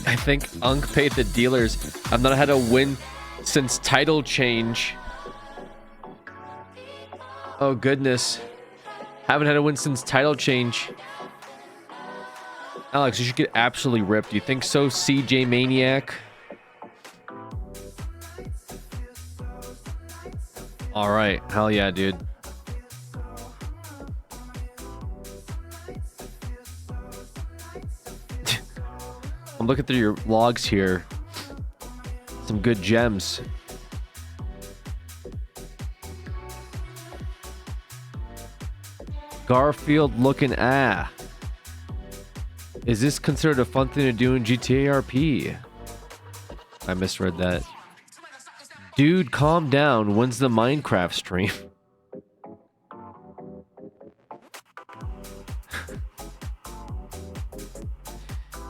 I think Unk paid the dealers. I've not had a win since title change. Oh, goodness. Haven't had a win since title change. Alex, you should get absolutely ripped. You think so, CJ Maniac? All right. Hell yeah, dude. I'm looking through your logs here. Some good gems. Garfield looking Is this considered a fun thing to do in GTA RP? I misread that. Dude, calm down. When's the Minecraft stream?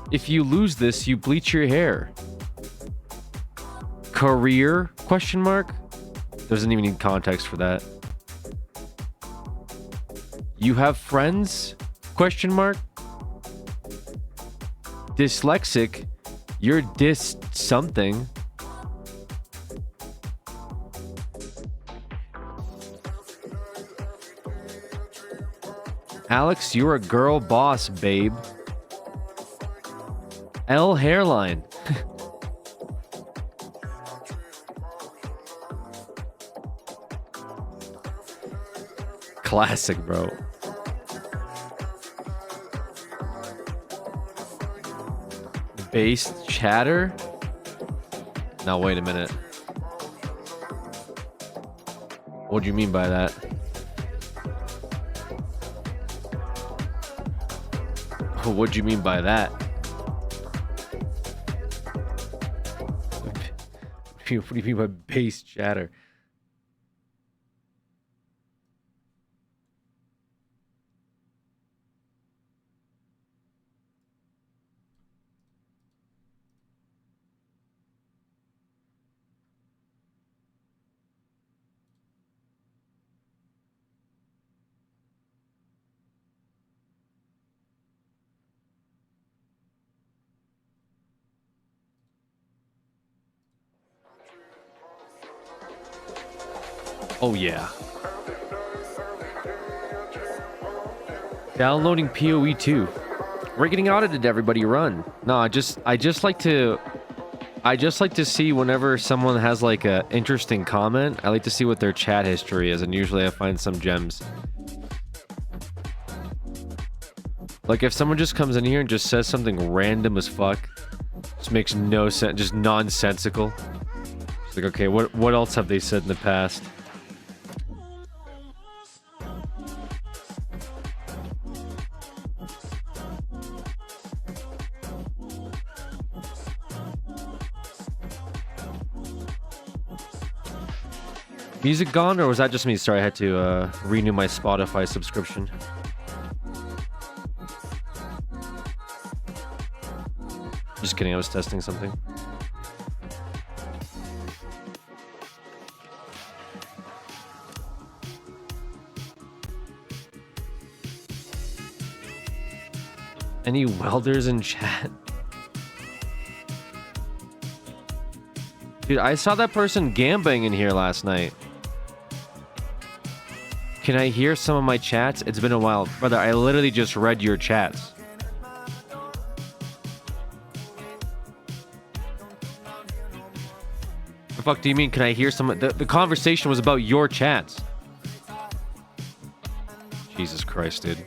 If you lose this, you bleach your hair. Career? Question mark? Doesn't even need context for that. You have friends? Question mark? Dyslexic? You're something. Alex, you're a girl boss, babe. L hairline. Classic, bro. Base chatter? Now, wait a minute. What do you mean by that? What do you mean by that? What do you mean by base chatter? Oh yeah. Downloading PoE 2. We're getting audited, everybody run. No, I just like to see whenever someone has like a interesting comment, I like to see what their chat history is, and usually I find some gems. Like if someone just comes in here and just says something random as fuck, just makes no sense, just nonsensical. It's like, okay, what else have they said in the past? Music gone, or was that just me? Sorry, I had to renew my Spotify subscription. Just kidding, I was testing something. Any welders in chat? Dude, I saw that person gambling in here last night. Can I hear some of my chats? It's been a while. Brother, I literally just read your chats. The fuck do you mean? Can I hear some? The conversation was about your chats. Jesus Christ, dude.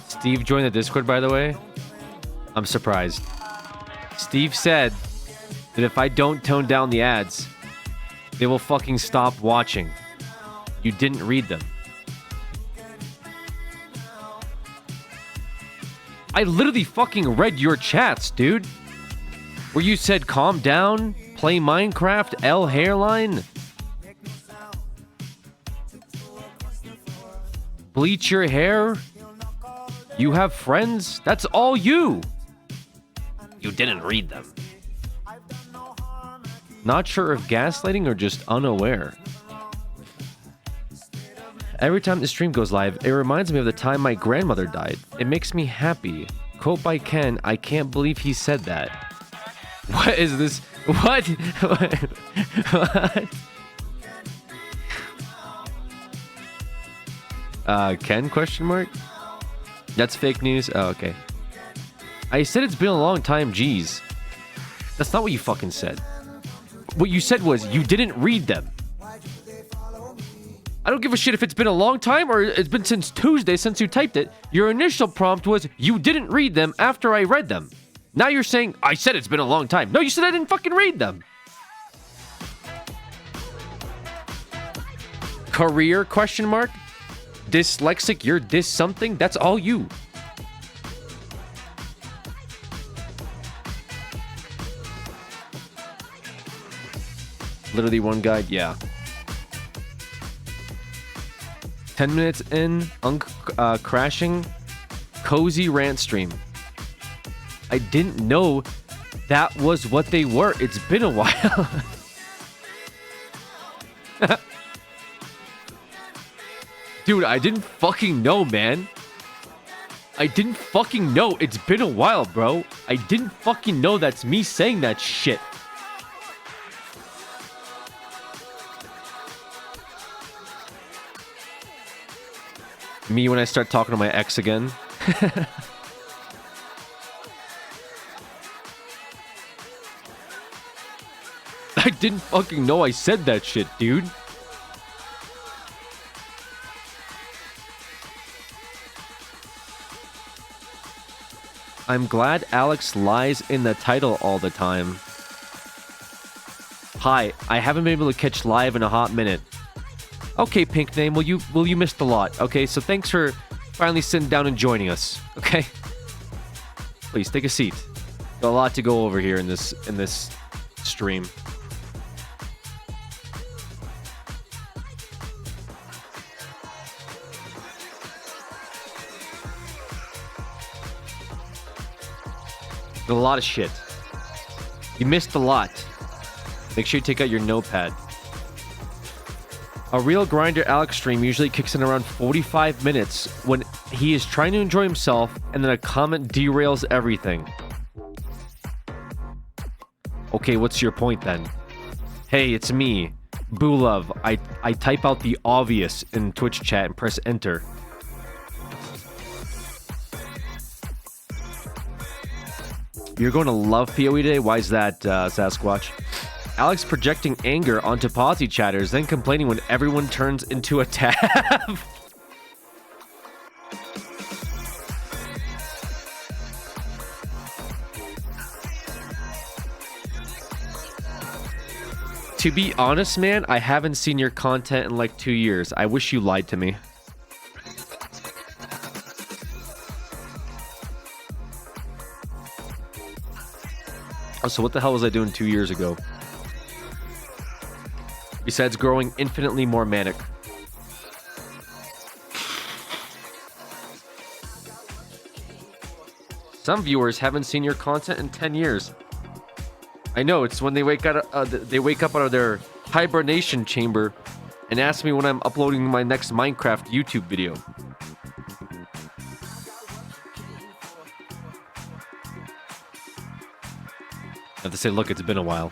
Steve joined the Discord, by the way. I'm surprised. Steve said that if I don't tone down the ads, they will fucking stop watching. You didn't read them. I literally fucking read your chats, dude. Where you said, calm down, play Minecraft, L hairline. Bleach your hair. You have friends. That's all you. You didn't read them. Not sure if gaslighting or just unaware. Every time the stream goes live, it reminds me of the time my grandmother died. It makes me happy. Quote by Ken, I can't believe he said that. What is this? What? What? Ken, question mark? That's fake news? Oh, okay. I said it's been a long time, geez. That's not what you fucking said. What you said was you didn't read them. I don't give a shit if it's been a long time or it's been since Tuesday since you typed it. Your initial prompt was you didn't read them after I read them. Now you're saying I said it's been a long time. No, you said I didn't fucking read them. Career question mark? Dyslexic, you're dis something? That's all you. Literally one guide, yeah. 10 minutes in, crashing, cozy rant stream. I didn't know that was what they were. It's been a while. Dude, I didn't fucking know, man. I didn't fucking know. It's been a while, bro. I didn't fucking know that's me saying that shit. Me when I start talking to my ex again. I didn't fucking know I said that shit, dude. I'm glad Alex lies in the title all the time. Hi, I haven't been able to catch live in a hot minute. Okay, Pink Name, well you missed a lot. Okay, so thanks for finally sitting down and joining us. Okay, please take a seat. Got a lot to go over here in this stream. A lot of shit. You missed a lot. Make sure you take out your notepad. A real grinder Alex stream usually kicks in around 45 minutes when he is trying to enjoy himself and then a comment derails everything. Okay, what's your point then? Hey, it's me, Boo Love. I type out the obvious in Twitch chat and press enter. You're going to love PoE today? Why is that, Sasquatch? Alex projecting anger onto Posy chatters, then complaining when everyone turns into a tab. To be honest, man, I haven't seen your content in like 2 years. I wish you lied to me. Oh, so what the hell was I doing 2 years ago? Besides growing infinitely more manic. Some viewers haven't seen your content in 10 years. I know, it's when they wake up out of their hibernation chamber and ask me when I'm uploading my next Minecraft YouTube video. I have to say, look, it's been a while.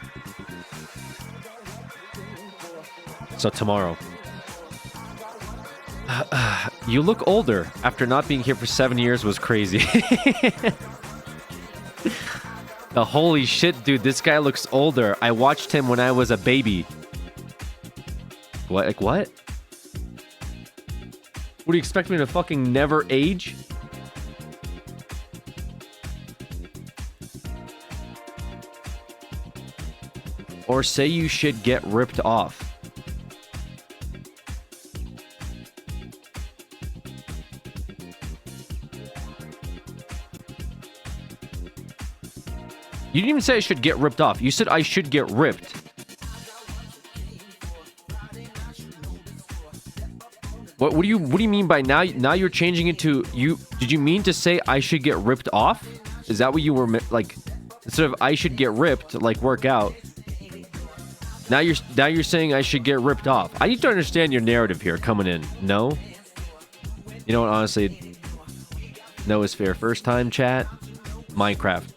So tomorrow. You look older. After not being here for 7 years was crazy. The holy shit, dude. This guy looks older. I watched him when I was a baby. What? Like what? What do you expect me to fucking never age? Or say you should get ripped off. You didn't even say I should get ripped off. You said I should get ripped. What do you mean by now? Now you're changing it to you? Did you mean to say I should get ripped off? Is that what you were like? Instead of I should get ripped, like work out. Now you're saying I should get ripped off. I need to understand your narrative here coming in. No? You know what, honestly, no is fair. First time chat, Minecraft.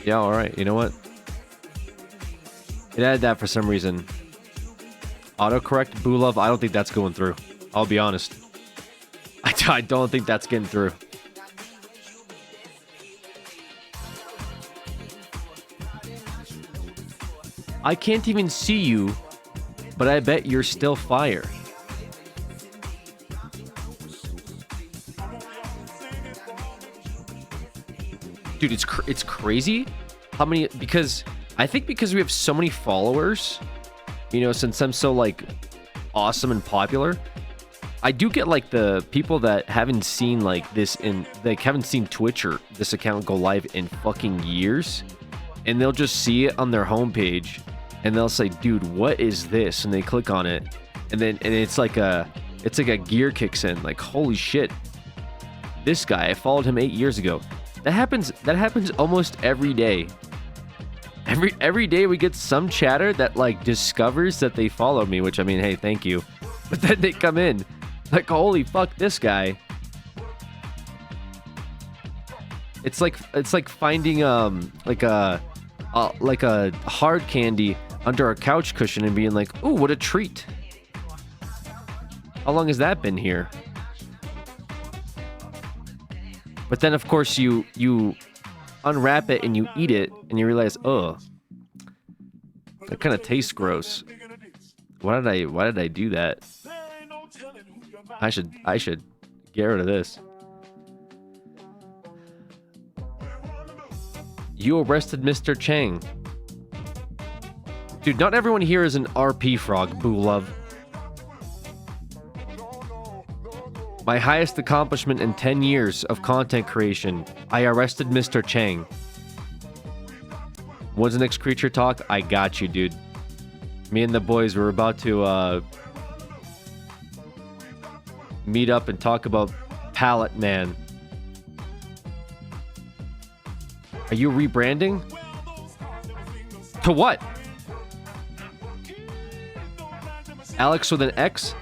Yeah, alright, you know what? It added that for some reason. Autocorrect, Boo Love, I don't think that's going through. I'll be honest. I don't think that's getting through. I can't even see you, but I bet you're still fire. Dude, it's crazy how many, because I think because we have so many followers, you know, since I'm so like awesome and popular, I do get like the people that haven't seen like this in, like haven't seen Twitch or this account go live in fucking years, and they'll just see it on their homepage and they'll say, dude, what is this? And they click on it, and it's like a gear kicks in, like, holy shit, this guy, I followed him 8 years ago. That happens almost every day. Every day we get some chatter that like discovers that they followed me, which, I mean, hey, thank you. But then they come in like, holy fuck, this guy. It's like finding like a hard candy under a couch cushion and being like, ooh, what a treat. How long has that been here? But then, of course, you unwrap it and you eat it and you realize, oh, that kind of tastes gross. Why did I do that? I should get rid of this. You arrested Mr. Chang. Dude, not everyone here is an RP frog, Boo Love. My highest accomplishment in 10 years of content creation. I arrested Mr. Chang. When's the next creature talk? I got you, dude. Me and the boys were about to meet up and talk about Palette Man. Are you rebranding? To what? Alex with an X?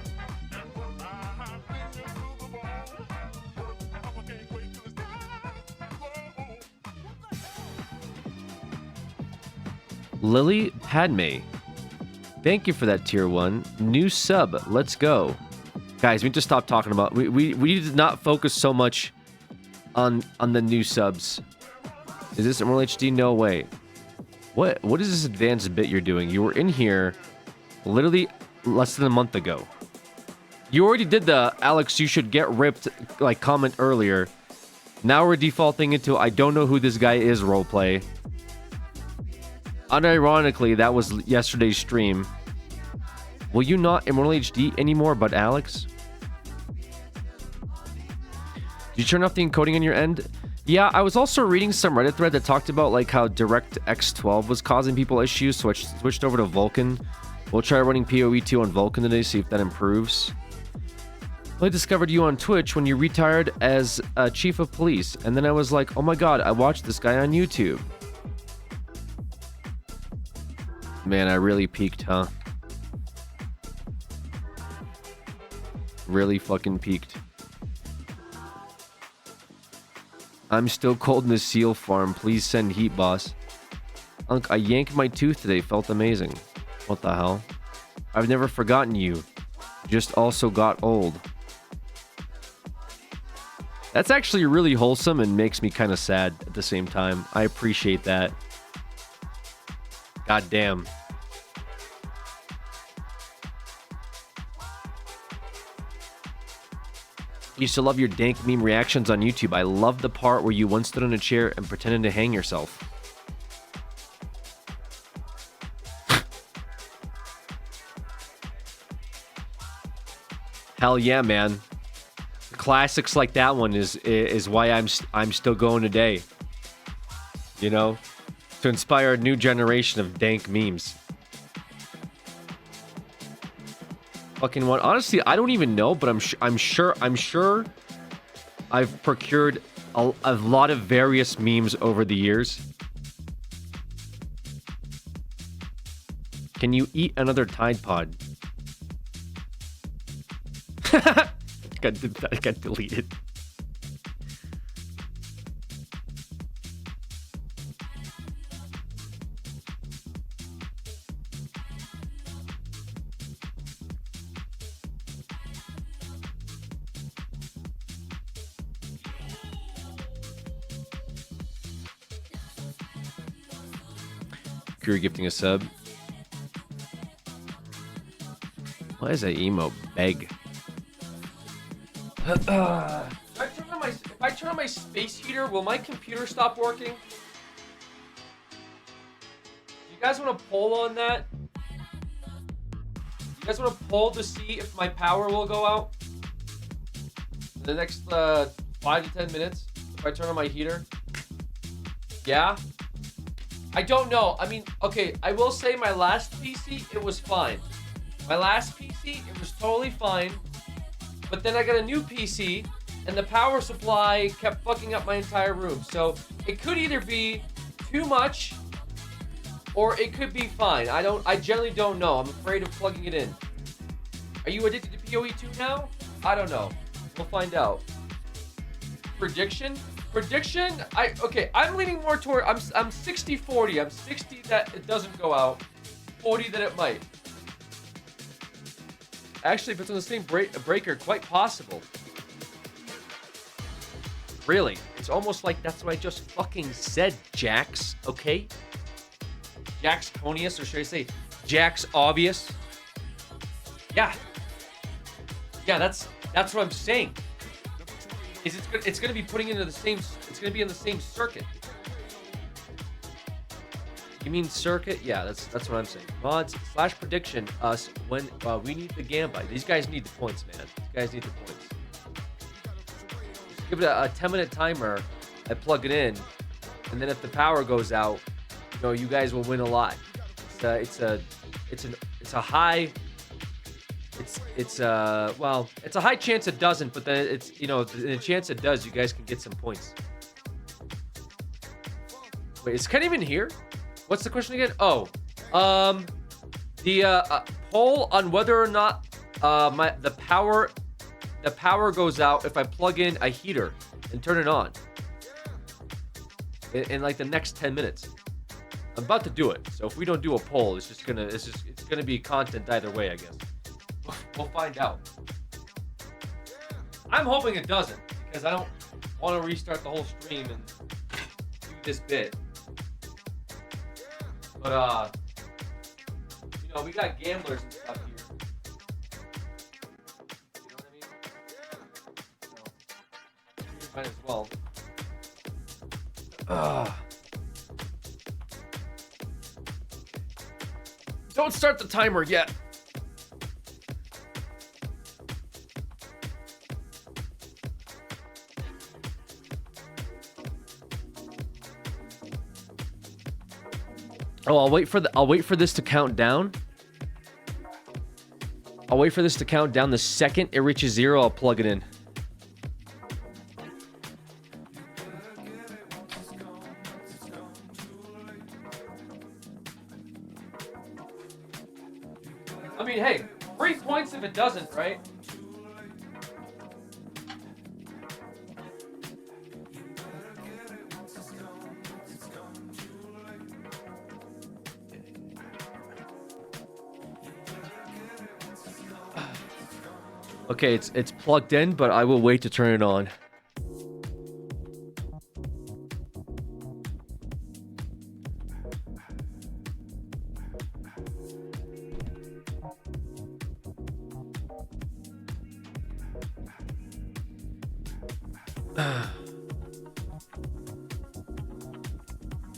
Lily Padme. Thank you for that tier 1. New sub. Let's go. Guys, we need to stop talking about... We need to not focus so much on the new subs. Is this Emerald HD? No way. What is this advanced bit you're doing? You were in here literally less than a month ago. You already did the Alex, you should get ripped like comment earlier. Now we're defaulting into I don't know who this guy is roleplay. Unironically, that was yesterday's stream. Will you not Emerald HD anymore, but Alex? Did you turn off the encoding on your end? Yeah, I was also reading some Reddit thread that talked about like how DirectX 12 was causing people issues, so I switched over to Vulkan. We'll try running PoE2 on Vulkan today, see if that improves. I discovered you on Twitch when you retired as chief of police, and then I was like, oh my god, I watched this guy on YouTube. Man, I really peaked, huh? Really fucking peaked. I'm still cold in the seal farm. Please send heat, boss. Unk, I yanked my tooth today. Felt amazing. What the hell? I've never forgotten you. Just also got old. That's actually really wholesome and makes me kind of sad at the same time. I appreciate that. God damn. Used to love your dank meme reactions on YouTube. I love the part where you once stood on a chair and pretended to hang yourself. Hell yeah, man. Classics like that one is why I'm still going today. You know, to inspire a new generation of dank memes. Fucking what? Honestly, I don't even know, but I'm sure I've procured a lot of various memes over the years. Can you eat another Tide Pod? got deleted. Fury gifting a sub. Why is that emo beg? If I turn on my space heater, will my computer stop working? You guys want to poll on that? You guys want to poll to see if my power will go out in the next 5 to 10 minutes if I turn on my heater? Yeah? I don't know. I mean, okay, I will say my last PC, it was fine. My last PC, it was totally fine. But then I got a new PC, and the power supply kept fucking up my entire room. So it could either be too much, or it could be fine. I generally don't know. I'm afraid of plugging it in. Are you addicted to PoE2 now? I don't know. We'll find out. Prediction? I'm leaning more toward, I'm 60-40. I'm 60 that it doesn't go out, 40 that it might. Actually, if it's on the same breaker, quite possible. Really? It's almost like that's what I just fucking said, Jax, okay? Jax Conius, or should I say Jax Obvious? Yeah. Yeah, that's what I'm saying. It's gonna be putting into the same, it's gonna be in the same circuit. You mean circuit? Yeah, that's what I'm saying. Mods / prediction us when we need the Gamba. These guys need the points, man. These guys need the points. Just give it a 10-minute timer. I plug it in, and then if the power goes out, you know, you guys will win a lot. It's a high chance it doesn't, but then it's, you know, the chance it does, you guys can get some points. Wait, is Ken even here? What's the question again? Oh, the poll on whether or not the power goes out if I plug in a heater and turn it on in like the next 10 minutes. I'm about to do it. So if we don't do a poll, it's gonna be content either way, I guess. We'll find out. I'm hoping it doesn't, because I don't want to restart the whole stream and do this bit. But you know, we got gamblers and stuff here. You know what I mean? So, might as well. Don't start the timer yet. Oh, I'll wait for this to count down. I'll wait for this to count down. The second it reaches 0, I'll plug it in. I mean, hey, 3 points if it doesn't, right? Okay, it's plugged in, but I will wait to turn it on.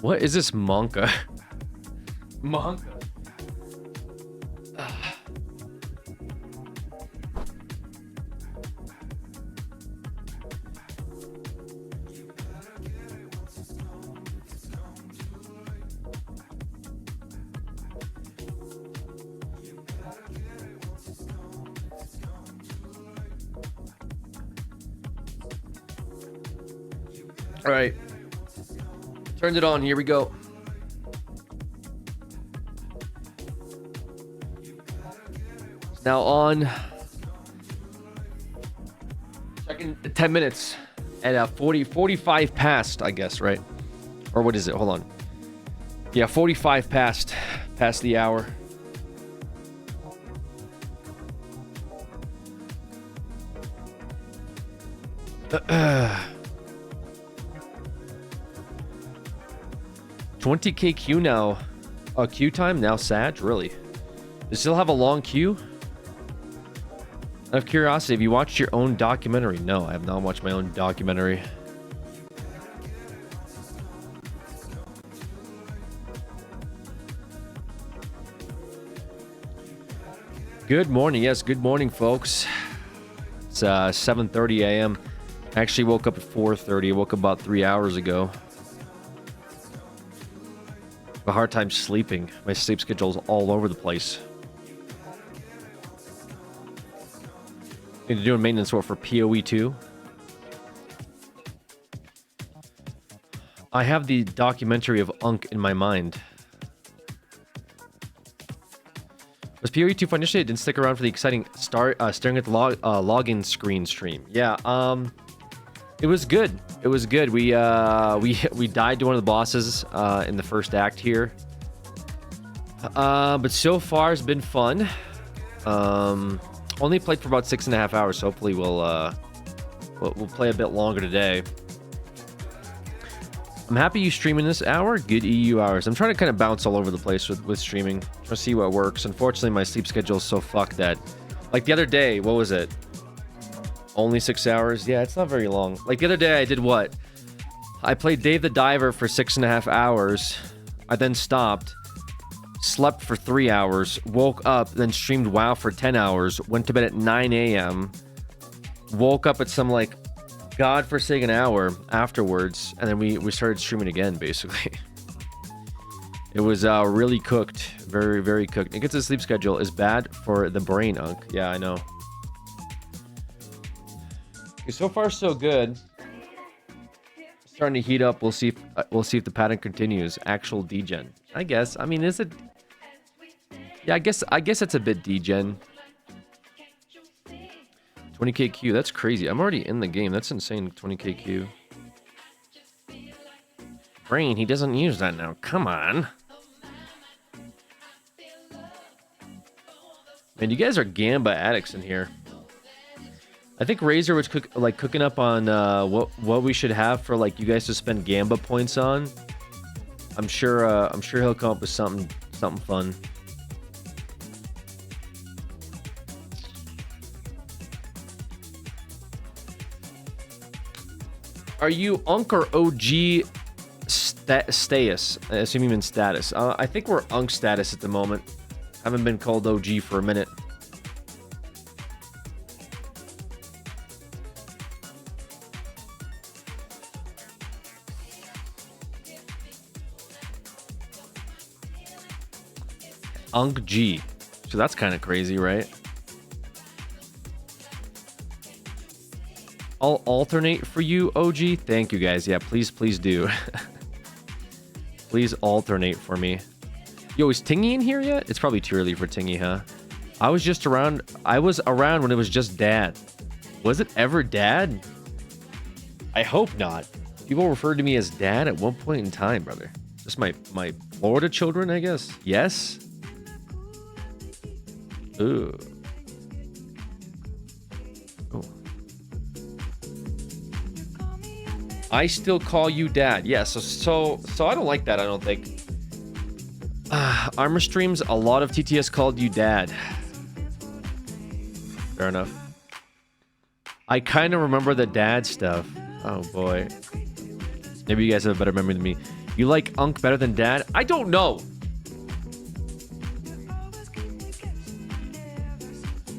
What is this Monka? Monka. All right. Turned it on. Here we go. It's now on. Checking 10 minutes at 45 past, I guess, right? Or what is it? Hold on. Yeah, 45 past the hour. $20K queue now. Queue time now, Sag? Really? You still have a long queue? Out of curiosity, have you watched your own documentary? No, I have not watched my own documentary. Good morning. Yes, good morning, folks. It's 7:30 a.m. I actually woke up at 4:30. I woke up about 3 hours ago. I have a hard time sleeping. My sleep schedule's all over the place. Need to do a maintenance work for PoE 2. I have the documentary of Unk in my mind. Was PoE 2 fun yesterday? It didn't stick around for the exciting staring at the login screen stream. Yeah, it was good. It was good. We died to one of the bosses in the first act here. But so far it's been fun. Only played for about 6.5 hours, so hopefully we'll play a bit longer today. I'm happy you streaming this hour. Good EU hours. I'm trying to kind of bounce all over the place with streaming. Trying to see what works. Unfortunately, my sleep schedule is so fucked that, like the other day, what was it? Only 6 hours? Yeah, it's not very long. Like the other day, I did what? I played Dave the Diver for 6.5 hours. I then stopped. Slept for 3 hours. Woke up, then streamed WoW for 10 hours. Went to bed at 9 a.m. Woke up at some like godforsaken hour afterwards, and then we started streaming again, basically. It was really cooked. Very, very cooked. It gets a sleep schedule is bad for the brain, Unk. Yeah, I know. Okay, so far so good. Starting to heat up. We'll see if the pattern continues. Actual degen. I guess. I mean, is it? Yeah, I guess it's a bit degen. 20K Q, that's crazy. I'm already in the game. That's insane, 20K Q. Brain, he doesn't use that now. Come on. Man, you guys are Gamba addicts in here. I think Razor was cooking up on what we should have for like you guys to spend Gamba points on. I'm sure he'll come up with something fun. Are you Unk or OG status? I assume you mean status. I think we're Unk status at the moment. Haven't been called OG for a minute. Unk G. So that's kind of crazy, right? I'll alternate for you, OG. Thank you, guys. Yeah, please do. Please alternate for me. Yo, is Tingy in here yet? It's probably too early for Tingy, huh? I was around when it was just Dad. Was it ever Dad? I hope not. People referred to me as Dad at one point in time, brother. Just my Florida children, I guess. Yes? Ooh. Oh. I still call you Dad. Yeah, so I don't like that, I don't think. Armor streams, a lot of TTS called you Dad. Fair enough. I kind of remember the Dad stuff. Oh, boy. Maybe you guys have a better memory than me. You like Unk better than Dad? I don't know.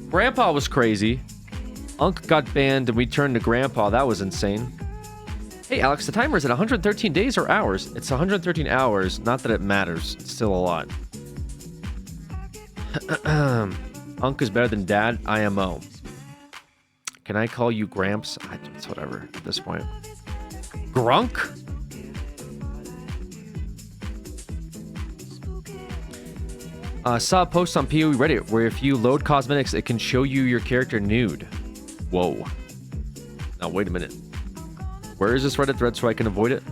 Grandpa was crazy. Unk got banned and we turned to Grandpa. That was insane. Hey, Alex, the timer is at 113 days or hours? It's 113 hours. Not that it matters. It's still a lot. Unk is better than Dad. IMO. Can I call you Gramps? It's whatever at this point. Grunk? Saw a post on PoE Reddit where if you load cosmetics, it can show you your character nude. Whoa. Now, wait a minute. Where is this Reddit thread so I can avoid it?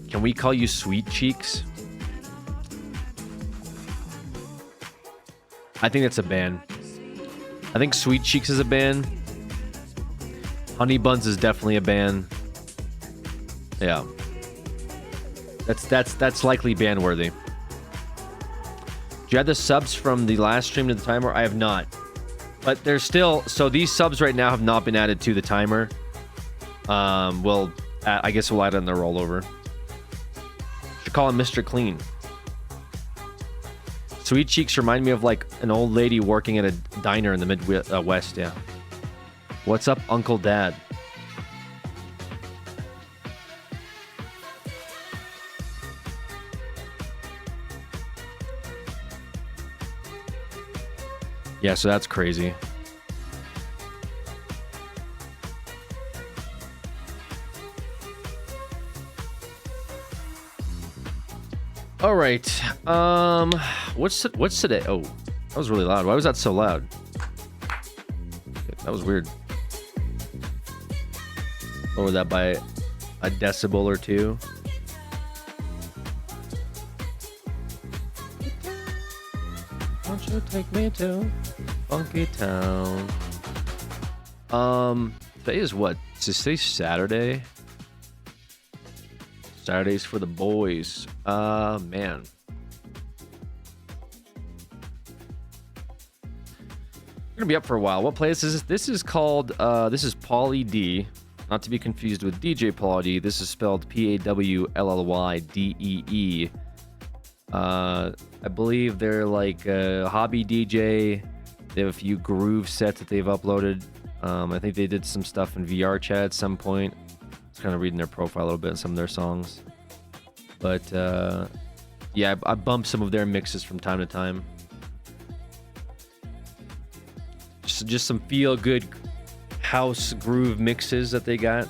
Can we call you Sweet Cheeks? I think that's a ban. I think Sweet Cheeks is a ban. Honey Buns is definitely a ban. Yeah. That's likely ban worthy. Do you have the subs from the last stream to the timer? I have not. But there's still... So these subs right now have not been added to the timer. I guess we'll add it in the rollover. Should call him Mr. Clean. Sweet Cheeks remind me of like an old lady working at a diner in the Midwest, yeah. What's up, Uncle Dad? Yeah, so that's crazy. All right. What's today? Oh, that was really loud. Why was that so loud? That was weird. Lower that by a decibel or two. Won't you take me to Funky Town? Today is what? Today's Saturday. Saturdays for the boys. Man. We're gonna be up for a while. What playlist is this? This is called, this is Pauly D. Not to be confused with DJ Pauly D. This is spelled P-A-W-L-L-Y-D-E-E. I believe they're like a hobby DJ. They have a few groove sets that they've uploaded. I think they did some stuff in VR chat at some point. Just kind of reading their profile a little bit and some of their songs. But yeah, I bump some of their mixes from time to time. Just some feel good house groove mixes that they got.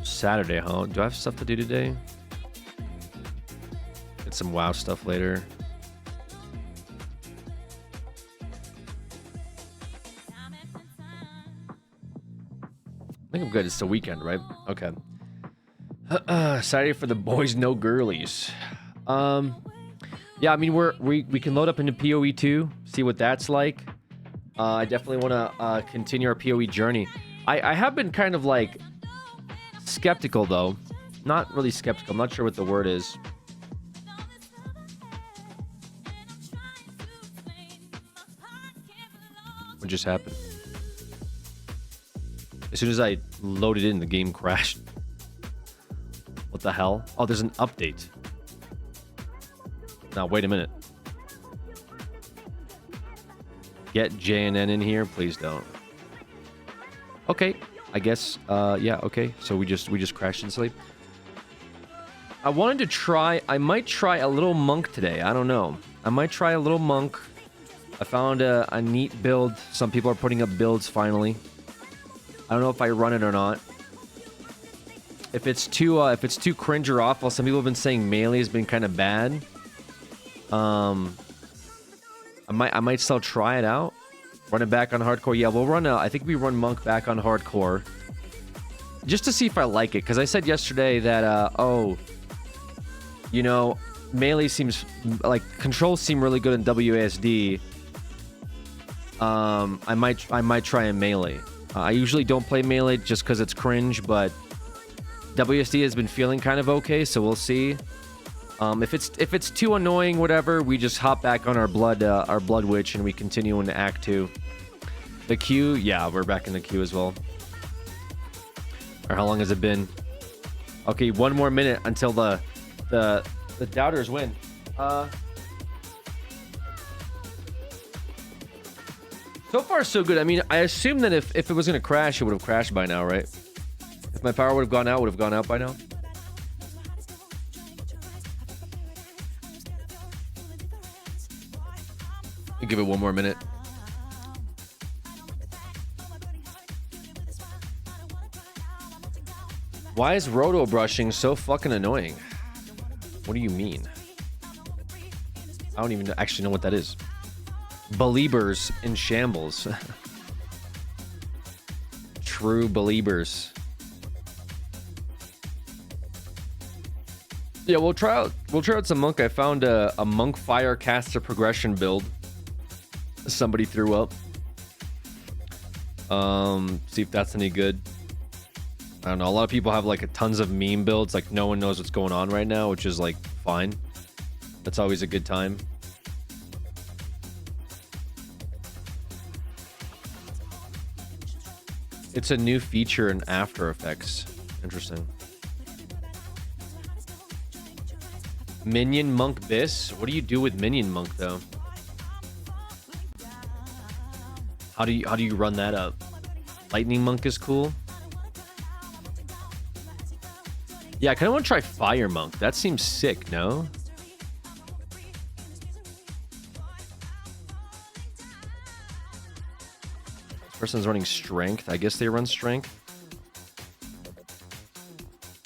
Saturday, huh? Do I have stuff to do today? Get some WoW stuff later. I think I'm good. It's the weekend, right? Okay. Saturday for the boys, no girlies. Yeah, I mean we can load up into PoE 2, see what that's like. I definitely want to continue our PoE journey. I have been kind of like skeptical though. Not really skeptical. I'm not sure what the word is. What just happened? As soon as I loaded in, the game crashed. What the hell? Oh, there's an update. Now, wait a minute. Get JNN in here? Please don't. Okay. I guess, yeah, okay. So we just crashed in sleep. I wanted to try... I might try a little monk today. I don't know. I might try a little monk. I found a neat build. Some people are putting up builds finally. I don't know if I run it or not. If it's too cringe or awful, some people have been saying melee has been kind of bad. I might still try it out. Run it back on hardcore. Yeah, we'll run. I think we run monk back on hardcore, just to see if I like it. Because I said yesterday that you know, melee seems like controls seem really good in WASD. I might try a melee. I usually don't play melee just because it's cringe, but WSD has been feeling kind of okay, so we'll see. If it's too annoying, whatever, we just hop back on our blood witch and we continue into Act 2. The queue, yeah, we're back in the queue as well. Or how long has it been? Okay, one more minute until the doubters win. So far, so good. I mean, I assume that if it was going to crash, it would have crashed by now, right? If my power would have gone out, by now. I'll give it one more minute. Why is roto brushing so fucking annoying? What do you mean? I don't even actually know what that is. Beliebers in shambles. True beliebers. Yeah, we'll try out some monk. I found a monk fire caster progression build. Somebody threw up. See if that's any good. I don't know. A lot of people have like tons of meme builds. Like no one knows what's going on right now, which is like fine. That's always a good time. It's a new feature in After Effects. Interesting. Minion Monk Bis? What do you do with Minion Monk though? How do you run that up? Lightning Monk is cool. Yeah, I kind of want to try Fire Monk. That seems sick, no? This person's running Strength. I guess they run Strength.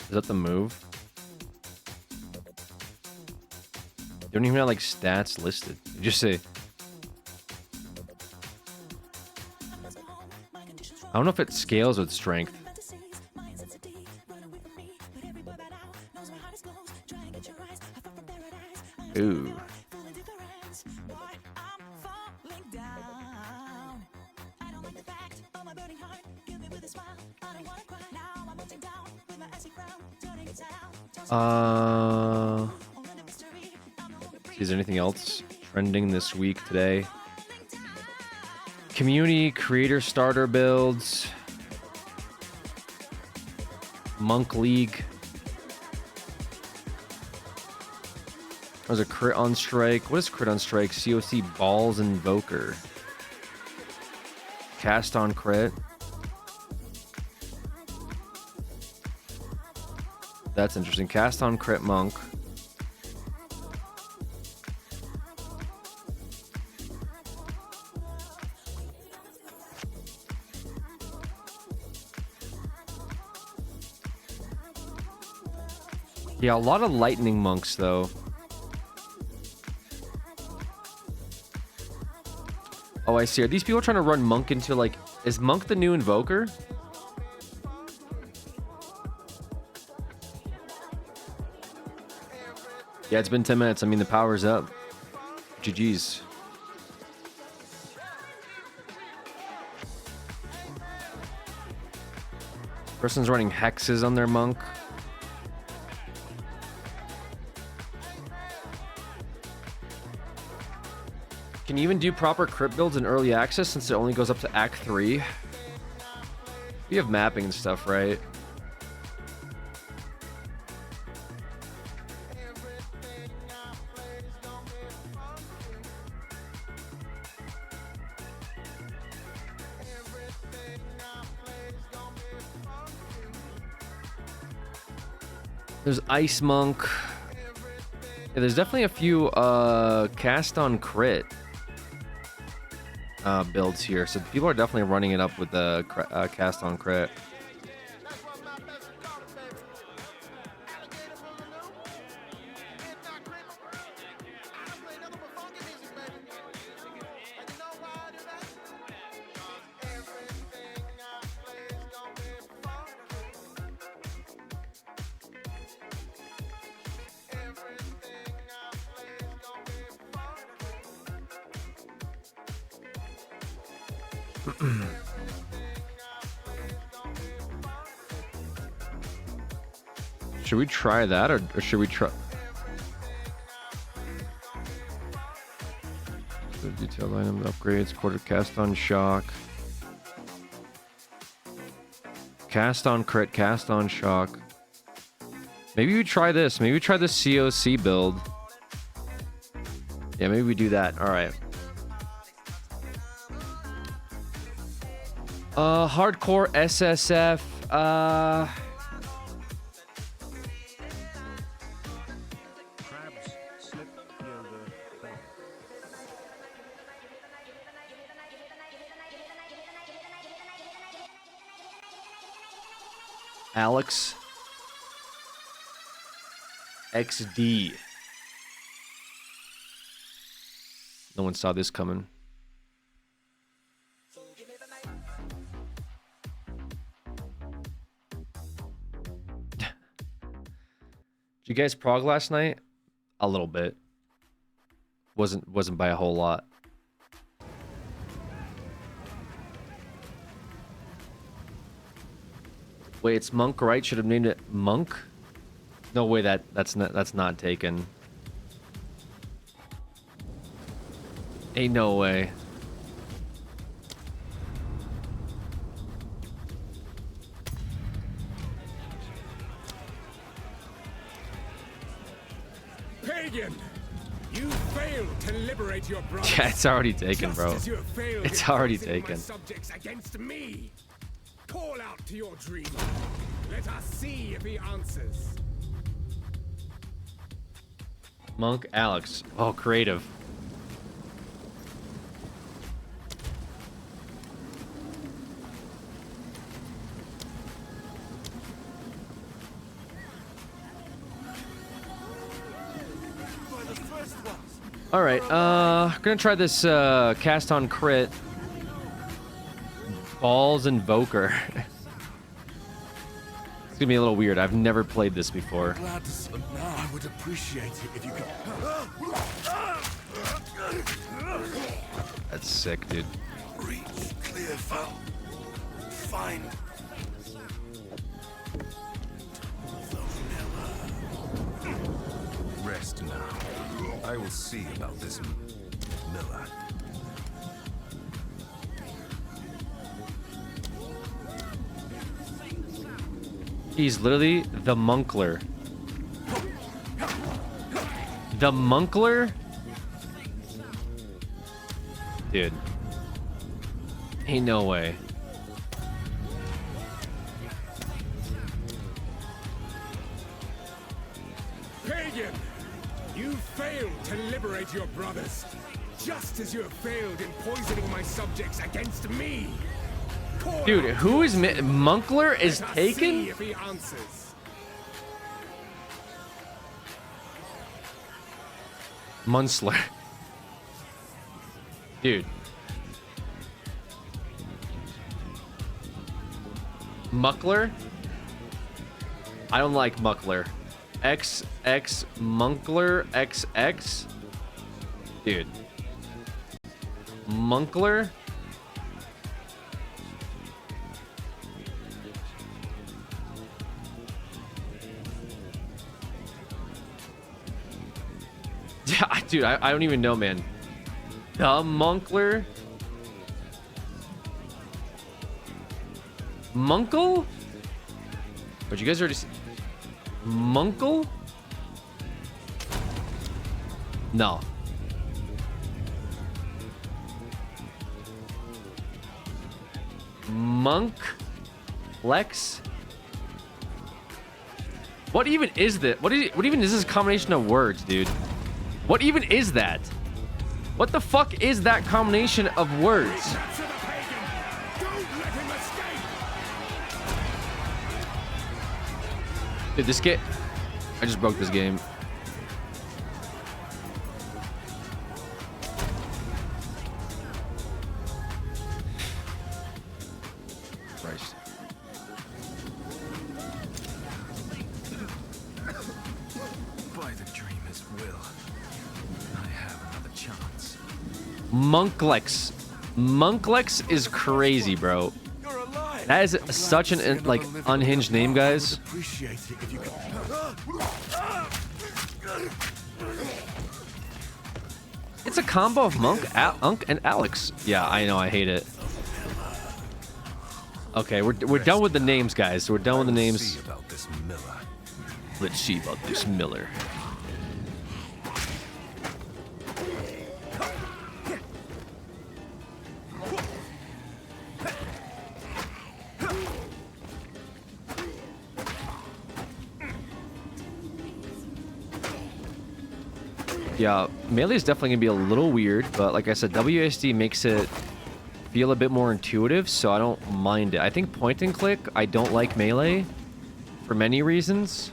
Is that the move? They don't even have like stats listed. You just say... I don't know if it scales with Strength. Ooh. Is there anything else trending this week today? Community creator starter builds. Monk League. There's a crit on strike. What is crit on strike? COC Balls Invoker. Cast on crit. That's interesting. Cast on crit monk. Yeah, a lot of lightning monks though. Oh, I see. Are these people trying to run monk into like... Is monk the new invoker? Yeah, it's been 10 minutes. I mean, the power's up. GG's. Person's running hexes on their monk. Can you even do proper crypt builds in early access since it only goes up to Act 3? We have mapping and stuff, right? There's Ice Monk. Yeah, there's definitely a few cast on crit builds here, so people are definitely running it up with the cast on crit. Should we try that, or should we try... The detailed item upgrades, quarter cast on shock. Cast on crit, cast on shock. Maybe we try this. Maybe we try the COC build. Yeah, maybe we do that. All right. Hardcore SSF. Alex XD. No one saw this coming. Did you guys prog last night? A little bit. Wasn't by a whole lot. Wait, it's Monk, right? Should have named it Monk. No way, that's not taken. Ain't no way. Pagan, you failed to liberate your brothers. Yeah, it's already taken, bro. It's already taken. Subjects against me. Call out to your dreamer. Let us see if he answers. Monk Alex. Oh, creative. All right, gonna try this cast on crit. Balls Invoker. It's gonna be a little weird. I've never played this before. Glad to now. I would appreciate it if you could. That's sick, dude. Reach, clear, foul. Find. Rest now. I will see about this Miller. He's literally the Monkler. The Monkler? Dude. Ain't no way. Pagan, you failed to liberate your brothers, just as you have failed in poisoning my subjects against me. Dude, who is Monkler is taken? See if he answers. Munsler. Dude. Muckler? I don't like Muckler. XX Munkler XX? Dude. Munkler? Yeah, dude, I don't even know, man. The Monkler? Munkle? But you guys already see Munkle? No. Monk? Lex? What even is that? What even is this combination of words, dude? What even is that? What the fuck is that combination of words? Dude, this game... I just broke this game. Christ. By the dreamer's will, I have another chance. Monklex. Monklex is crazy, bro. That is such an like unhinged name, guys. It's a combo of Monk, Unk, and Alex. Yeah, I know. I hate it. Okay, we're done with the names, guys. We're done with the names. Let's see about this Miller. Yeah, melee is definitely gonna be a little weird, but like I said, WSD makes it feel a bit more intuitive, so I don't mind it. I think point and click, I don't like melee. for many reasons,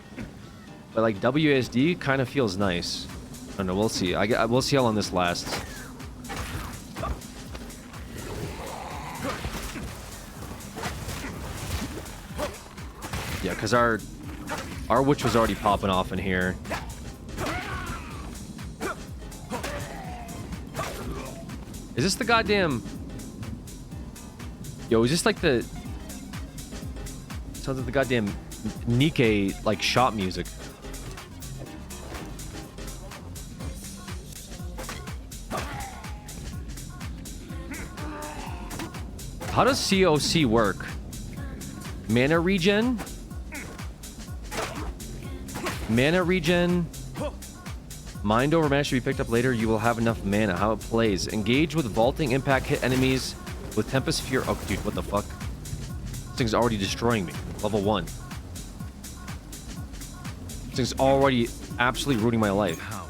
but like WSD kind of feels nice. I don't know. We'll see. We'll see how long this lasts. Yeah, because our witch was already popping off in here. Is this the goddamn... Yo, is this like the... Sounds like the goddamn Nikkei, like, shop music. How does COC work? Mana regen? Mana regen... Mind over mana should be picked up later. You will have enough mana. How it plays. Engage with vaulting impact. Hit enemies with Tempest Fury. Oh, dude, what the fuck? This thing's already destroying me. Level 1. This thing's already absolutely ruining my life. Power,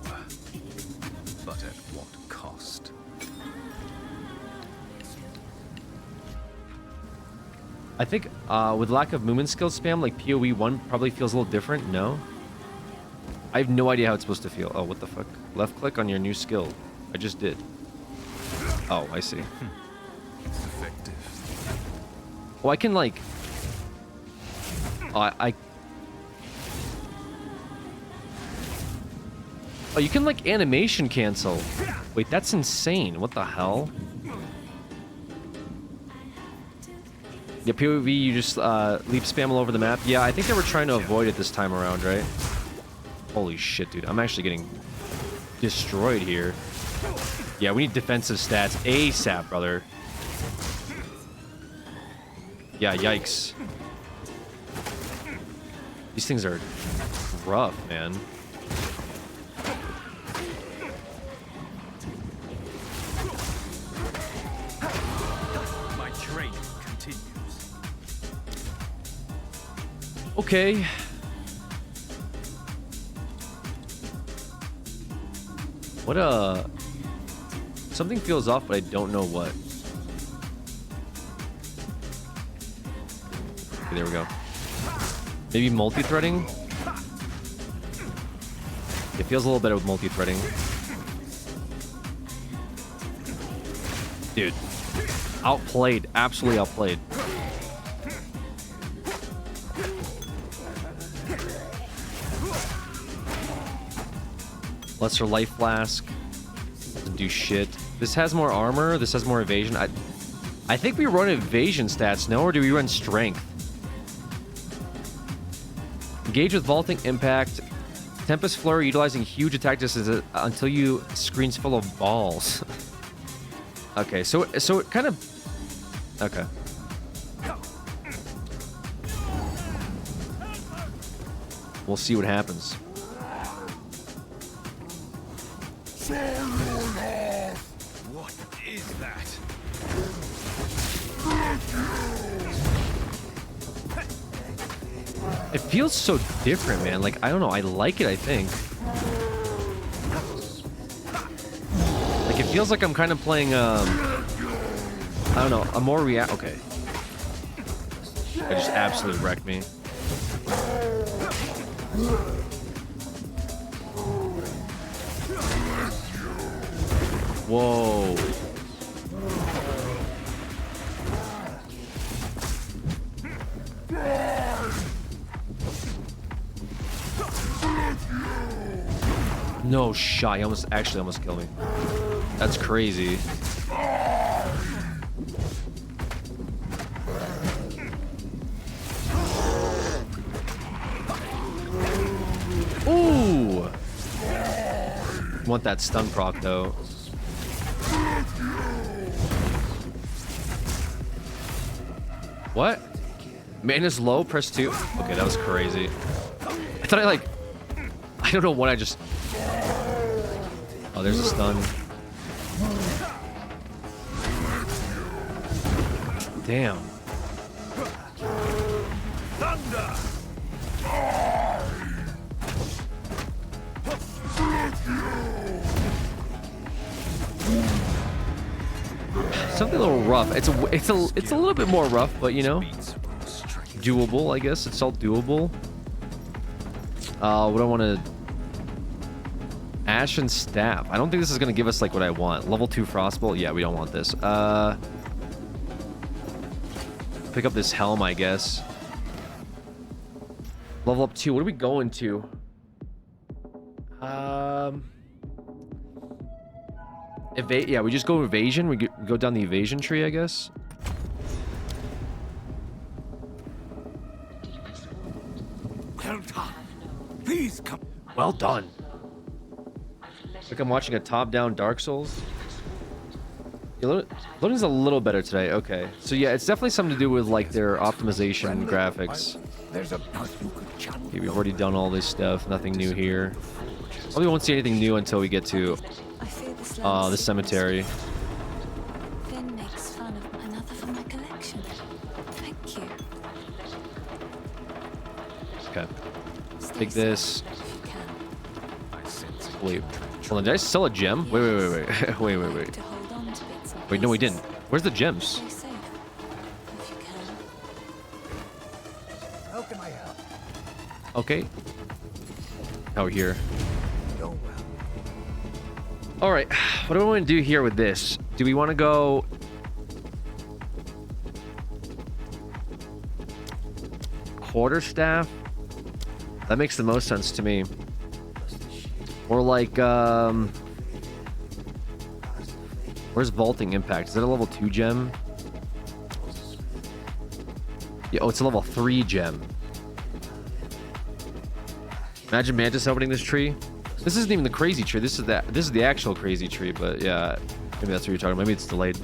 but at what cost? I think with lack of movement skill spam, like PoE 1 probably feels a little different. No? I have no idea how it's supposed to feel. Oh, what the fuck? Left click on your new skill. I just did. Oh, I see. It's effective. Oh, I can like... Oh, you can like animation cancel. Wait, that's insane. What the hell? Yeah, PoE, you just leap spam all over the map. Yeah, I think they were trying to avoid it this time around, right? Holy shit, dude. I'm actually getting destroyed here. Yeah, we need defensive stats ASAP, brother. Yeah, yikes. These things are rough, man. My training continues. Okay. What something feels off, but I don't know what. Okay, there we go. Maybe multi-threading? It feels a little better with multi-threading. Dude. Outplayed. Absolutely outplayed. Lesser life flask. Doesn't do shit. This has more armor. This has more evasion. I think we run evasion stats, no? Or do we run strength? Engage with vaulting impact. Tempest Flurry utilizing huge attack distance until you screens full of balls. Okay, so it kind of... Okay. We'll see what happens. What is that? It feels so different, man. Like, I don't know. I like it, I think. Like, it feels like I'm kind of playing, I don't know, a more okay. I just absolutely wrecked me. Whoa. No shot. He almost killed me. That's crazy. Ooh. Want that stun proc though. What? Mana's low, press 2. Okay, that was crazy. I thought I don't know what I just... Oh, there's a stun. Damn. Thunder! Something a little rough. It's a little bit more rough, but you know, doable. I guess it's all doable. What do I want to... Ashen Staff. I don't think this is going to give us, like, what I want. Level 2 Frostbolt? Yeah, we don't want this. Pick up this helm, I guess. Level up 2. What are we going to? Yeah, we just go evasion. We go down the evasion tree, I guess. Well done. Please come. Well done. Like I'm watching a top-down Dark Souls. Yeah, loading's a little better today. Okay, so yeah, it's definitely something to do with like their optimization graphics. There's a path you could channel. Okay, we've already done all this stuff. Nothing new here. Probably won't see anything new until we get to the cemetery. Finn makes fun of another from my collection. Thank you. Okay, Stay take this. safe if you can. Wait, hold on. Did I sell a gem? Wait. Wait. To hold on to bits and Wait, no, we pieces. didn't. Where's the gems? Stay safe if you can. How can I help? Okay. Oh, here. Go well. All right. What do we want to do here with this? Do we want to go... Quarterstaff? That makes the most sense to me. Or like, where's Vaulting Impact? Is that a level 2 gem? Yeah, oh, it's a level 3 gem. Imagine Mantis opening this tree. This isn't even the crazy tree. This is the actual crazy tree, but yeah, maybe that's what you're talking about. Maybe it's delayed.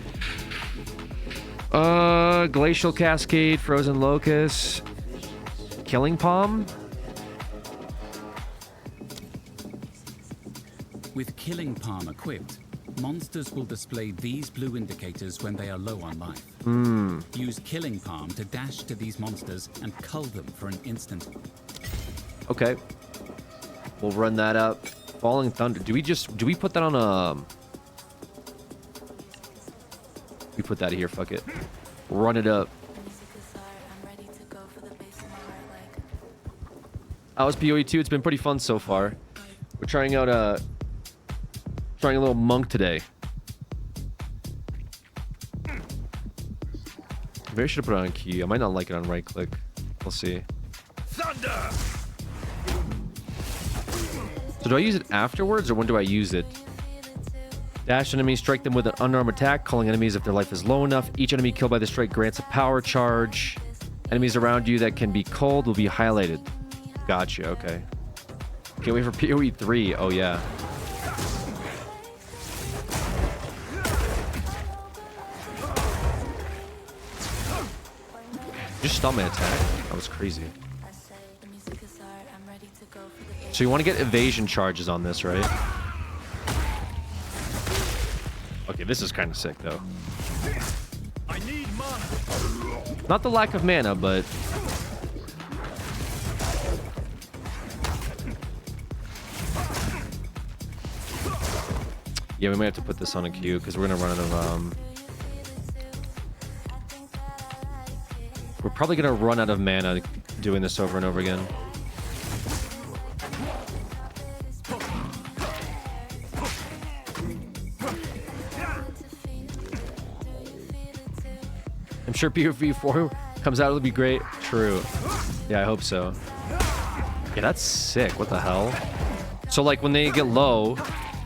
Glacial Cascade, Frozen Locust, Killing Palm. With Killing Palm equipped, monsters will display these blue indicators when they are low on life. Use Killing Palm to dash to these monsters and cull them for an instant. Okay. We'll run that up. Falling Thunder. Do we put that on a... We put that here, fuck it. Run it up. I'm ready to go for the base of my right leg. How's PoE 2? It's been pretty fun so far. We're trying out a little monk today. Maybe I should have put it on key. I might not like it on right click. We'll see. Thunder! So do I use it afterwards or when do I use it? Dash enemies, strike them with an unarmed attack, calling enemies if their life is low enough. Each enemy killed by the strike grants a power charge. Enemies around you that can be culled will be highlighted. Gotcha, okay. Can't wait for PoE 3. Oh yeah. Just stop my attack. That was crazy. The music is art. I'm ready to go for the base. So you want to get evasion charges on this, right? Okay, this is kind of sick, though. I need mana. Not the lack of mana, but... Yeah, we might have to put this on a queue, because we're going to run out of... We're probably going to run out of mana doing this over and over again. I'm sure PoE 4 comes out, it'll be great. True. Yeah, I hope so. Yeah, that's sick. What the hell? So, like, when they get low,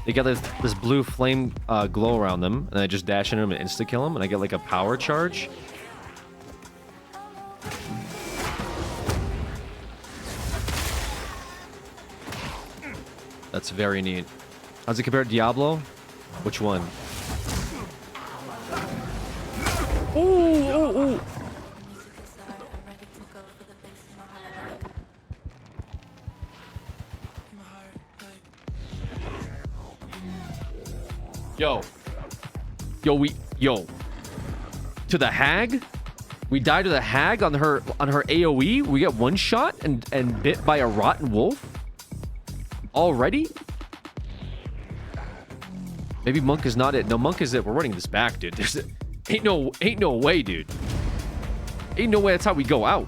they get this blue flame glow around them, and I just dash into them and insta-kill them, and I get, like, a power charge. That's very neat. How's it compare to Diablo? Which one? Ooh. Yo. To the hag? We die to the hag on her AoE? We get one shot and bit by a rotten wolf? Already? Maybe Monk is not it. No, Monk is it. We're running this back, dude. Ain't no way, dude. Ain't no way that's how we go out.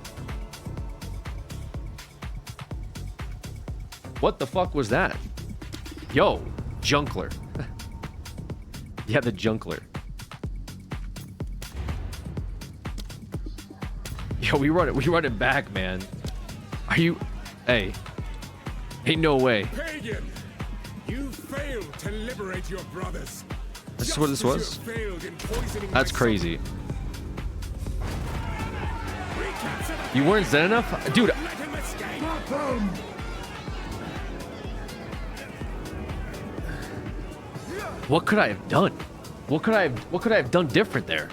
What the fuck was that? Yo, Junkler. Yeah, the Junkler. Yo, we run it back, man. Are you... Hey. Ain't no way. Pagan! You failed to liberate your brothers. This is what this just as was? you failed in poisoning That's my crazy. Recapture the You weren't zen enough? Dude, let him escape. what could I have done? What could I have done different there?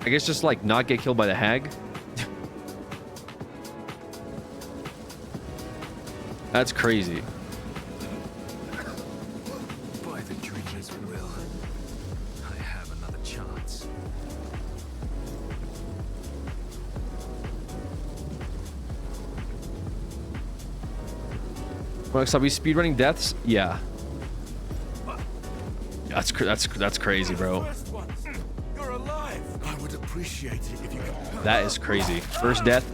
I guess just like not get killed by the hag. That's crazy. By the dreamer's will, I have another chance. Well, so are we speedrunning deaths? Yeah. That's crazy, bro. First ones, you're alive. I would appreciate it if you could. That is crazy. First death.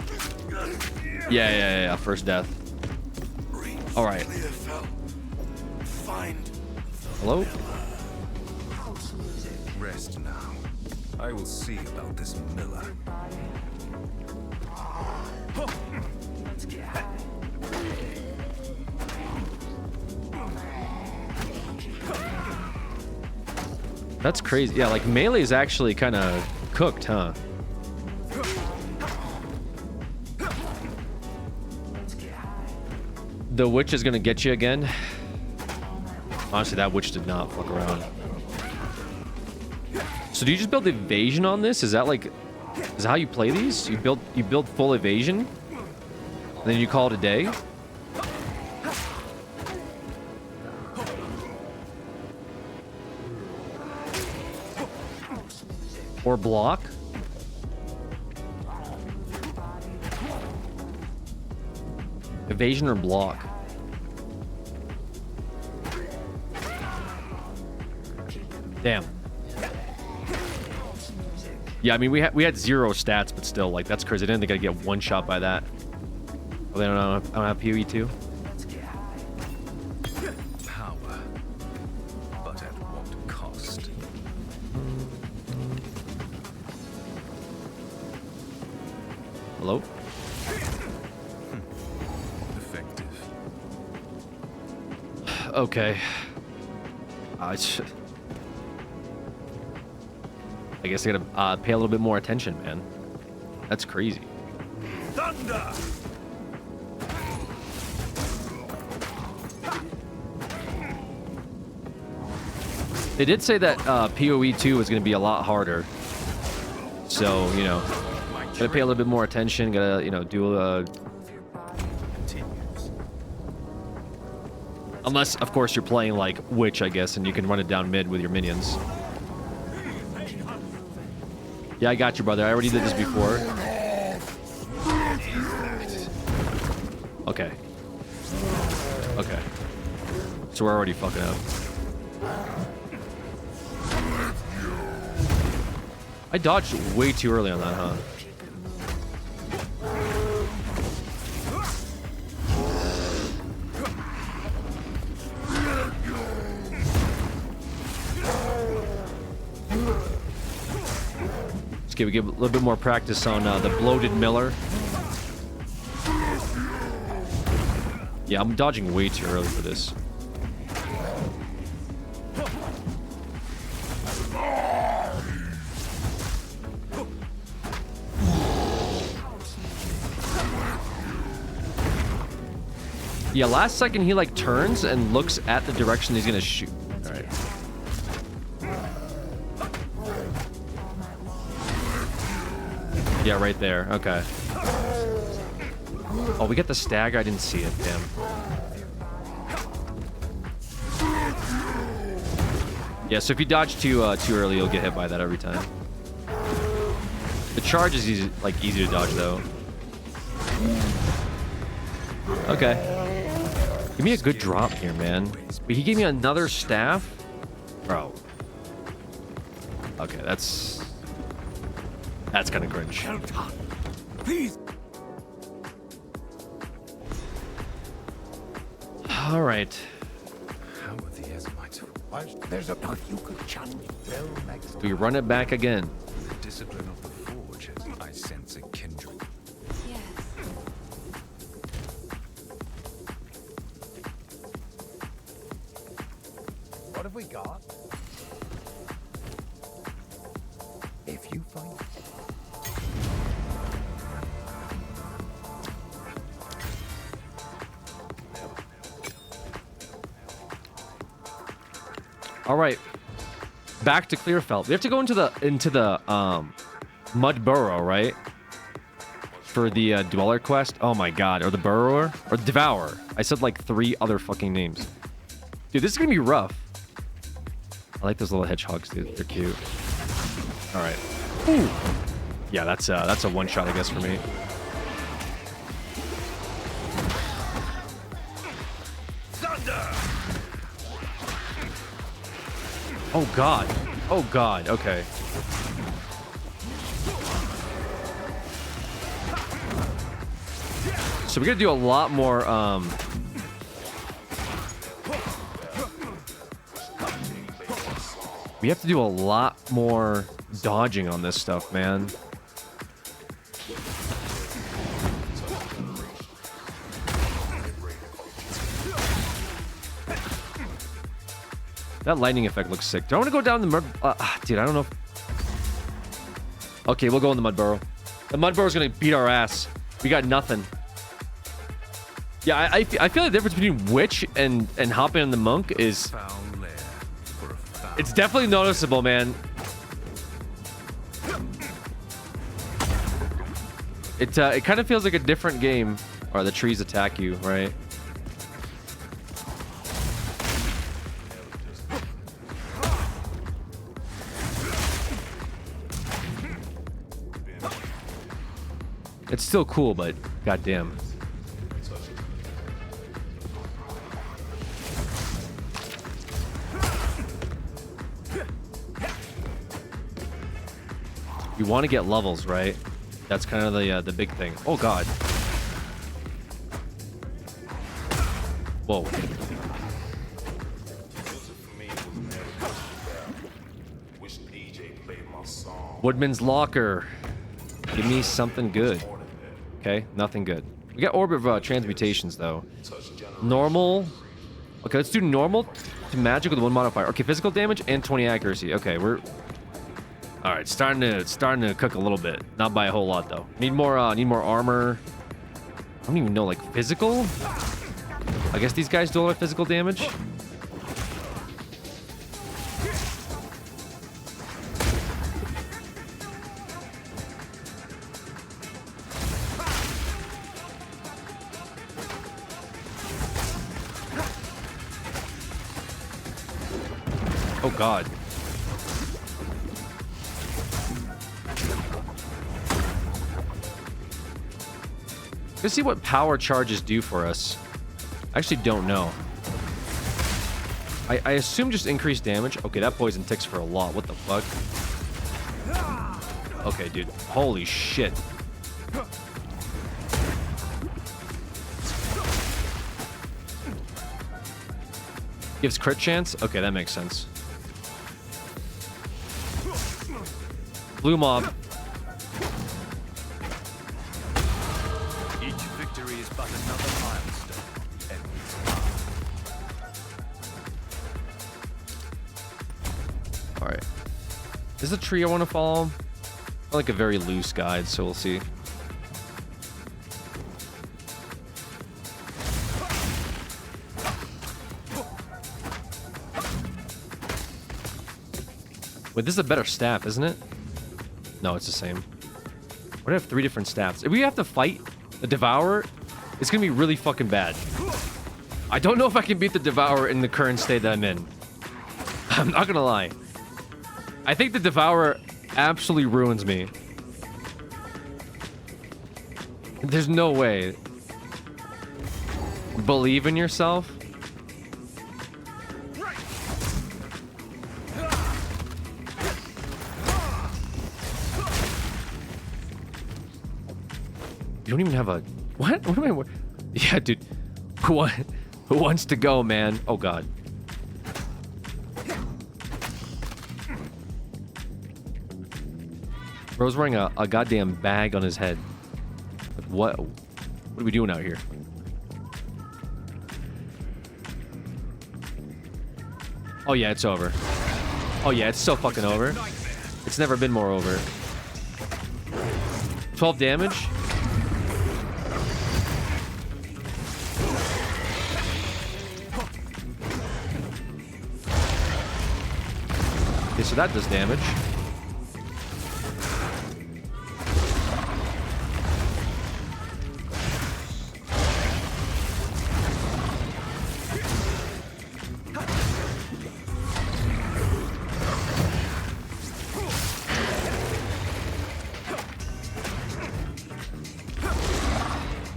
Yeah. First death. All right. Find Hello? rest now. I will see about this miller. That's crazy. Yeah, like melee is actually kind of cooked, huh? The witch is gonna get you again. Honestly, that witch did not fuck around. So do you just build evasion on this? Is that how you play these? You build full evasion, and then you call it a day? Or block? Evasion or block? Damn. Yeah, I mean we had 0 stats, but still, like, that's crazy. I didn't think I'd get one shot by that. Oh, they I don't have PoE too. Power, but at what cost? Hello? Effective. Okay. I guess I gotta pay a little bit more attention, man. That's crazy. Thunder! They did say that PoE 2 was gonna be a lot harder. So, you know, gotta pay a little bit more attention, gotta, you know, do a... Continues. Unless, of course, you're playing like Witch, I guess, and you can run it down mid with your minions. Yeah, I got you, brother. I already did this before. Okay. Okay. So we're already fucking up. I dodged way too early on that, huh? We give a little bit more practice on the bloated miller. Yeah, I'm dodging way too early for this. Yeah, last second he like turns and looks at the direction he's gonna shoot. All right. Yeah, right there. Okay. Oh, we got the stagger. I didn't see it. Damn. Yeah, so if you dodge too early, you'll get hit by that every time. The charge is easy, easy to dodge though. Okay. Give me a good drop here, man. But he gave me another staff, bro. Okay, that's kind of cringe. Please. All right. How are the Ezmites? There's a path you could channel. Do we run it back again? The discipline of the Forge. I sense a kindred. Yes. What have we got? If you find All right. Back to Clearfelt. We have to go into the Mud Burrow, right? For the Dweller quest. Oh my god. Or the Burrower? Or Devourer. I said like 3 other fucking names. Dude, this is gonna be rough. I like those little hedgehogs, dude. They're cute. All right. Ooh. Yeah, that's a one shot, I guess, for me. Oh god. Oh god. Okay. So we're gonna do a lot more we have to do a lot more dodging on this stuff, man. That lightning effect looks sick. Do I want to go down the mud? Dude, I don't know. Okay, we'll go in the mud burrow. The mud burrow is gonna beat our ass. We got nothing. Yeah, I feel the difference between witch and hopping on the monk is Foul lair for a foul. it's definitely noticeable, man. It kind of feels like a different game. Or the trees attack you, right? It's still cool, but goddamn. You want to get levels, right? That's kind of the big thing. Oh god. Whoa. Woodman's Locker. Give me something good. Okay, nothing good. We got Orb of Transmutations, though. Normal. Okay, let's do normal to magic with 1 modifier. Okay, physical damage and 20 accuracy. Okay, we're... Alright, starting to cook a little bit. Not by a whole lot, though. Need more armor. I don't even know, like, physical? I guess these guys do a lot of physical damage. Oh god. Let's see what power charges do for us. I actually don't know. I assume just increased damage. Okay, that poison ticks for a lot. What the fuck? Okay, dude. Holy shit. Gives crit chance? Okay, that makes sense. Blue mob. Each victory is but another milestone. Alright. Is the tree I want to follow? I like a very loose guide, so we'll see. Wait, this is a better staff, isn't it? No, it's the same. We have 3 different staffs. If we have to fight the Devourer, it's gonna be really fucking bad. I don't know if I can beat the Devourer in the current state that I'm in. I'm not gonna lie. I think the Devourer absolutely ruins me. There's no way. Believe in yourself. You don't even have a... What? What am I... Yeah, dude. What? Who wants to go, man? Oh, God. Bro's wearing a goddamn bag on his head. What are we doing out here? Oh, yeah, it's over. Oh, yeah, it's so fucking over. It's never been more over. 12 damage. Okay, so that does damage.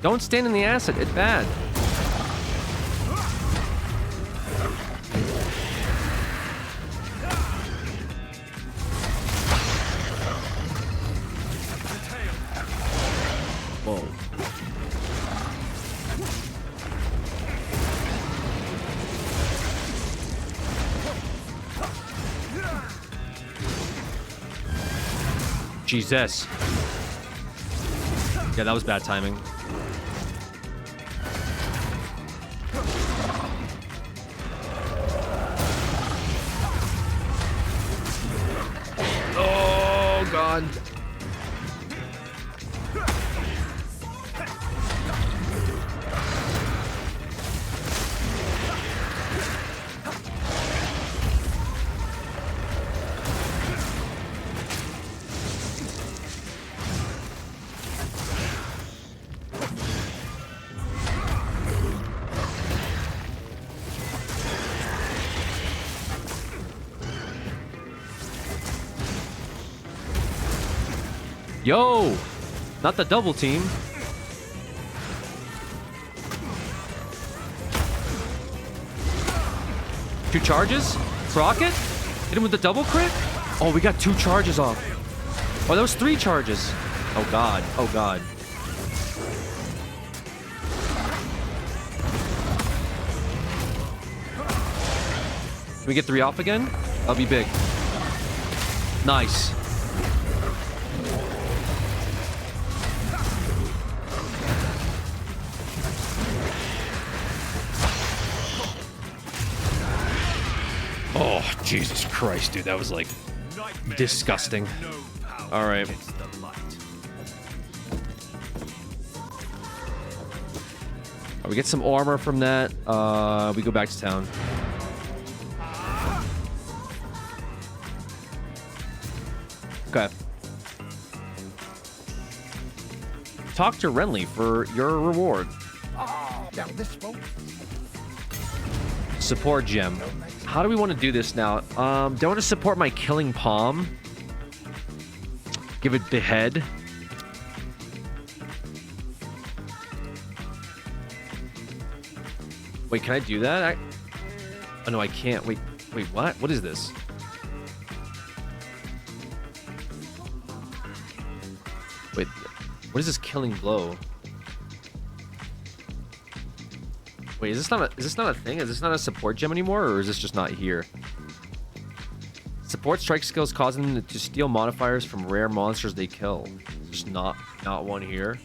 Don't stand in the acid. It's bad. Whoa. Jesus. Yeah, that was bad timing. Oh, God. Yo! Not the double team. Two charges? Crockett? Hit him with the double crit? Oh, we got 2 charges off. Oh, that was 3 charges. Oh, God. Oh, God. Can we get 3 off again? That'll be big. Nice. Oh, Jesus Christ, dude. That was, like, disgusting. All right. We get some armor from that. We go back to town. Okay. Talk to Renly for your reward. Now this won't. Support gem. How do we want to do this now? Do I want to support my killing palm? Give it the head. Wait, can I do that? Oh no, I can't. Wait, what? What is this? Wait, what is this killing blow? Wait, is this not a thing? Is this not a support gem anymore, or is this just not here? Support strike skills causing them to steal modifiers from rare monsters they kill. Just not one here.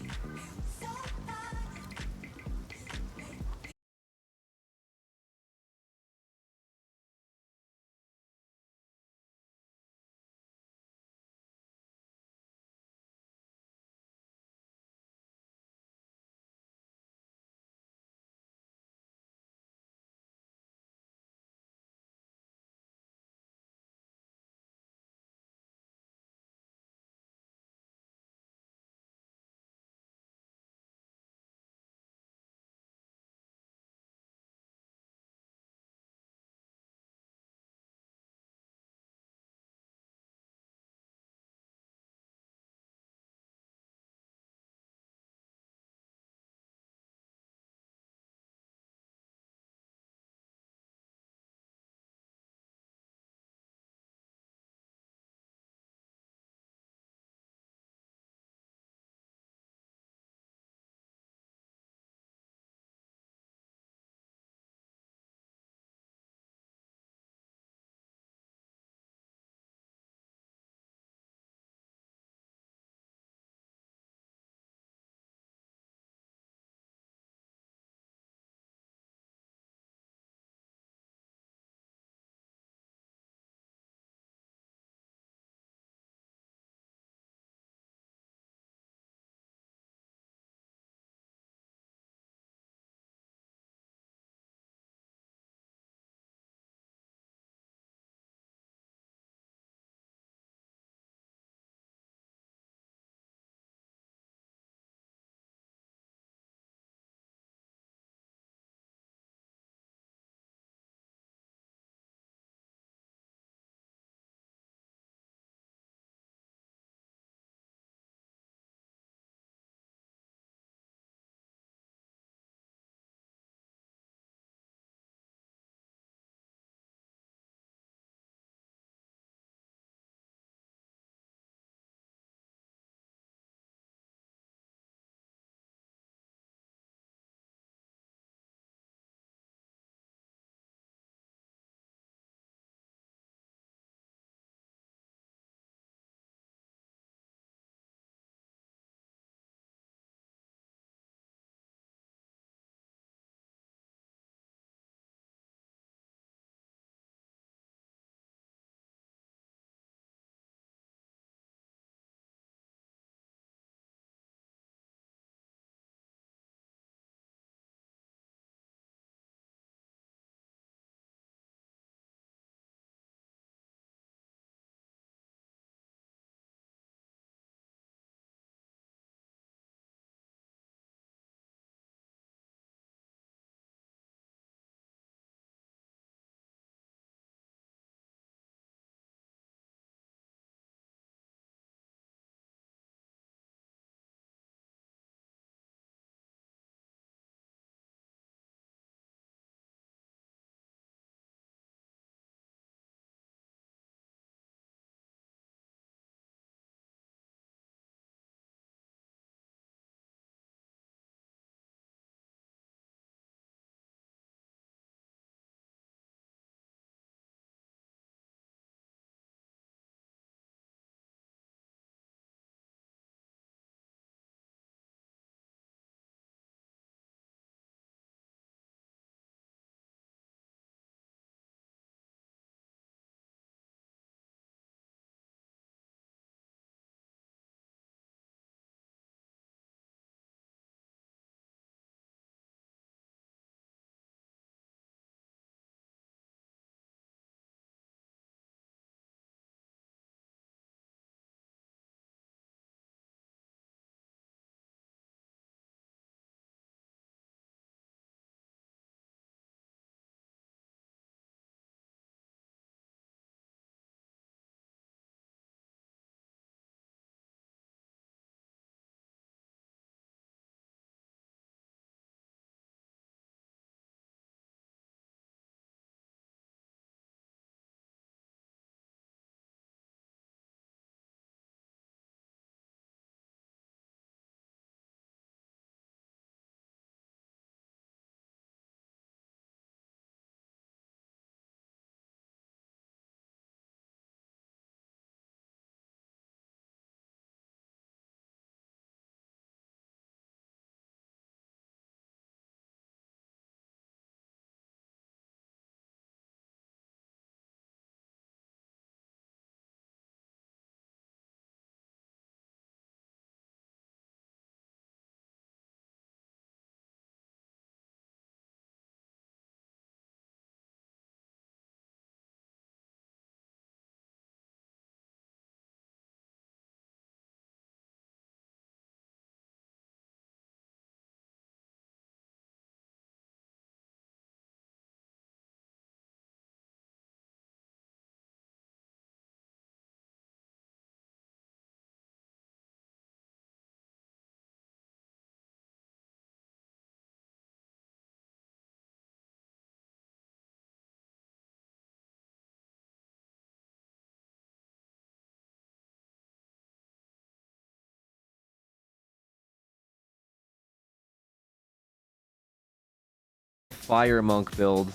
fire monk build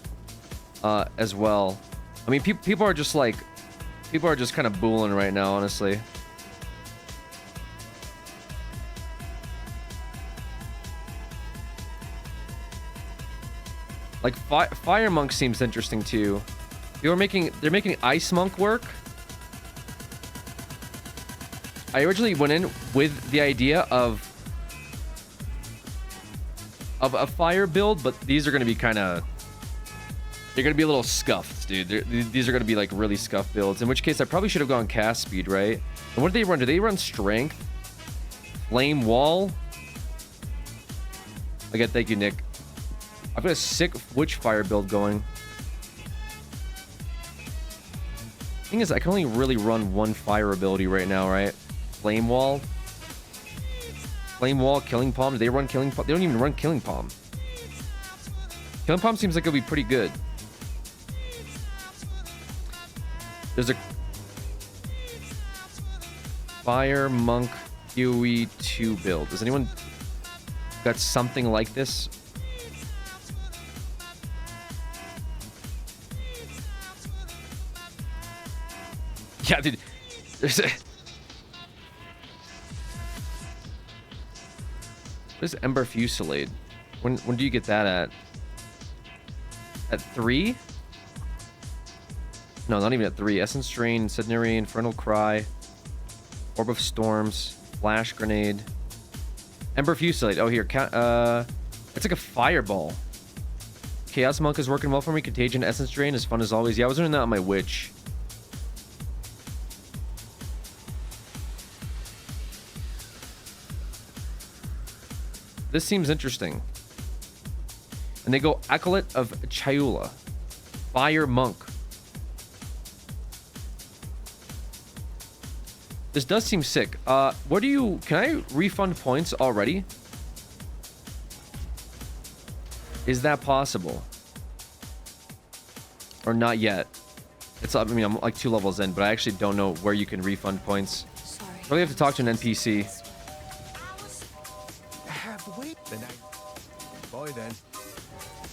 as well. I mean, people are just like, people are just kind of booling right now, honestly. Like fire monk seems interesting too. They're making ice monk work. I originally went in with the idea of a fire build, but these are going to be kind of, they're going to be a little scuffed, dude. These are going to be like really scuffed builds, in which case I probably should have gone cast speed, right? And what do they run? Do they run strength? Flame wall? Again, thank you, Nick. I've got a sick witch fire build going. Thing is, I can only really run one fire ability right now, right? Flame wall. Flame wall, killing palm. Do they run killing palm? They don't even run killing palm. Killing palm seems like it'll be pretty good. There's a fire monk QE 2 build. Does anyone got something like this? Yeah, dude. There's a... What is Ember Fusillade? When do you get that at? At 3? No, not even at 3. Essence Drain, Centenary, Infernal Cry, Orb of Storms, Flash Grenade, Ember Fusillade. Oh, here. It's like a fireball. Chaos Monk is working well for me. Contagion, Essence Drain is fun as always. Yeah, I was doing that on my Witch. This seems interesting. And they go Acolyte of Chayula. Fire Monk. This does seem sick. What do you... Can I refund points already? Is that possible? Or not yet? It's... I mean, I'm like 2 levels in, but I actually don't know where you can refund points. Sorry. Probably have to talk to an NPC. Boy, then.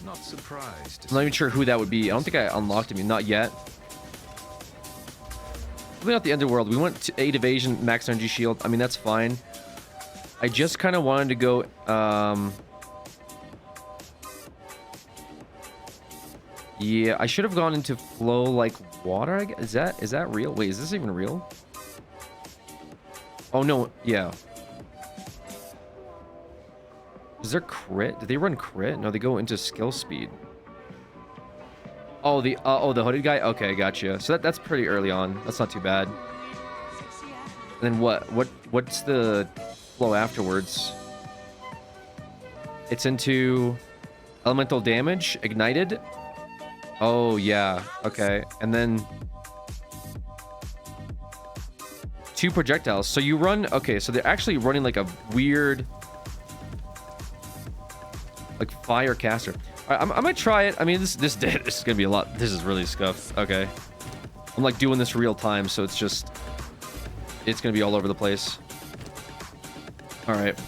Not surprised. I'm not even sure who that would be. I don't think I unlocked him. Not yet. Probably not the Underworld. We went to 8 evasion, max energy shield. I mean, that's fine. I just kind of wanted to go... Yeah, I should have gone into flow like water, I guess. Is that real? Wait, is this even real? Oh, no. Yeah. Is there crit? Do they run crit? No, they go into skill speed. Oh, the hooded guy? Okay, gotcha. So that's pretty early on. That's not too bad. And then what's the flow afterwards? It's into elemental damage, ignited. Oh, yeah. Okay. And then 2 projectiles. So you run... Okay, so they're actually running like a weird... like fire caster. All right, I'm gonna try it. I mean, this is gonna be a lot. This is really scuffed. Okay, I'm like doing this real time, so it's gonna be all over the place. All right,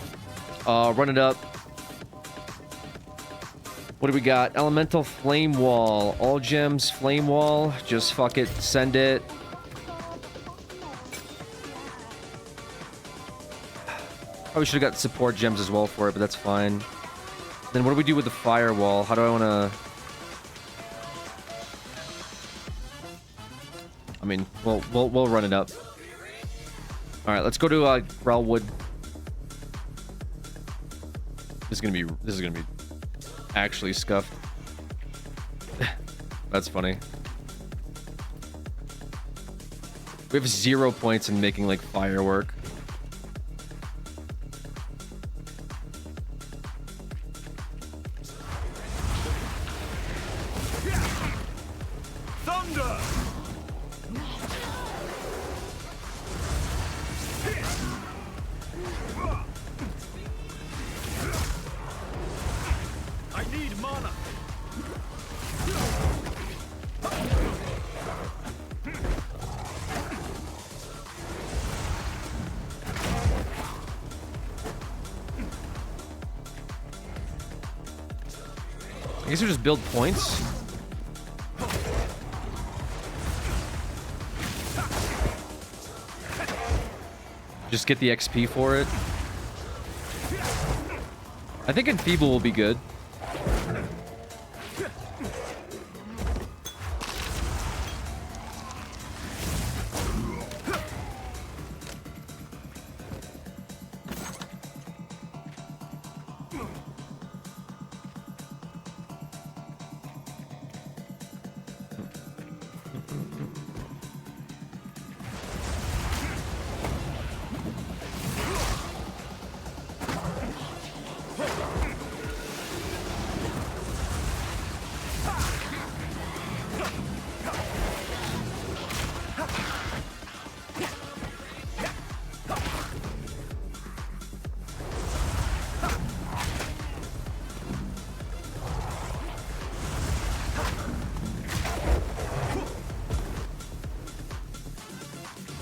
run it up. What do we got? Elemental Flame Wall, all gems, Flame Wall. Just fuck it, send it. Probably should have got support gems as well for it, but that's fine. Then what do we do with the firewall? How do I want to... I mean, we'll run it up. All right, let's go to Grellwood. This is gonna be actually scuffed. That's funny. We have 0 points in making like firework. guess we just build points. Just get the XP for it. I think Enfeeble will be good.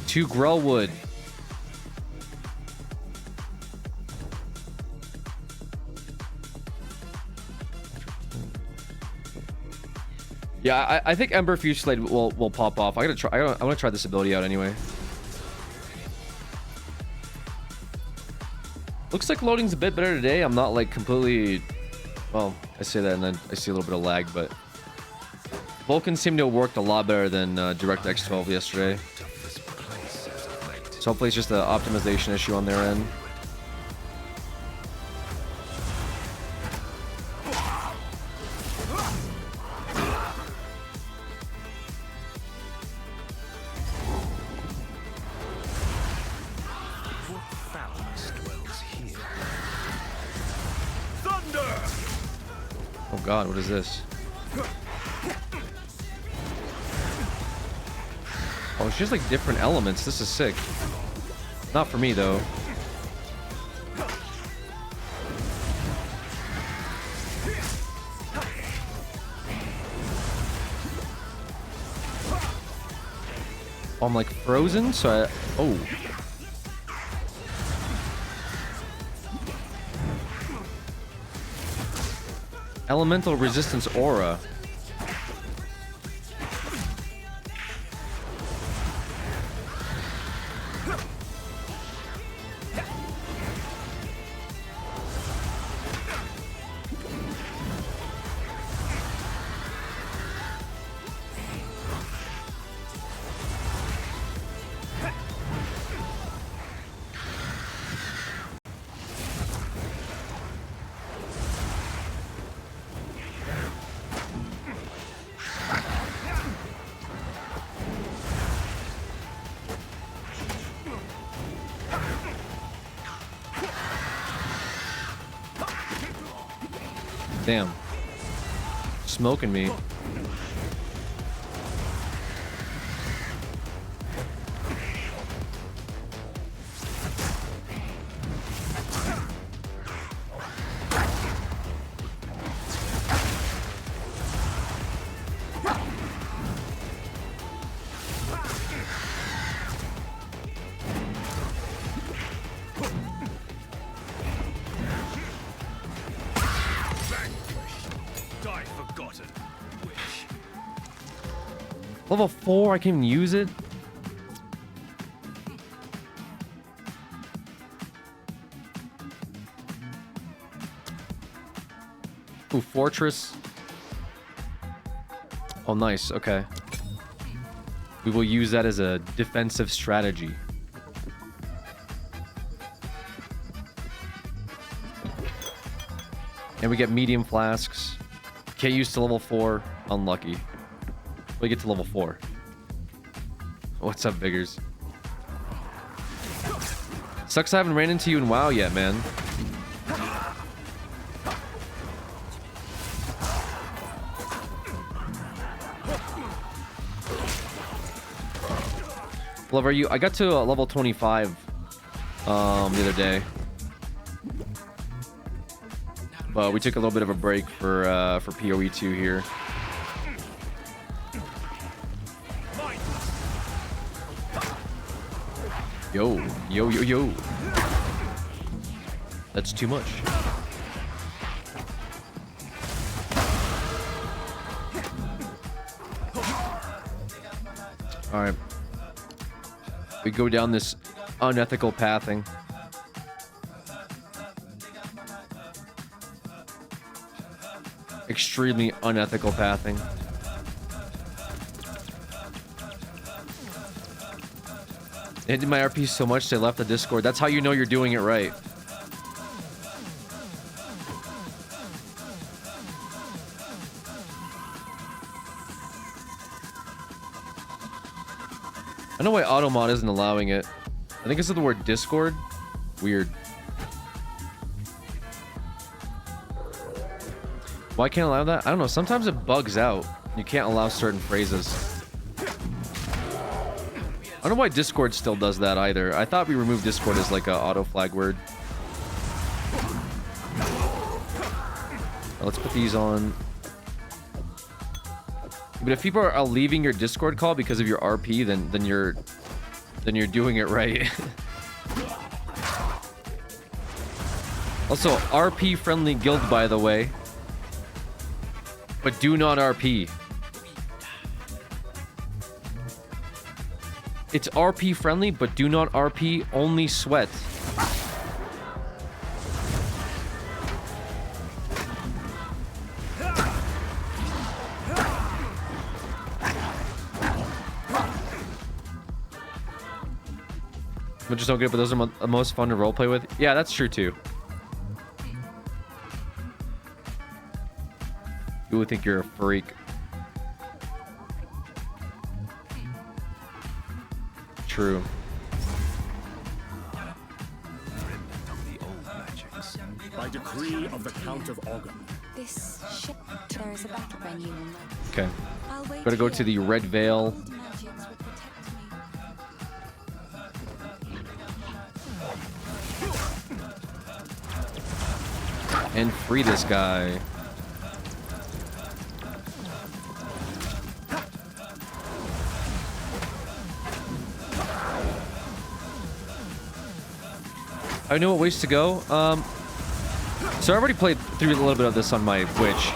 Two Grellwood. Yeah, I think Ember Fusilade will pop off. I want to try this ability out anyway. Looks like loading's a bit better today. I'm not like completely. Well, I say that and then I see a little bit of lag, but Vulcan seemed to have worked a lot better than DirectX 12 yesterday. So hopefully it's just an optimization issue on their end. Oh god, what is this? Oh, it's just like different elements. This is sick. Not for me, though. Oh, I'm like frozen, so I... Oh. Elemental resistance aura. Damn. Smoking me. Level 4, I can't even use it. Ooh, Fortress. Oh, nice. Okay. We will use that as a defensive strategy. And we get medium flasks. Can't use to level 4. Unlucky. We get to level 4. What's up, Biggers? Sucks I haven't ran into you in WoW yet, man. Level are you? I got to level 25 the other day. But we took a little bit of a break for PoE 2 here. Yo, yo, yo, yo. That's too much. All right. We go down this unethical pathing. Extremely unethical pathing. They did my RP so much they left the Discord. That's how you know you're doing it right. I know why Automod isn't allowing it. I think it's the word Discord. Weird. Why can't I allow that? I don't know. Sometimes it bugs out. You can't allow certain phrases. I don't know why Discord still does that either. I thought we removed Discord as like a auto flag word. Let's put these on. But if people are leaving your Discord call because of your RP, then you're doing it right. Also, RP friendly guild, by the way. But do not RP. It's RP friendly, but do not RP. Only sweat. Which is so good, but those are the most fun to roleplay with. Yeah, that's true too. You would think you're a freak. True. By decree of the Count of Ogre. This ship, there is a battle venue. Okay. I'll wait Gotta go here. to the Red Veil. Old magics will protect me. And free this guy. I know what ways to go. So I already played through a little bit of this on my Twitch.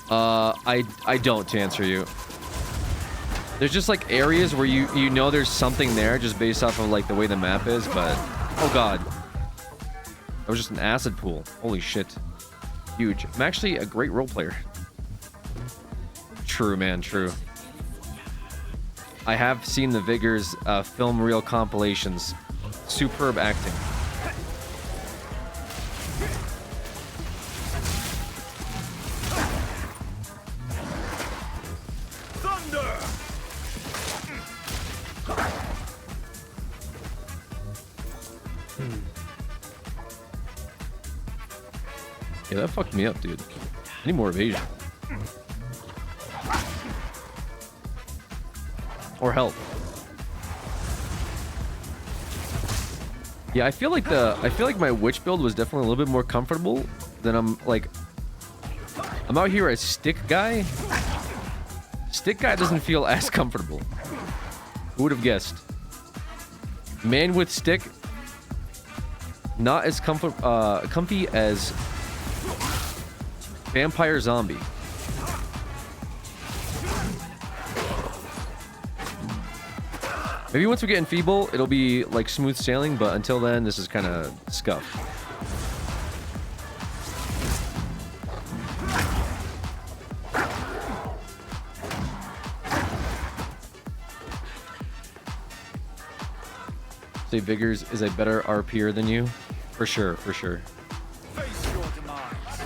I don't, to answer you. There's just like areas where you know there's something there just based off of like the way the map is, but oh god. That was just an acid pool. Holy shit. Huge. I'm actually a great role player. True, man, true. I have seen the Vigor's film reel compilations. Superb acting. Yeah, that fucked me up, dude. I need more evasion. Or help. Yeah, I feel like my witch build was definitely a little bit more comfortable than I'm out here as stick guy. Stick guy doesn't feel as comfortable. Who would have guessed? Man with stick, not as comfy as vampire zombie. Maybe once we get enfeeble, it'll be like smooth sailing, but until then, this is kind of scuff. Say Vigors is a better RPer than you? For sure, for sure. Face your demise.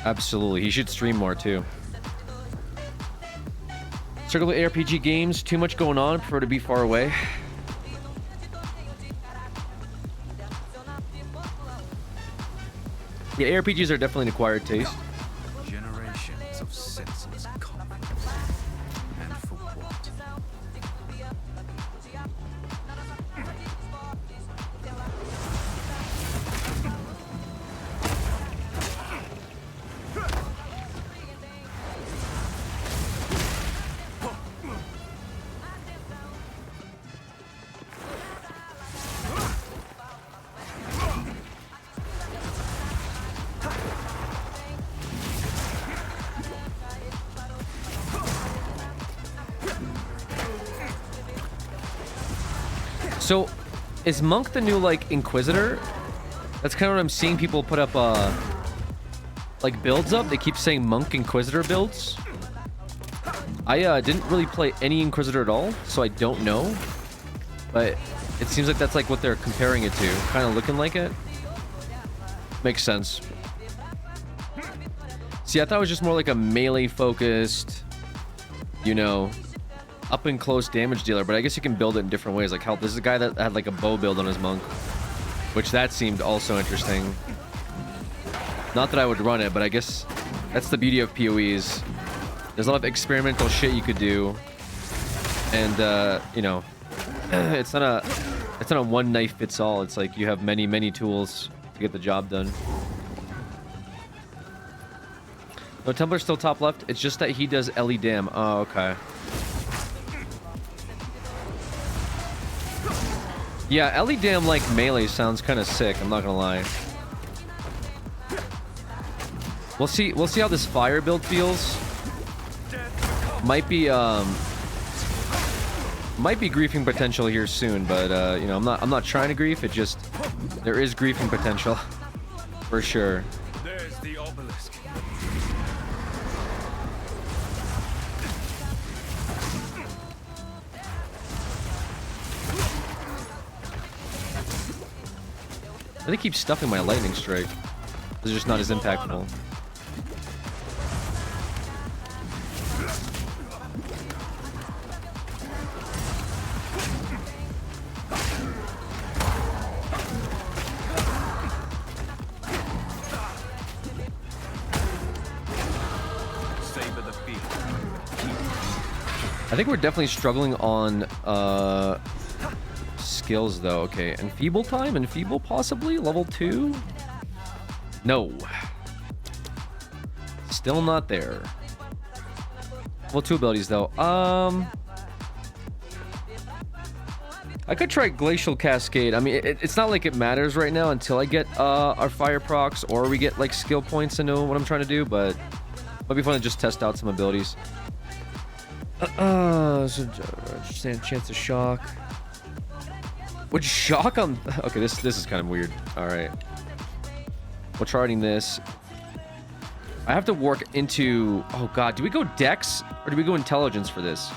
Absolutely. He should stream more too. Circle of ARPG games, too much going on, prefer to be far away. Yeah, ARPGs are definitely an acquired taste. Generations of senseless conflict. And for what? So, is Monk the new, like, Inquisitor? That's kind of what I'm seeing people put up, like, builds up. They keep saying Monk Inquisitor builds. I didn't really play any Inquisitor at all, so I don't know. But it seems like that's, like, what they're comparing it to. Kind of looking like it. Makes sense. See, I thought it was just more like a melee-focused, you know, up-and-close damage dealer, but I guess you can build it in different ways. Like, how this is a guy that had, like, a bow build on his Monk, which that seemed also interesting. Not that I would run it, but I guess that's the beauty of PoEs. There's a lot of experimental shit you could do, and you know, it's not a one knife fits all. It's like you have many tools to get the job done. No, Tumblr's still top left. It's just that he does Ellie Dam. Oh, okay. Yeah, Ellie Dam like melee sounds kind of sick. I'm not gonna lie. We'll see how this fire build feels. Might be griefing potential here soon, but you know, I'm not trying to grief. It just there is griefing potential for sure. There's the obelisk. They keep stuffing my lightning strike. It's just not as impactful. Savor the field. I think we're definitely struggling on skills though. Okay, Enfeeble time? Enfeeble possibly? Level 2? No. Still not there. Well, 2 abilities though. I could try Glacial Cascade. I mean, it's not like it matters right now until I get our fire procs or we get like skill points to know what I'm trying to do, but might be fun to just test out some abilities. Chance to shock. Would shock on... Okay, this is kind of weird. Alright. We'll try running this. I have to work into... Oh god, do we go Dex? Or do we go Intelligence for this?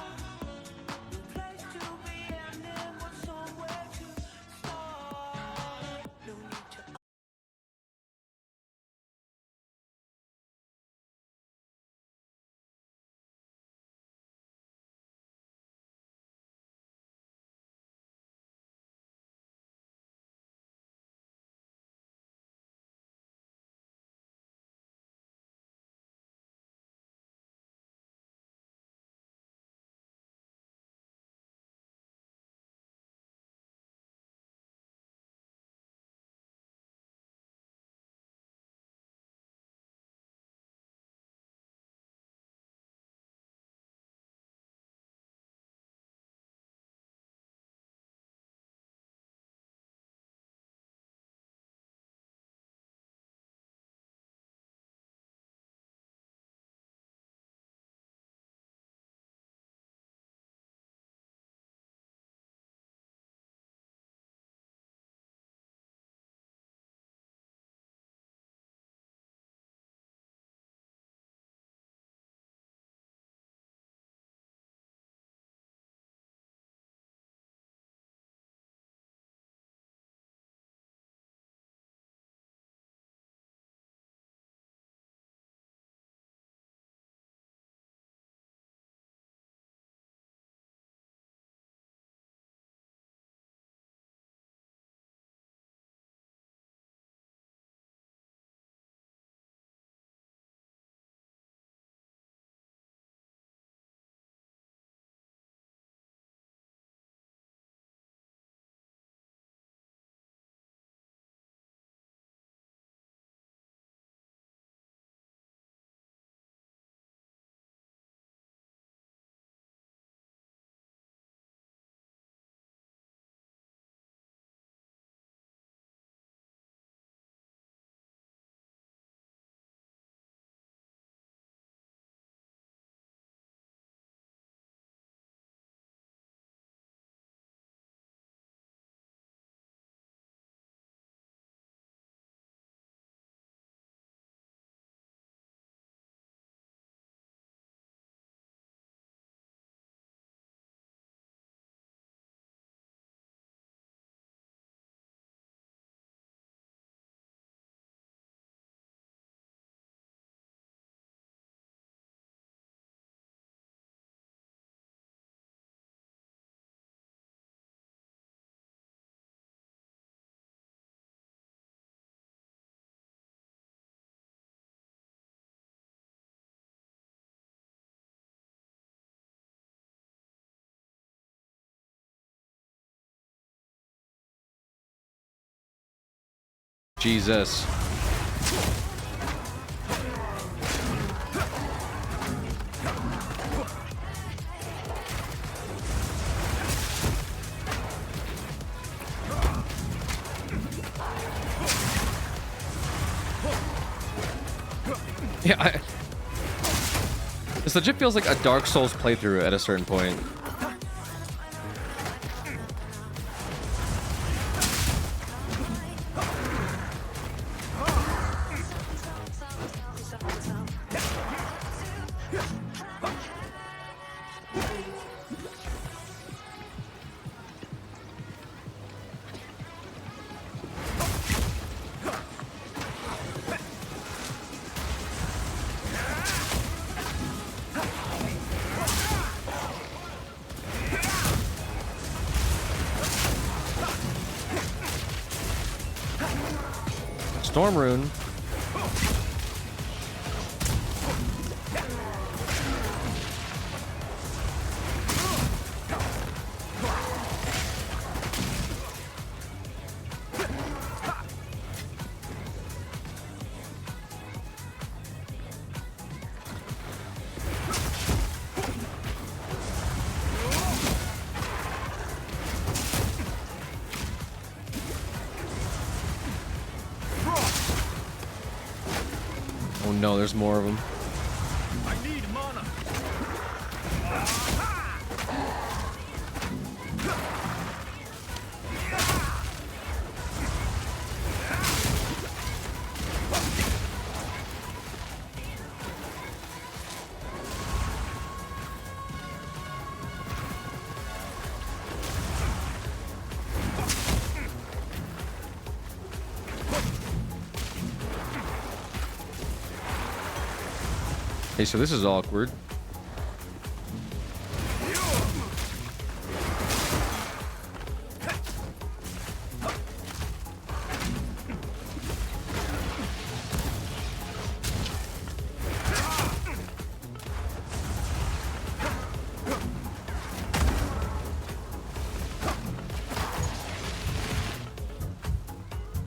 Jesus. Yeah, this legit feels like a Dark Souls playthrough at a certain point. Storm rune. Oh no, there's more of them. I need mana. Hey, so this is awkward.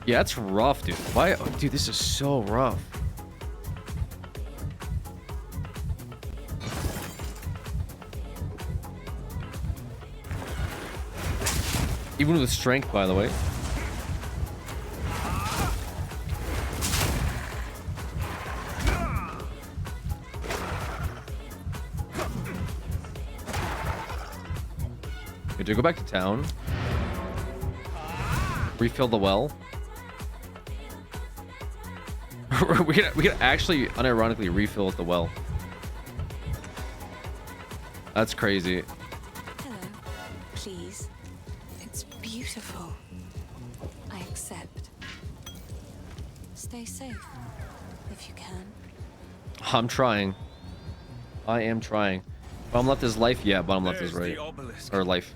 Yeah, it's rough, dude. Why? Oh, dude, this is so rough. Even with strength, by the way. Okay, to go back to town. Refill the well. we can actually unironically refill at the well. That's crazy. Hello. Please. It's beautiful. I accept. Stay safe, if you can. I'm trying. I am trying. Bottom left is life? Yeah, bottom left is There's right. the obelisk. Or life.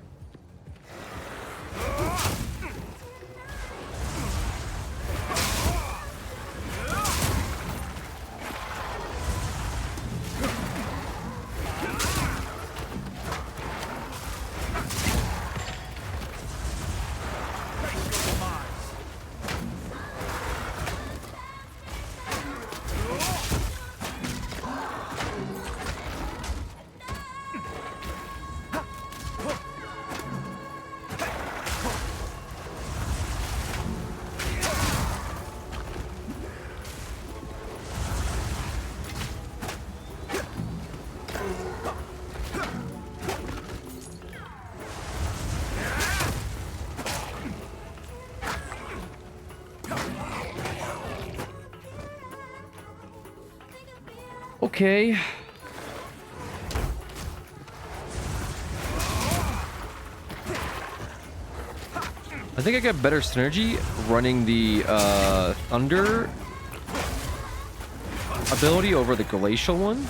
Okay. I think I got better synergy running the thunder ability over the glacial one.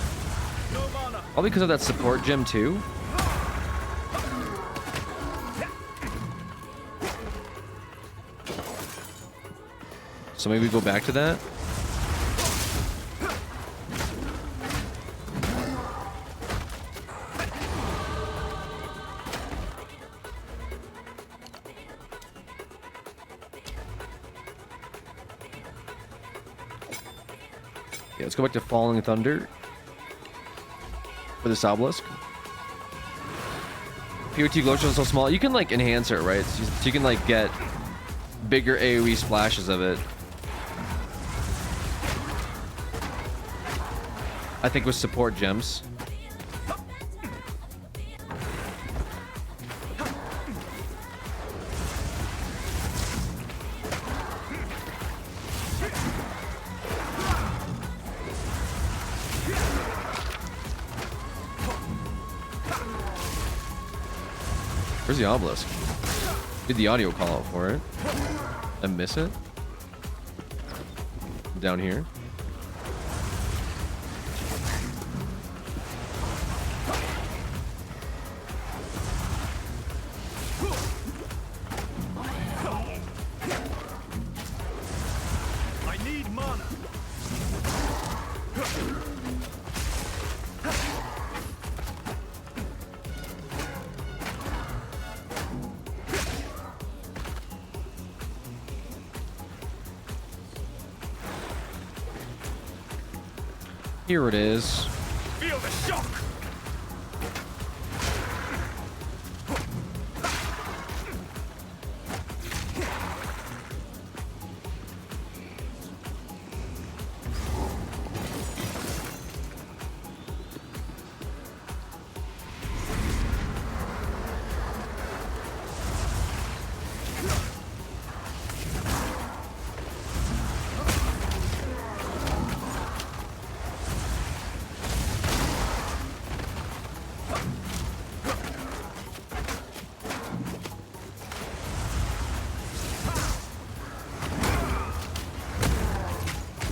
Probably because of that support gem too. So maybe go back to that. Yeah, let's go back to Falling Thunder for this obelisk. POT glow is so small. You can like enhance it, right? So you can like get bigger AoE splashes of it. I think with support gems. Where's the obelisk? Did the audio call out for it? I miss it? Down here. I need mana. Here it is. Feel the shock.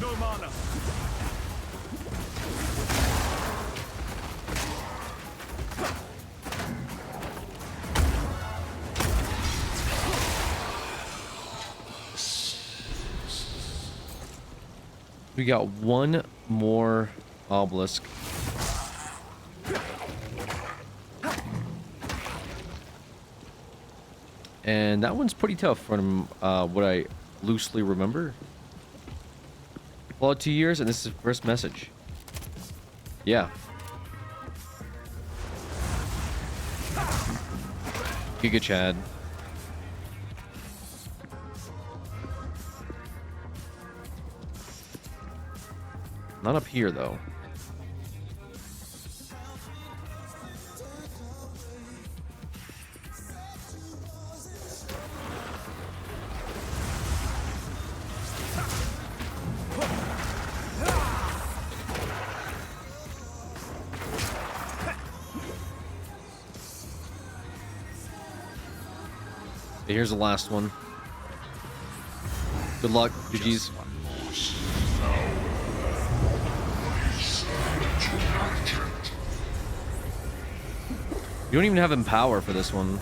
No mana. We got one more obelisk. And that one's pretty tough from what I loosely remember. Followed 2 years, and this is the first message. Yeah. Giga Chad. Not up here, though. Okay, here's the last one. Good luck, GG's. You don't even have Empower for this one.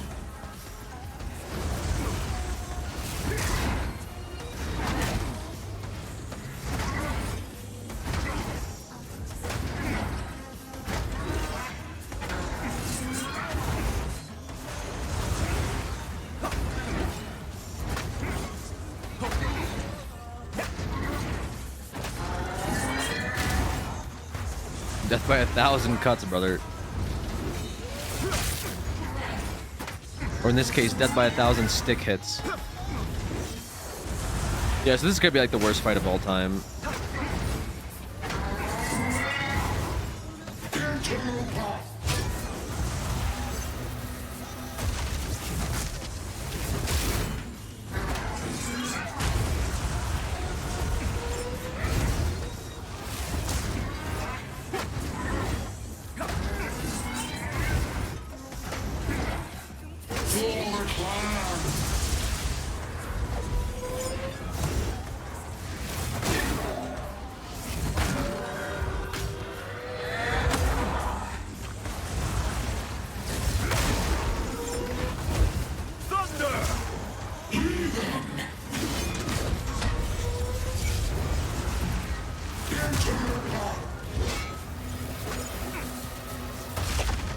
Death by 1,000 cuts, brother. Or in this case, death by 1,000 stick hits. Yeah, so this is gonna be like the worst fight of all time.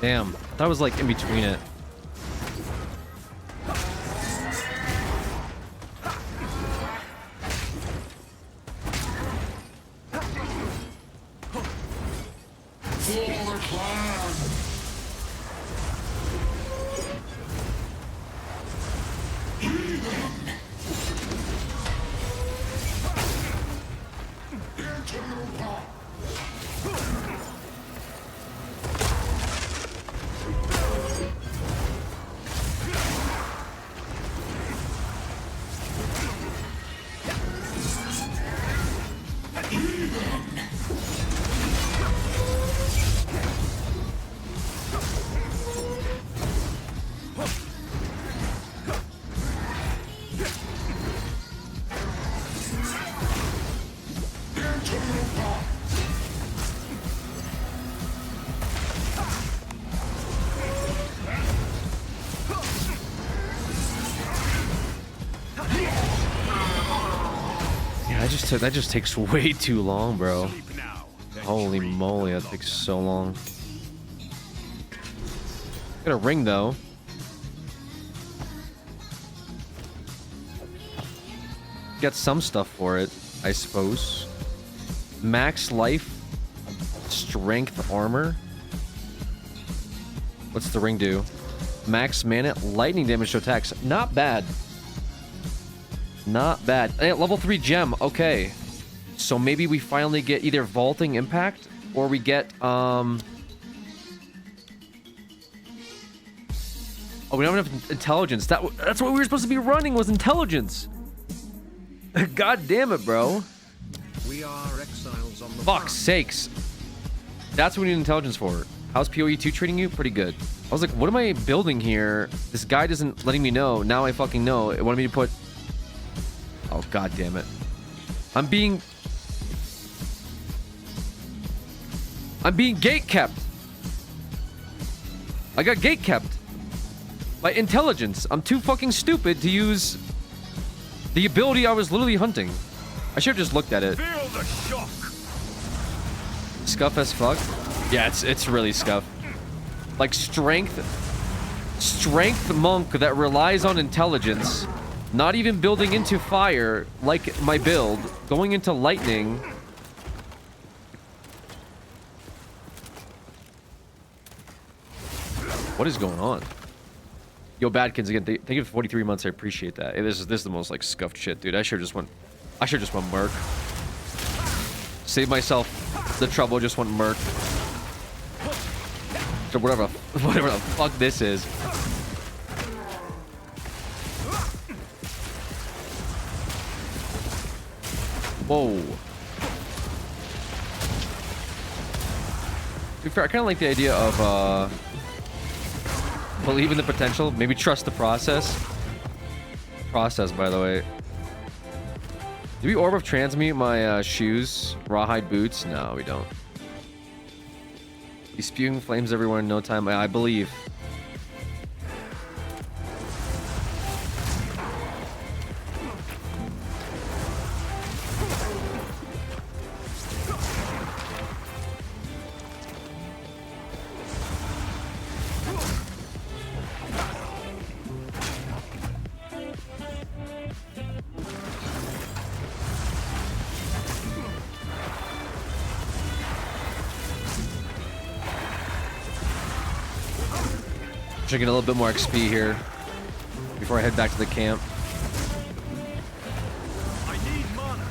Damn, that was like in between it. Yeah, that just takes way too long, bro. Holy moly, that takes so long. Got a ring though. Get some stuff for it, I suppose. Max life, strength armor. What's the ring do? Max mana, lightning damage to attacks. Not bad. Not bad. Hey, level 3 gem. Okay. So maybe we finally get either vaulting impact or we get oh, we don't have enough intelligence. That's what we were supposed to be running, was intelligence. God damn it, bro. We are exiles on the Fuck's sakes. That's what we need intelligence for. How's PoE 2 treating you? Pretty good. I was like, what am I building here? This guide isn't letting me know. Now I fucking know. It wanted me to put... Oh, god damn it. I'm being gate kept. I got gate kept. By intelligence. I'm too fucking stupid to use the ability I was literally hunting. I should have just looked at it. Feel the shock. Scuff as fuck. Yeah, it's really scuff. Like strength monk that relies on intelligence, not even building into fire like my build, going into lightning. What is going on? Yo, Badkins again. Thank you for 43 months. I appreciate that. Hey, this is the most like scuffed shit, dude. I should just went merc. Save myself the trouble. Just went merc. So whatever the fuck this is. Whoa. To be fair, I kind of like the idea of believe in the potential, maybe trust the process. Process, by the way. Do we orb of transmute my shoes, rawhide boots? No, we don't. He's spewing flames everywhere in no time. I believe. Should get a little bit more XP here before I head back to the camp. I need mana.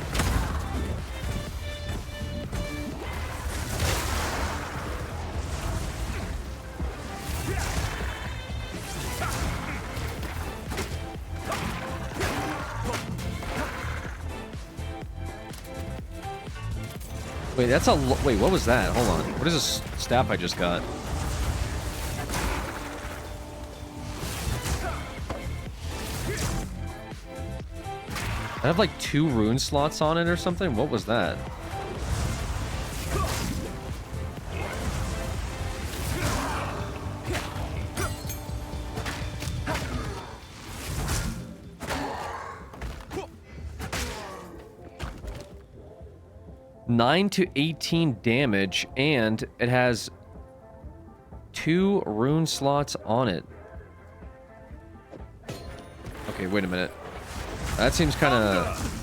Wait, that's a wait. What was that? Hold on. What is this staff I just got? I have like 2 rune slots on it or something. What was that? Nine to 18 damage, and it has 2 rune slots on it. Okay, wait a minute. That seems kind of...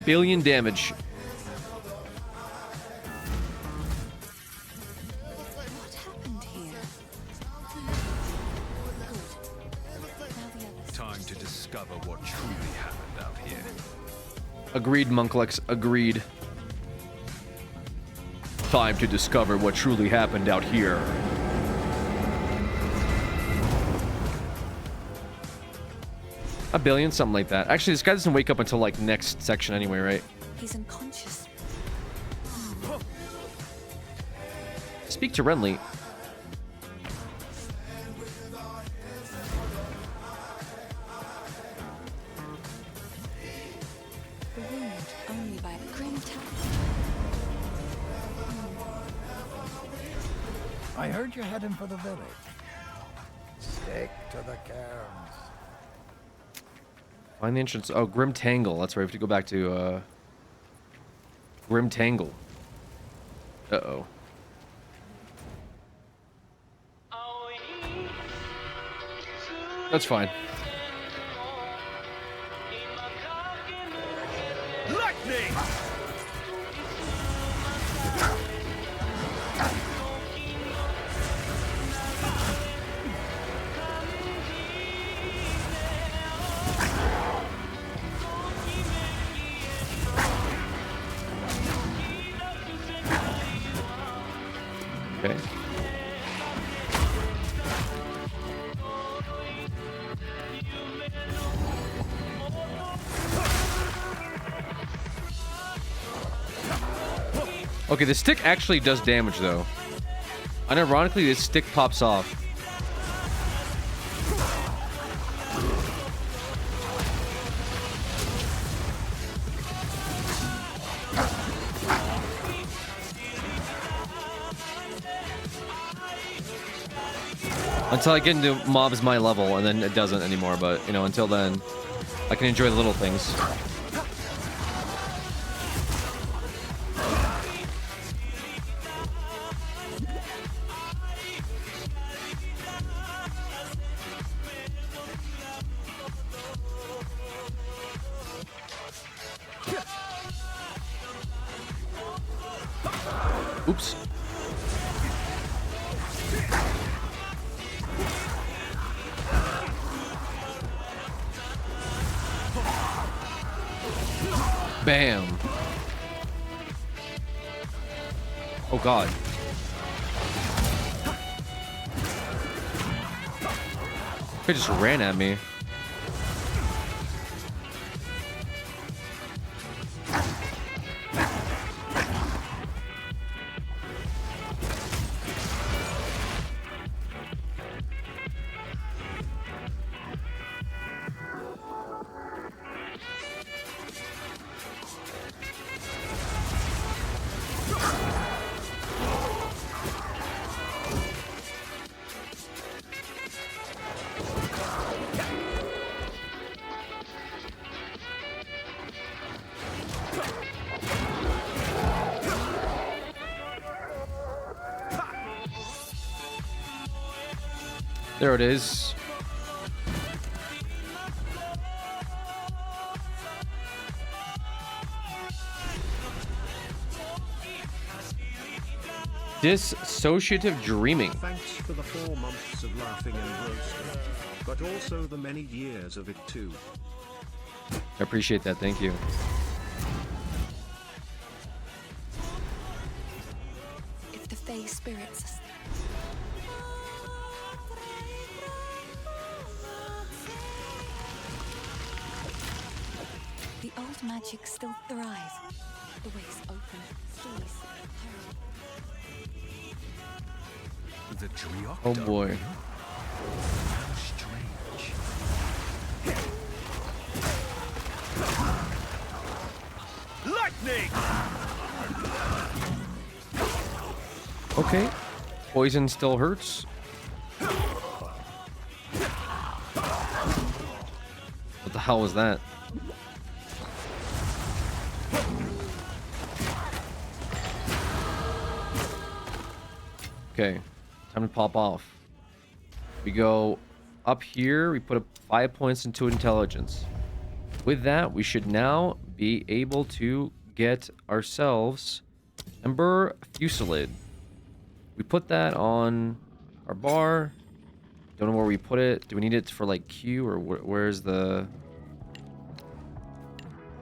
billion damage. What happened here? Good. Now the others. Time to discover what truly happened out here. Agreed, Monklex. Agreed. Time to discover what truly happened out here. A billion, something like that. Actually, this guy doesn't wake up until like next section anyway, right? He's unconscious. Speak to Renly. The wound only by a grim tap. I heard you're heading for the village. Stick to the cairns. Find the entrance. Oh, Grim Tangle. That's right. We have to go back to Grim Tangle. Uh-oh. That's fine. Lightning! Okay. Okay, the stick actually does damage though. Unironically, this stick pops off. Until I get into mobs my level, and then it doesn't anymore. But, you know, until then, I can enjoy the little things. Oops. Bam. Oh god. It just ran at me. There it is. Dissociative dreaming. Thanks for the 4 months of laughing and roasting, but also the many years of it too. I appreciate that. Thank you. If the Fey spirits are the old magic still thrives. The way's open. Please, hurry. The Driocto. Oh boy. How strange. Lightning! Okay. Poison still hurts. What the hell was that? Okay. Time to pop off. We go up here. We put up 5 points into intelligence. With that, we should now be able to get ourselves Ember Fusillade. We put that on our bar. Don't know where we put it. Do we need it for like Q or where's the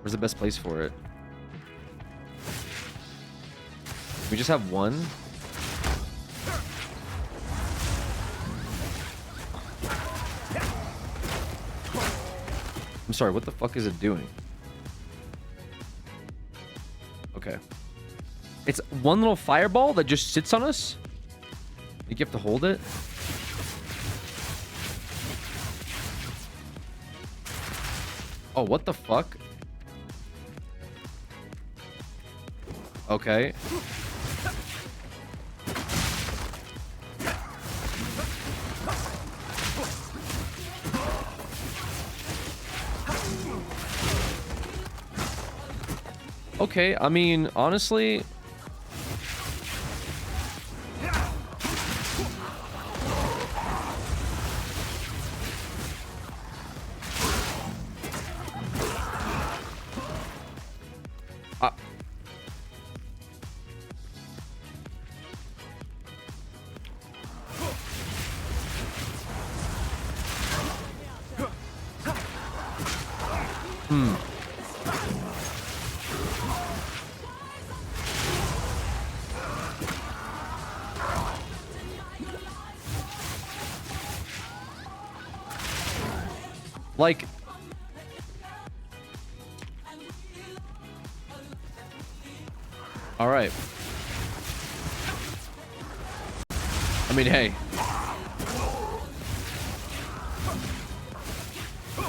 best place for it? We just have one. I'm sorry, what the fuck is it doing? Okay. It's one little fireball that just sits on us? You have to hold it? Oh, what the fuck? Okay. Okay, I mean, honestly... Like... Alright. I mean, hey.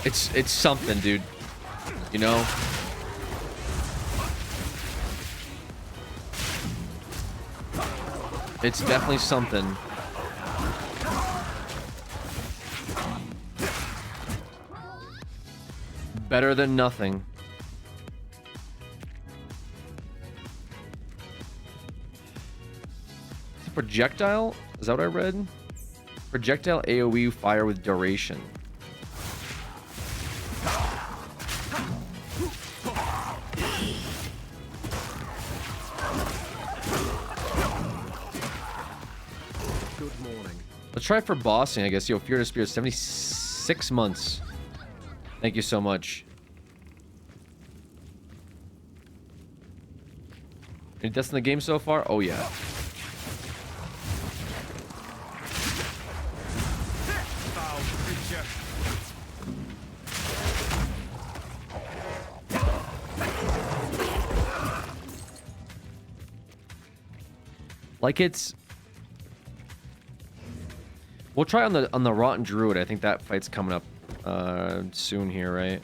It's something, dude. You know? It's definitely something. Better than nothing. It's a projectile? Is that what I read? Projectile AoE fire with duration. Good morning. Let's try for bossing, I guess. Yo, Fear to Spirit, 76 months. Thank you so much. Any deaths in the game so far? Oh, yeah. Like it's... We'll try on the Rotten Druid. I think that fight's coming up soon here, right?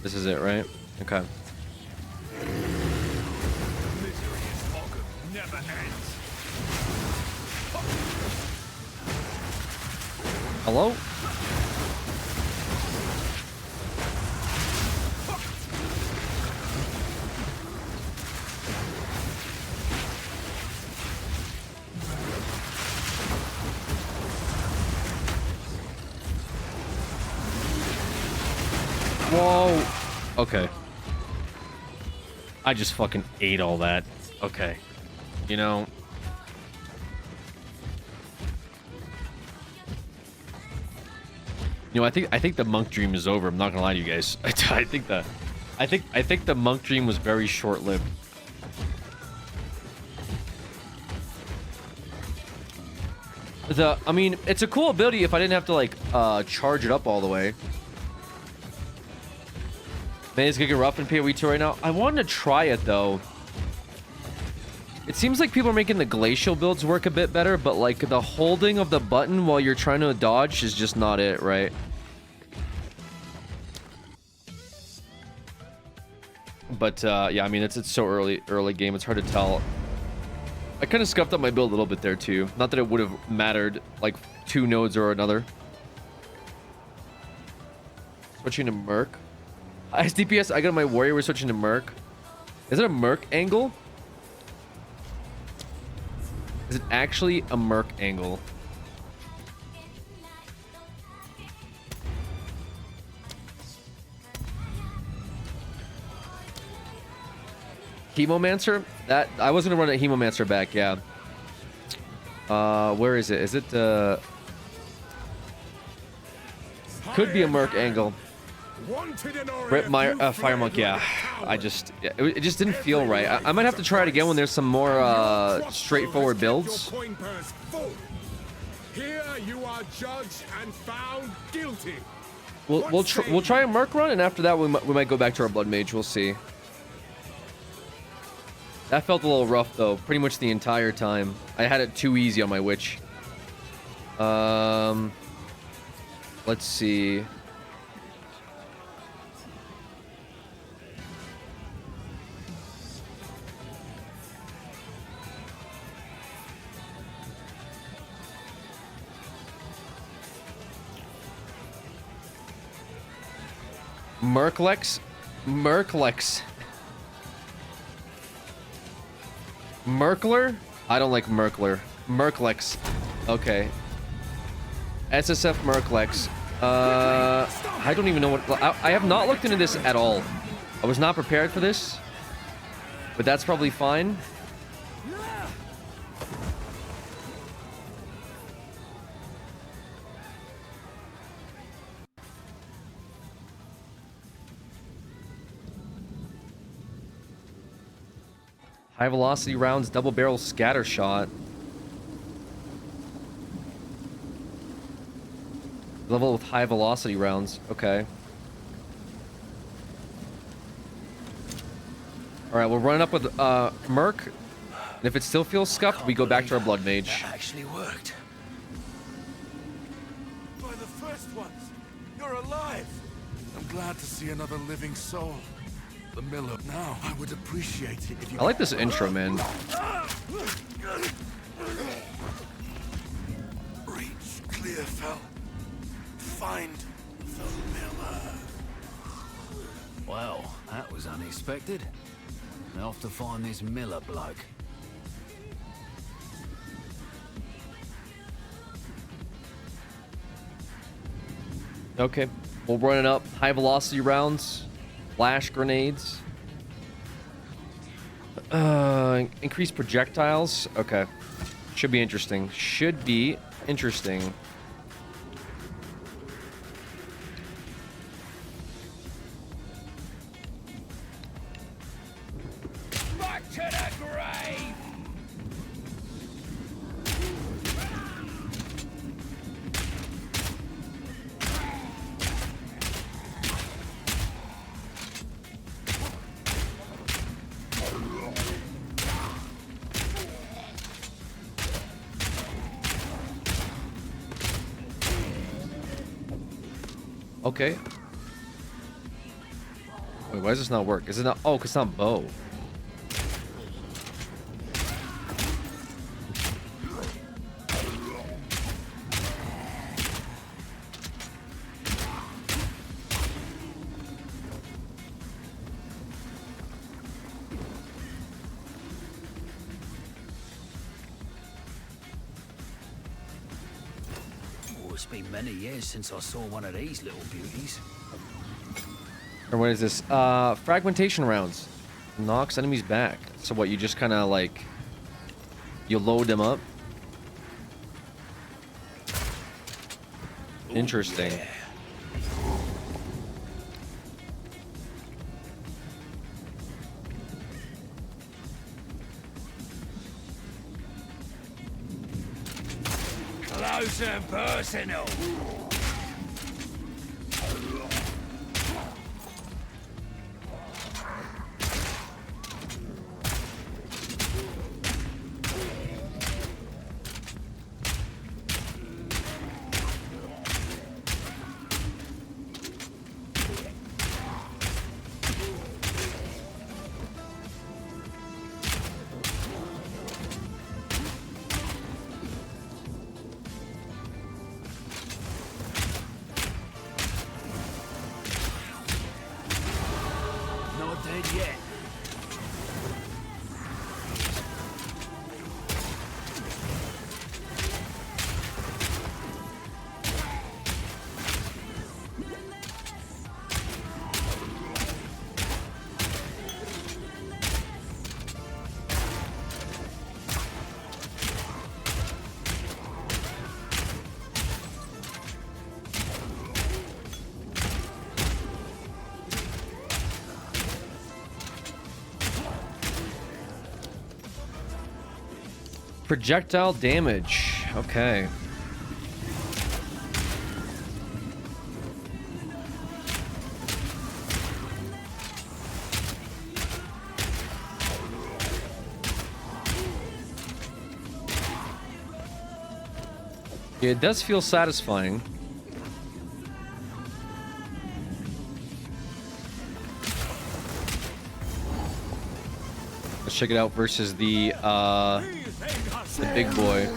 This is it, right? Okay. Hello? Whoa. Okay. I just fucking ate all that. Okay. You know... You know, I think the monk dream is over. I'm not gonna lie to you guys. I think the monk dream was very short-lived. I mean, it's a cool ability if I didn't have to like charge it up all the way. Man, it's gonna get rough in PoE 2 right now. I wanted to try it though. It seems like people are making the glacial builds work a bit better, but like the holding of the button while you're trying to dodge is just not it, right? But yeah, I mean it's so early game, it's hard to tell. I kind of scuffed up my build a little bit there too. Not that it would have mattered, like 2 nodes or another. Switching to Merc. As DPS, I got my warrior. We're switching to Merc. Is it a Merc angle? Is it actually a Merc angle? Hemomancer? That I was gonna run a Hemomancer back, yeah. Where is it? Is it could be a Merc angle. Rip my Fire Monk, yeah. It just didn't feel right. I might have to try it again when there's some more straightforward builds. Here you are judged and found guilty. We'll try a Merc run, and after that we might go back to our Blood Mage. We'll see. That felt a little rough though, pretty much the entire time. I had it too easy on my Witch. Let's see. Merclex? Merkler? I don't like Merkler. Merclex. Okay. SSF Merclex. I don't even know what... I have not looked into this at all. I was not prepared for this. But that's probably fine. High velocity rounds, double barrel scatter shot. Level with high velocity rounds. Okay. Alright, we'll run up with Merc. And if it still feels scuffed, we go back to our Blood Mage. That actually worked. By the first ones, you're alive. I'm glad to see another living soul. The miller. Now, I would appreciate it if you... I like this intro, man. Reach Clearfell. Find the miller. Well, that was unexpected. Now off to find this Miller bloke. Okay, we'll run it up. High velocity rounds, flash grenades, increase projectiles. Okay, should be interesting. Should be interesting. Back to the grave! Okay. Wait, why does this not work? Is it not? Oh, 'cause it's not bow. Oh, it's been many years since I saw one of these little beauties. Or what is this? Fragmentation rounds. Knocks enemies back. So what, you just kind of like... You load them up? Interesting. Yeah. Close and personal. yet. Projectile damage. Okay. Yeah, it does feel satisfying. Let's check it out versus the big boy.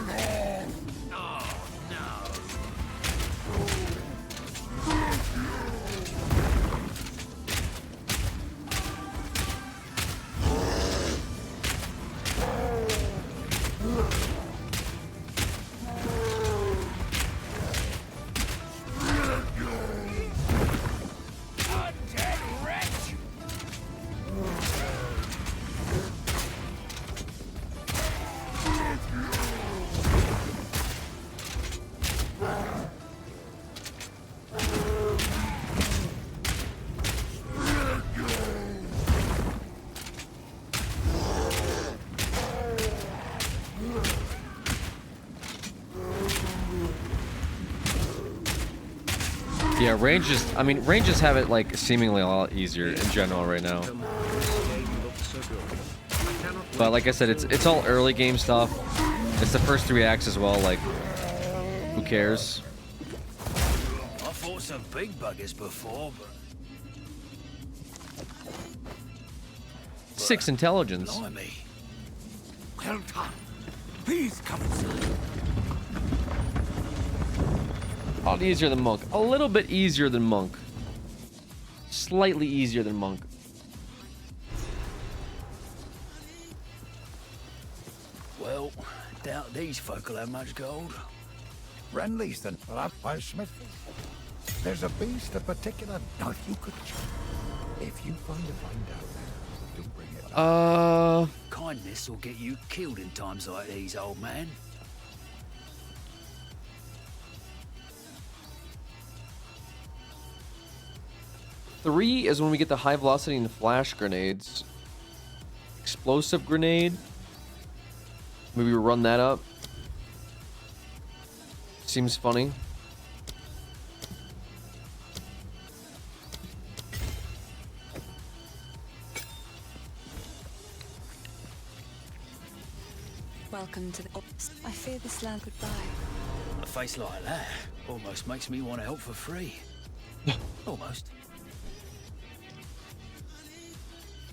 Yeah, ranges have it like seemingly a lot easier in general right now. But like I said, it's all early game stuff. It's the first 3 acts as well, like who cares? I fought some big buggers before, but 6 intelligence. blimey. Well done. Please come inside. A lot easier than Monk. A little bit easier than Monk. Slightly easier than Monk. Well, doubt these folk will have much gold. Renly's then by Smith. There's a beast of particular knife you could check. If you find out there, do bring it up. Kindness will get you killed in times like these, old man. Three is when we get the high velocity and flash grenades. Explosive grenade. Maybe we run that up. Seems funny. Welcome to the... I fear this land goodbye. A face like that almost makes me want to help for free. Almost.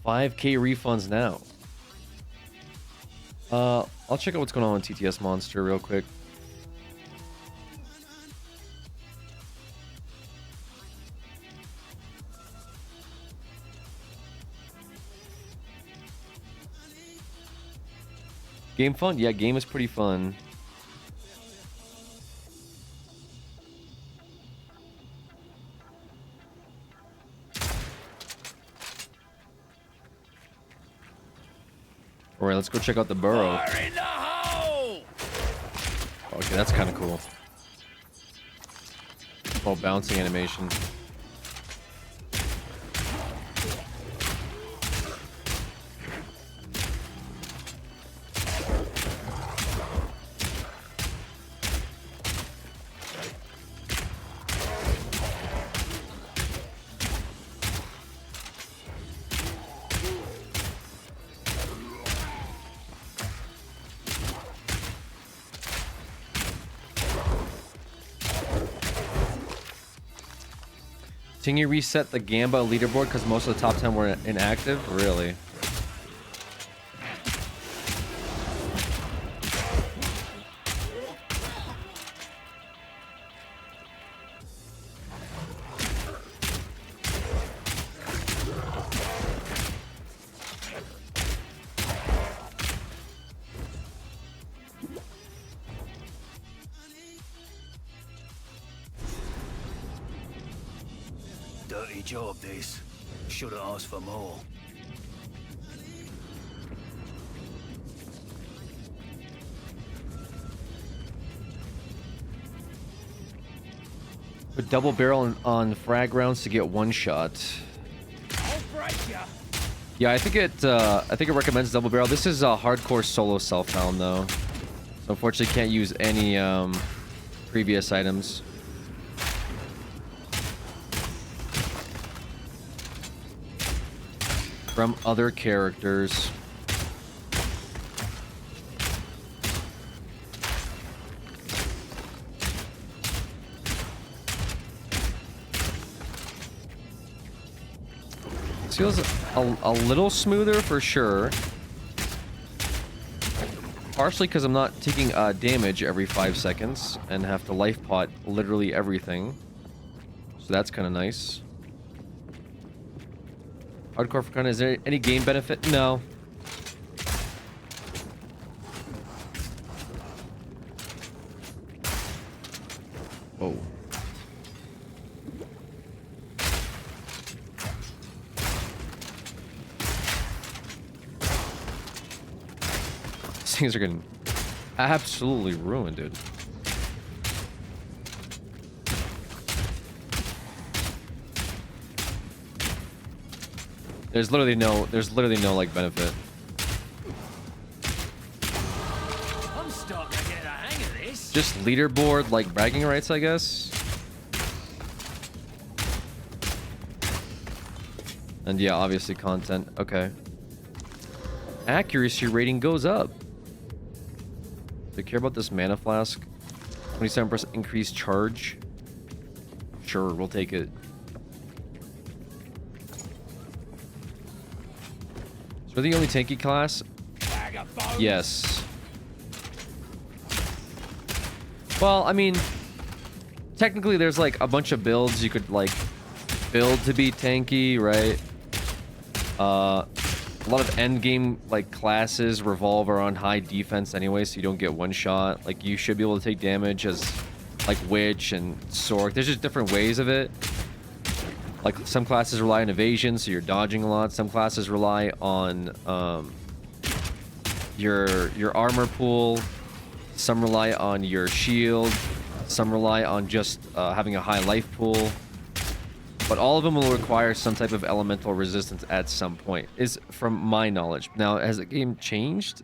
5K refunds now. I'll check out what's going on with TTS Monster real quick. Game fun? Yeah, game is pretty fun. Alright, let's go check out the burrow. Fire in the hole! Okay, that's kind of cool. Oh, bouncing animation. Can you reset the Gamba leaderboard because most of the top 10 were inactive? Really? dirty job, this. Should have asked for more. Put double barrel on frag rounds to get one shot. I'll break ya. Yeah, I think it recommends double barrel. This is a hardcore solo self-found though, so unfortunately can't use any previous items. From other characters. This feels a little smoother for sure. Partially because I'm not taking damage every 5 seconds and have to life pot literally everything. So that's kind of nice. Hardcore for kind of, is there any game benefit? No. Whoa. These things are getting absolutely ruined, dude. There's literally no like benefit. I'm starting to get a hang of this. Just leaderboard like bragging rights, I guess. And yeah, obviously content. Okay. Accuracy rating goes up. Do you care about this mana flask? 27% increased charge. Sure, we'll take it. So we're the only tanky class? Yes. Well, I mean, technically there's like a bunch of builds you could like build to be tanky, right? A lot of end game like classes revolve around high defense anyway, so you don't get one shot. Like you should be able to take damage as like Witch and Sork. There's just different ways of it. Like some classes rely on evasion, so you're dodging a lot. Some classes rely on your armor pool. Some rely on your shield. Some rely on just having a high life pool. But all of them will require some type of elemental resistance at some point, is from my knowledge. Now, has the game changed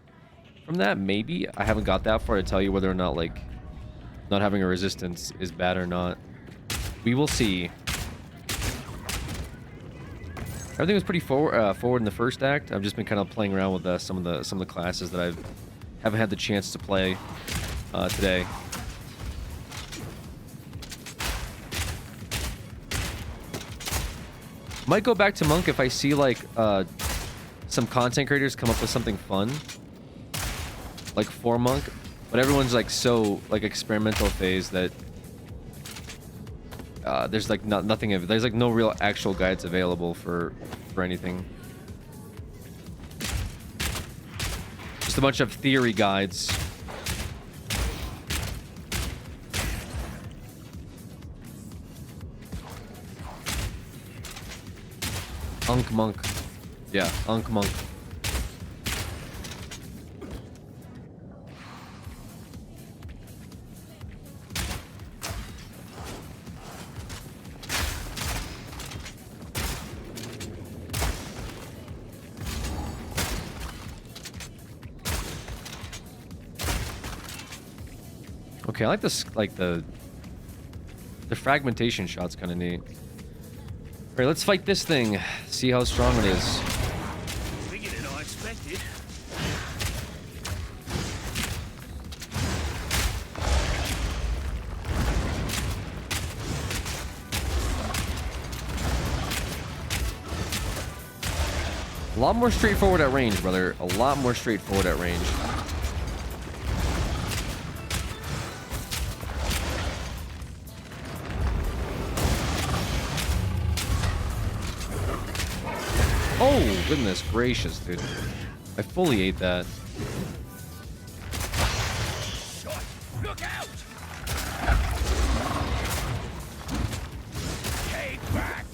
from that? Maybe. I haven't got that far to tell you whether or not like not having a resistance is bad or not. We will see. Everything was pretty forward in the first act. I've just been kind of playing around with some of the classes that I haven't had the chance to play today. Might go back to Monk if I see like some content creators come up with something fun, like for Monk. But everyone's like so like experimental phase that there's like nothing. There's like no real actual guides available for anything. Just a bunch of theory guides. Unk Monk. Yeah, Unk Monk. Okay, I like this, like the fragmentation shot's kind of neat. All right, let's fight this thing. See how strong it is. Bigger than I expected. A lot more straightforward at range, brother. A lot more straightforward at range. Oh, goodness gracious, dude. I fully ate that. Look out! Take back!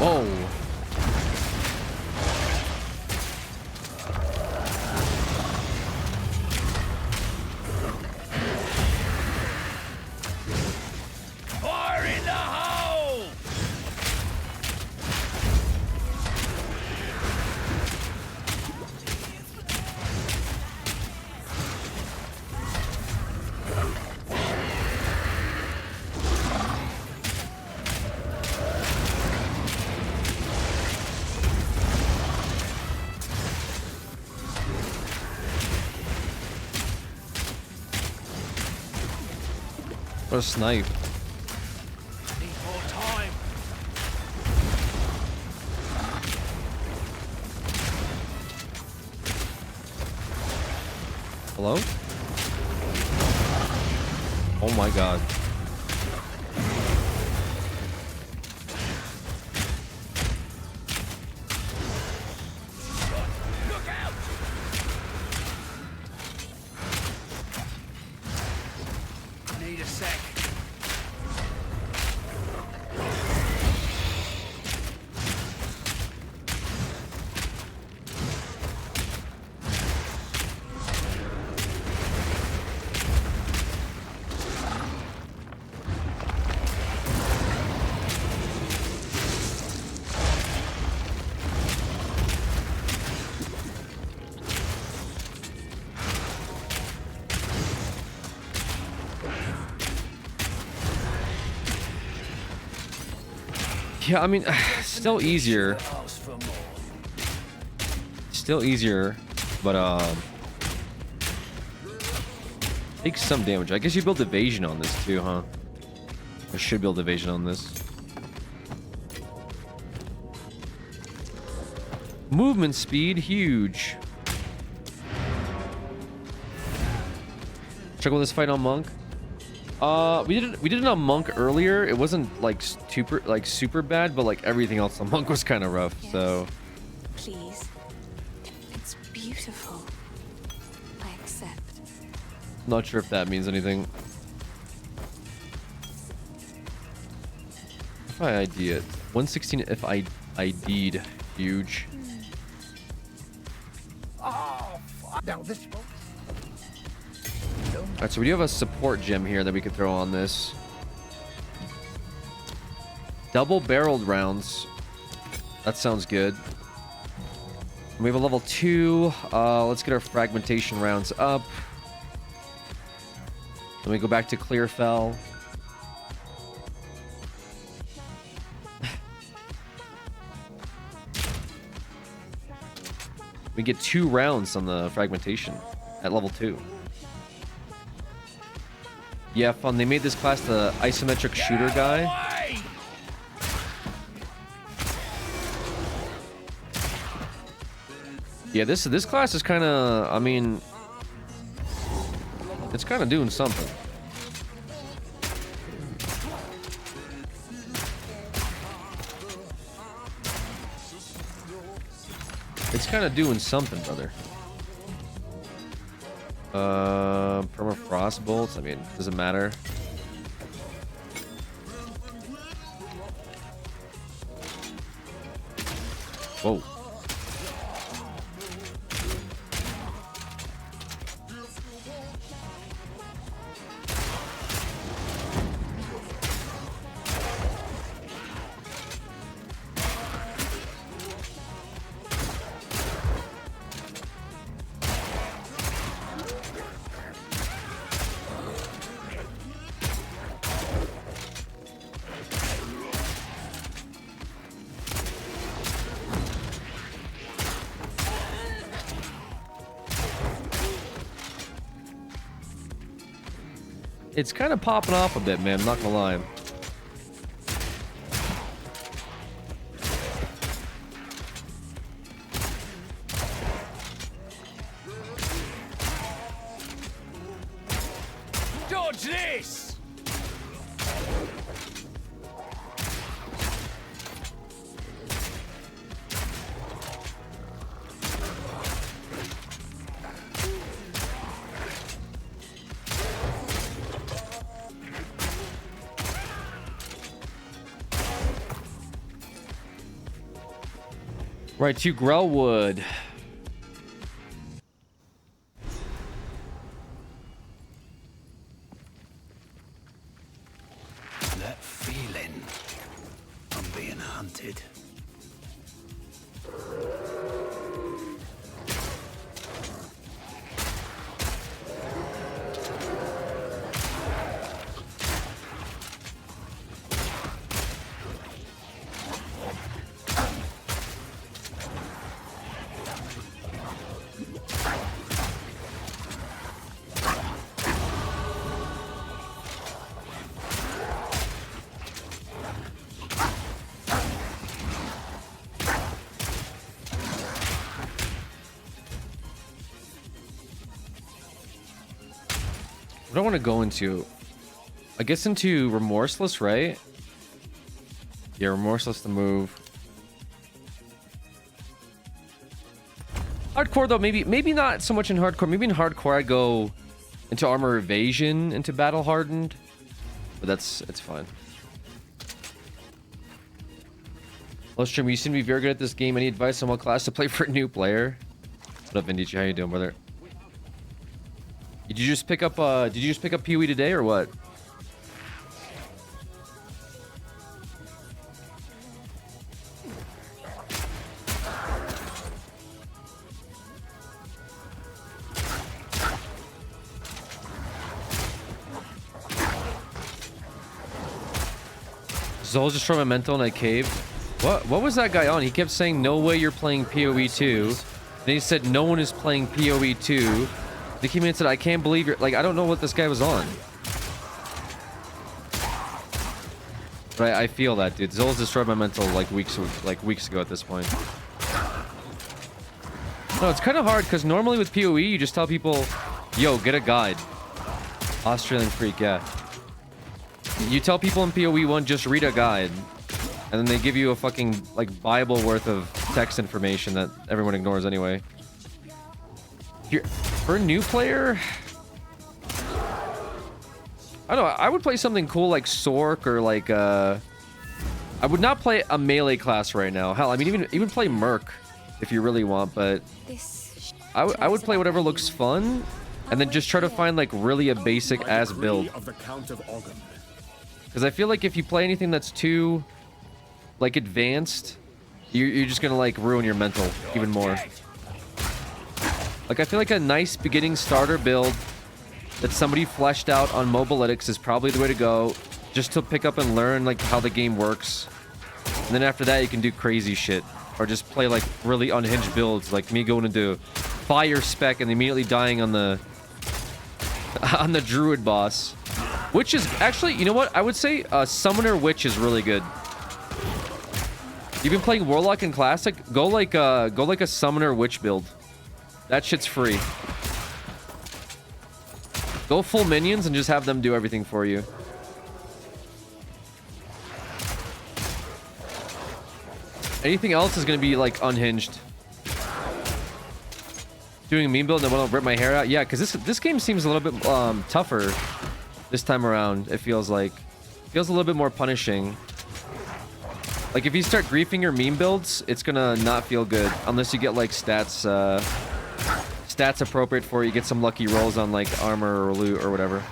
Whoa. Fire in the hole! What a snipe. Need more time. Hello? Oh my god. Look out! Need a sec. Yeah, I mean, still easier. Ask for more. Still easier, but takes some damage. I guess you build evasion on this too, huh? I should build evasion on this. Movement speed, huge. Check out this fight on Monk. We did it on Monk earlier. It wasn't like super bad, but like everything else on Monk was kind of rough. Yes. So Please. It's beautiful. I accept. not sure if that means anything. If I ID it, 116. If I ID'd, huge. Oh, fuck. Now this one. Alright, so we do have a support gem here that we could throw on this. Double barreled rounds. That sounds good. We have a level 2. Let's get our fragmentation rounds up. Then we go back to Clearfell. We get 2 rounds on the fragmentation at level 2. Yeah, fun. They made this class the isometric shooter guy. Yeah, this class is kind of, I mean, it's kind of doing something. It's kind of doing something, brother. Permafrost bolts. I mean, doesn't matter. Whoa. It's kind of popping off a bit, man. I'm not gonna lie. Dodge this! Right to Grellwood. That feeling. I'm being hunted. What do I want to go into? I guess into Remorseless, right? Yeah, Remorseless the move. Hardcore though, maybe not so much in hardcore. Maybe in hardcore I'd go into Armor Evasion, into Battle Hardened. But it's fine. Hello stream, you seem to be very good at this game. Any advice on what class to play for a new player? What up, Vindici? How you doing, brother? Did you just pick up PoE today or what? Zol's just from a mental in a cave. What was that guy on? He kept saying no way you're playing PoE 2. Then he said no one is playing PoE 2. They came in and said, I can't believe you're... Like, I don't know what this guy was on. But I feel that, dude. Zol's destroyed my mental like weeks ago at this point. No, it's kind of hard because normally with PoE, you just tell people, yo, get a guide. Australian freak, yeah. You tell people in PoE 1, just read a guide. And then they give you a fucking, like, Bible worth of text information that everyone ignores anyway. For a new player, I don't know. I would play something cool like Sork or like I would not play a melee class right now. Hell, I mean even play Merc if you really want, but I would play whatever looks fun, and then just try to find like really a basic ass build. Because I feel like if you play anything that's too like advanced, you're just gonna like ruin your mental even more. Like, I feel like a nice beginning starter build that somebody fleshed out on Mobalytics is probably the way to go, just to pick up and learn, like, how the game works. And then after that, you can do crazy shit. Or just play, like, really unhinged builds, like me going into Fire Spec and immediately dying on the... on the Druid boss. Which is... Actually, you know what? I would say Summoner Witch is really good. You've been playing Warlock in Classic? Go like a Summoner Witch build. That shit's free. Go full minions and just have them do everything for you. Anything else is gonna be like unhinged. Doing a meme build and then want to rip my hair out? Yeah, because this game seems a little bit tougher this time around. It feels like. Feels a little bit more punishing. Like if you start griefing your meme builds, it's gonna not feel good unless you get like stats appropriate for you. Get some lucky rolls on like armor or loot or whatever.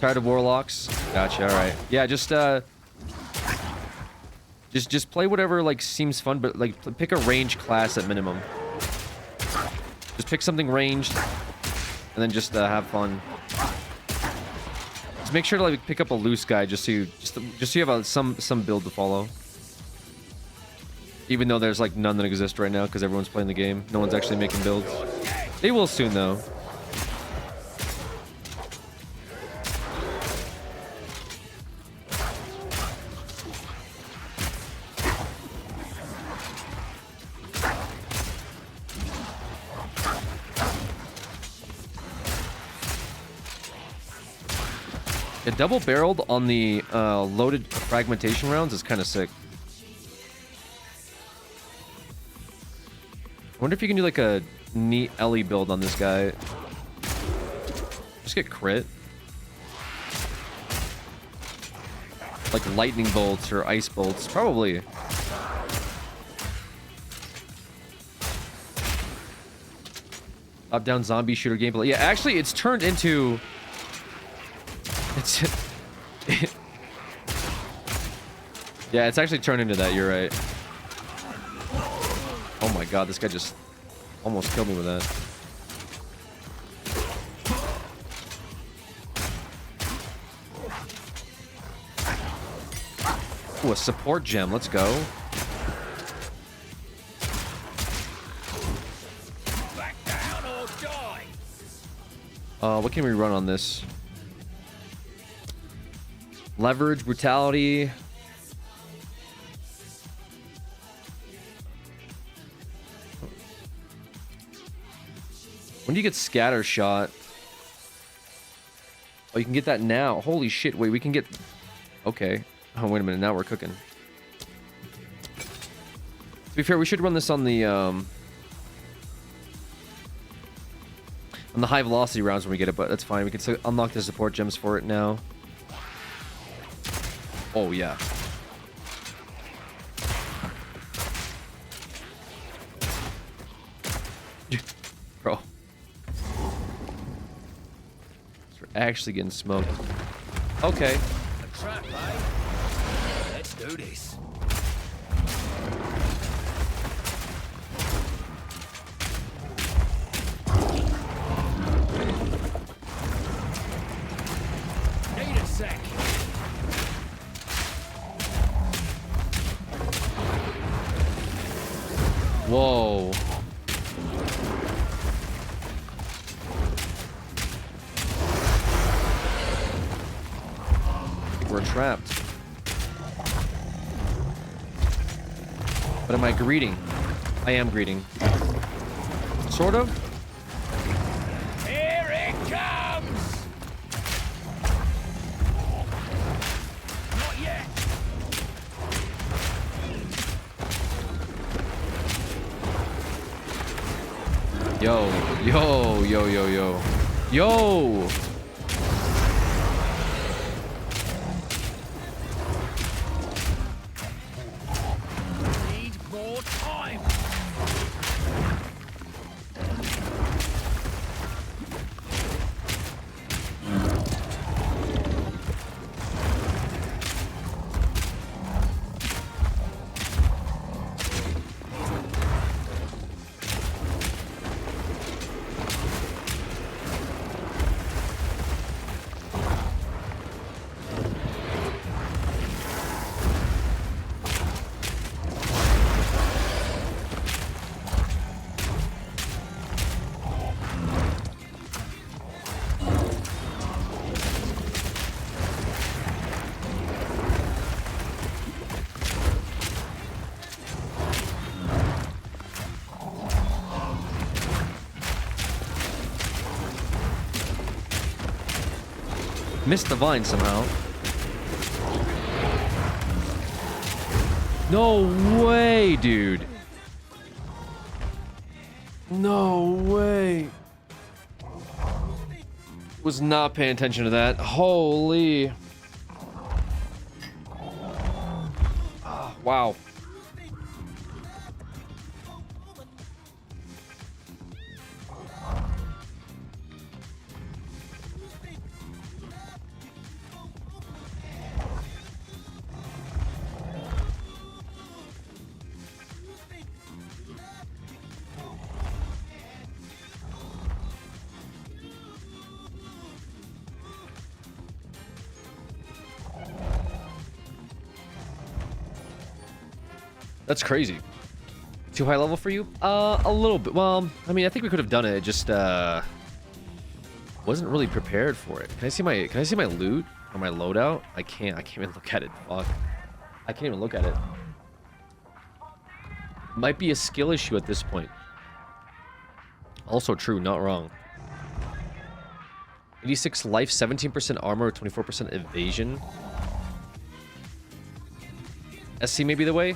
Tired of warlocks? Gotcha. All right. Yeah, just play whatever like seems fun, but like pick a range class at minimum. Just pick something ranged, and then just have fun. Just make sure to like pick up a loose guy just so you have some build to follow. Even though there's like none that exist right now because everyone's playing the game. No one's actually making builds. They will soon though. Yeah, double barreled on the loaded fragmentation rounds is kind of sick. I wonder if you can do like a neat Ellie build on this guy. Just get crit. Like lightning bolts or ice bolts. Probably. Top-down zombie shooter gameplay. Yeah, actually, it's turned into... It's... Yeah, it's actually turned into that. You're right. Oh my god, this guy just almost killed me with that. Ooh, a support gem. Let's go. Back down or die. What can we run on this? Leverage, brutality. When do you get scatter shot? Oh, you can get that now. Holy shit, wait, we can get... Okay. Oh, wait a minute, now we're cooking. To be fair, we should run this on the high velocity rounds when we get it, but that's fine. We can still unlock the support gems for it now. Oh, yeah. Bro. We're actually getting smoked. Okay. A trap, eh? Let's do this. Need a sec. Whoa. We're trapped. But am I greeting? I am greeting. Sort of? Here it comes! Not yet. Yo, yo, yo, yo, yo. Yo! Need more time. Missed the vine somehow. No way, dude. No way. Was not paying attention to that. Holy. Wow. That's crazy. Too high level for you? A little bit. Well, I mean, I think we could have done it. It just wasn't really prepared for it. Can I see my loot or my loadout? I can't even look at it. Fuck. I can't even look at it. Might be a skill issue at this point. Also true, not wrong. 86 life, 17% armor, 24% evasion. SC may be the way.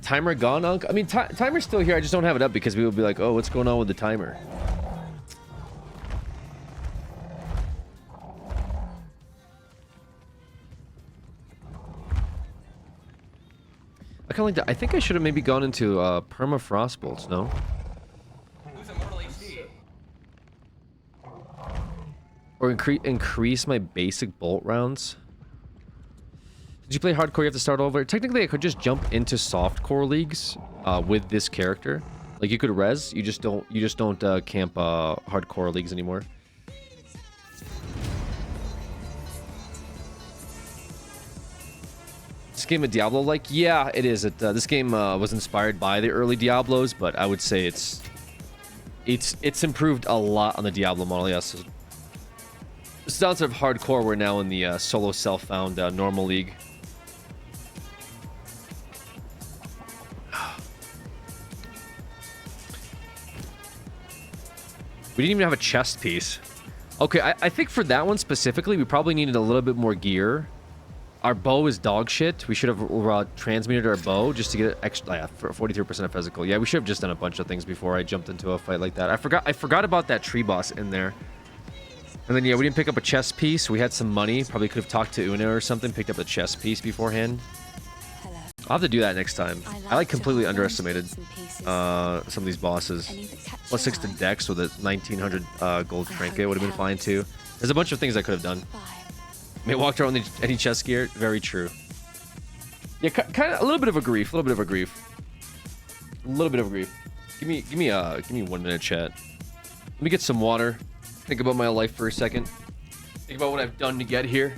Timer gone, Unc? I mean, timer's still here. I just don't have it up because we will be like, oh, what's going on with the timer? I kind of like that. I think I should have maybe gone into permafrost bolts, no? Or increase my basic bolt rounds. Did you play hardcore? You have to start over. Technically, I could just jump into softcore leagues with this character. Like you could res, you just don't camp hardcore leagues anymore. This game of Diablo, like, yeah, it is. This game was inspired by the early Diablos, but I would say it's improved a lot on the Diablo model. Yes. It's down to hardcore. We're now in the solo self-found normal league. We didn't even have a chest piece. Okay, I think for that one specifically, we probably needed a little bit more gear. Our bow is dog shit. We should have transmuted our bow just to get extra, for 43% of physical. Yeah, we should have just done a bunch of things before I jumped into a fight like that. I forgot about that tree boss in there. And then, yeah, we didn't pick up a chest piece. We had some money. Probably could have talked to Una or something, picked up a chest piece beforehand. Hello. I'll have to do that next time. I like completely to hold underestimated on to some pieces. some of these bosses. Any that catch Plus your 6 to eye. dex with a 1900 gold I trinket hope would have been it fine too. There's a bunch of things I could have done. Bye. May walk around with any chest gear. Very true. Yeah, kind of a little bit of a grief. A little bit of a grief. A little bit of a grief. Give me 1 minute, chat. Let me get some water. Think about my life for a second. Think about what I've done to get here.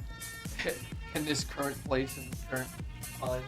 In this current place, in this current time.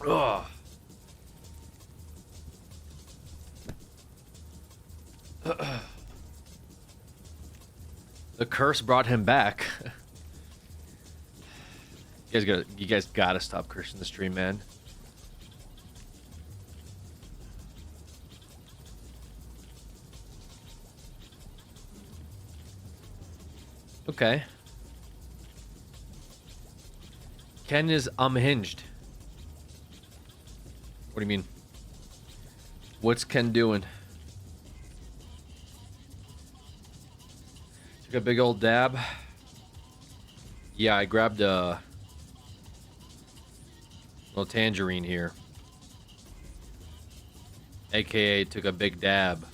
Ugh. The curse brought him back. You guys gotta stop cursing the stream, man. Okay. Ken is unhinged. What do you mean? What's Ken doing? Took a big old dab. Yeah, I grabbed a little tangerine here. AKA took a big dab.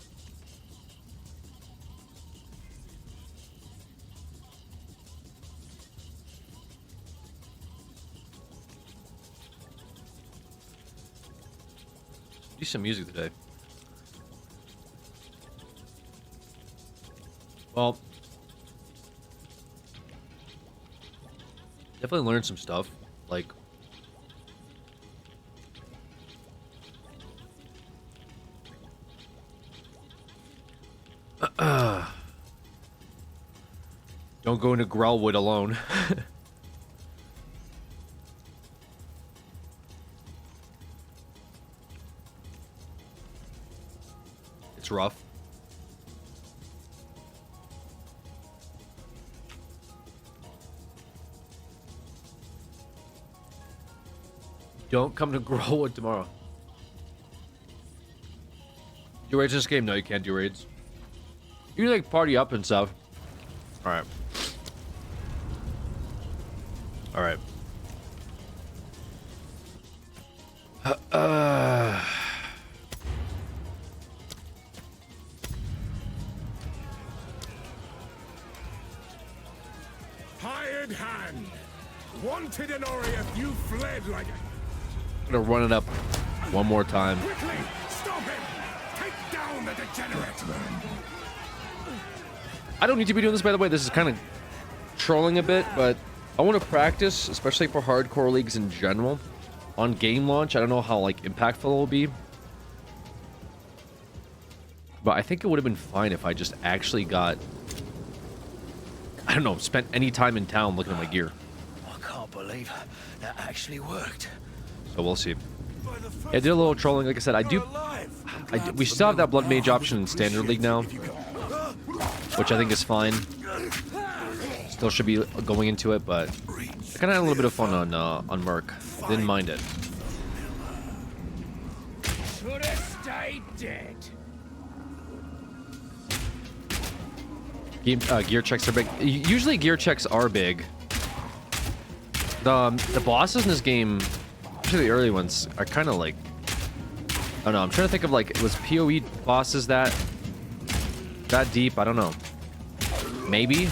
Decent music today. Well, definitely learned some stuff. Like, don't go into Grellwood alone. It's rough. Don't come to Grellwood tomorrow. Do raids this game? No, you can't do raids. You can like party up and stuff. Alright. Alright. Hired hand. Wanted an Oriath, you fled like a... I'm gonna run it up one more time. Quickly, stop him! Take down the degenerate! I don't need to be doing this, by the way. This is kind of trolling a bit, but I want to practice, especially for hardcore leagues in general. On game launch, I don't know how like impactful it will be, but I think it would have been fine if I just actually got, I don't know, spent any time in town looking at my gear. I can't believe that actually worked. So we'll see. Yeah, I did a little trolling. Like I said, we still have that Blood Mage option in Standard League now, which I think is fine. Still should be going into it, but I kind of had a little bit of fun on Merc. Didn't mind it. Should have stayed dead. Gear checks are big. Usually gear checks are big. The bosses in this game, especially the early ones, are kind of like, I don't know. I'm trying to think of like, was PoE bosses that deep? I don't know. Maybe.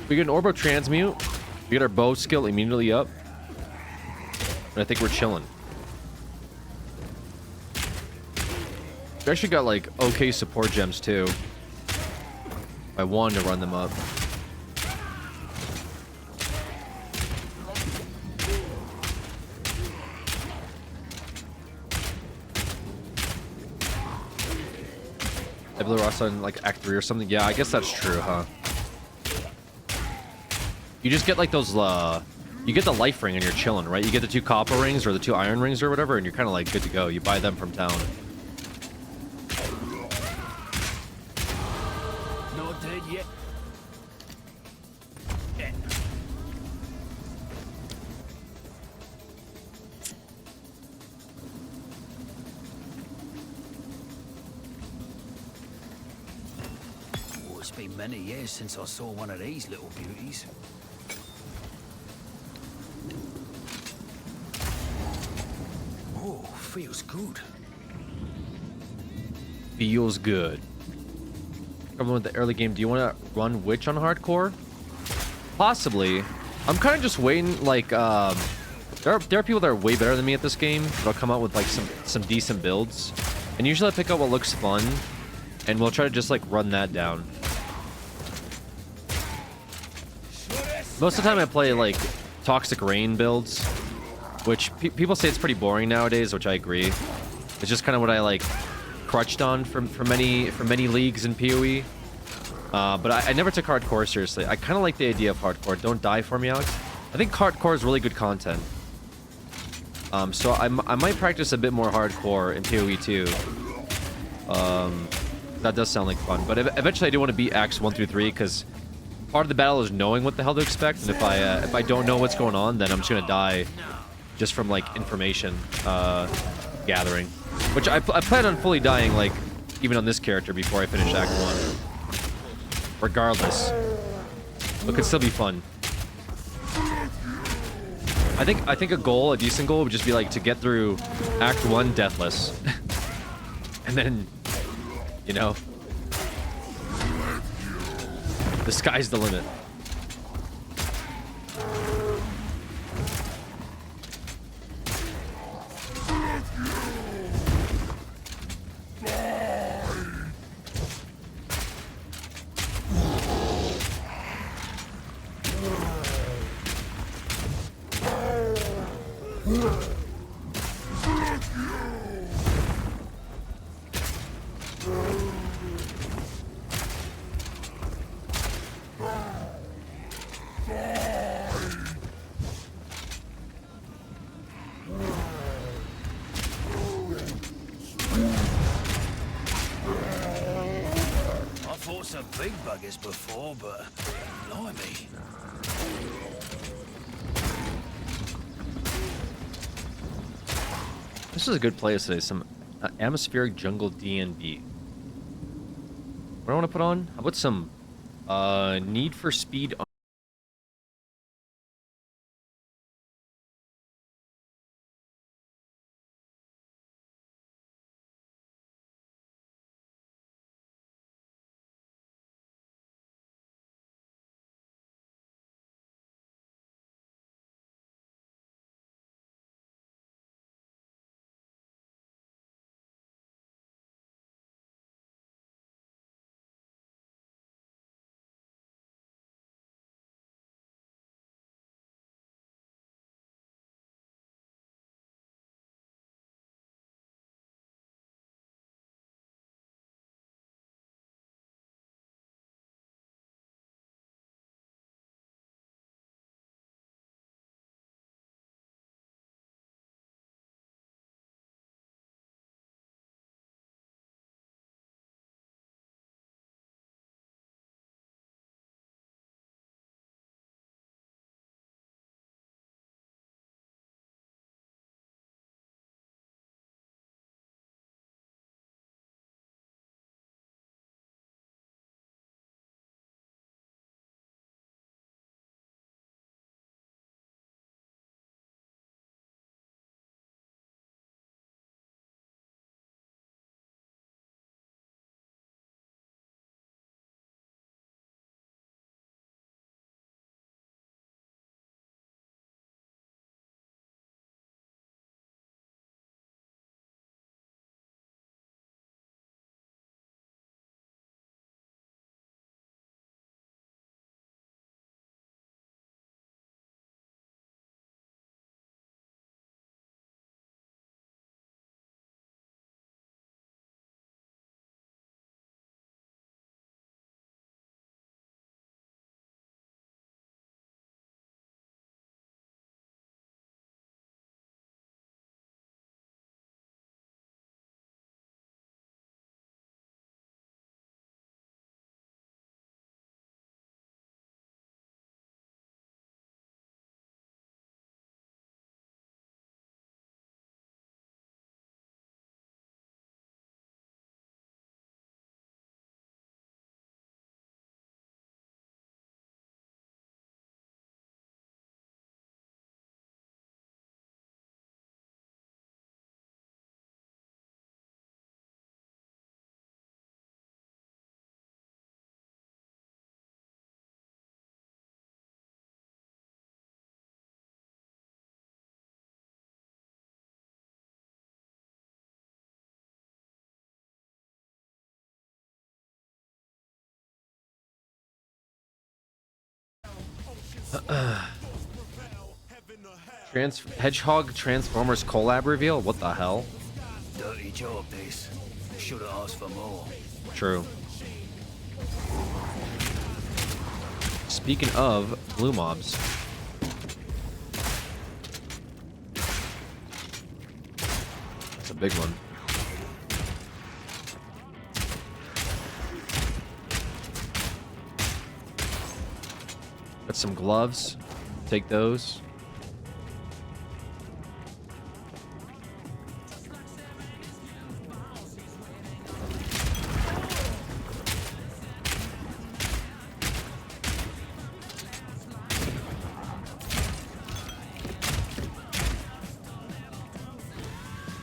We get an Orbo Transmute. We get our bow skill immediately up. And I think we're chilling. We actually got like okay support gems too. I wanted to run them up. I believe Ross on like Act 3 or something. Yeah, I guess that's true, huh? You just get like those, you get the life ring and you're chilling, right? You get the 2 copper rings or the 2 iron rings or whatever, and you're kind of like good to go. You buy them from town. Not dead yet. Oh, it's been many years since I saw one of these little beauties. Oh, feels good. Feels good. Coming with the early game. Do you want to run Witch on hardcore? Possibly. I'm kind of just waiting. Like, there are people that are way better than me at this game. That'll come out with like some decent builds, and usually I pick out what looks fun, and we'll try to just like run that down. Most of the time I play like Toxic Rain builds, which people say it's pretty boring nowadays, which I agree. It's just kind of what I like crutched on for many leagues in PoE. But I never took hardcore seriously. I kind of like the idea of hardcore. Don't die for me, Alex. I think hardcore is really good content. So I might practice a bit more hardcore in PoE too. That does sound like fun. But eventually I do want to beat Acts 1 through 3 because part of the battle is knowing what the hell to expect. And if I don't know what's going on, then I'm just gonna die just from like information gathering. Which I plan on fully dying like even on this character before I finish Act 1. Regardless. But it could still be fun. I think a decent goal would just be like to get through Act 1 deathless. And then, you know, the sky's the limit. Fought some big buggers before, but blimey. This is a good place today. Some atmospheric jungle DNB. What do I want to put on? How about some Need for Speed Hedgehog Transformers collab reveal? What the hell? Dirty job, this. Should have asked for more. True. Speaking of blue mobs. That's a big one. Got some gloves. Take those.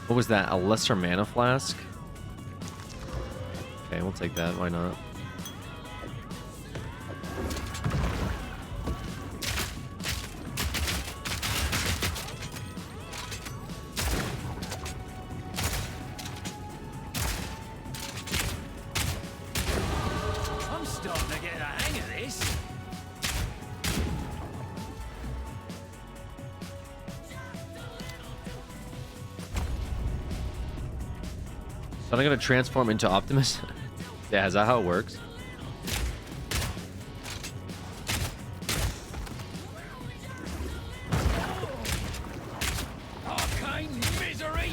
What was that? A lesser mana flask? Okay, we'll take that. Why not? I'm starting to get a hang of this. So I'm gonna transform into Optimus? Yeah, is that how it works? Arcane misery!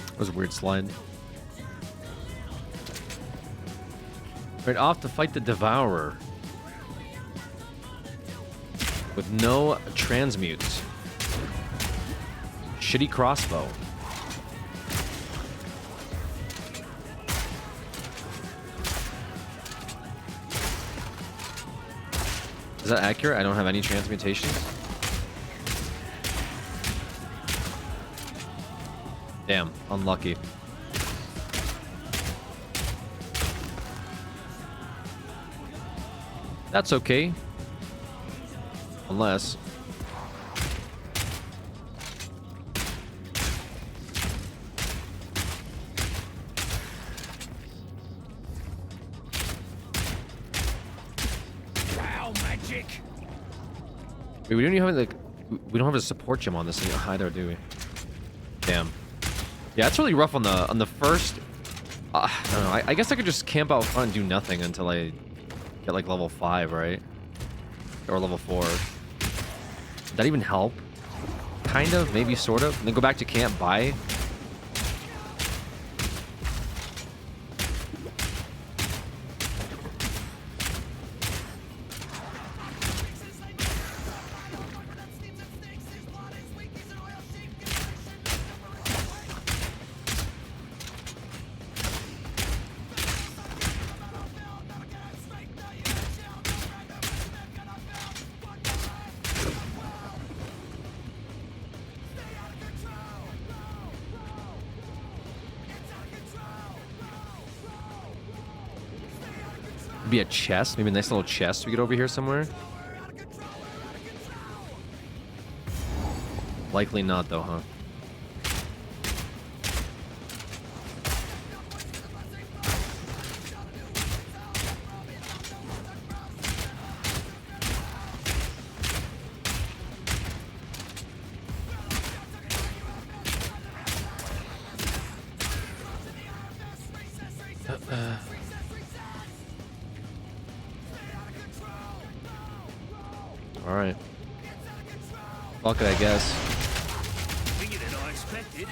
That was a weird slide. Right off to fight the Devourer. With no transmutes. Shitty crossbow. Is that accurate? I don't have any transmutations. Damn, unlucky. That's okay. Unless... Wow, magic! Wait, we don't even have like... We don't have a support gem on this thing either, do we? Damn. Yeah, it's really rough on the first... I don't know. I guess I could just camp out front and do nothing until I get like level 5, right? Or level 4. Would that even help? Kind of, maybe, sort of. And then go back to camp, buy. Be a chest, maybe a nice little chest we get over here somewhere. Likely not, though, huh? All right. Fuck it, I guess. Bigger than I expected.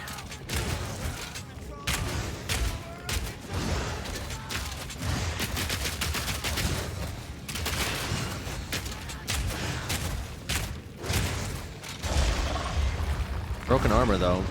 Broken armor, though.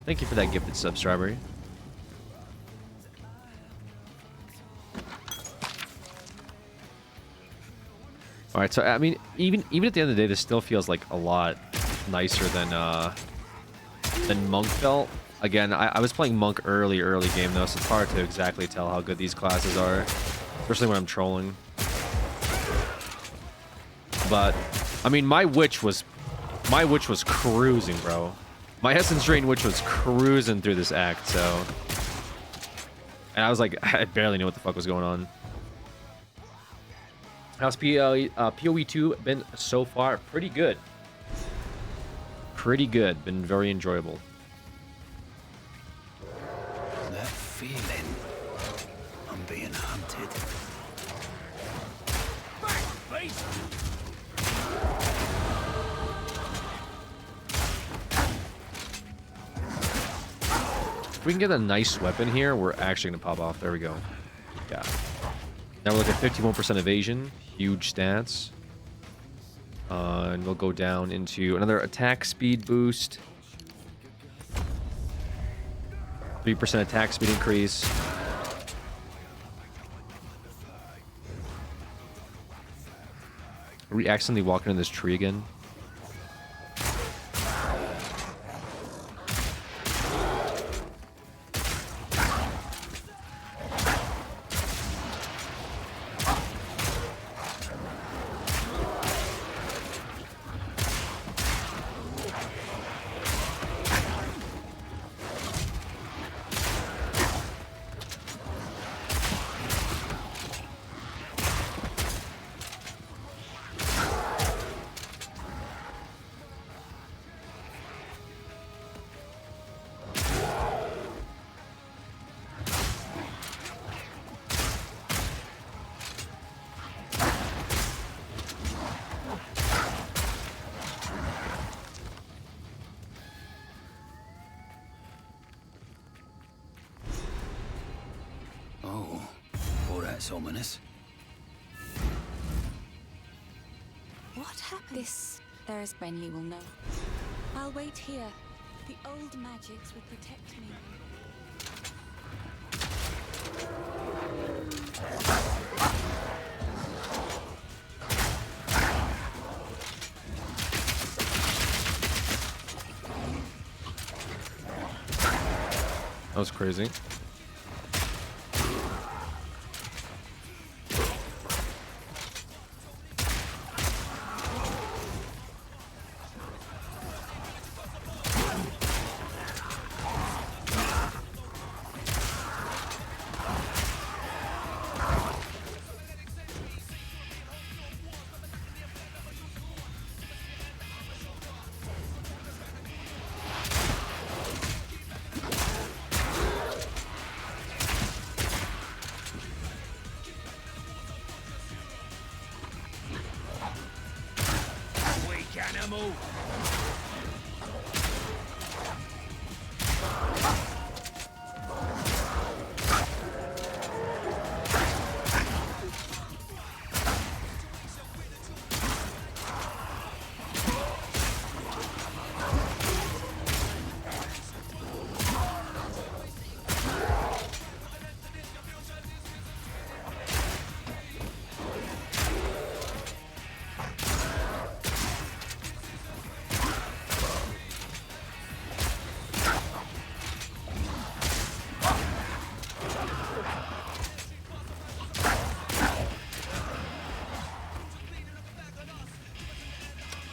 Thank you for that gifted sub, Strawberry. All right, so I mean, even at the end of the day, this still feels like a lot nicer than Monk felt. Again, I was playing Monk early game though, so it's hard to exactly tell how good these classes are, especially when I'm trolling. But I mean, my witch was cruising, bro. My Essence Drain Witch was cruising through this act, so, and I was like, I barely knew what the fuck was going on. How's PoE 2 been so far? Pretty good. Pretty good. Been very enjoyable. That feeling. I'm being hunted. Back, beast! If we can get a nice weapon here, we're actually going to pop off. There we go. Yeah. Now we're looking at 51% evasion. Huge stats. And we'll go down into another attack speed boost. 3% attack speed increase. Are we accidentally walking in this tree again? That's ominous. What happened? This, there is Renly will know. I'll wait here. The old magics will protect me. That was crazy.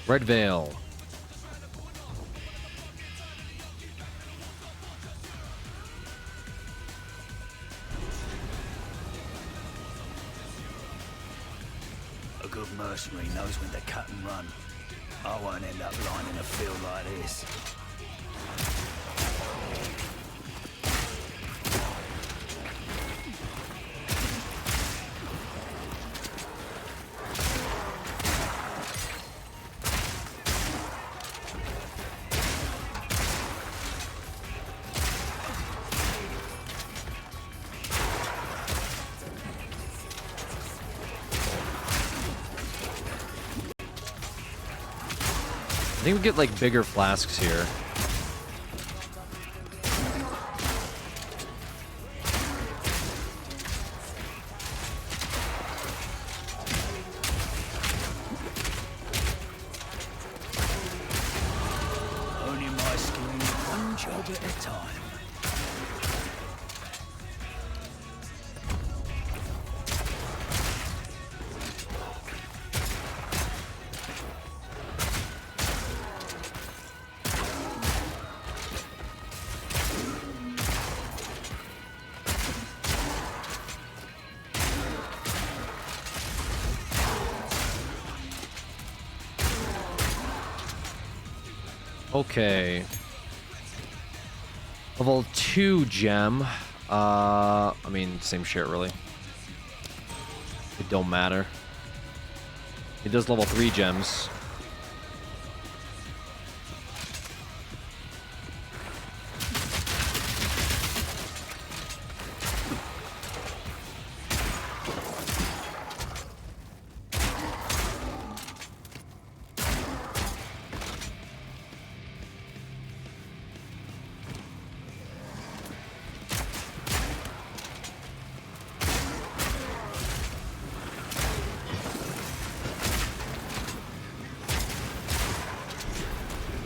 Red Veil. A good mercenary knows when to cut and run. I won't end up lying in a field like this. I think we get like bigger flasks here. little bit of time. Okay. Level 2 gem. I mean, same shit, really. It don't matter. It does level 3 gems.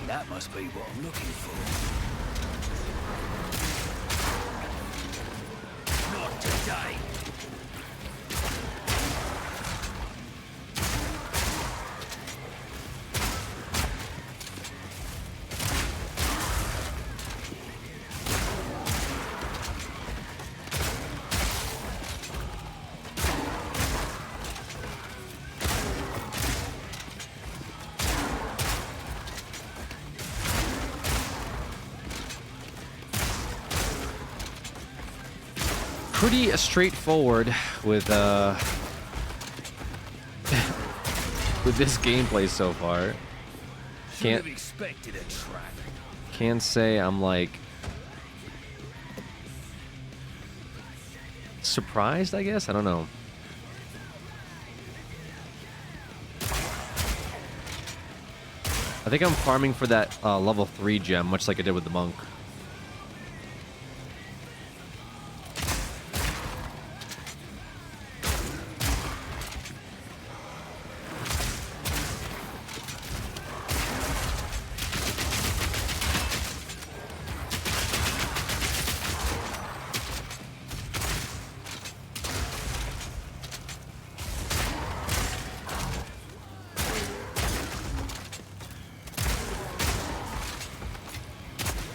That must be what I'm looking for. Not today. Pretty straightforward with with this gameplay so far. Should have expected a trap. Can't say I'm like surprised, I guess. I don't know. I think I'm farming for that level 3 gem, much like I did with the monk.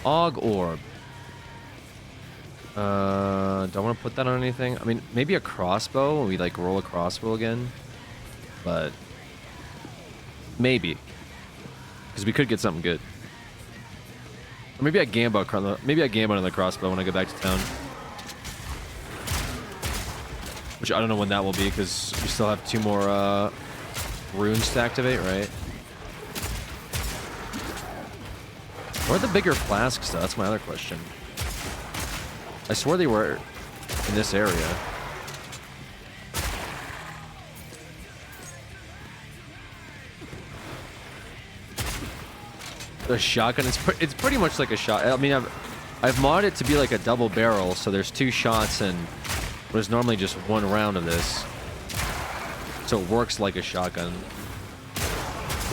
Og orb. Do I want to put that on anything? I mean, maybe a crossbow. We like roll a crossbow again, but maybe because we could get something good. Or maybe I gamble. Maybe I gamble on the crossbow when I go back to town. Which I don't know when that will be because we still have 2 more runes to activate, right? Where are the bigger flasks, though? That's my other question. I swore they were in this area. The shotgun, it's pretty much like a shot. I mean, I've modded it to be like a double barrel, so there's 2 shots and what is normally just 1 round of this. So it works like a shotgun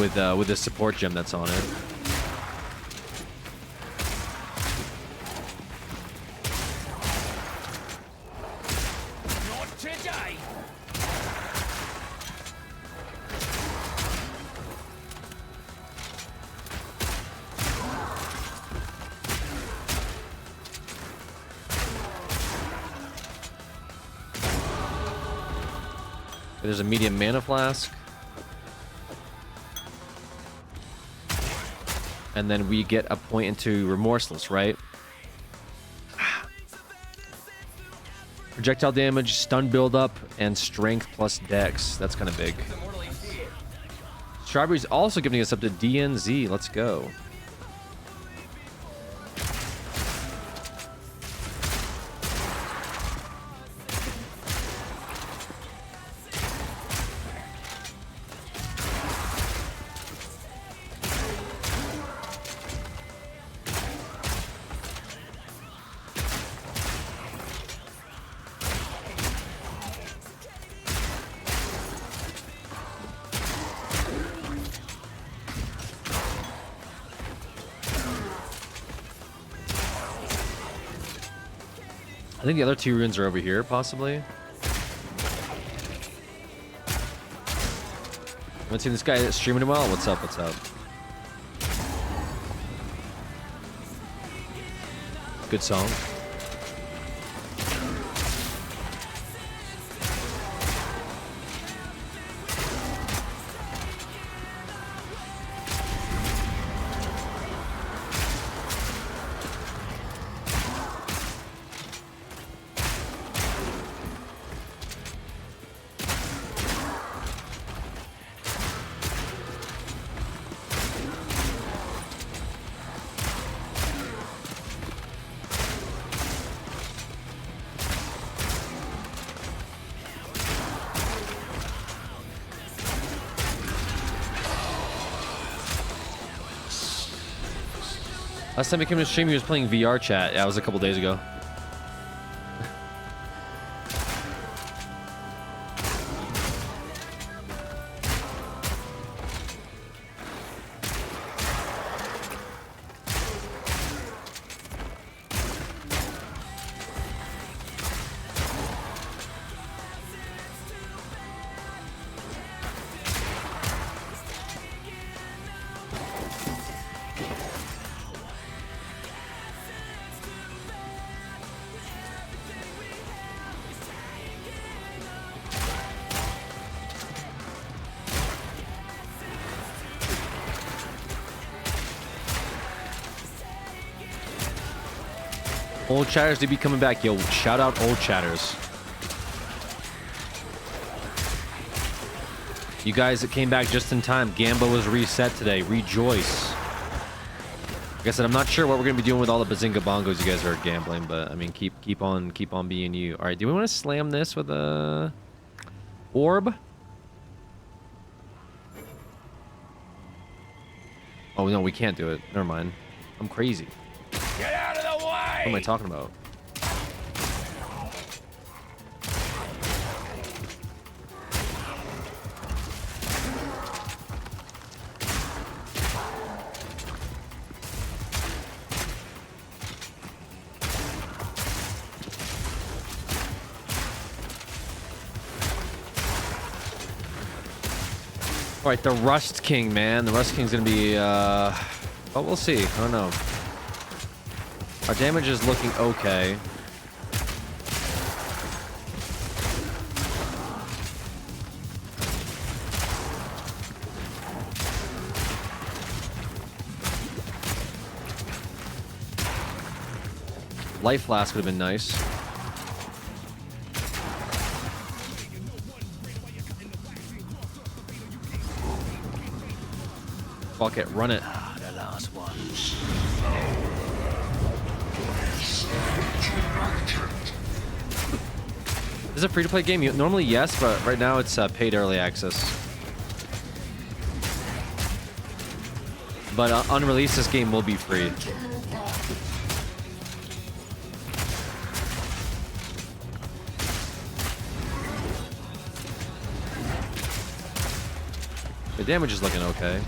with the support gem that's on it. There's a medium mana flask. And then we get a point into Remorseless, right? Projectile damage, stun buildup, and strength plus dex. That's kind of big. Strawberry's also giving us up to DNZ. Let's go. I think the other 2 runes are over here, possibly. Haven't seen this guy streaming in a while. What's up? What's up? Good song. Last time he came to stream, he was playing VR chat. Yeah, it was a couple days ago. Old chatters to be coming back. Yo, shout out old chatters. You guys that came back just in time. Gamba was reset today. Rejoice. Like I said, I'm not sure what we're gonna be doing with all the bazinga bongos you guys are gambling, but I mean, keep on being you. All right, do we want to slam this with a orb? Oh no, we can't do it. Never mind. I'm crazy. Get out of the way! What am I talking about? All right, the Rust King, man. The Rust King's gonna be, oh, we'll see. I don't know. Our damage is looking okay. Life Flask would have been nice. Fuck it, run it. Ah, the last one. Is it a free-to-play game? Normally, yes, but right now it's paid early access. But unreleased, this game will be free. The damage is looking okay.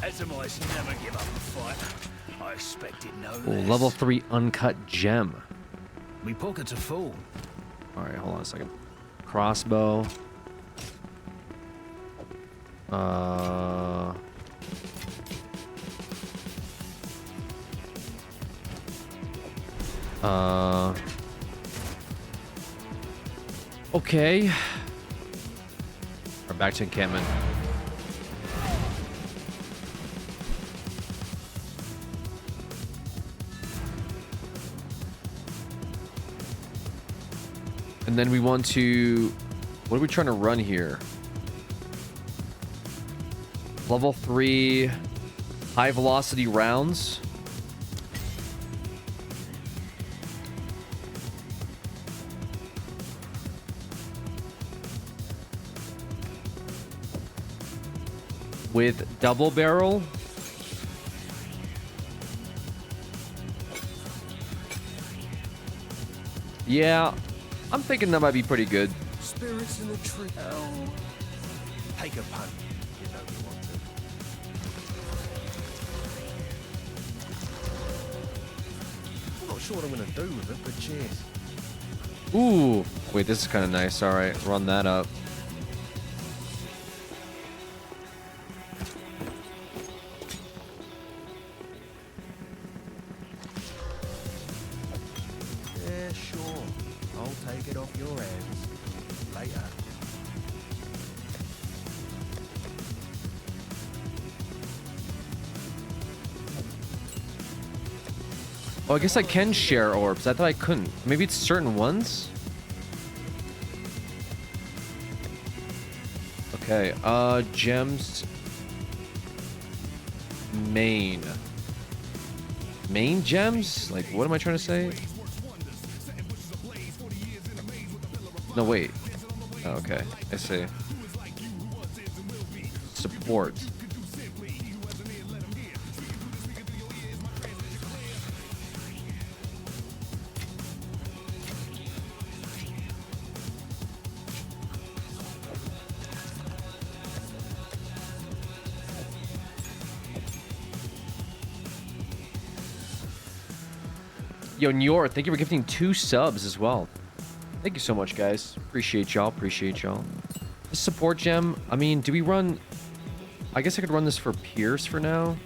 Ezamites never give up a fight. I expected no Ooh, less. level 3 uncut gem. Me pockets are full. All right, hold on a second. Crossbow. Okay. We're back to encampment. And then we want to... What are we trying to run here? Level 3 high velocity rounds. With double barrel. Yeah, I'm thinking that might be pretty good. Spirits in the tree. Oh. Take a punt. You know you want to. I'm not sure what I'm going to do with it, but cheers. Ooh. Wait, this is kind of nice. All right, run that up. Yeah, sure. I'll take it off your hands. Later. Oh, I guess I can share orbs. I thought I couldn't. Maybe it's certain ones? Okay, gems. Main. Main gems? Like, what am I trying to say? No, wait. Oh, okay, I see. Support. Yo, Nior, thank you for gifting 2 subs as well. Thank you so much, guys. Appreciate y'all. Appreciate y'all. This support gem. I mean, do we run... I guess I could run this for Pierce for now.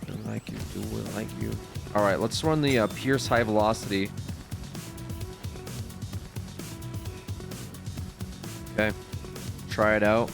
I like you. Do I like you. Alright, let's run the Pierce High Velocity. Okay. Try it out.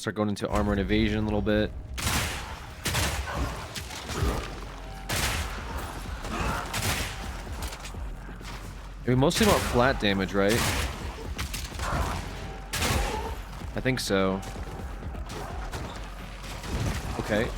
Start going into armor and evasion a little bit. We mostly want flat damage, right? I think so. Okay.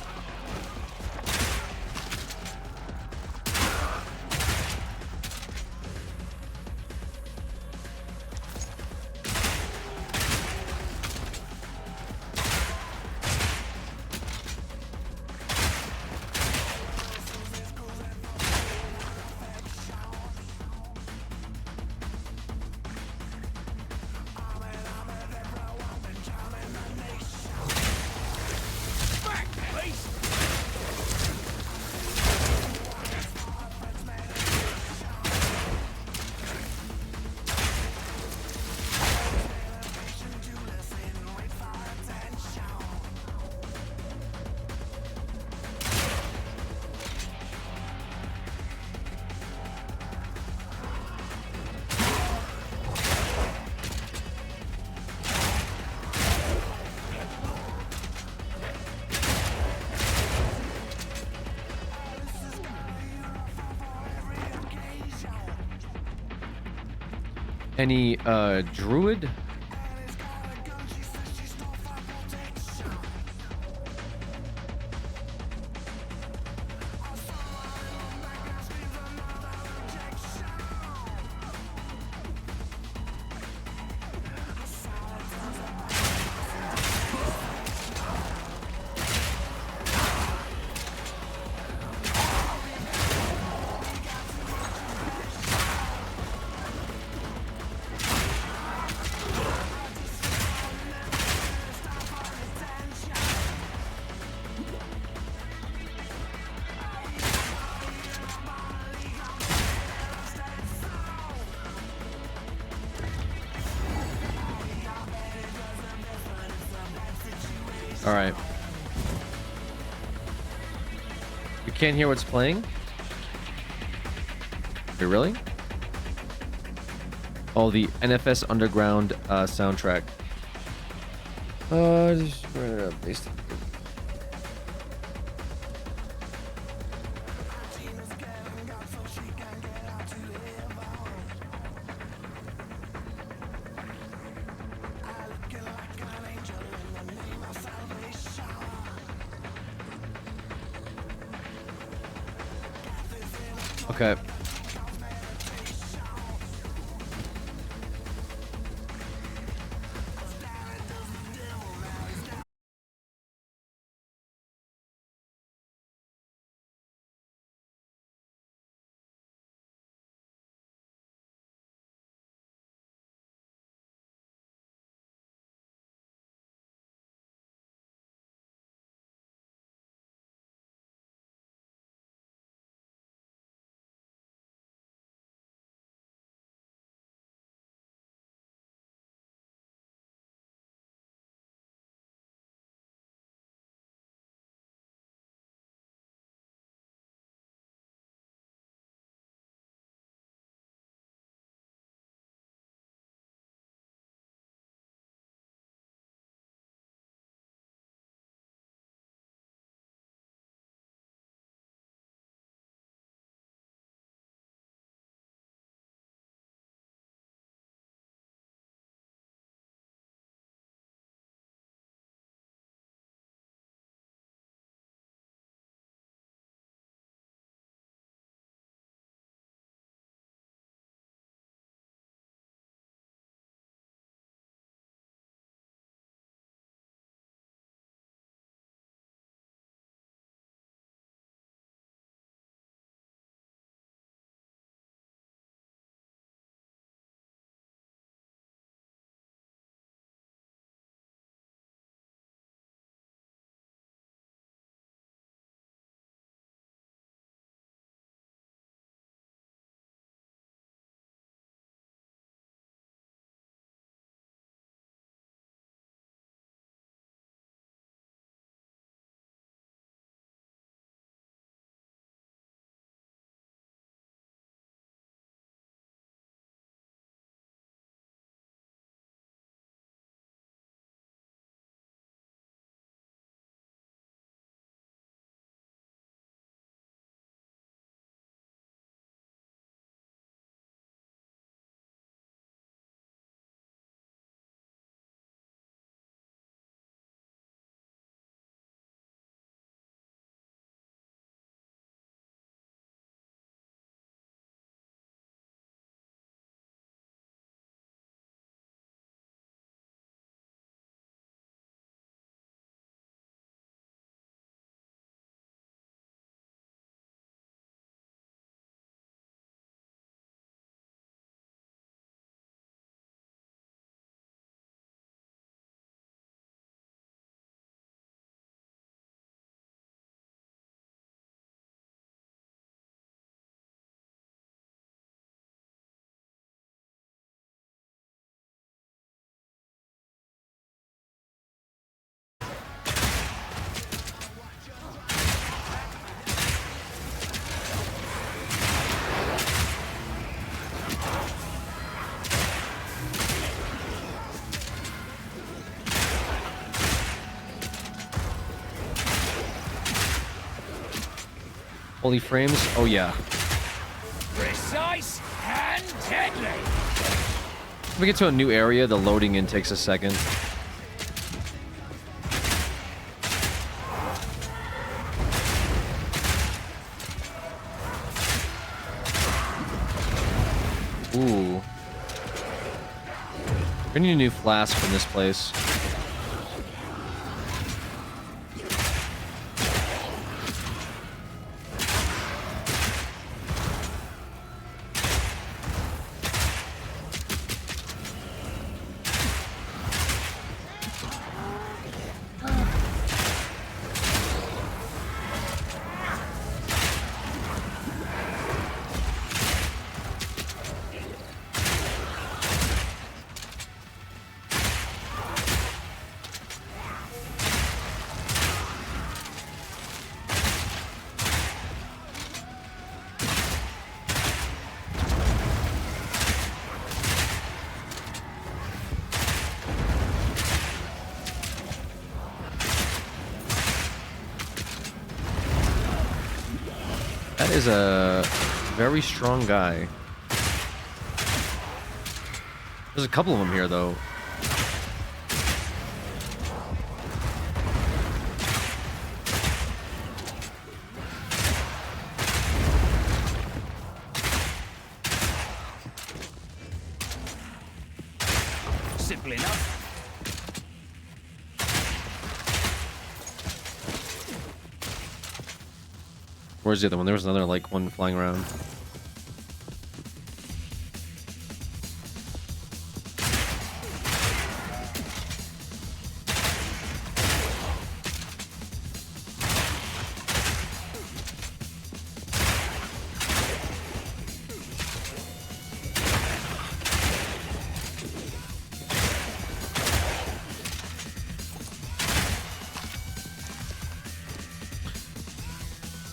Any druid? All right. You can't hear what's playing? Wait, really? Oh, the NFS Underground soundtrack. Just based. Okay. Holy frames. Oh yeah. Precise and deadly. If we get to a new area, the loading in takes a second. Ooh. We need a new flask from this place. That is a very strong guy. There's a couple of them here, though. Simple enough. Where's the other one? There was another, like, one flying around.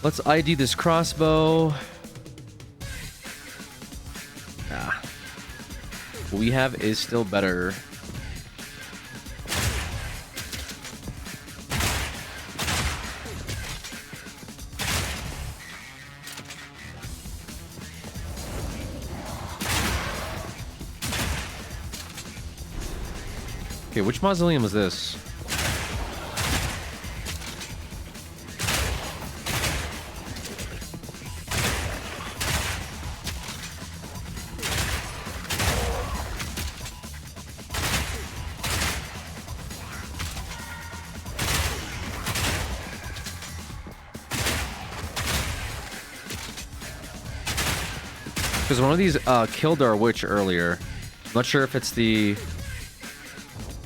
Let's ID this crossbow. Ah. What we have is still better. Okay, which mausoleum is this? Because one of these killed our witch earlier. I'm not sure if it's the...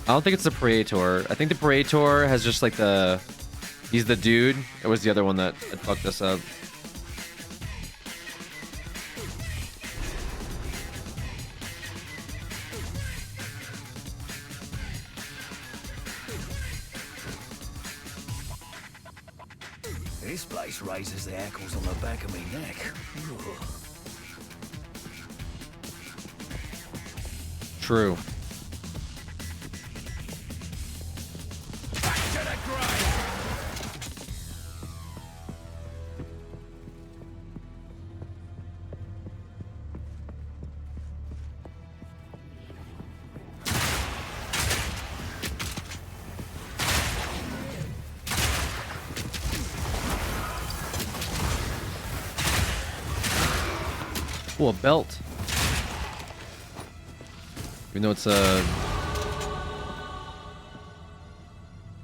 I don't think it's the Praetor. I think the Praetor has just like the... He's the dude. It was the other one that fucked us up. This place raises the ankles on the back of me neck. True. Back to the grind. Oh, a belt. Even though it's a...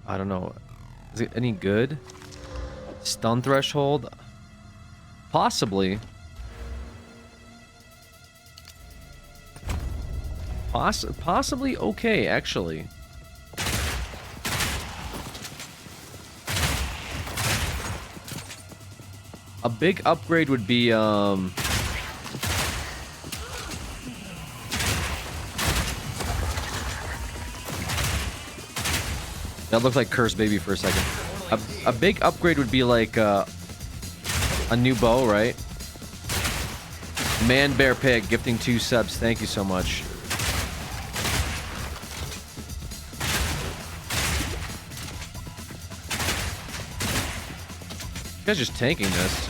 I don't know. Is it any good? Stun threshold? Possibly. Possibly okay, actually. A big upgrade would be, that looked like Cursed Baby for a second. A big upgrade would be like a new bow, right? Man Bear Pig gifting 2 subs. Thank you so much. You guys just tanking this.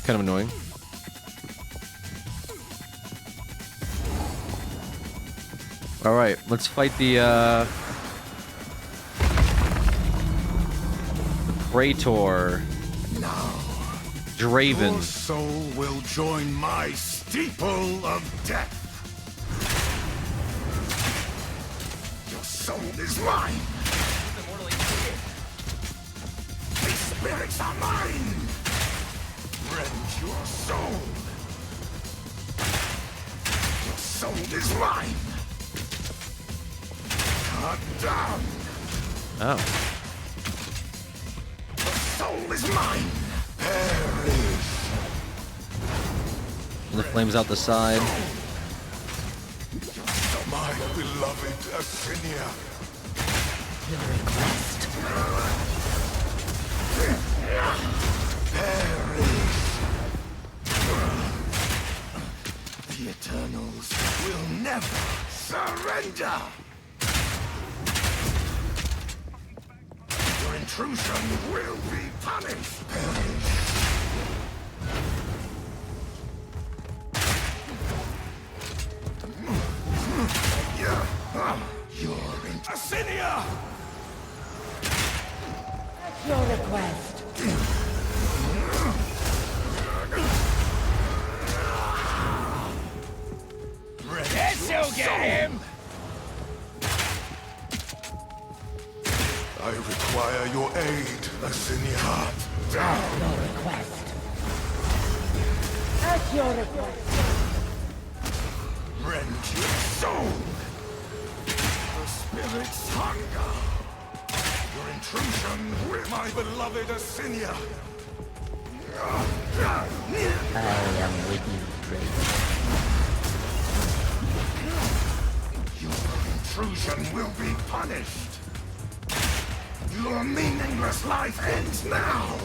Kind of annoying. All right, let's fight the Praetor. Now, Draven. your soul will join my steeple of death. Your soul is mine. These spirits are mine. Rend your soul. Your soul is mine. Cut down. Oh. Your soul is mine. Perish. And the flames out the side. My beloved Asinia. Your request. Perish. The Eternals will never surrender. Your intrusion will be punished. Perish. You're in Asinia! That's your request. This'll get him! I require your aid, Asinia. Your request. That's your request. Rend your soul. The spirit's hunger. Your intrusion with my beloved Asinia. I am with you, Draven. Your intrusion will be punished. Your meaningless life ends now.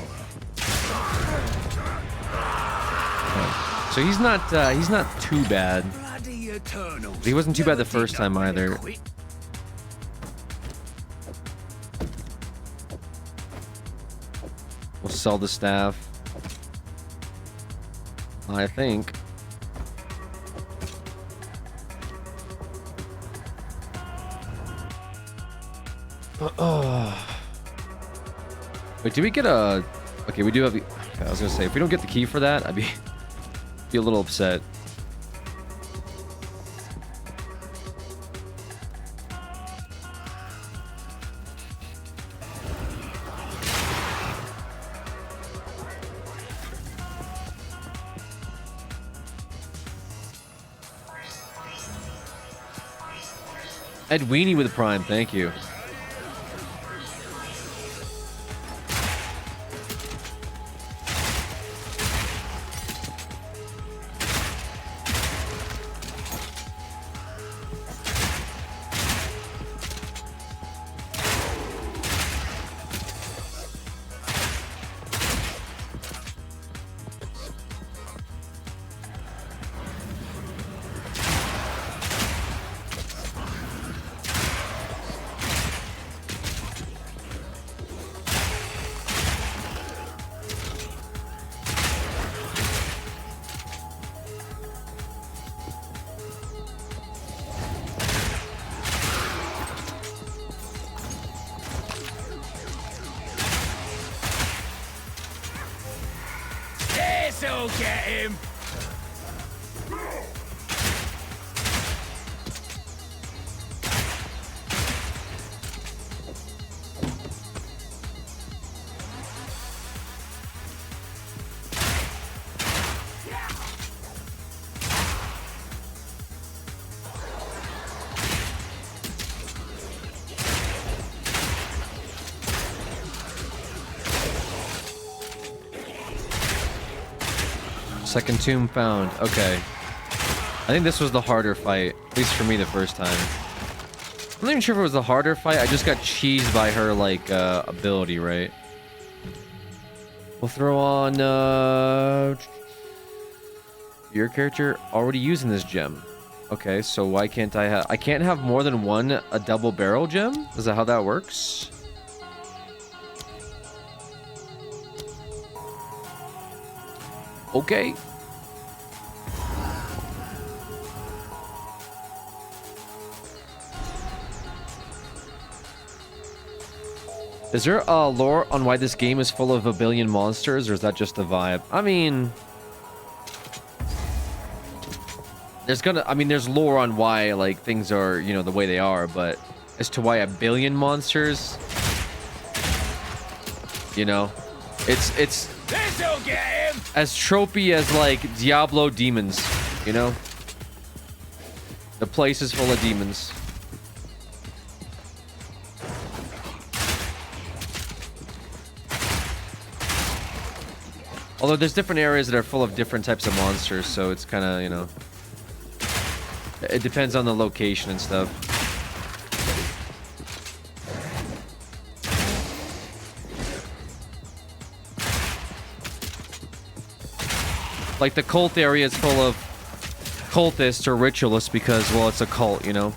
So he's not too bad. Bloody Eternals. He wasn't too bad the first time either. We'll sell the staff. I think. Wait, do we get a... Okay, we do have the... Okay, I was gonna say, if we don't get the key for that, I'd be a little upset. Ed Weenie with Prime, thank you. This'll get him. Second tomb found. Okay. I think this was the harder fight. At least for me the first time. I'm not even sure if it was the harder fight. I just got cheesed by her, like, ability, right? We'll throw on, your character already using this gem. Okay, so why can't I have... I can't have more than one a double barrel gem? Is that how that works? Okay. Is there lore on why this game is full of a billion monsters, or is that just the vibe? I mean, there's lore on why, like, things are, you know, the way they are, but as to why a billion monsters, you know, it's This'll get him! as tropey as, like, Diablo demons, you know? The place is full of demons. Although there's different areas that are full of different types of monsters, so it's kind of, you know, it depends on the location and stuff. Like the cult area is full of cultists or ritualists because, well, it's a cult, you know.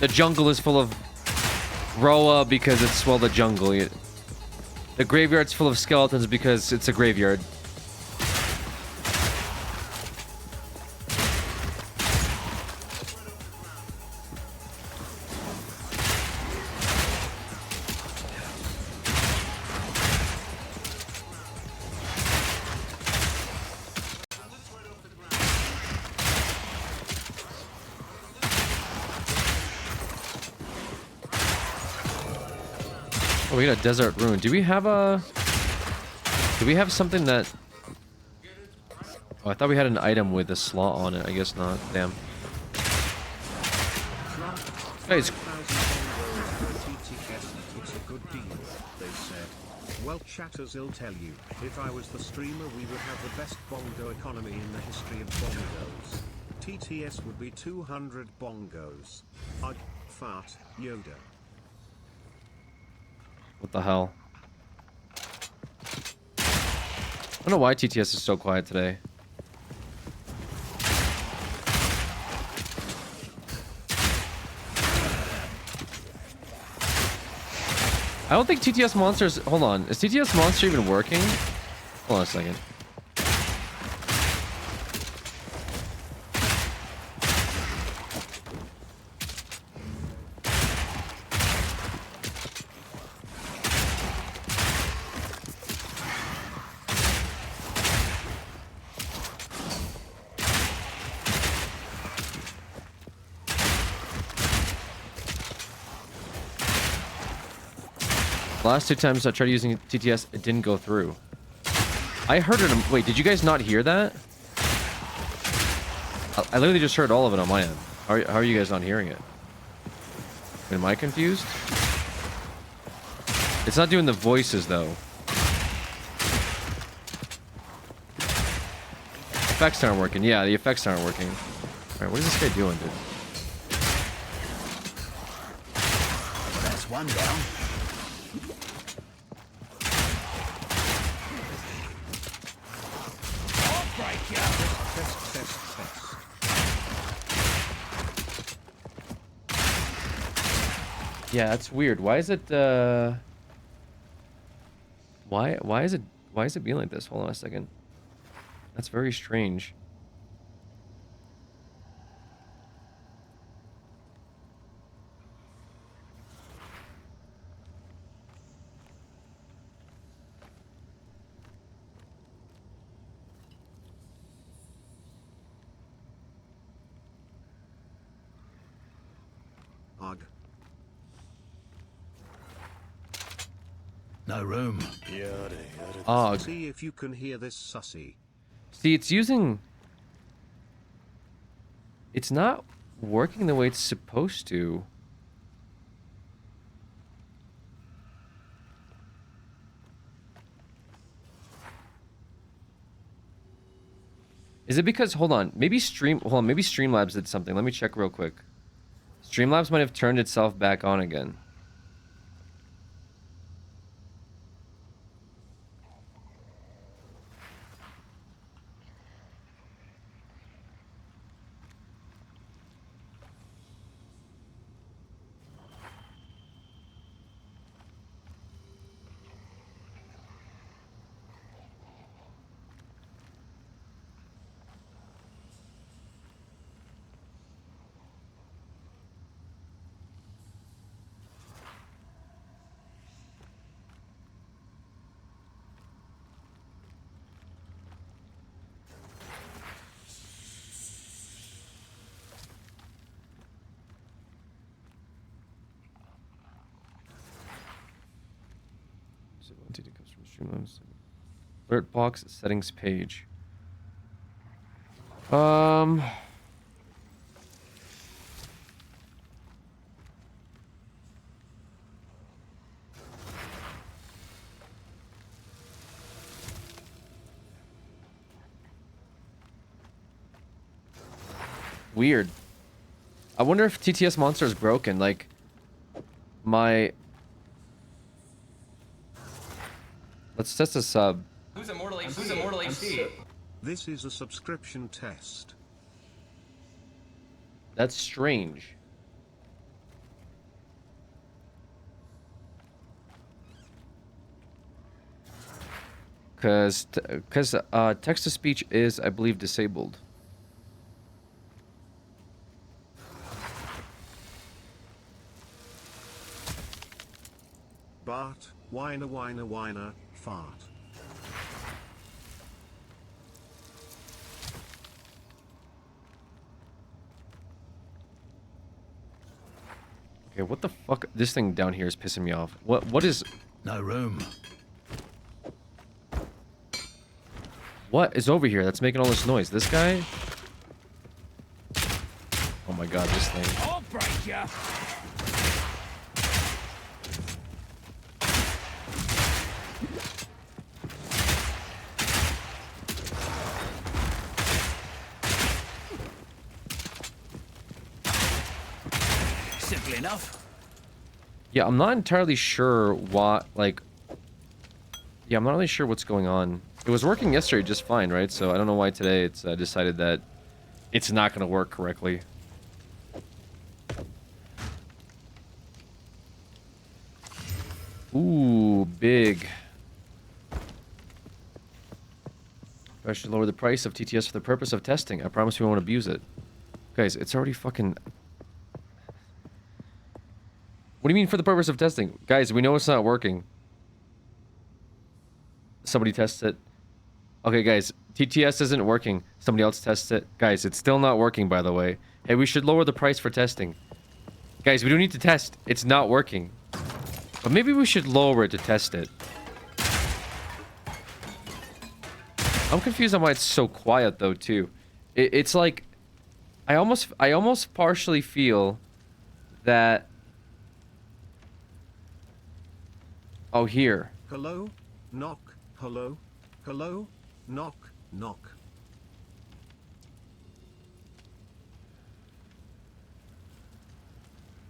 The jungle is full of Roa because it's, well, the jungle. The graveyard's full of skeletons because it's a graveyard. Oh, we got a desert ruin. Do we have something that... Oh, I thought we had an item with a slot on it. I guess not. Damn. Guys. It's a good deal, they said. Well, chatters, I'll tell you, if I was the streamer, we would have the best bongo economy in the history of bongos. TTS would be 200 bongos. Ugh, fart, Yoda. What the hell? I don't know why TTS is so quiet today. I don't think TTS Monsters... Hold on. Is TTS Monster even working? Hold on a second. Last 2 times I tried using TTS, it didn't go through. I heard it. Wait, did you guys not hear that? I literally just heard all of it on my end. How are you guys not hearing it? Am I confused? It's not doing the voices, though. Effects aren't working. Yeah, the effects aren't working. Alright, what is this guy doing, dude? That's one down. Yeah, that's weird. Why is it why is it being like this? Hold on a second. That's very strange. Ugh. No room. Oh, See if you can hear this sussy. see, it's using... It's not working the way it's supposed to. Is it because... Hold on. Maybe maybe Streamlabs did something. Let me check real quick. Streamlabs might have turned itself back on again. Streamlabs. Alert box settings page. Weird. I wonder if TTS Monster is broken. Like, my... Let's test a sub. Who's Immortal HD? Who's Immortal HD? This is a subscription test. That's strange. Because text-to-speech is, I believe, disabled. Bart, whiner, whiner, whiner, fart. Okay, what the fuck? This thing down here is pissing me off. What is... No room. What is over here that's making all this noise? This guy? Oh my god, this thing. I'll break ya! Simple enough. Yeah, I'm not entirely sure what, like... Yeah, I'm not really sure what's going on. It was working yesterday just fine, right? So I don't know why today it's decided that it's not going to work correctly. Ooh, big. I should lower the price of TTS for the purpose of testing. I promise we won't abuse it. Guys, it's already fucking... What do you mean for the purpose of testing? Guys, we know it's not working. Somebody tests it. Okay, guys, TTS isn't working. Somebody else tests it. Guys, it's still not working, by the way. Hey, we should lower the price for testing. Guys, we don't need to test. It's not working. But maybe we should lower it to test it. I'm confused on why it's so quiet, though, too. It's like... I almost partially feel that... Oh, here. Hello? Knock. Hello? Hello? Knock. Knock.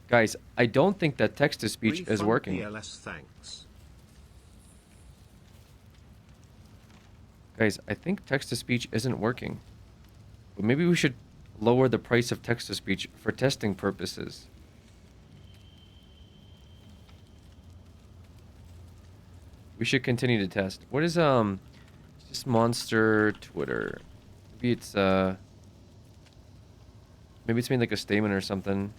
Guys, I don't think that text-to-speech is Refund working. PLS, thanks. Guys, I think text-to-speech isn't working. But maybe we should lower the price of text-to-speech for testing purposes. We should continue to test. What is, just Monster Twitter? Maybe it's, maybe it's made like a statement or something.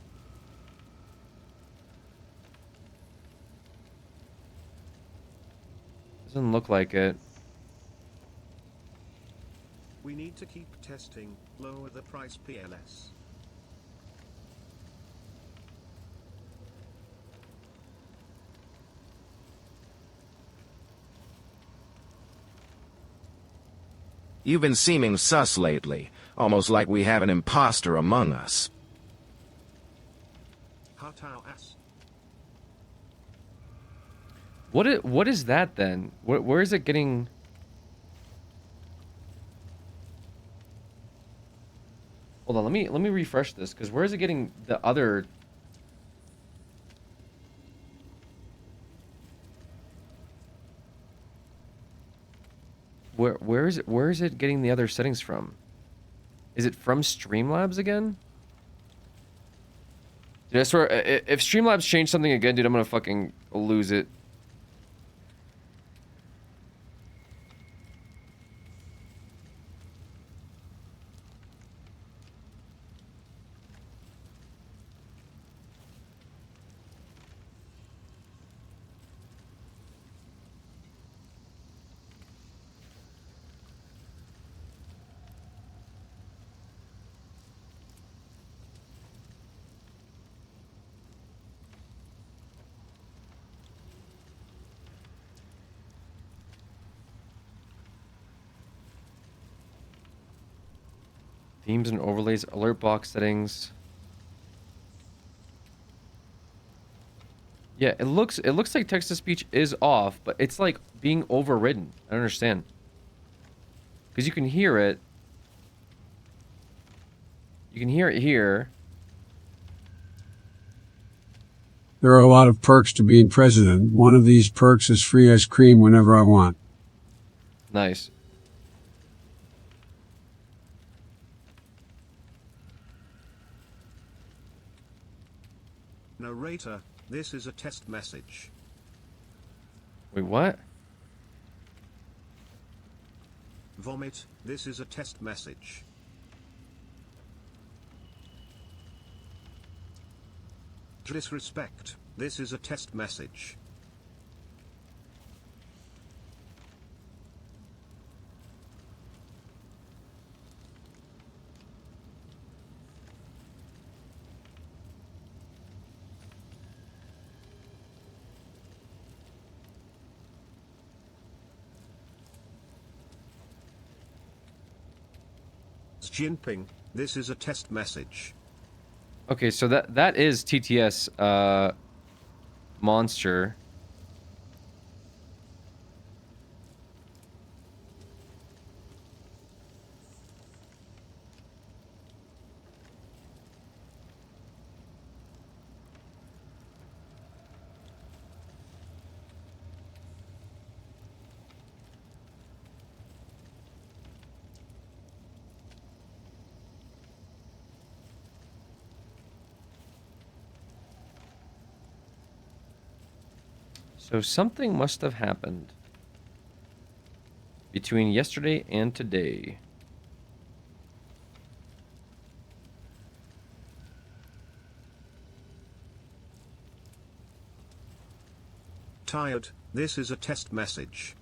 Doesn't look like it. We need to keep testing. Lower the price PLS. You've been seeming sus lately, almost like we have an imposter among us. Hot ass. What is that then? Where is it getting? Hold on, let me refresh this, because where is it getting the other? Where is it getting the other settings from? Is it from Streamlabs again? Dude, I swear, if Streamlabs change something again, dude, I'm gonna fucking lose it. Themes and overlays, alert box settings. Yeah, it looks like text to speech is off, but it's like being overridden. I don't understand. Because you can hear it. You can hear it here. There are a lot of perks to being president. One of these perks is free ice cream whenever I want. Nice. Narrator, this is a test message. Wait, what? Vomit, this is a test message. Disrespect, this is a test message. Jinping, this is a test message. Okay, so that is TTS monster. So something must have happened between yesterday and today. Tired, this is a test message.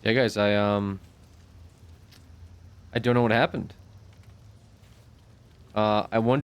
Yeah, guys, I don't know what happened. I wonder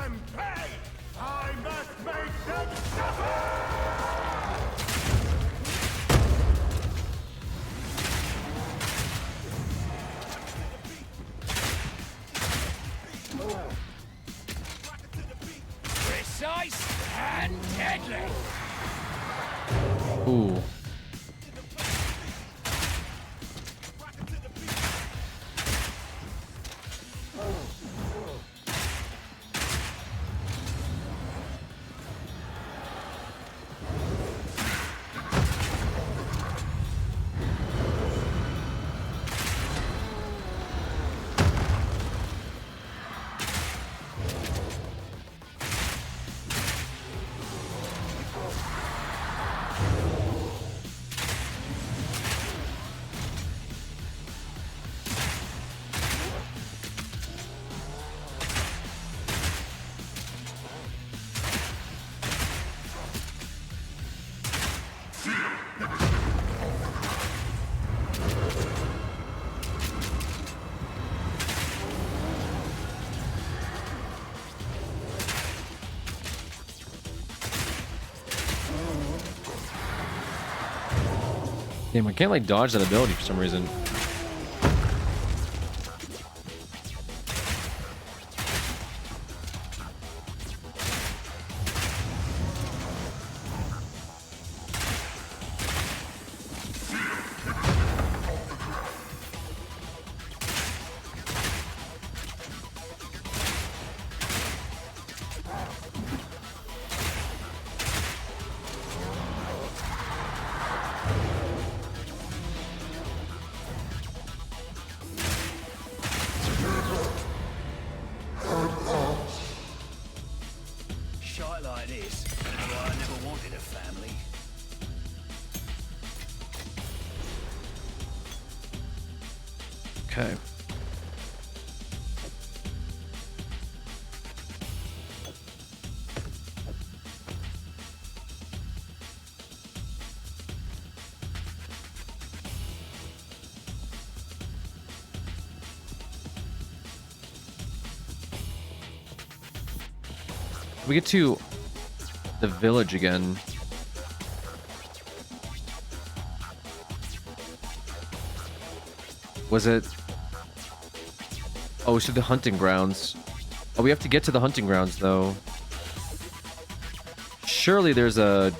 them pay! I must make them suffer! Precise and deadly. Ooh. Damn, I can't like dodge that ability for some reason. Shite like this, why I never wanted a family. Okay. We get to the village again. Was it? Oh, so the hunting grounds. Oh, we have to get to the hunting grounds, though. Surely there's a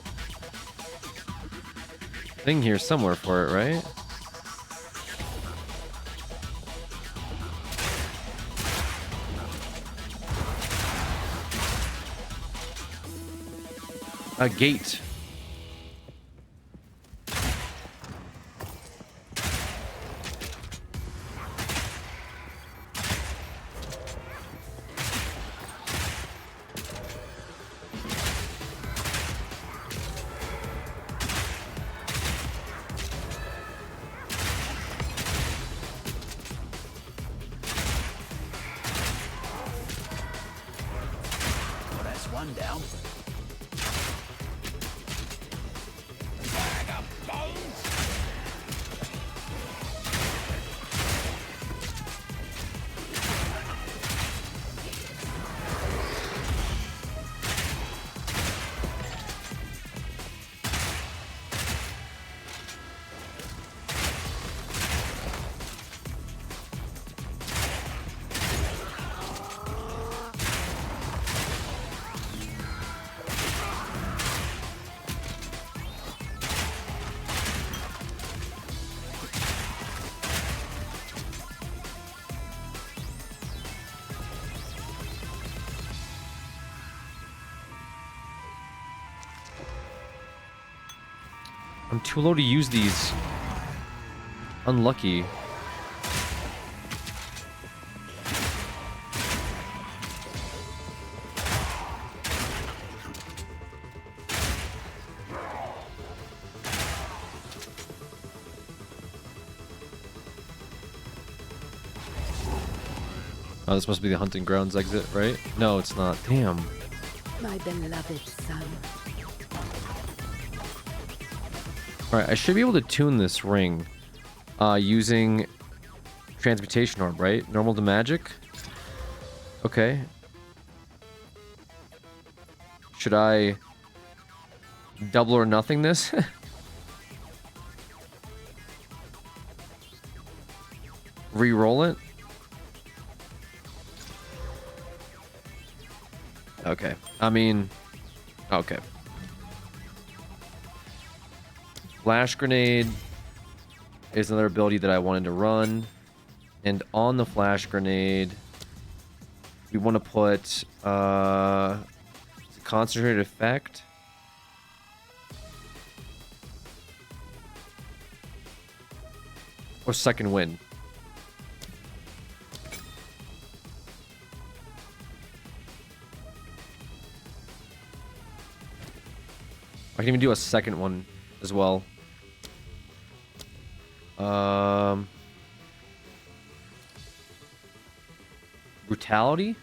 thing here somewhere for it, right? A gate. Well, that's one down. Bag of bones. I'm too low to use these. Unlucky. Oh, this must be the hunting grounds exit, right? No, it's not. Damn. My beloved son. Alright, I should be able to tune this ring using Transmutation Orb, right? Normal to magic? Okay. Should I double or nothing this? Re-roll it? Okay. I mean, okay. Flash grenade is another ability that I wanted to run. And on the flash grenade, we want to put concentrated effect. Or second wind. I can even do a second one as well. Brutality?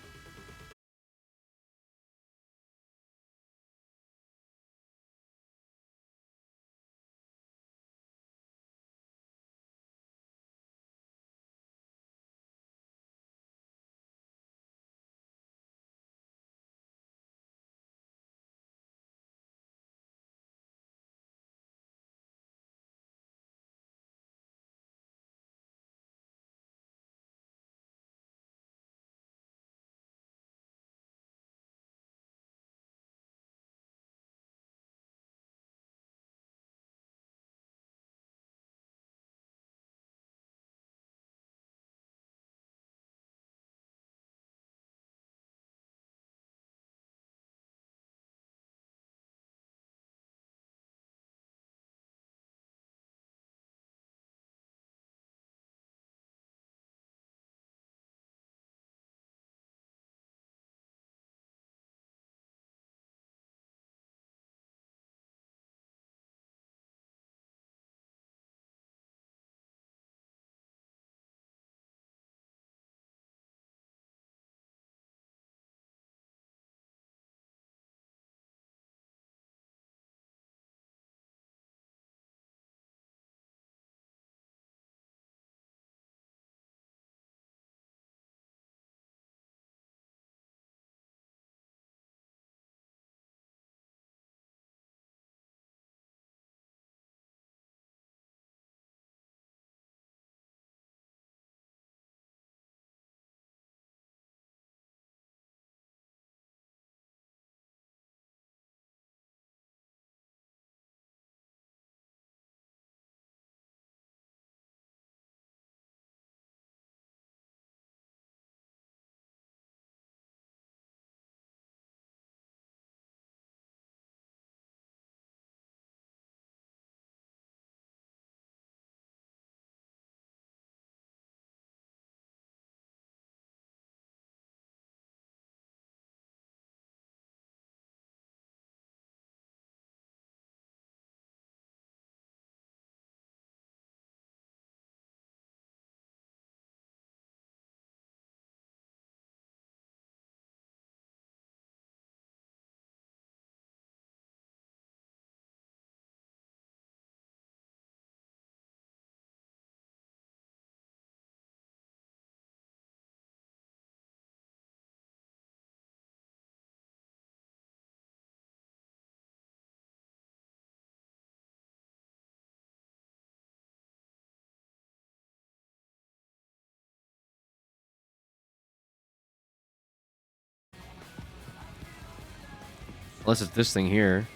Unless it's this thing here.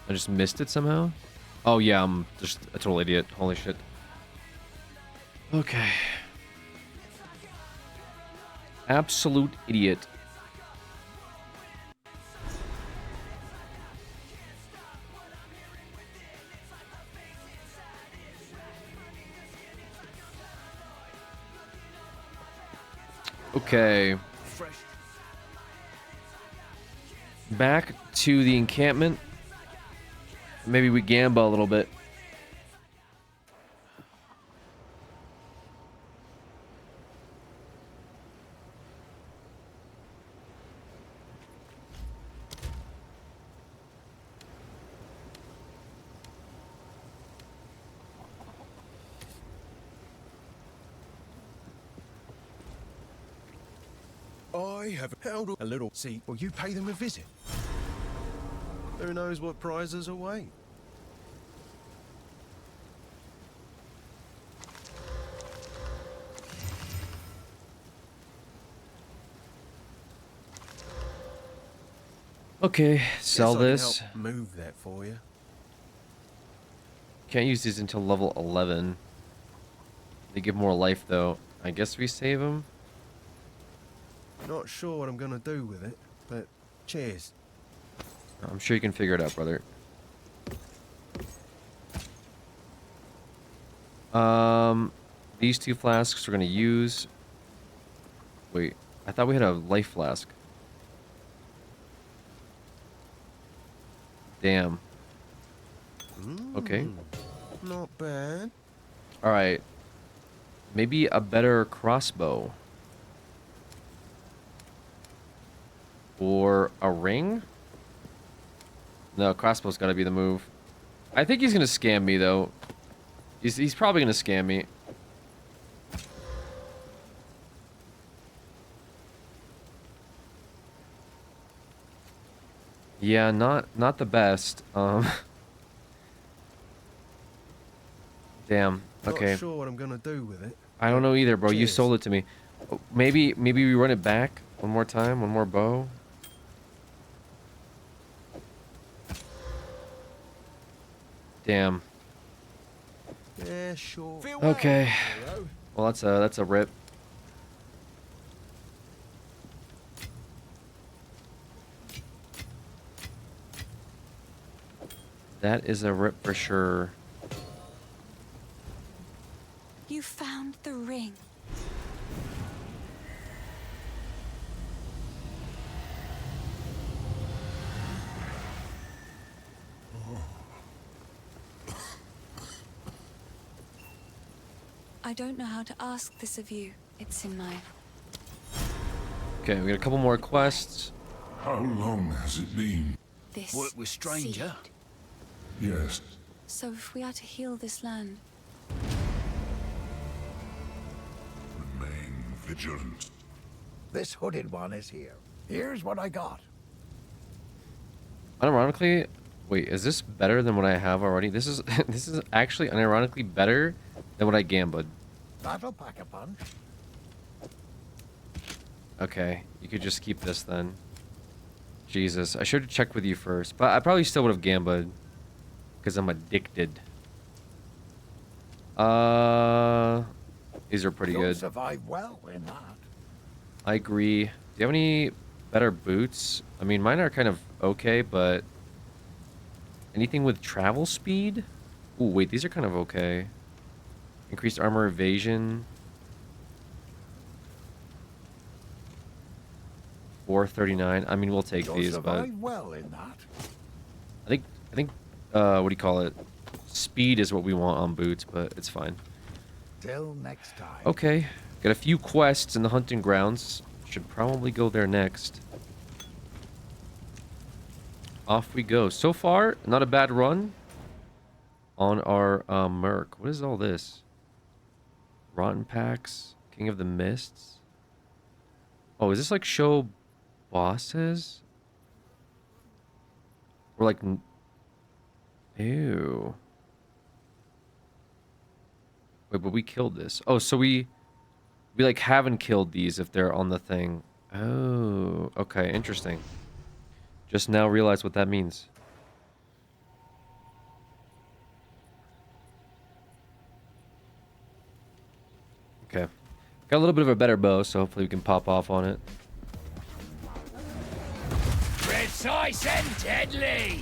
I just missed it somehow? Oh yeah, I'm just a total idiot. Holy shit. Okay. Absolute idiot. Okay. Back to the encampment. Maybe we gamba a little bit. I have held a little seat. Well, you pay them a visit. Who knows what prizes await? Okay, sell Guess I can this. help move that for you. Can't use these until level 11. They give more life, though. I guess we save them. Not sure what I'm gonna do with it, but cheers. I'm sure you can figure it out, brother. These 2 flasks we're gonna use. Wait, I thought we had a life flask. Damn. Okay. Not bad. Alright. Maybe a better crossbow. Or a ring? No, crossbow's gotta be the move. I think he's gonna scam me, though. He's probably gonna scam me. Yeah, not the best. Damn. Okay. Not sure what I'm gonna do with it. I don't know either, bro. You Cheers. sold it to me. Maybe we run it back one more time, one more bow. Damn. Yeah, sure. Okay. Well, that's a rip. That is a rip for sure. You found the ring. I don't know how to ask this of you. It's in my... Okay, we got a couple more quests. How long has it been? This Work with stranger? seed. Yes. So if we are to heal this land, Remain vigilant. This hooded one is here. Here's what I got. Unironically, wait, is this better than what I have already? This is this is actually unironically better than what I gambled. That'll pack a punch. Okay, you could just keep this then. Jesus, I should have checked with you first, but I probably still would have gambled because I'm addicted. These are pretty You'll good. survive well in that. I agree. Do you have any better boots? I mean, mine are kind of okay, but anything with travel speed? Ooh, wait, these are kind of okay. Increased armor evasion. 439. I mean, we'll take You'll these, but survive well in that. I think what do you call it? Speed is what we want on boots, but it's fine. Till next time. Okay, got a few quests in the hunting grounds. Should probably go there next. Off we go. So far, not a bad run on our Merc. What is all this? Rotten Packs, King of the Mists. Oh, is this like show bosses? Or like... Ew. Wait, but we killed this. Oh, so we like haven't killed these if they're on the thing. Oh, okay, interesting. Just now realized what that means. Okay. Got a little bit of a better bow, so hopefully we can pop off on it. Precise and deadly!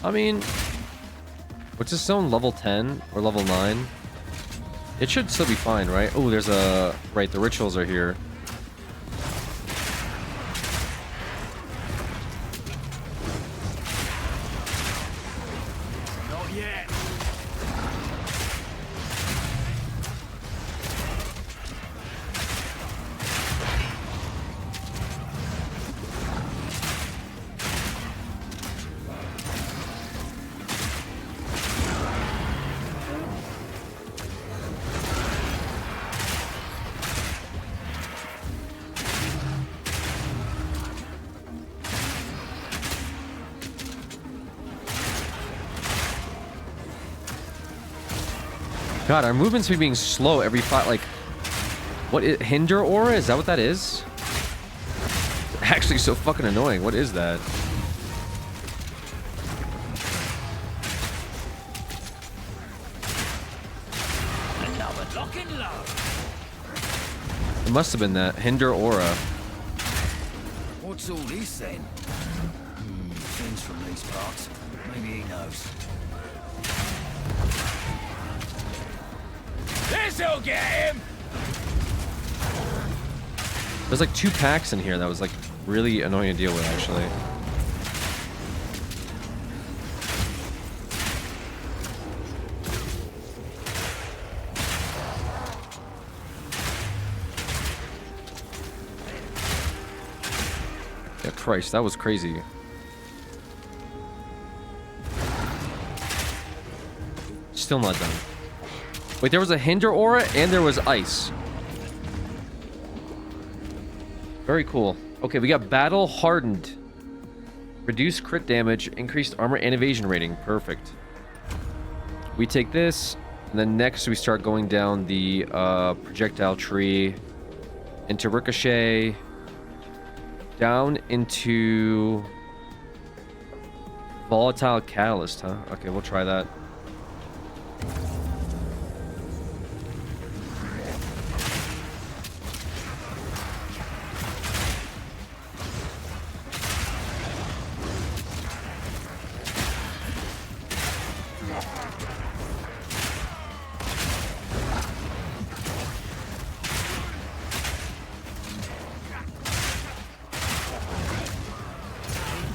I mean, what's this zone? Level 10 or level 9? It should still be fine, right? Oh, there's a... Right, the rituals are here. Not yet. God, our movements be being slow every fight. Like, what is hinder aura? Is that what that is? Actually, so fucking annoying. What is that? Another lock and load. It must have been that hinder aura. What's all this then? Finn's from these parts. Maybe he knows. This'll get him! There's like 2 packs in here that was like really annoying to deal with, actually. Yeah, Christ, that was crazy. Still not done. Wait, there was a hinder aura and there was ice. Very cool. Okay, we got battle hardened. Reduced crit damage, increased armor and evasion rating. Perfect. We take this, and then next we start going down the projectile tree into ricochet, down into volatile catalyst, huh? Okay, we'll try that.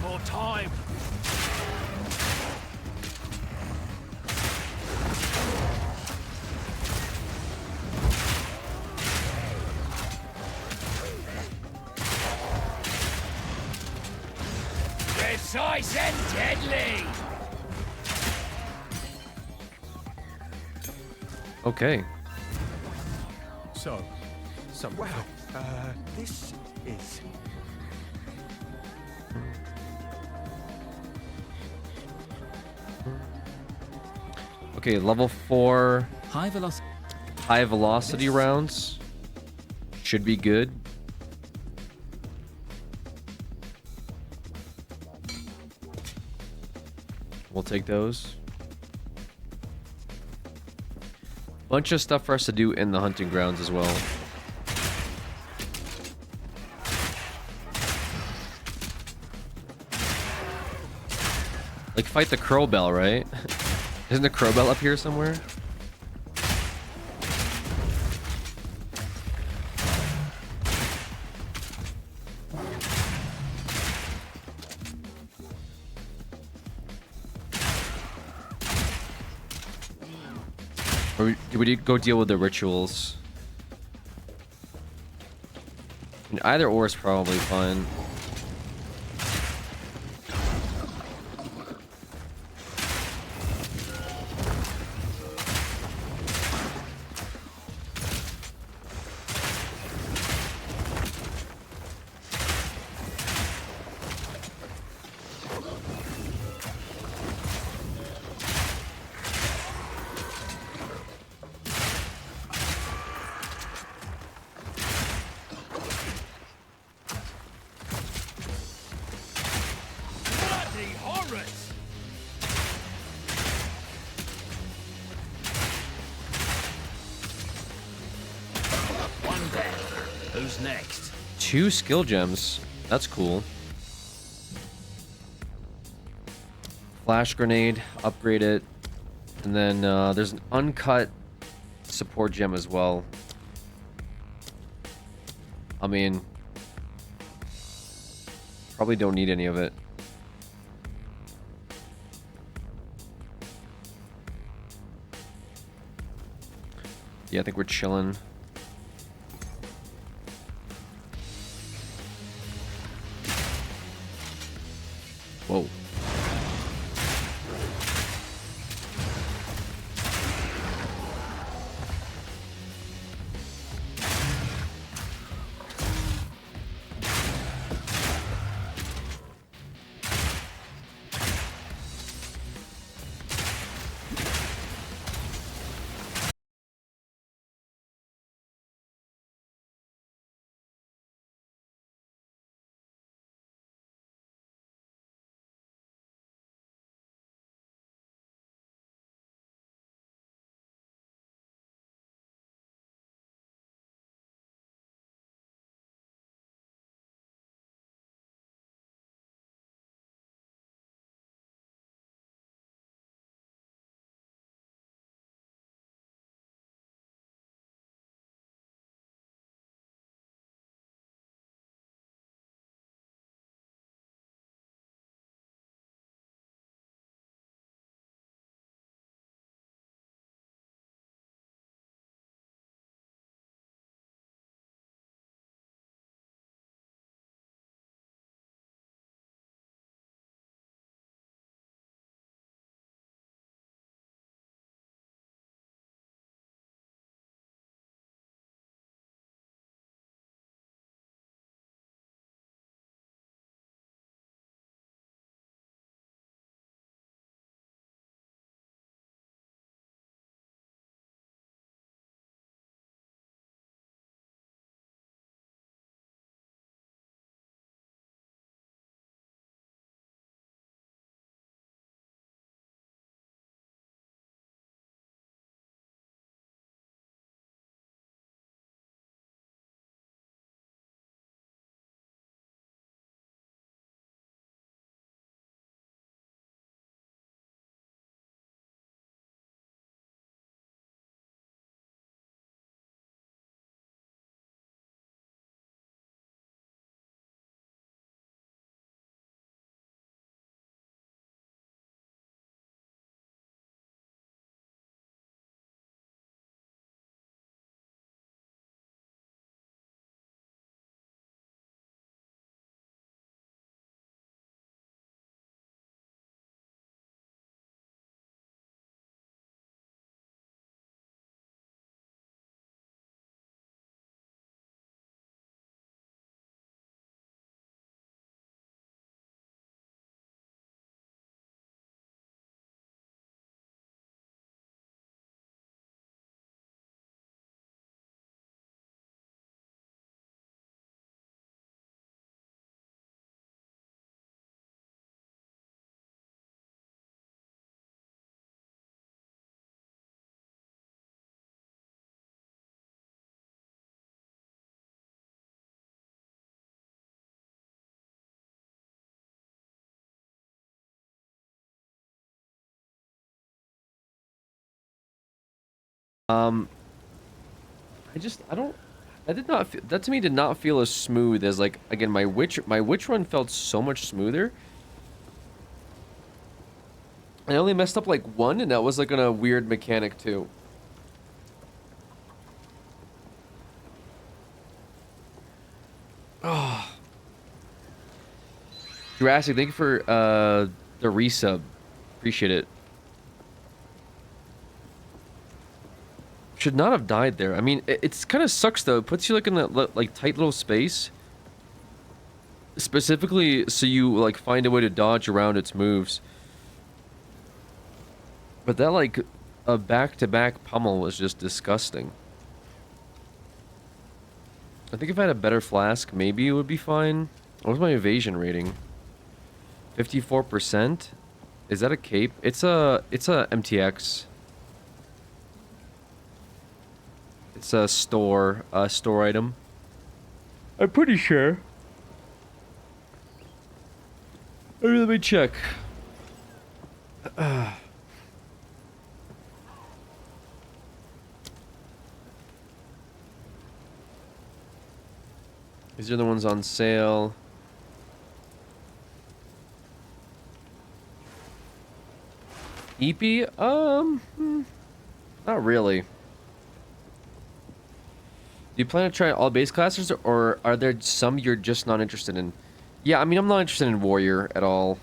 More time. Precise and deadly. Okay. So wow, this is... Okay, level 4 High velocity. high velocity rounds should be good. We'll take those. Bunch of stuff for us to do in the hunting grounds as well. Like fight the crow bell, right? Isn't the crow bell up here somewhere? Or do we go deal with the rituals? And either or is probably fine. Bloody horrors! One down. Who's next? 2 skill gems. That's cool. Flash grenade, upgrade it. And then there's an uncut support gem as well. I mean, probably don't need any of it. Yeah, I think we're chilling. Whoa. That to me did not feel as smooth as, like, again, my witch run felt so much smoother. I only messed up like one, and that was like on a weird mechanic too. Oh. Jurassic, thank you for the resub. Appreciate it. Should not have died there. I mean, it's kind of sucks though. It puts you like in that like tight little space. Specifically so you like find a way to dodge around its moves. But that like a back-to-back pummel was just disgusting. I think if I had a better flask, maybe it would be fine. What was my evasion rating? 54%? Is that a cape? It's a MTX. It's a store item. I'm pretty sure. Let me check. These are the ones on sale. EP? Not really. Do you plan to try all base classes, or are there some you're just not interested in? Yeah, I mean, I'm not interested in warrior at all.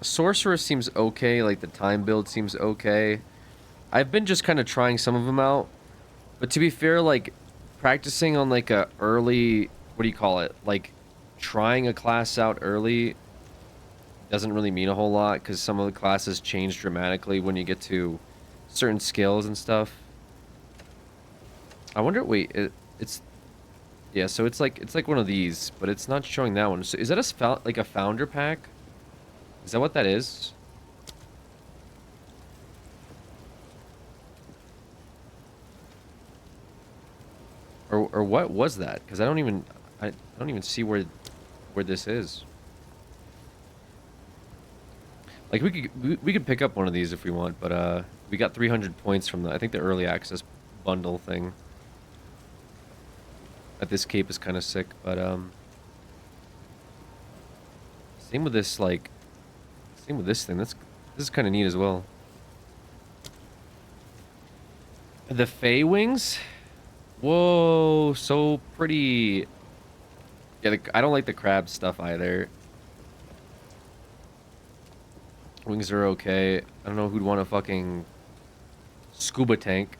Sorcerer seems okay, like the time build seems okay. I've been just kind of trying some of them out, but to be fair, like practicing on like a early, what do you call it? Like trying a class out early doesn't really mean a whole lot because some of the classes change dramatically when you get to certain skills and stuff. I wonder, wait, it's yeah, so it's like one of these, but it's not showing that one. So is that like a founder pack? Is that what that is? Or what was that? Because I don't even see where this is. Like we could pick up one of these if we want, but we got 300 points from the, I think, the early access bundle thing. That this cape is kind of sick, but same with this, like same with this thing. This is kind of neat as well. The Fey wings? Whoa, so pretty. Yeah, I don't like the crab stuff either. Wings are okay. I don't know who'd want a fucking scuba tank.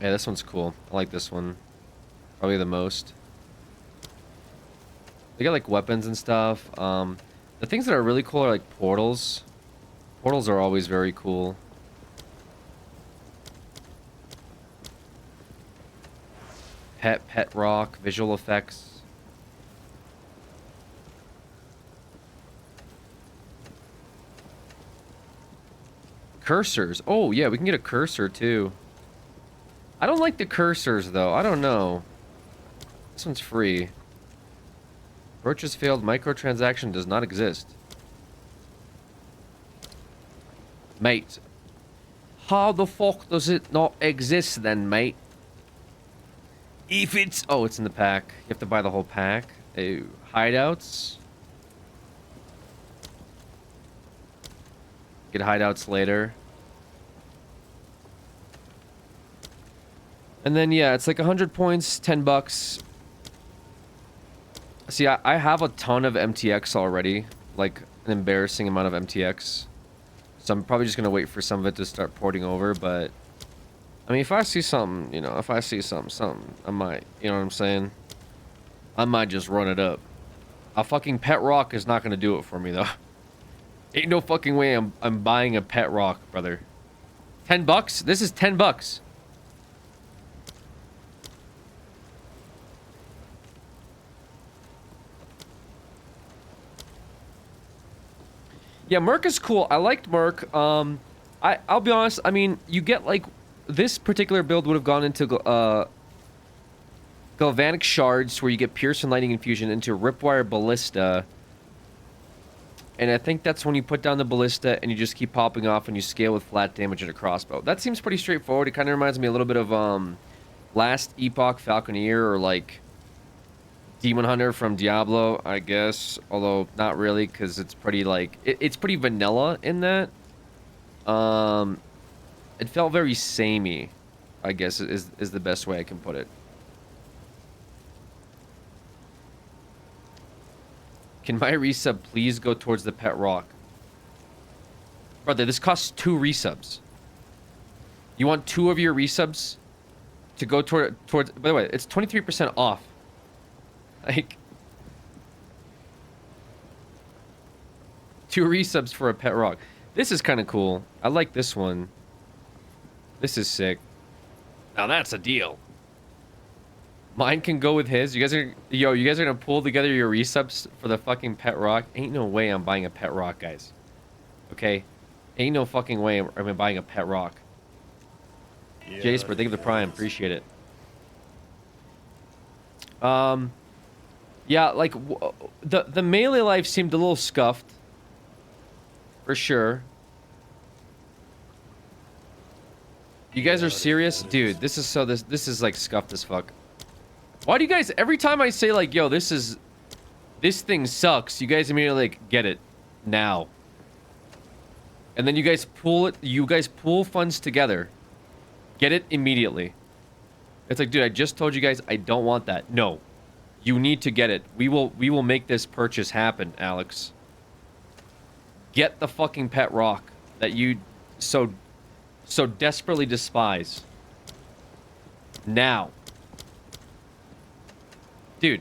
Yeah, this one's cool. I like this one. Probably the most. They got like weapons and stuff. The things that are really cool are like portals. Portals are always very cool. Pet rock, visual effects. Cursors. Oh, yeah, we can get a cursor too. I don't like the cursors though. I don't know. This one's free. Purchase failed. Microtransaction does not exist. Mate. How the fuck does it not exist then, mate? If it's... Oh, it's in the pack. You have to buy the whole pack. Hideouts. Get hideouts later. And then, yeah, it's like 100 points, 10 bucks. See, I have a ton of MTX already. Like, an embarrassing amount of MTX. So I'm probably just going to wait for some of it to start porting over, but... I mean, if I see something, you know, if I see something, I might, you know what I'm saying? I might just run it up. A fucking pet rock is not going to do it for me, though. Ain't no fucking way I'm buying a pet rock, brother. 10 bucks? This is 10 bucks. Yeah, Merc is cool. I liked Merc. I'll be honest. I mean, you get like this particular build would have gone into galvanic shards, where you get pierce and lightning infusion, into ripwire ballista, and I think that's when you put down the ballista and you just keep popping off and you scale with flat damage and a crossbow. That seems pretty straightforward. It kind of reminds me a little bit of Last Epoch Falconeer, or like Demon Hunter from Diablo, I guess, although not really, because it's pretty like it's pretty vanilla in that. It felt very samey, I guess is the best way I can put it. Can my resub please go towards the pet rock? Brother, this costs 2 resubs. You want 2 of your resubs to go towards... By the way, it's 23% off. Like... 2 resubs for a pet rock. This is kind of cool. I like this one. This is sick. Now that's a deal. Mine can go with his. You guys are... Yo, you guys are gonna pull together your resubs for the fucking pet rock? Ain't no way I'm buying a pet rock, guys. Okay? Ain't no fucking way I'm buying a pet rock. Yeah, Jasper, thank you for the prime. Appreciate it. Yeah, like the melee life seemed a little scuffed, for sure. You guys are serious, dude? This is like scuffed as fuck. Why do you guys every time I say like, yo, this thing sucks, you guys immediately like get it now, and then you guys pool funds together, get it immediately. It's like, dude, I just told you guys I don't want that. No. You need to get it. We will make this purchase happen, Alex. Get the fucking pet rock that you so desperately despise. Now. Dude.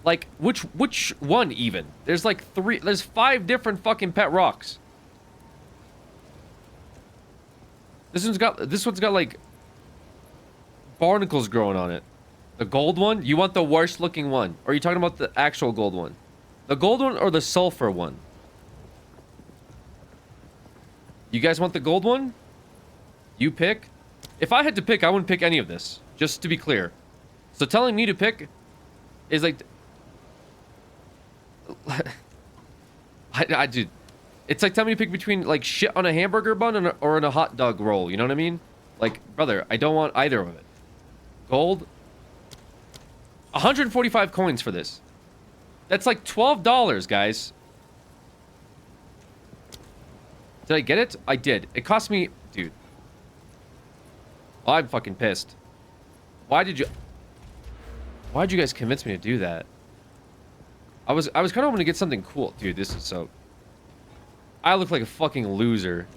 Like, which one even? There's like there's 5 different fucking pet rocks. This one's got like barnacles growing on it. The gold one? You want the worst looking one? Or are you talking about the actual gold one? The gold one or the sulfur one? You guys want the gold one? You pick? If I had to pick, I wouldn't pick any of this. Just to be clear. So telling me to pick is like... Dude, it's like telling me to pick between like shit on a hamburger bun or in a hot dog roll. You know what I mean? Like, brother, I don't want either of it. Gold... 145 coins for this. That's like $12, guys. Did I get it? I did. It cost me... Dude. Oh, I'm fucking pissed. Why'd you guys convince me to do that? I was kind of hoping to get something cool. Dude, this is so... I look like a fucking loser.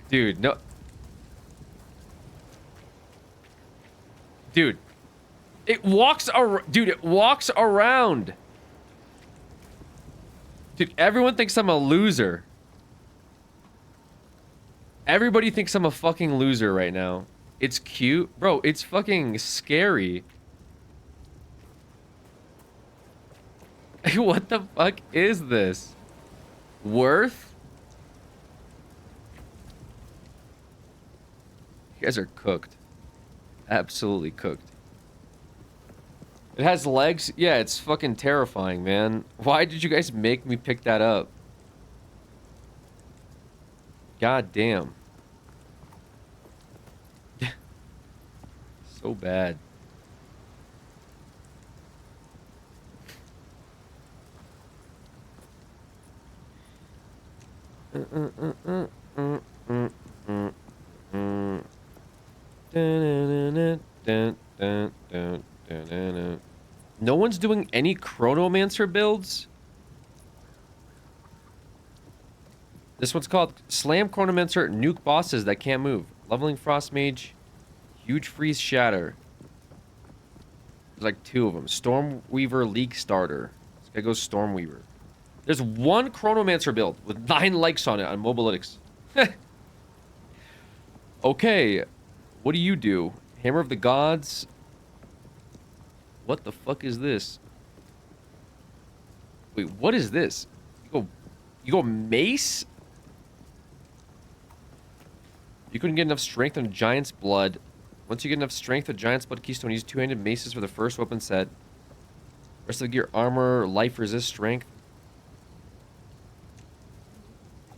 Dude, no... Dude. It walks around. Dude, it walks around. Dude, everyone thinks I'm a loser. Everybody thinks I'm a fucking loser right now. It's cute. Bro, it's fucking scary. What the fuck is this? Worth? You guys are cooked. Absolutely cooked. It has legs? Yeah, it's fucking terrifying, man. Why did you guys make me pick that up? God damn. So bad. No one's doing any Chronomancer builds? This one's called Slam Chronomancer Nuke Bosses That Can't Move. Leveling Frost Mage. Huge Freeze Shatter. There's like 2 of them. Stormweaver League Starter. This guy goes Stormweaver. There's one Chronomancer build with 9 likes on it on Mobalytics. Okay. What do you do? Hammer of the Gods. What the fuck is this? Wait, what is this? You go mace? You couldn't get enough strength on Giant's Blood. Once you get enough strength with Giant's Blood Keystone, use 2-handed maces for the first weapon set. Rest of the gear, armor, life resist, strength.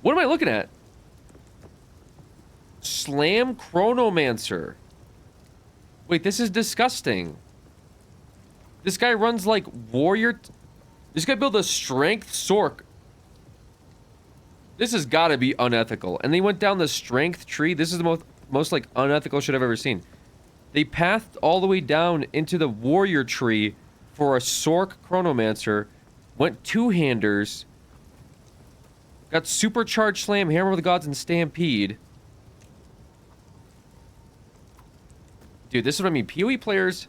What am I looking at? Slam Chronomancer. Wait, this is disgusting. This guy runs like warrior. This guy built a strength sork. This has got to be unethical. And they went down the strength tree. This is the most like unethical shit I've ever seen. They pathed all the way down into the warrior tree for a sork Chronomancer. Went 2-handers. Got supercharged slam, hammer of the gods, and stampede. Dude, this is what I mean. PoE players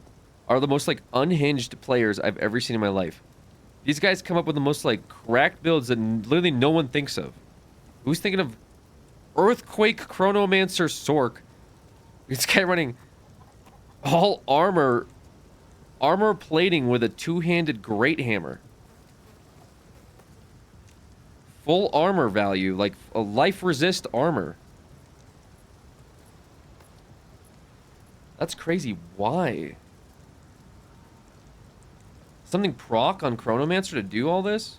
are the most like unhinged players I've ever seen in my life. These guys come up with the most like cracked builds that literally no one thinks of. Who's thinking of Earthquake Chronomancer Sork? This guy running all armor plating with a 2-handed great hammer. Full armor value, like a life resist armor. That's crazy. Why? Something proc on Chronomancer to do all this?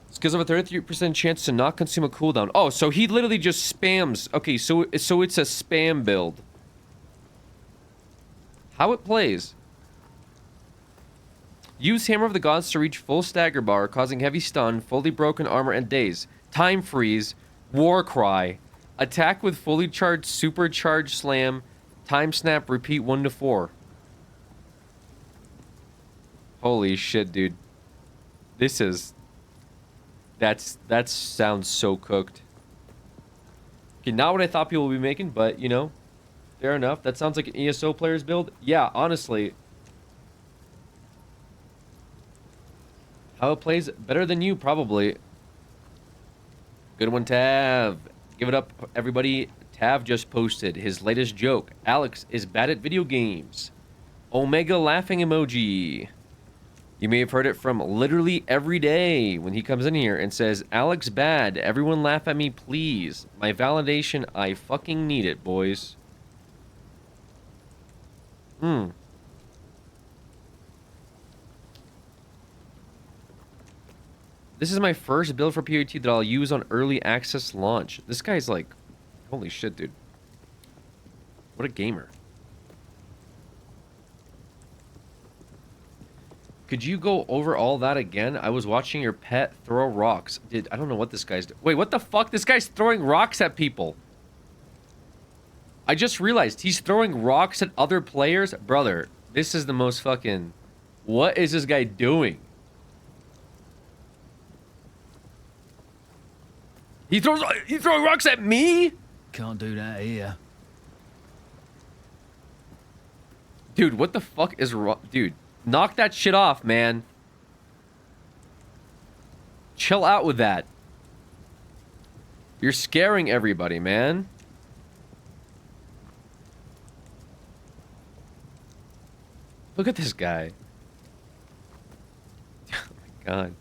Skills have a 33% chance to not consume a cooldown. Oh, so he literally just spams. Okay, so it's a spam build. How it plays. Use Hammer of the Gods to reach full stagger bar, causing heavy stun, fully broken armor, and daze. Time freeze, war cry, attack with fully charged supercharged slam, time snap, repeat 1 to 4. Holy shit, dude. This is... That sounds so cooked. Okay, not what I thought people would be making, but, you know, fair enough. That sounds like an ESO player's build. Yeah, honestly. How it plays better than you, probably. Good one, Tav. Give it up, everybody. Tav just posted his latest joke. Alex is bad at video games. Omega laughing emoji. You may have heard it from literally every day when he comes in here and says, Alex bad. Everyone laugh at me, please. My validation, I fucking need it, boys. This is my first build for POT that I'll use on early access launch. This guy's like, holy shit, dude. What a gamer. Could you go over all that again? I was watching your pet throw rocks. I don't know what this guy's doing. Wait, what the fuck? This guy's throwing rocks at people. I just realized he's throwing rocks at other players. Brother, this is the most fucking... What is this guy doing? He's throwing rocks at me? Can't do that here. Dude, what the fuck is wrong? Dude, knock that shit off, man. Chill out with that. You're scaring everybody, man. Look at this guy. Oh my god.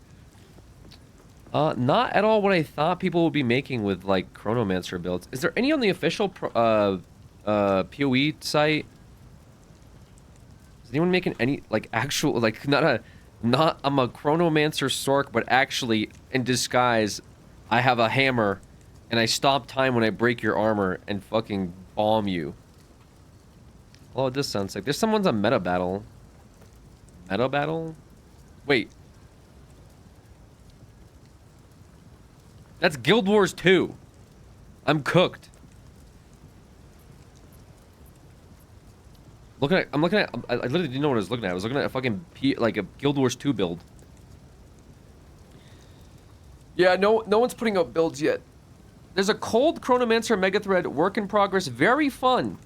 Not at all what I thought people would be making with, like, Chronomancer builds. Is there any on the official PoE site? Is anyone making any, like, actual, like, I'm a Chronomancer Sork, but actually, in disguise, I have a hammer, and I stop time when I break your armor and fucking bomb you. Oh, this sounds like... There's someone's on meta battle. Meta battle? Wait. That's Guild Wars 2. I'm cooked. I'm looking at... I literally didn't know what I was looking at. I was looking at a fucking... like a Guild Wars 2 build. Yeah, no one's putting out builds yet. There's a cold Chronomancer Mega Thread, work in progress, very fun.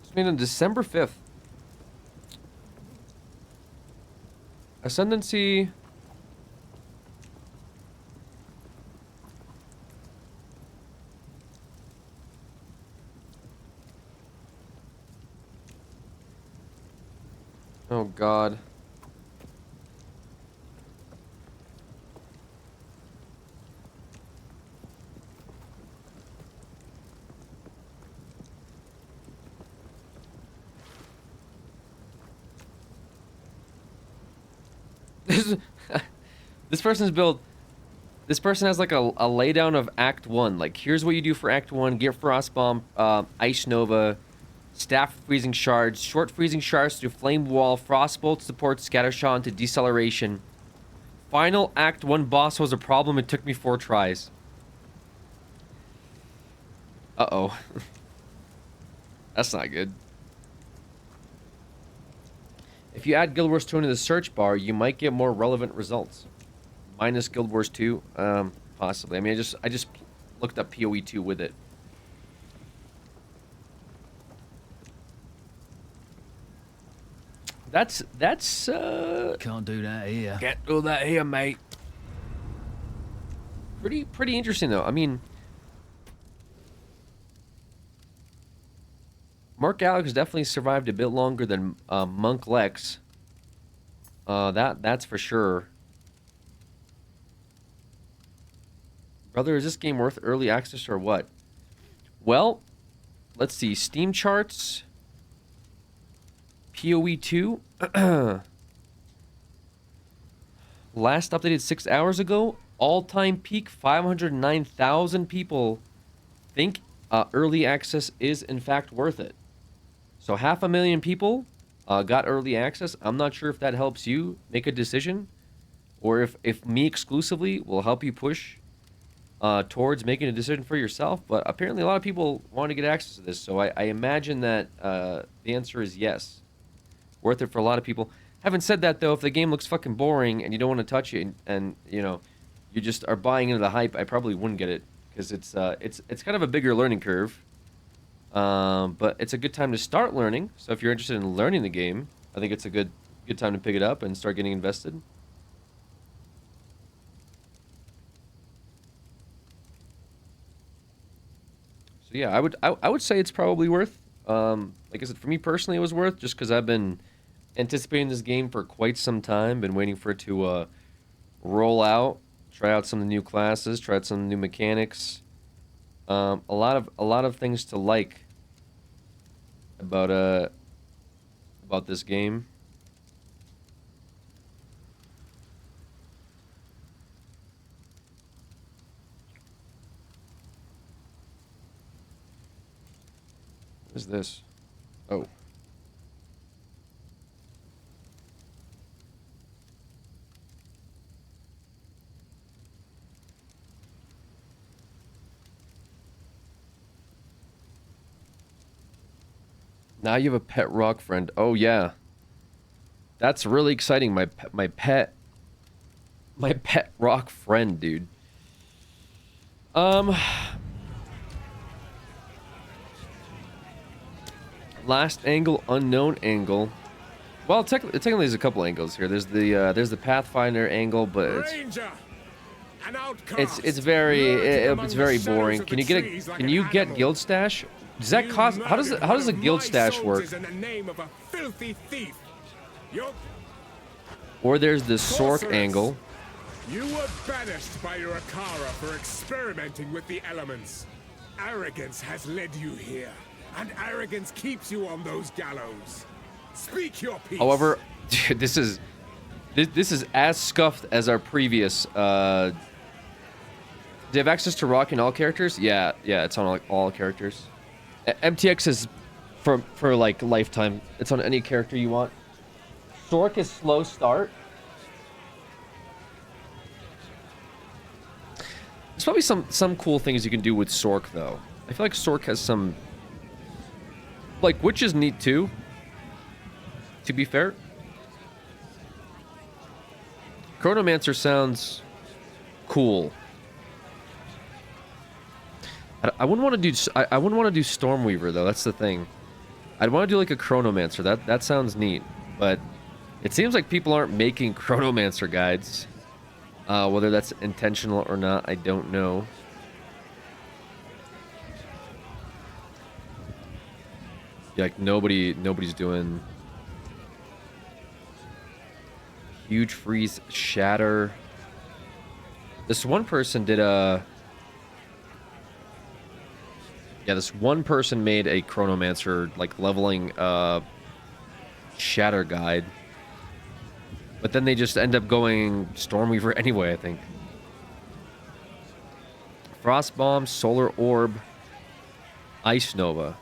It's made on December 5th. Ascendancy. Oh god. This person's build. This person has like a laydown of Act 1. Like, here's what you do for Act 1. Get Frost Bomb, Ice Nova, Staff Freezing Shards, Short Freezing Shards to Flame Wall, Frostbolt support Scattershot into Deceleration. Final Act 1 boss was a problem. It took me 4 tries. Uh-oh. That's not good. If you add Guild Wars 2 into the search bar, you might get more relevant results. Minus Guild Wars 2, possibly. I mean, I just looked up PoE 2 with it. That's Can't do that here. Can't do that here, mate. Pretty interesting though. I mean, Mark Alex definitely survived a bit longer than Monk Lex. That's for sure. Brother, is this game worth early access or what? Well, let's see. Steam charts. PoE 2. Last updated 6 hours ago. All-time peak 509,000 people think early access is in fact worth it. So 500,000 people got early access. I'm not sure if that helps you make a decision, or if me exclusively will help you push towards making a decision for yourself. But apparently a lot of people want to get access to this, so I imagine that the answer is yes. Worth it for a lot of people. Having said that, though, if the game looks fucking boring and you don't want to touch it, and you know, you just are buying into the hype, I probably wouldn't get it, because it's kind of a bigger learning curve. But it's a good time to start learning. So if you're interested in learning the game, I think it's a good time to pick it up and start getting invested. So yeah, I would say it's probably worth. Like I said, for me personally, it was worth, just because I've been anticipating this game for quite some time. Been waiting for it to roll out, try out some of the new classes, try out some new mechanics. A lot of things to like about this game. What is this? Oh. Now you have a pet rock friend. Oh yeah. That's really exciting. My pet rock friend, dude. Last angle, unknown angle. Well, technically there's a couple angles here. There's the Pathfinder angle, but it's very boring. Can you get guild stash? Does that cost? How does a guild stash work? Or there's the Sork angle. You were banished by your Akara for experimenting with the elements. Arrogance has led you here, and arrogance keeps you on those gallows. Speak your piece. However, dude, this is as scuffed as our previous. Do you have access to rock in all characters? Yeah, it's on all characters. MTX is for like lifetime. It's on any character you want. Sork is slow start. There's probably some cool things you can do with Sork though. I feel like Sork has some, like, Witch is neat too, to be fair. Chronomancer sounds cool. I wouldn't want to do I wouldn't want to do Stormweaver though. That's the thing. I'd want to do like a Chronomancer. That sounds neat, but it seems like people aren't making Chronomancer guides. Whether that's intentional or not, I don't know. Yeah, like nobody's doing huge freeze, shatter. This one person did a. Yeah, this one person made a Chronomancer, like, leveling Shatter guide. But then they just end up going Stormweaver anyway, I think. Frost Bomb, Solar Orb, Ice Nova.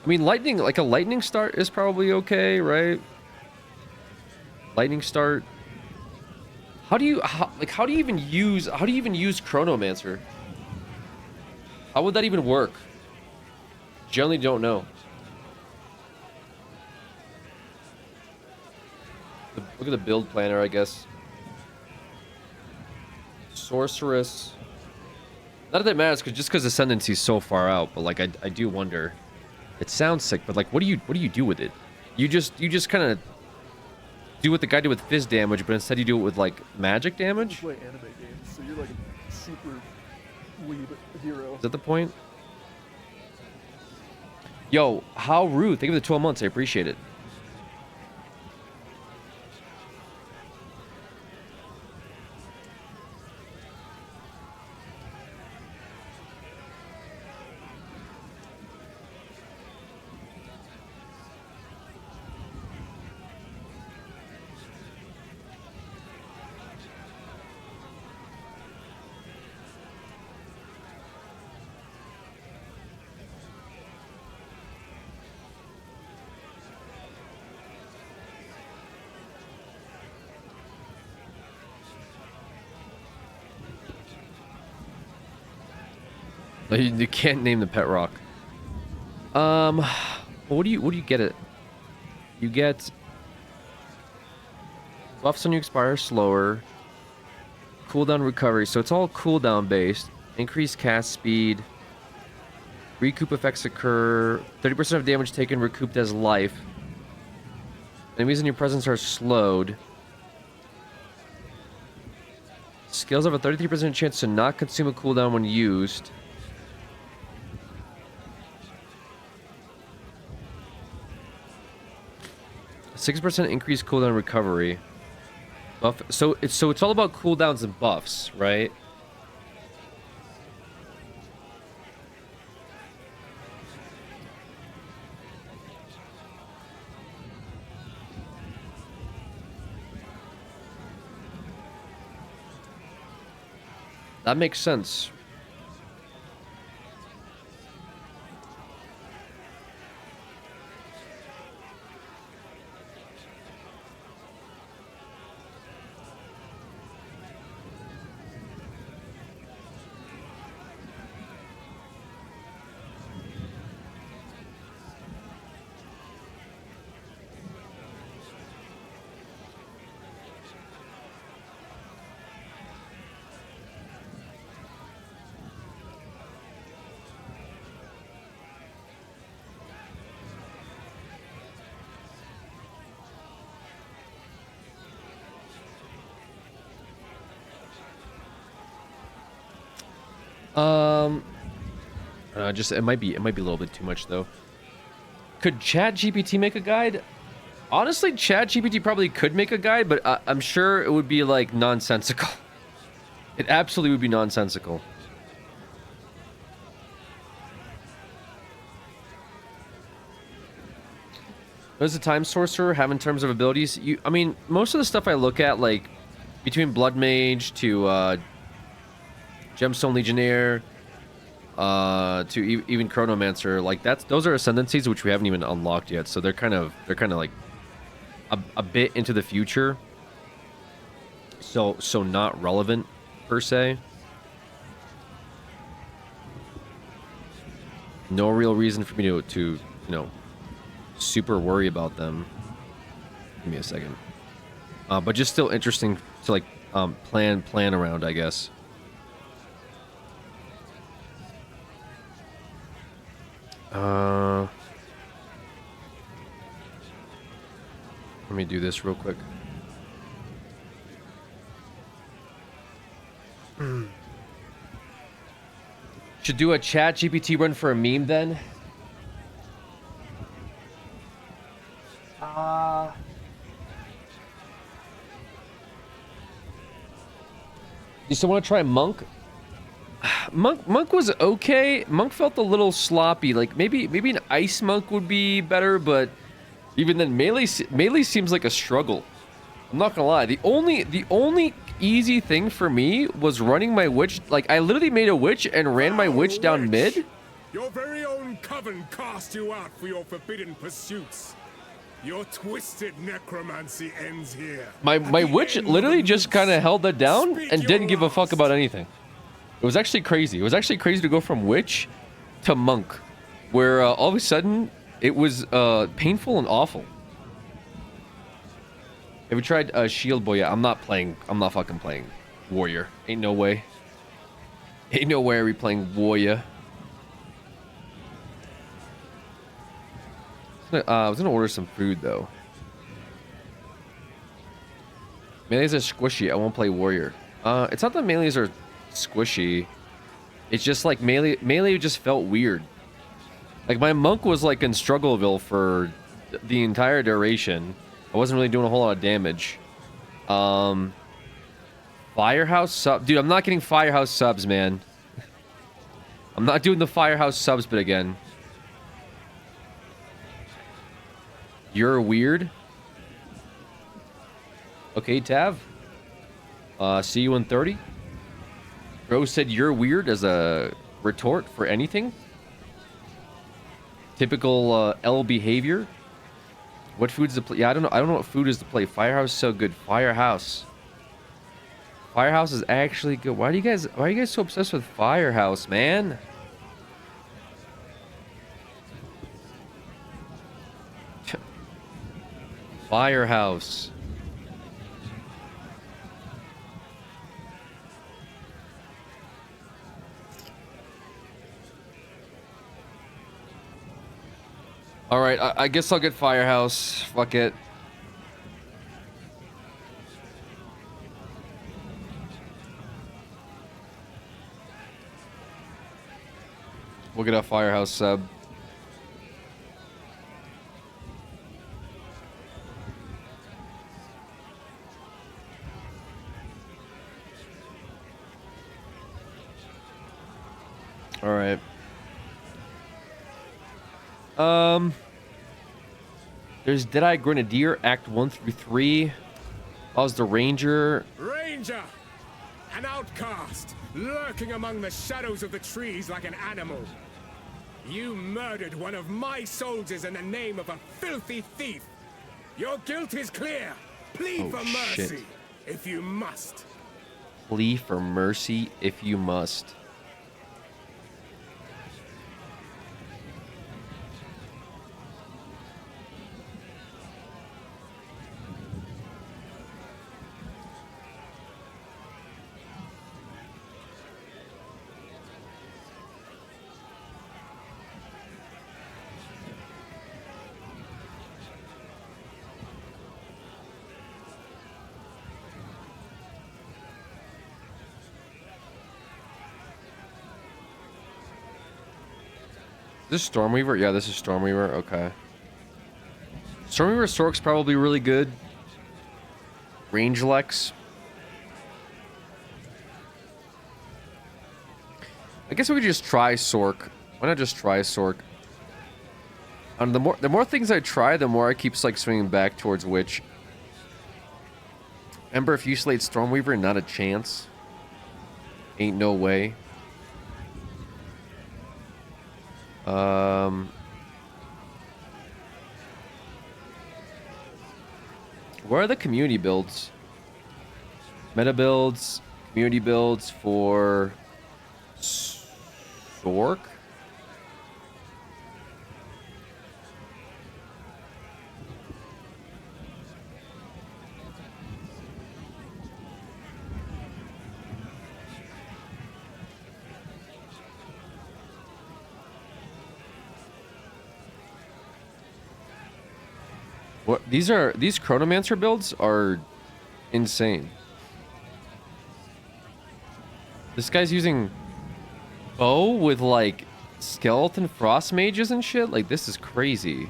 I mean, lightning, like a lightning start is probably okay, right? Lightning start. How do you even use Chronomancer? How would that even work? Generally don't know. Look at the build planner, I guess. Sorceress. Not that it matters, because Ascendancy is so far out, but like I do wonder. It sounds sick, but like what do you do with it? You just kind of do what the guy did with fizz damage, but instead you do it with like magic damage? You play anime games, so you're like a super weeb hero. Is that the point? Yo, how rude. Thank you for the 12 months. I appreciate it. You can't name the pet rock. What do you get it? You get buffs on you expire slower. Cooldown recovery, so it's all cooldown based. Increased cast speed. Recoup effects occur. 30% of damage taken recouped as life. Enemies in your presence are slowed. Skills have a 33% chance to not consume a cooldown when used. A 6% increased cooldown recovery. Buff. So it's all about cooldowns and buffs, right? That makes sense. Just it might be a little bit too much though. Could ChatGPT make a guide? Honestly, ChatGPT probably could make a guide, but I'm sure it would be like nonsensical. It absolutely would be nonsensical. What does the time sorcerer have in terms of abilities? I mean, most of the stuff I look at, like between Blood Mage to Gemstone Legionnaire, to even Chronomancer, like those are ascendancies which we haven't even unlocked yet, so they're kind of like a bit into the future, so not relevant per se. No real reason for me to you know, super worry about them. Give me a second. But just still interesting to like plan around, I guess. Let me do this real quick. Should do a chat GPT run for a meme then? You still want to try Monk? Monk was okay. Monk felt a little sloppy. Like maybe an Ice Monk would be better, but even then melee seems like a struggle. I'm not gonna lie. The only easy thing for me was running my witch. Like I literally made a witch and ran my witch down mid. Your very own coven cast you out for your forbidden pursuits. Your twisted necromancy ends here. My witch literally just kind of held that down and didn't give a fuck about anything. It was actually crazy. It was actually crazy to go from witch to monk, where all of a sudden it was painful and awful. Have you tried Shield Boy? Yeah, I'm not fucking playing Warrior. Ain't no way. Ain't no way are we playing Warrior. I was gonna order some food though. Melees are squishy. I won't play Warrior. It's not that melees are squishy. It's just like melee just felt weird. Like my monk was like in Struggleville for the entire duration. I wasn't really doing a whole lot of damage. Firehouse sub, dude. I'm not getting Firehouse subs, man. I'm not doing the Firehouse subs bit again. You're weird. Okay, Tav. See you in 30. Bro said you're weird as a retort for anything. Typical L behavior. What food's to play? Yeah, I don't know what food is to play. Firehouse is so good. Firehouse. Firehouse is actually good. Why are you guys so obsessed with Firehouse, man? Firehouse. All right, I guess I'll get Firehouse. Fuck it. We'll get a Firehouse sub. All right. There's Deadeye Grenadier, Act 1 through 3. I was the Ranger. Ranger! An outcast, lurking among the shadows of the trees like an animal. You murdered one of my soldiers in the name of a filthy thief. Your guilt is clear. Plead for mercy, if you must. Plea for mercy if you must. This is Stormweaver? Yeah, this is Stormweaver. Okay. Stormweaver Sork's probably really good. Range Lex. I guess we could just try Sork. Why not just try Sork? And the more things I try, the more I keep like swinging back towards Witch. Ember, if you slate Stormweaver, not a chance. Ain't no way. Where are the community builds? Meta builds, community builds for Sork? What these Chronomancer builds are insane. This guy's using bow with like skeleton frost mages and shit. Like this is crazy.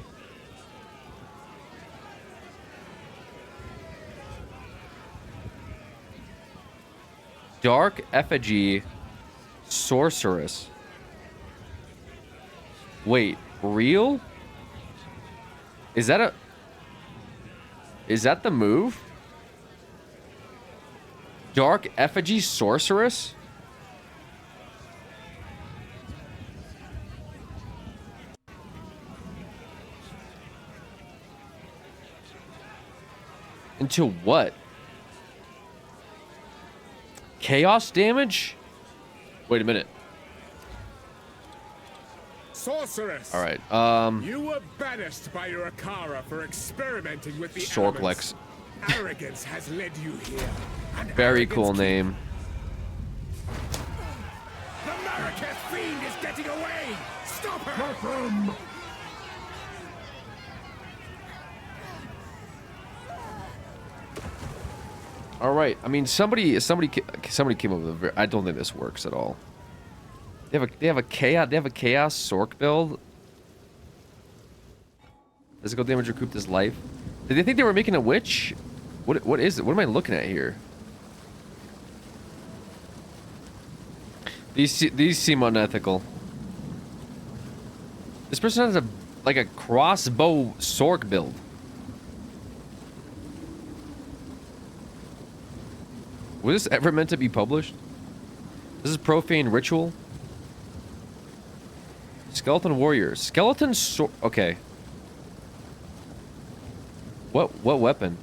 Dark effigy sorceress. Wait, real? Is that the move? Dark effigy sorceress? Into what? Chaos damage? Wait a minute. Sorceress. All right. You were banished by your Akara for experimenting with the Sork elements. Lex. Arrogance has led you here. And Very cool name. The Marraketh fiend is getting away. Stop her. All right. I mean, somebody came up with I don't think this works at all. They have a chaos Sork build. Physical damage recoup this life. Did they think they were making a witch? What is it? What am I looking at here? These seem unethical. This person has a crossbow Sork build. Was this ever meant to be published? This is Profane Ritual. Skeleton Warrior. Skeleton okay. What weapon?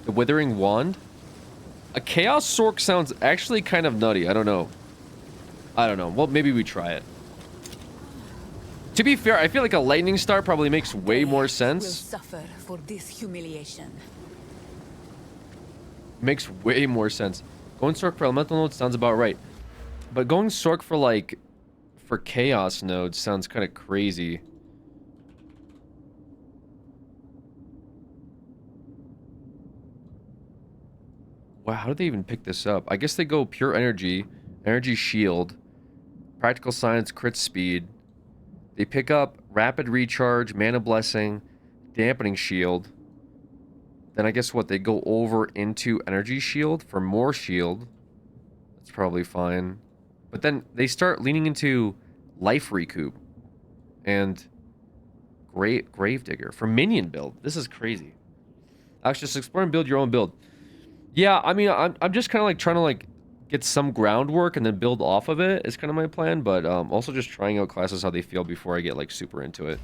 The Withering Wand? A Chaos Sork sounds actually kind of nutty. I don't know. Well, maybe we try it. To be fair, I feel like a lightning star probably makes way more Will sense. suffer for this humiliation. Makes way more sense. Going Sork for elemental nodes sounds about right. But going Sork for like for chaos nodes sounds kind of crazy. Wow, how did they even pick this up? I guess they go pure energy, energy shield, practical science, crit speed. They pick up rapid recharge, mana blessing, dampening shield. Then I guess what, they go over into energy shield for more shield. That's probably fine. But then they start leaning into life recoup and Gravedigger for minion build. This is crazy. Actually, just explore and build your own build. Yeah, I mean, I'm just kind of like trying to like get some groundwork and then build off of it is kind of my plan. But also just trying out classes how they feel before I get like super into it.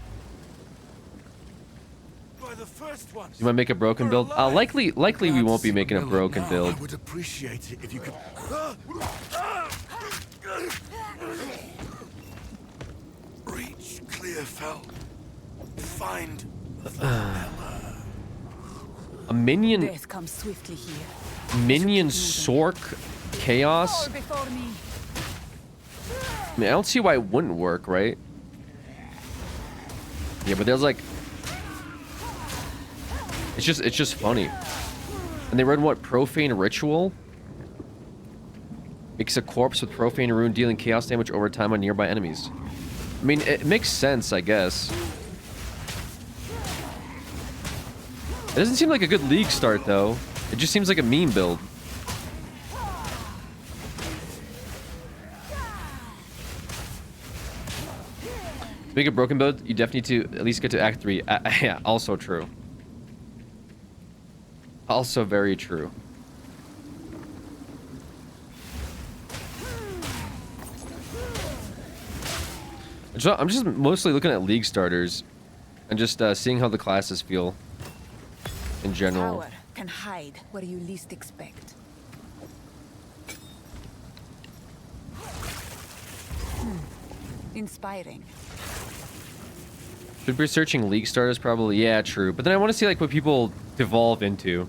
You might make a broken build. Likely we won't be making a broken build. I would appreciate it if you could. Reach Clearfell. Find a minion. Death comes swiftly here. Minion Sork chaos. I mean, I don't see why it wouldn't work, right? Yeah, but there's like. It's just funny. And they run what? Profane Ritual? Makes a corpse with Profane Rune dealing chaos damage over time on nearby enemies. I mean, it makes sense, I guess. It doesn't seem like a good league start, though. It just seems like a meme build. To make a broken build, you definitely need to at least get to Act 3. Yeah, also true. Also very true. So I'm just mostly looking at league starters and just seeing how the classes feel in general. Power can hide where you least expect. Inspiring. Should be searching league starters probably. Yeah, true. But then I want to see like what people devolve into.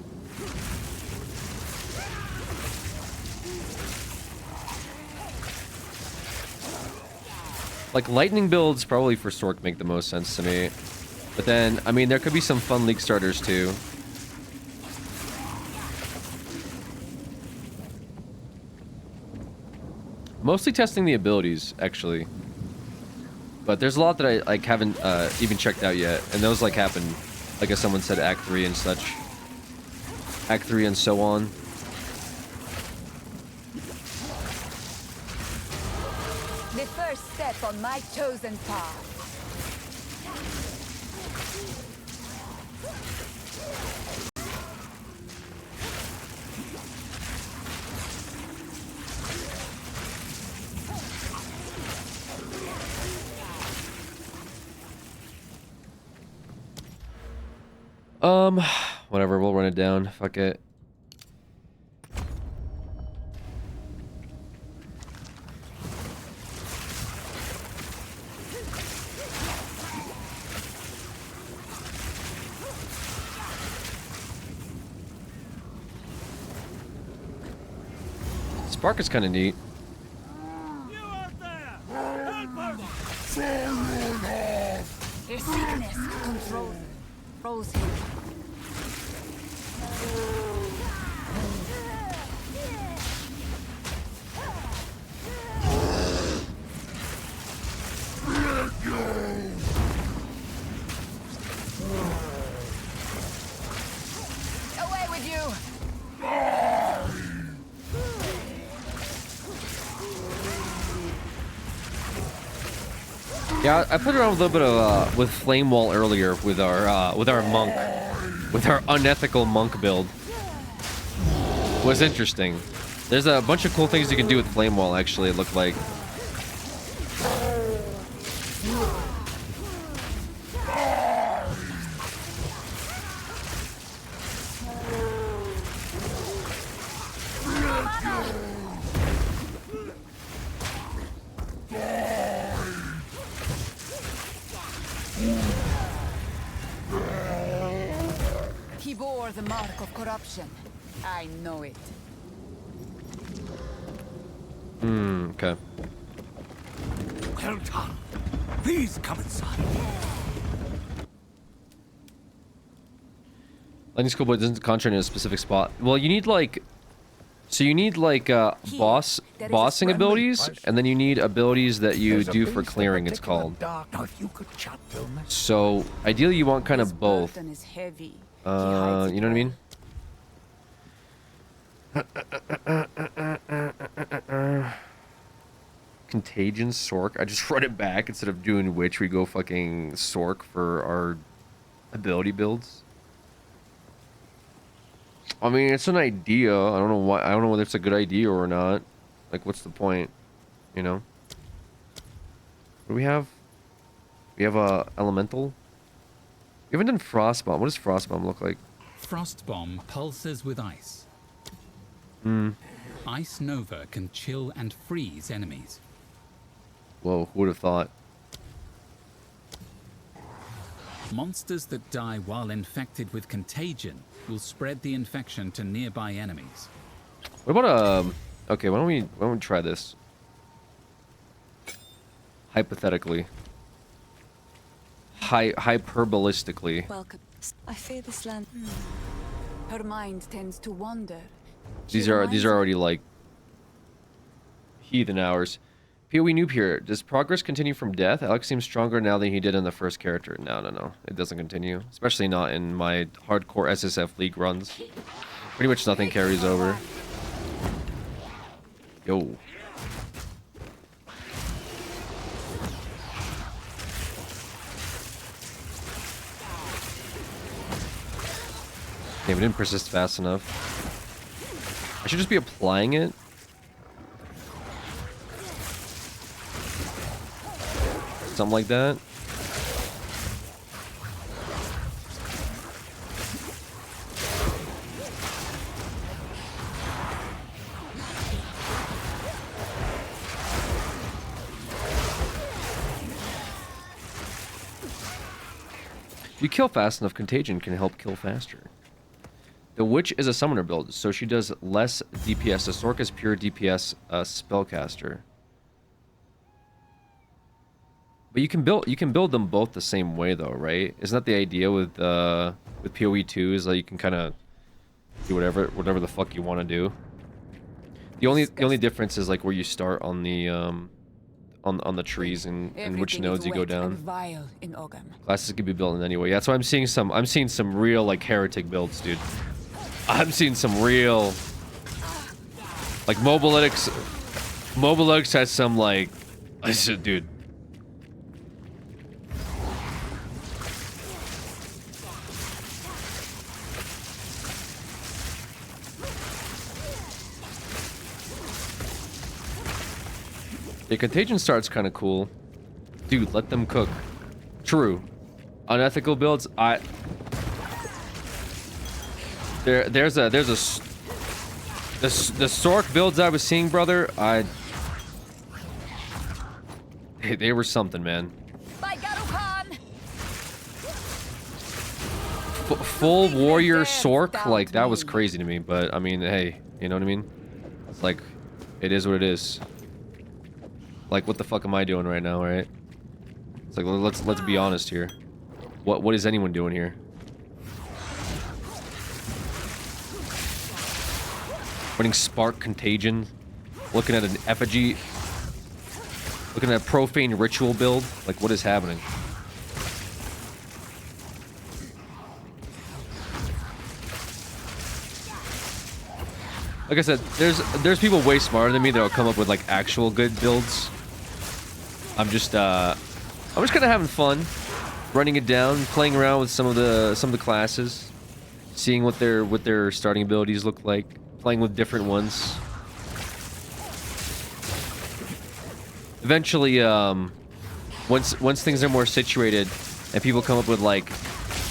Like lightning builds probably for Sork make the most sense to me. But then, I mean, there could be some fun league starters too. Mostly testing the abilities, actually. But there's a lot that I like haven't even checked out yet, and those like happen, like as someone said, Act 3 and such. Act 3 and so on. The first step on my chosen path. Whatever, we'll run it down. Fuck it. Spark is kind of neat. Your sickness controls him. Away with you! Yeah, I played around a little bit of with Flame Wall earlier with our monk, with our unethical monk build. It was interesting. There's a bunch of cool things you can do with Flame Wall. Actually, it looked like. the mark of corruption. I know it. Okay. Well done. Please come inside. Lightning School Boy doesn't concentrate in a specific spot. Well, you need like... So you need like bossing abilities, and then you need abilities that you do for clearing, it's called. So ideally you want kind of both. You know what I mean? Contagion, Sork. I just run it back instead of doing Witch. We go fucking Sork for our ability builds. I mean, it's an idea. I don't know why. I don't know whether it's a good idea or not. Like, what's the point? You know? What do we have? We have a elemental. We haven't done Frostbomb. What does Frostbomb look like? Frostbomb pulses with ice. Ice Nova can chill and freeze enemies. Whoa, who would have thought? Monsters that die while infected with contagion will spread the infection to nearby enemies. What about okay, why don't we try this? Hypothetically. Hyperbolistically. Welcome. I fear this land. Her mind tends to wander. These are already like heathen hours. PoE noob here. Does progress continue from death? Alex seems stronger now than he did in the first character. No. It doesn't continue. Especially not in my hardcore SSF League runs. Pretty much nothing carries over. Yo. Yeah, we didn't persist fast enough. I should just be applying it. Something like that. If you kill fast enough, Contagion can help kill faster. The Witch is a summoner build, so she does less DPS. The Sork is pure DPS spellcaster. But you can build them both the same way though, right? Isn't that the idea with PoE 2 is that you can kind of do whatever the fuck you want to do. The only difference is like where you start on the trees and which nodes you go down. Classes can be built in any way. Yeah, that's why I'm seeing some real like heretic builds, dude. I'm seeing some real like Mobilytics. Mobilytics has some like dude. The Contagion start's kind of cool. Dude, let them cook. True. Unethical builds, the Sork builds I was seeing, brother, they were something, man. Full warrior Sork, like, that was crazy to me, but, I mean, hey, you know what I mean? It's like, it is what it is. Like, what the fuck am I doing right now, right? It's like, let's be honest here. What is anyone doing here? Running Spark Contagion, looking at an effigy, looking at a profane ritual build. Like, what is happening? Like I said, there's people way smarter than me that'll come up with like actual good builds. I'm just kind of having fun, running it down, playing around with some of the classes, seeing what their starting abilities look like, playing with different ones. Eventually, once things are more situated and people come up with like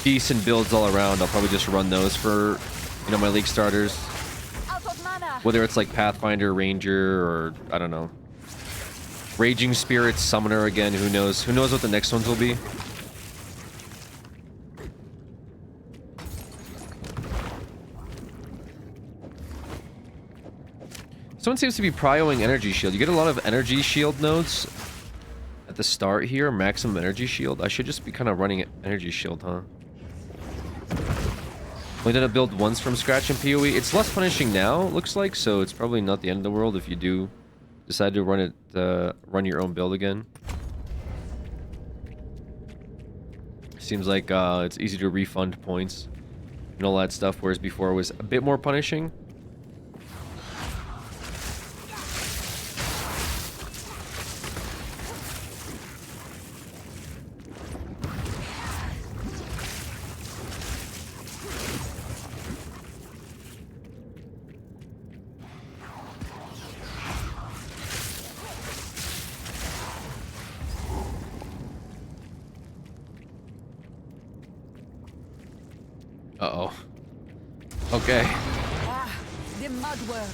decent builds all around, I'll probably just run those for, you know, my league starters. Whether it's like Pathfinder, Ranger, or I don't know, Raging Spirits, Summoner again. Who knows? Who knows what the next ones will be? Someone seems to be prioing energy shield. You get a lot of energy shield nodes at the start here. Maximum energy shield. I should just be kind of running energy shield, huh? Only did a build once from scratch in PoE. It's less punishing now, looks like, so it's probably not the end of the world if you do decide to run it, run your own build again. Seems like it's easy to refund points and all that stuff, whereas before it was a bit more punishing. Uh-oh. Okay. Ah, the mudworm.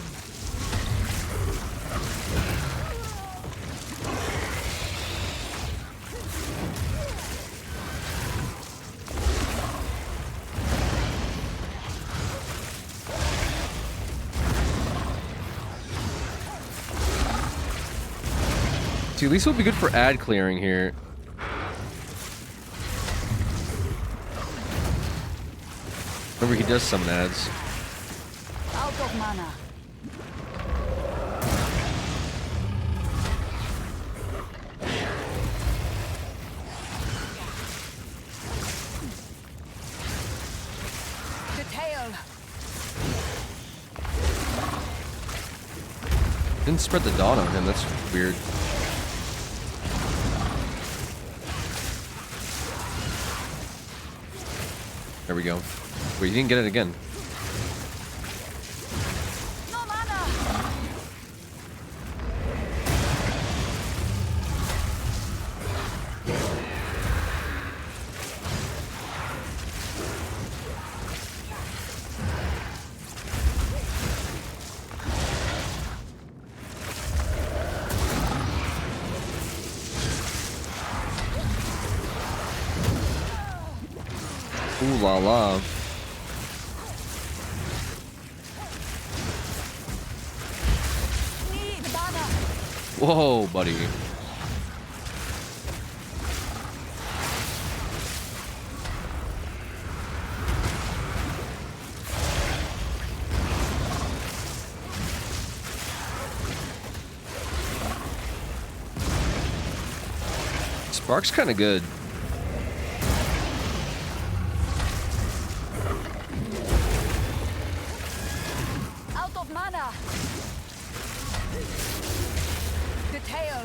See, at least it'll be good for ad clearing here. Remember, he does some ads. Out of mana. The tail. Didn't spread the dawn on him. That's weird. There we go. Wait, you didn't get it again. No mana. Ooh la la. Need mana. Whoa, buddy. Spark's kind of good. Out of mana. The tail.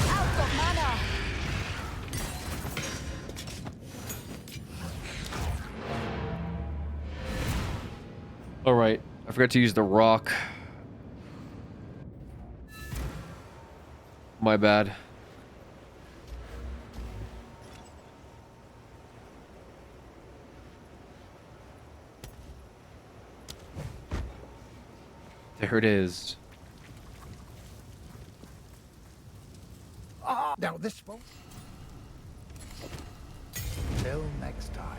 Out of mana. All right, I forgot to use the rock. My bad. There it is. Now this won't. Till next time.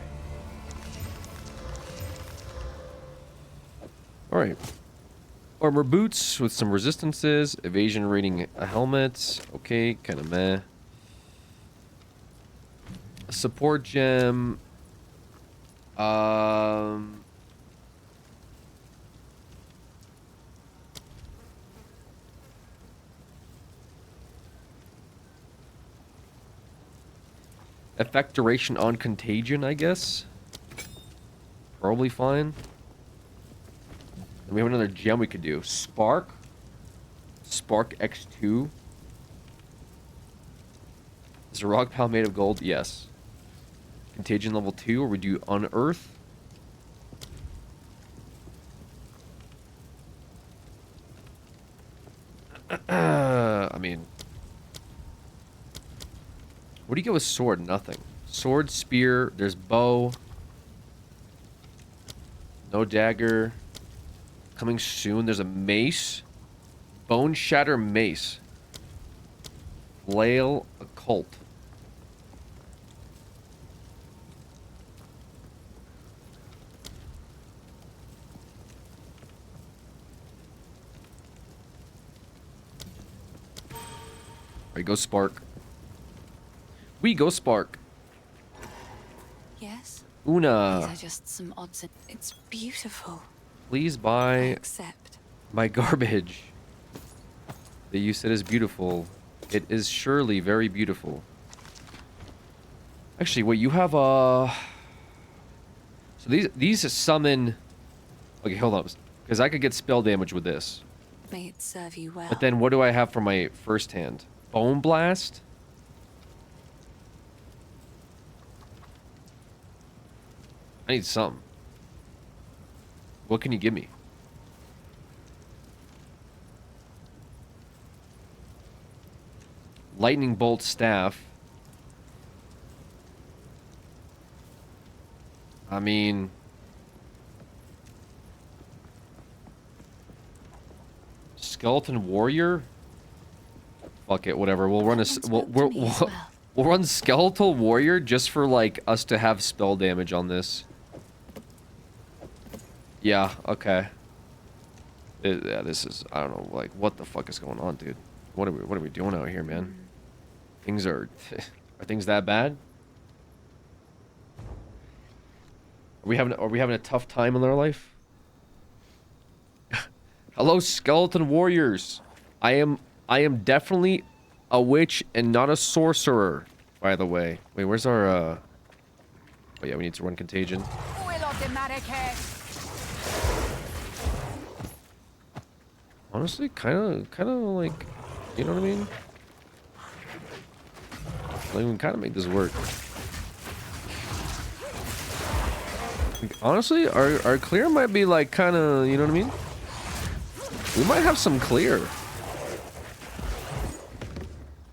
All right. Armor boots with some resistances, evasion rating a helmet. Okay, kind of meh. A support gem. Effect duration on contagion, I guess. Probably fine. And we have another gem we could do. Spark. Spark X2. Is a rock pal made of gold? Yes. Contagion level 2, or we do Unearth. I mean, what do you get with sword? Nothing. Sword, spear, there's bow. No dagger. Coming soon, there's a mace. Bone Shatter Mace. Flail Occult. Alright, go Spark. We go Spark. Yes? Una. These are just some odds. It's beautiful. Please I buy accept. my garbage that you said is beautiful. It is surely very beautiful. Actually, wait, you have so these summon. Okay, hold on, because I could get spell damage with this. May it serve you well. But then what do I have for my first hand? Bone Blast? I need something. What can you give me? Lightning Bolt Staff. I mean... Skeleton Warrior? Fuck it, whatever. We'll run a... We'll run Skeletal Warrior just for, like, us to have spell damage on this. Yeah, okay. Yeah, this is... I don't know, like, what the fuck is going on, dude? What are we doing out here, man? Things are... Are things that bad? Are we having a tough time in our life? Hello, Skeleton Warriors. I am definitely a witch and not a sorcerer, by the way. Wait, where's our Oh yeah, we need to run Contagion. Honestly, kind of like, you know what I mean? Like, we can kind of make this work. Like, honestly, our clear might be like kind of, you know what I mean? We might have some clear.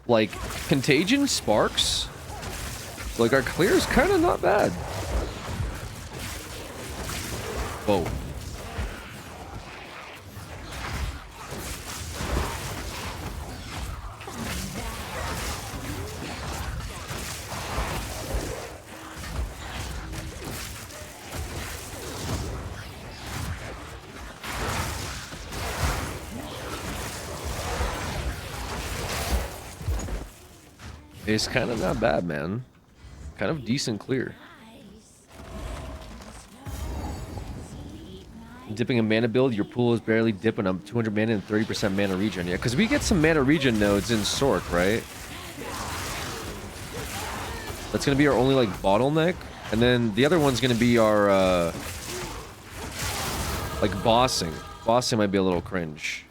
Like, Contagion, Sparks. Like, our clear is kind of not bad. Whoa. It's kind of not bad, man. Kind of decent clear. Dipping a mana build, your pool is barely dipping up 200 mana and 30% mana regen. Yeah, because we get some mana regen nodes in Sork, right? That's going to be our only, like, bottleneck. And then the other one's going to be our, like, bossing. Bossing might be a little cringe.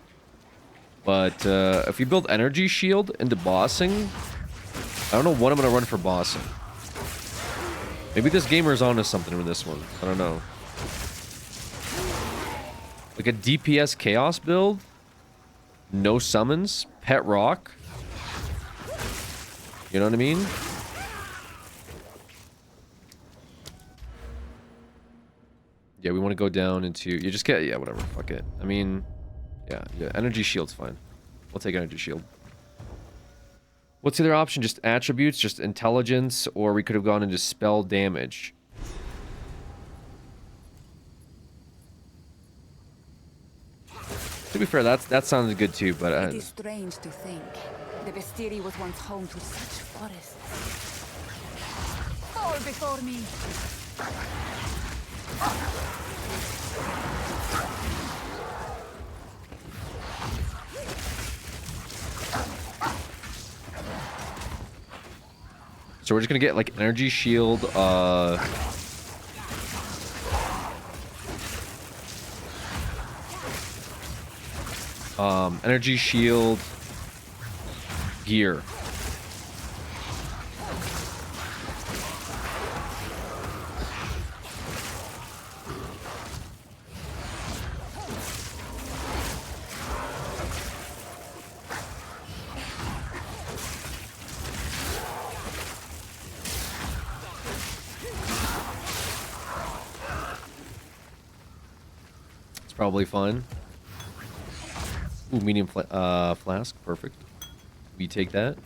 But, if you build Energy Shield into bossing... I don't know what I'm gonna run for bossing. Maybe this gamer's onto something with this one. I don't know. Like a DPS Chaos build? No summons? Pet Rock? You know what I mean? Yeah, we want to go down into... You just get... Yeah, whatever. Fuck it. I mean... Yeah, Energy Shield's fine. We'll take Energy Shield. What's the other option? Just attributes, just intelligence, or we could have gone into spell damage. To be fair, that sounded good too, but it is strange to think the Bastiri was once home to such forests. Fall before me. So we're just gonna get like Energy Shield, Energy Shield, gear. Probably fine. Ooh, medium flask. Perfect. We take that.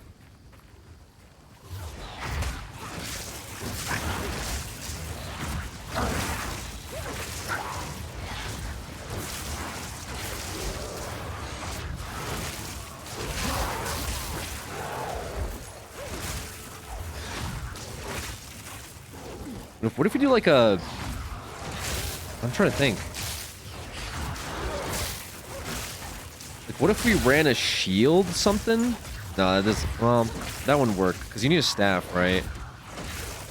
What if we do like a... I'm trying to think. Like, what if we ran a shield something? No, that doesn't... Well, that wouldn't work. Because you need a staff, right?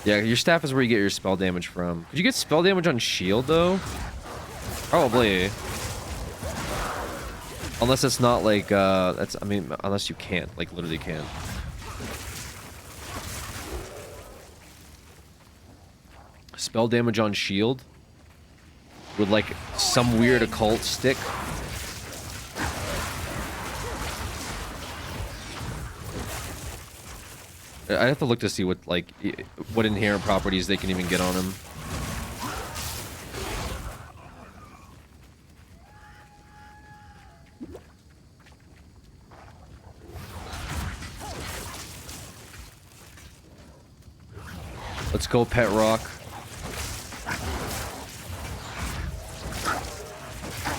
Yeah, your staff is where you get your spell damage from. Could you get spell damage on shield, though? Probably. Unless it's not like, that's... I mean, unless you can't. Like, literally can't. Spell damage on shield? With, like, some weird occult stick? I have to look to see what, like, what inherent properties they can even get on him. Let's go, Pet Rock.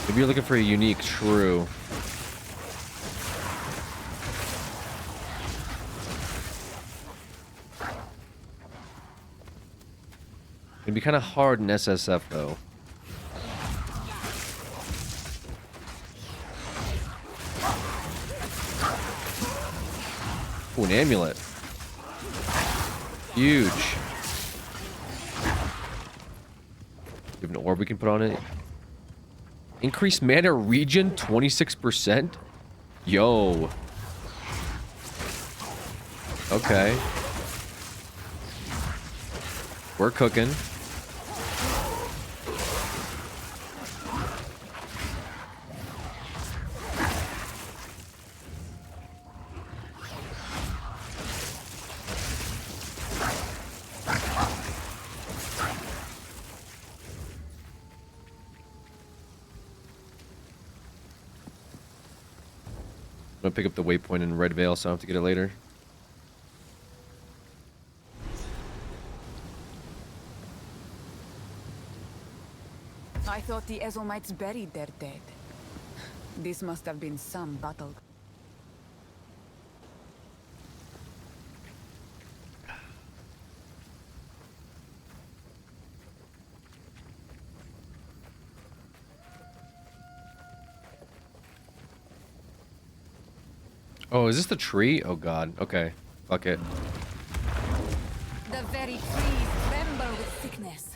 Maybe you're looking for a unique true. It'd be kind of hard in SSF, though. Ooh, an amulet. Huge. We have an orb we can put on it. Increased mana regen 26%? Yo. Okay. We're cooking. I'm gonna pick up the waypoint in Red Veil, so I don't have to get it later. I thought the Ezomites buried their dead. This must have been some battle. Oh, is this the tree? Oh god. Okay. Fuck it. The very trees tremble with sickness.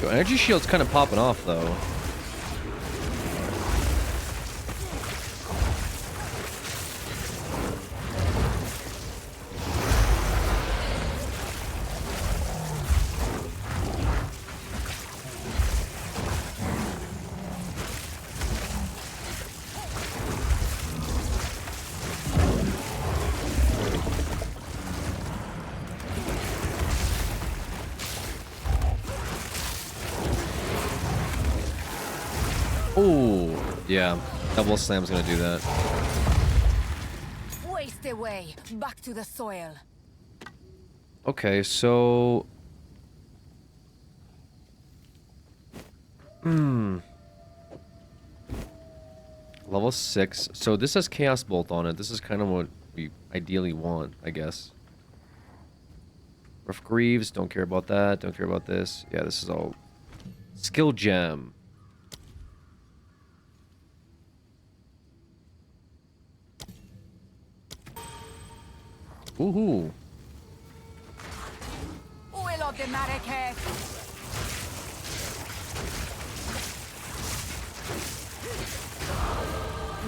Yo, energy shield's kind of popping off, though. Oh, yeah. Double slam's gonna do that. Waste away, back to the soil. Okay, so... Level 6. So this has Chaos Bolt on it. This is kind of what we ideally want, I guess. Rough Greaves, don't care about that. Don't care about this. Yeah, this is all... Skill Gem. Woohoo. Uelo de Mareke.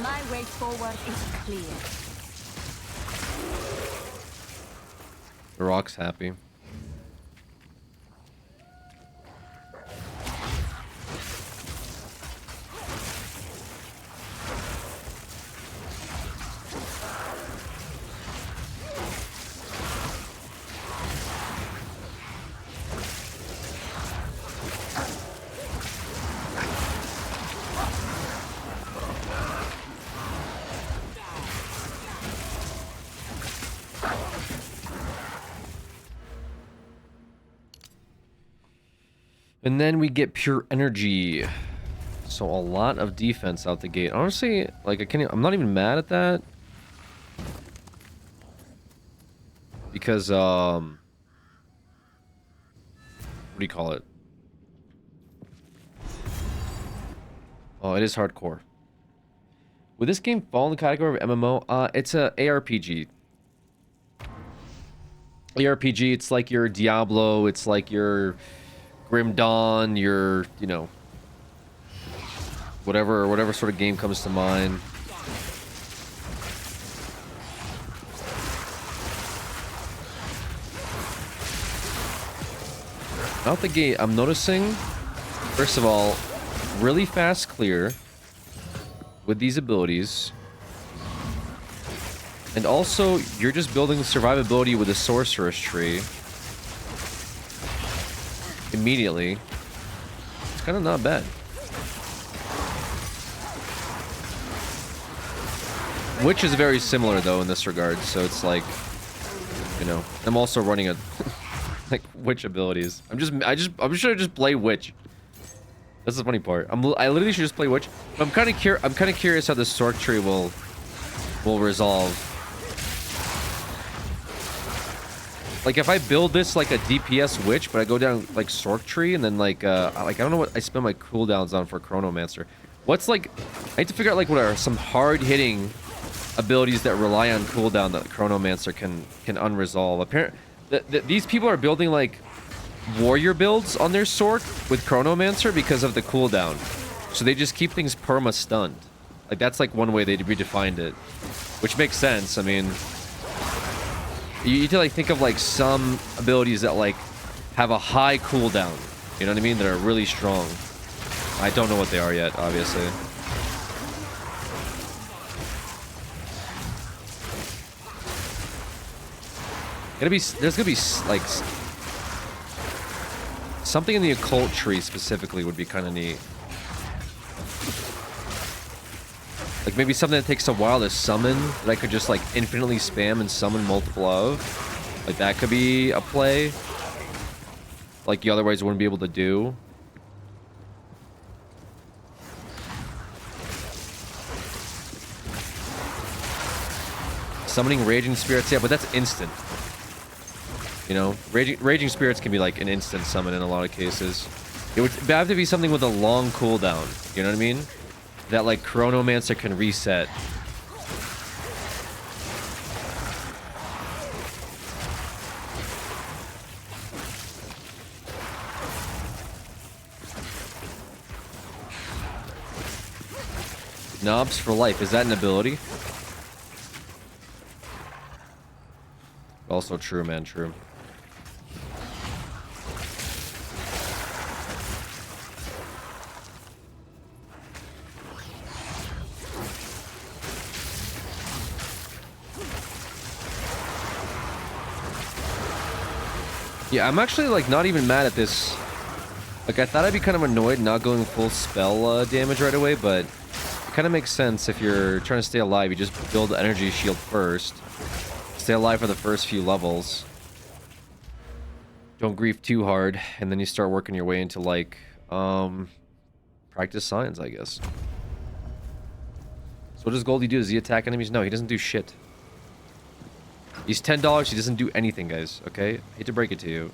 My way forward is clear. The Rock's happy. And then we get pure energy. So a lot of defense out the gate. Honestly, like I'm not even mad at that. Because what do you call it? Oh, it is hardcore. Would this game fall in the category of MMO? It's a ARPG. ARPG, it's like your Diablo, it's like your Grim Dawn, your, you know, whatever sort of game comes to mind. Out the gate, I'm noticing, first of all, really fast clear with these abilities. And also, you're just building survivability with a sorceress tree. Immediately. It's kind of not bad. Which is very similar though in this regard, so it's like, you know, I'm also running a like witch abilities. I'm sure I just play witch. That's the funny part. I literally should just play witch. But I'm kind of curious how the Sorc tree will resolve. Like if I build this like a DPS witch, but I go down like Sorc tree and then like I don't know what I spend my cooldowns on for Chronomancer. What's like I need to figure out like what are some hard hitting abilities that rely on cooldown that Chronomancer can unresolve. Apparently these people are building like warrior builds on their Sorc with Chronomancer because of the cooldown. So they just keep things perma stunned. Like that's like one way they redefined it, which makes sense. I mean, you need to like think of like some abilities that like have a high cooldown. You know what I mean? That are really strong. I don't know what they are yet, obviously. There's gonna be like something in the occult tree specifically would be kind of neat. Like maybe something that takes a while to summon that I could just like infinitely spam and summon multiple of. Like that could be a play. Like you otherwise wouldn't be able to do. Summoning raging spirits, yeah, but that's instant. You know, raging spirits can be like an instant summon in a lot of cases. It would have to be something with a long cooldown. You know what I mean? That like Chronomancer can reset. Knobs for life. Is that an ability? Also true, man. True. Yeah, I'm actually like not even mad at this. Like I thought I'd be kind of annoyed not going full spell damage right away, but it kind of makes sense if you're trying to stay alive. You just build the energy shield first. Stay alive for the first few levels. Don't grief too hard, and then you start working your way into like practice science, I guess. So what does Goldie do? Does he attack enemies? No, he doesn't do shit. He's $10. He doesn't do anything, guys. Okay? Hate to break it to you.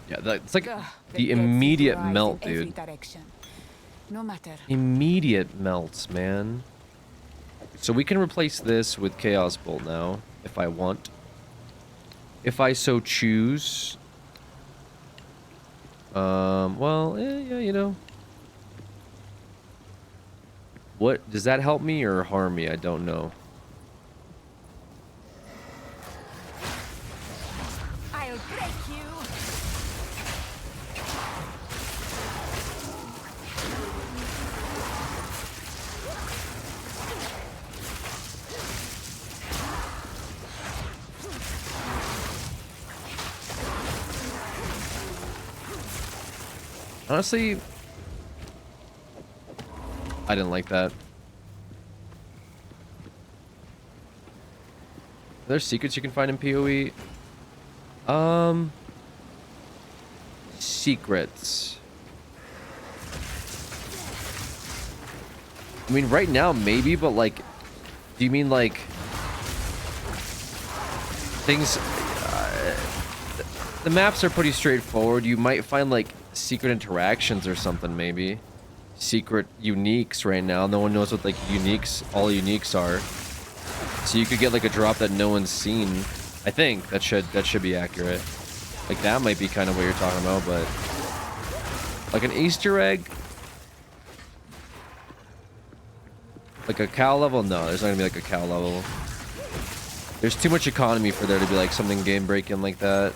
Yeah, it's like the immediate melt, dude. No matter. Immediate melts, man. So we can replace this with Chaos Bolt now, if I want. If I so choose. Well, yeah, you know. What, does that help me or harm me? I don't know. I'll break you. Honestly, I didn't like that. There's secrets you can find in PoE. Secrets. I mean, right now, maybe, but like, do you mean like things? The maps are pretty straightforward. You might find like secret interactions or something, maybe. Secret uniques right now. No one knows what like uniques, all uniques are. So you could get like a drop that no one's seen. I think that should be accurate. Like that might be kind of what you're talking about, but like an Easter egg, like a cow level. No, there's not gonna be like a cow level. There's too much economy for there to be like something game breaking like that.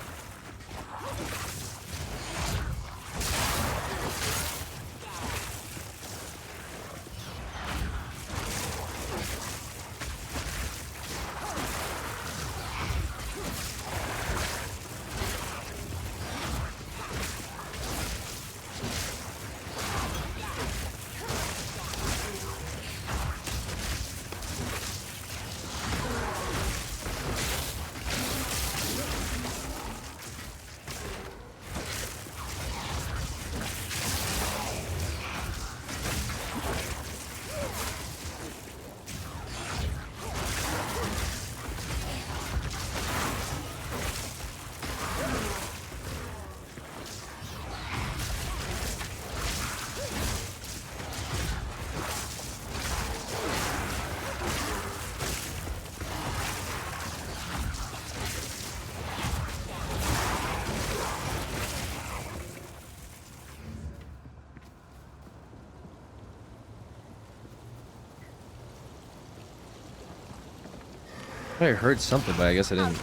I heard something, but I guess I didn't.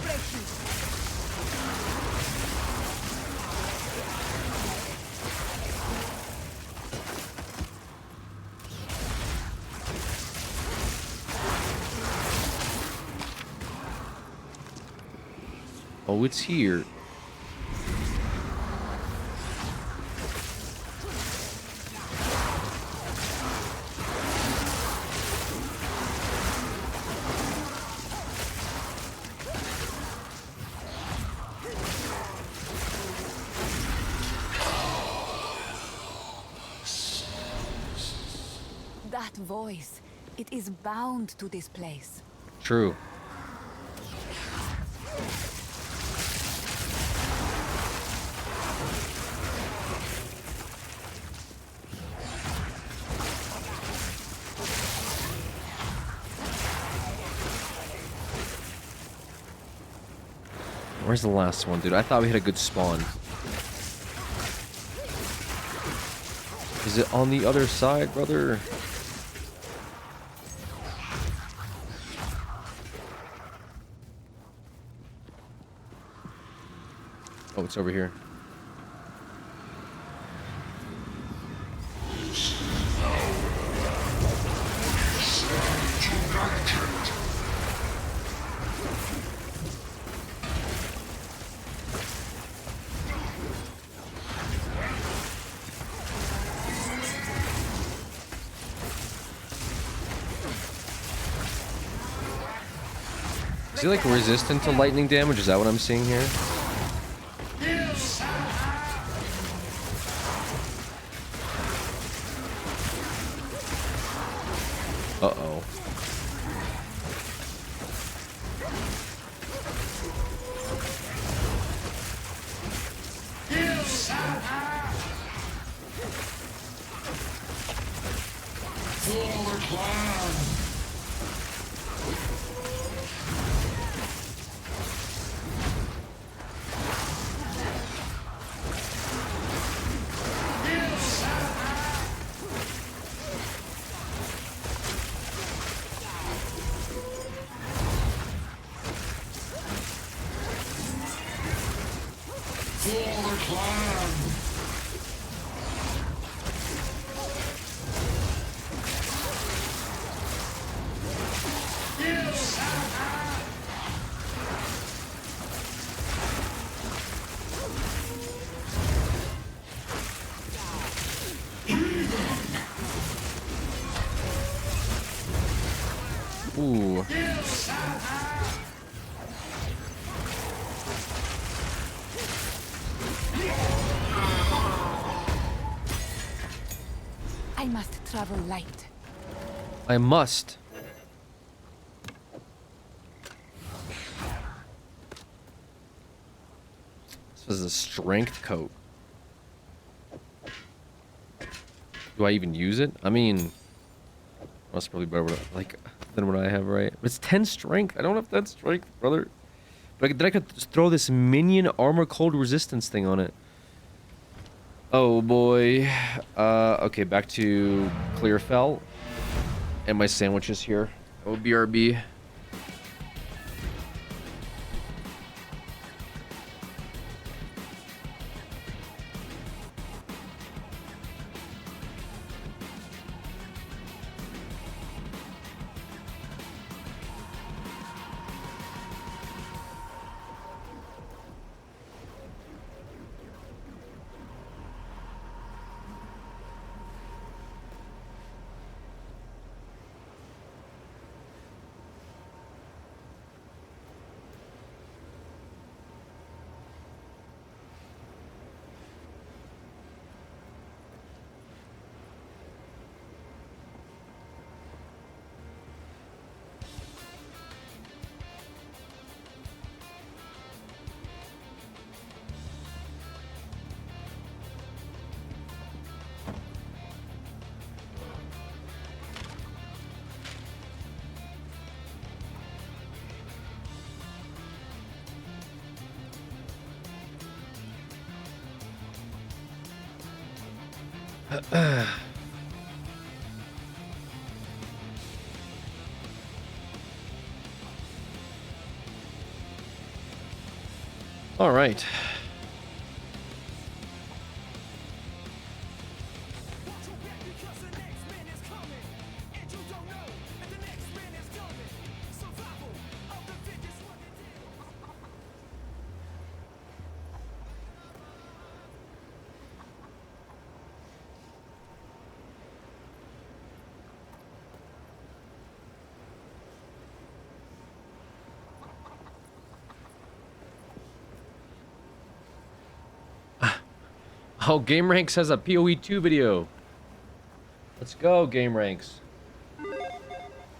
Oh, it's here. That voice, it is bound to this place. True. Where's the last one, dude? I thought we had a good spawn. Is it on the other side, brother? Oh, it's over here. Is he like resistant to lightning damage? Is that what I'm seeing here? Uh-oh. I must travel light. I must. This is a strength coat. Do I even use it? I mean, that's probably better than what I have, right? It's 10 strength. I don't have 10 strength, brother. But then I could throw this minion armor cold resistance thing on it. Oh boy. Okay, back to Clearfell. And my sandwiches here. Oh, BRB. All right. Oh, Game Ranks has a PoE 2 video. Let's go, Game Ranks.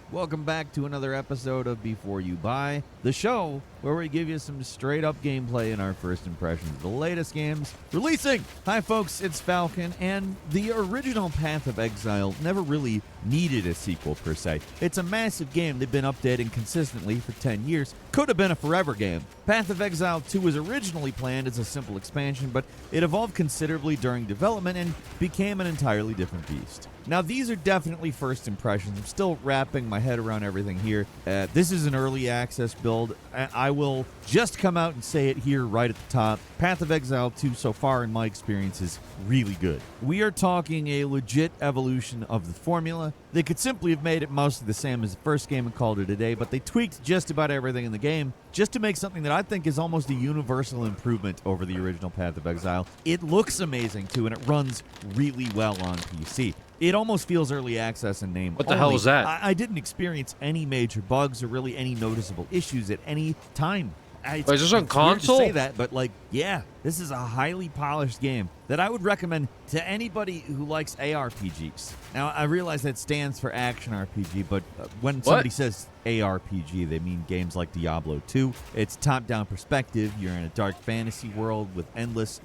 Welcome back to another episode of Before You Buy, the show where we give you some straight up gameplay and our first impressions of the latest games releasing. Hi folks, it's Falcon, and the original Path of Exile never really needed a sequel per se. It's a massive game they've been updating consistently for 10 years. Could have been a forever game. Path of Exile 2 was originally planned as a simple expansion, but it evolved considerably during development and became an entirely different beast. Now, these are definitely first impressions. I'm still wrapping my head around everything here. This is an early access build. I will just come out and say it here right at the top. Path of Exile 2 so far, in my experience, is really good. We are talking a legit evolution of the formula. They could simply have made it mostly the same as the first game and called it a day, but they tweaked just about everything in the game just to make something that I think is almost a universal improvement over the original Path of Exile. It looks amazing, too, and it runs really well on PC. It almost feels early access in name. What the hell was that? I didn't experience any major bugs or really any noticeable issues at any time. Wait, is this on it's console? weird to say that, but yeah, this is a highly polished game that I would recommend to anybody who likes ARPGs. Now, I realize that stands for Action RPG, but when somebody says ARPG, they mean games like Diablo 2. It's top-down perspective. You're in a dark fantasy world with endless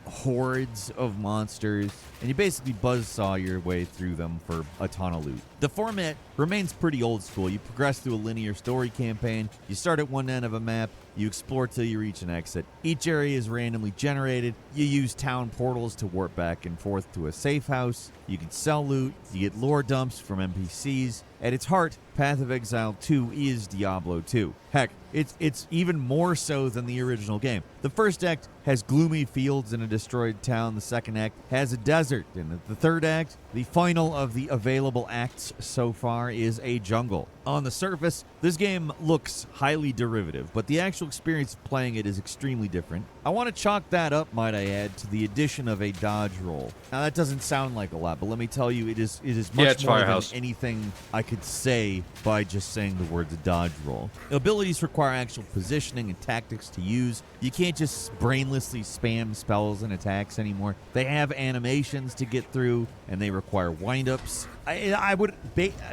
hordes of monsters, and you basically buzzsaw your way through them for a ton of loot. The format remains pretty old school. You progress through a linear story campaign. You start at one end of a map. You explore till you reach an exit. Each area is randomly generated. You use town portals to warp back and forth to a safe house. You can sell loot. You get lore dumps from NPCs. At its heart, Path of Exile 2 is Diablo 2. Heck, it's even more so than the original game. The first act has gloomy fields and a destroyed town. The second act has a desert. And the third act, the final of the available acts so far, is a jungle. On the surface, this game looks highly derivative, but the actual experience of playing it is extremely different. I want to chalk that up, might I add, to the addition of a dodge roll. Now, that doesn't sound like a lot, but let me tell you, it is much more than anything I could say by just saying the words dodge roll. Abilities require require actual positioning and tactics to use. You can't just brainlessly spam spells and attacks anymore. They have animations to get through, and they require windups. I would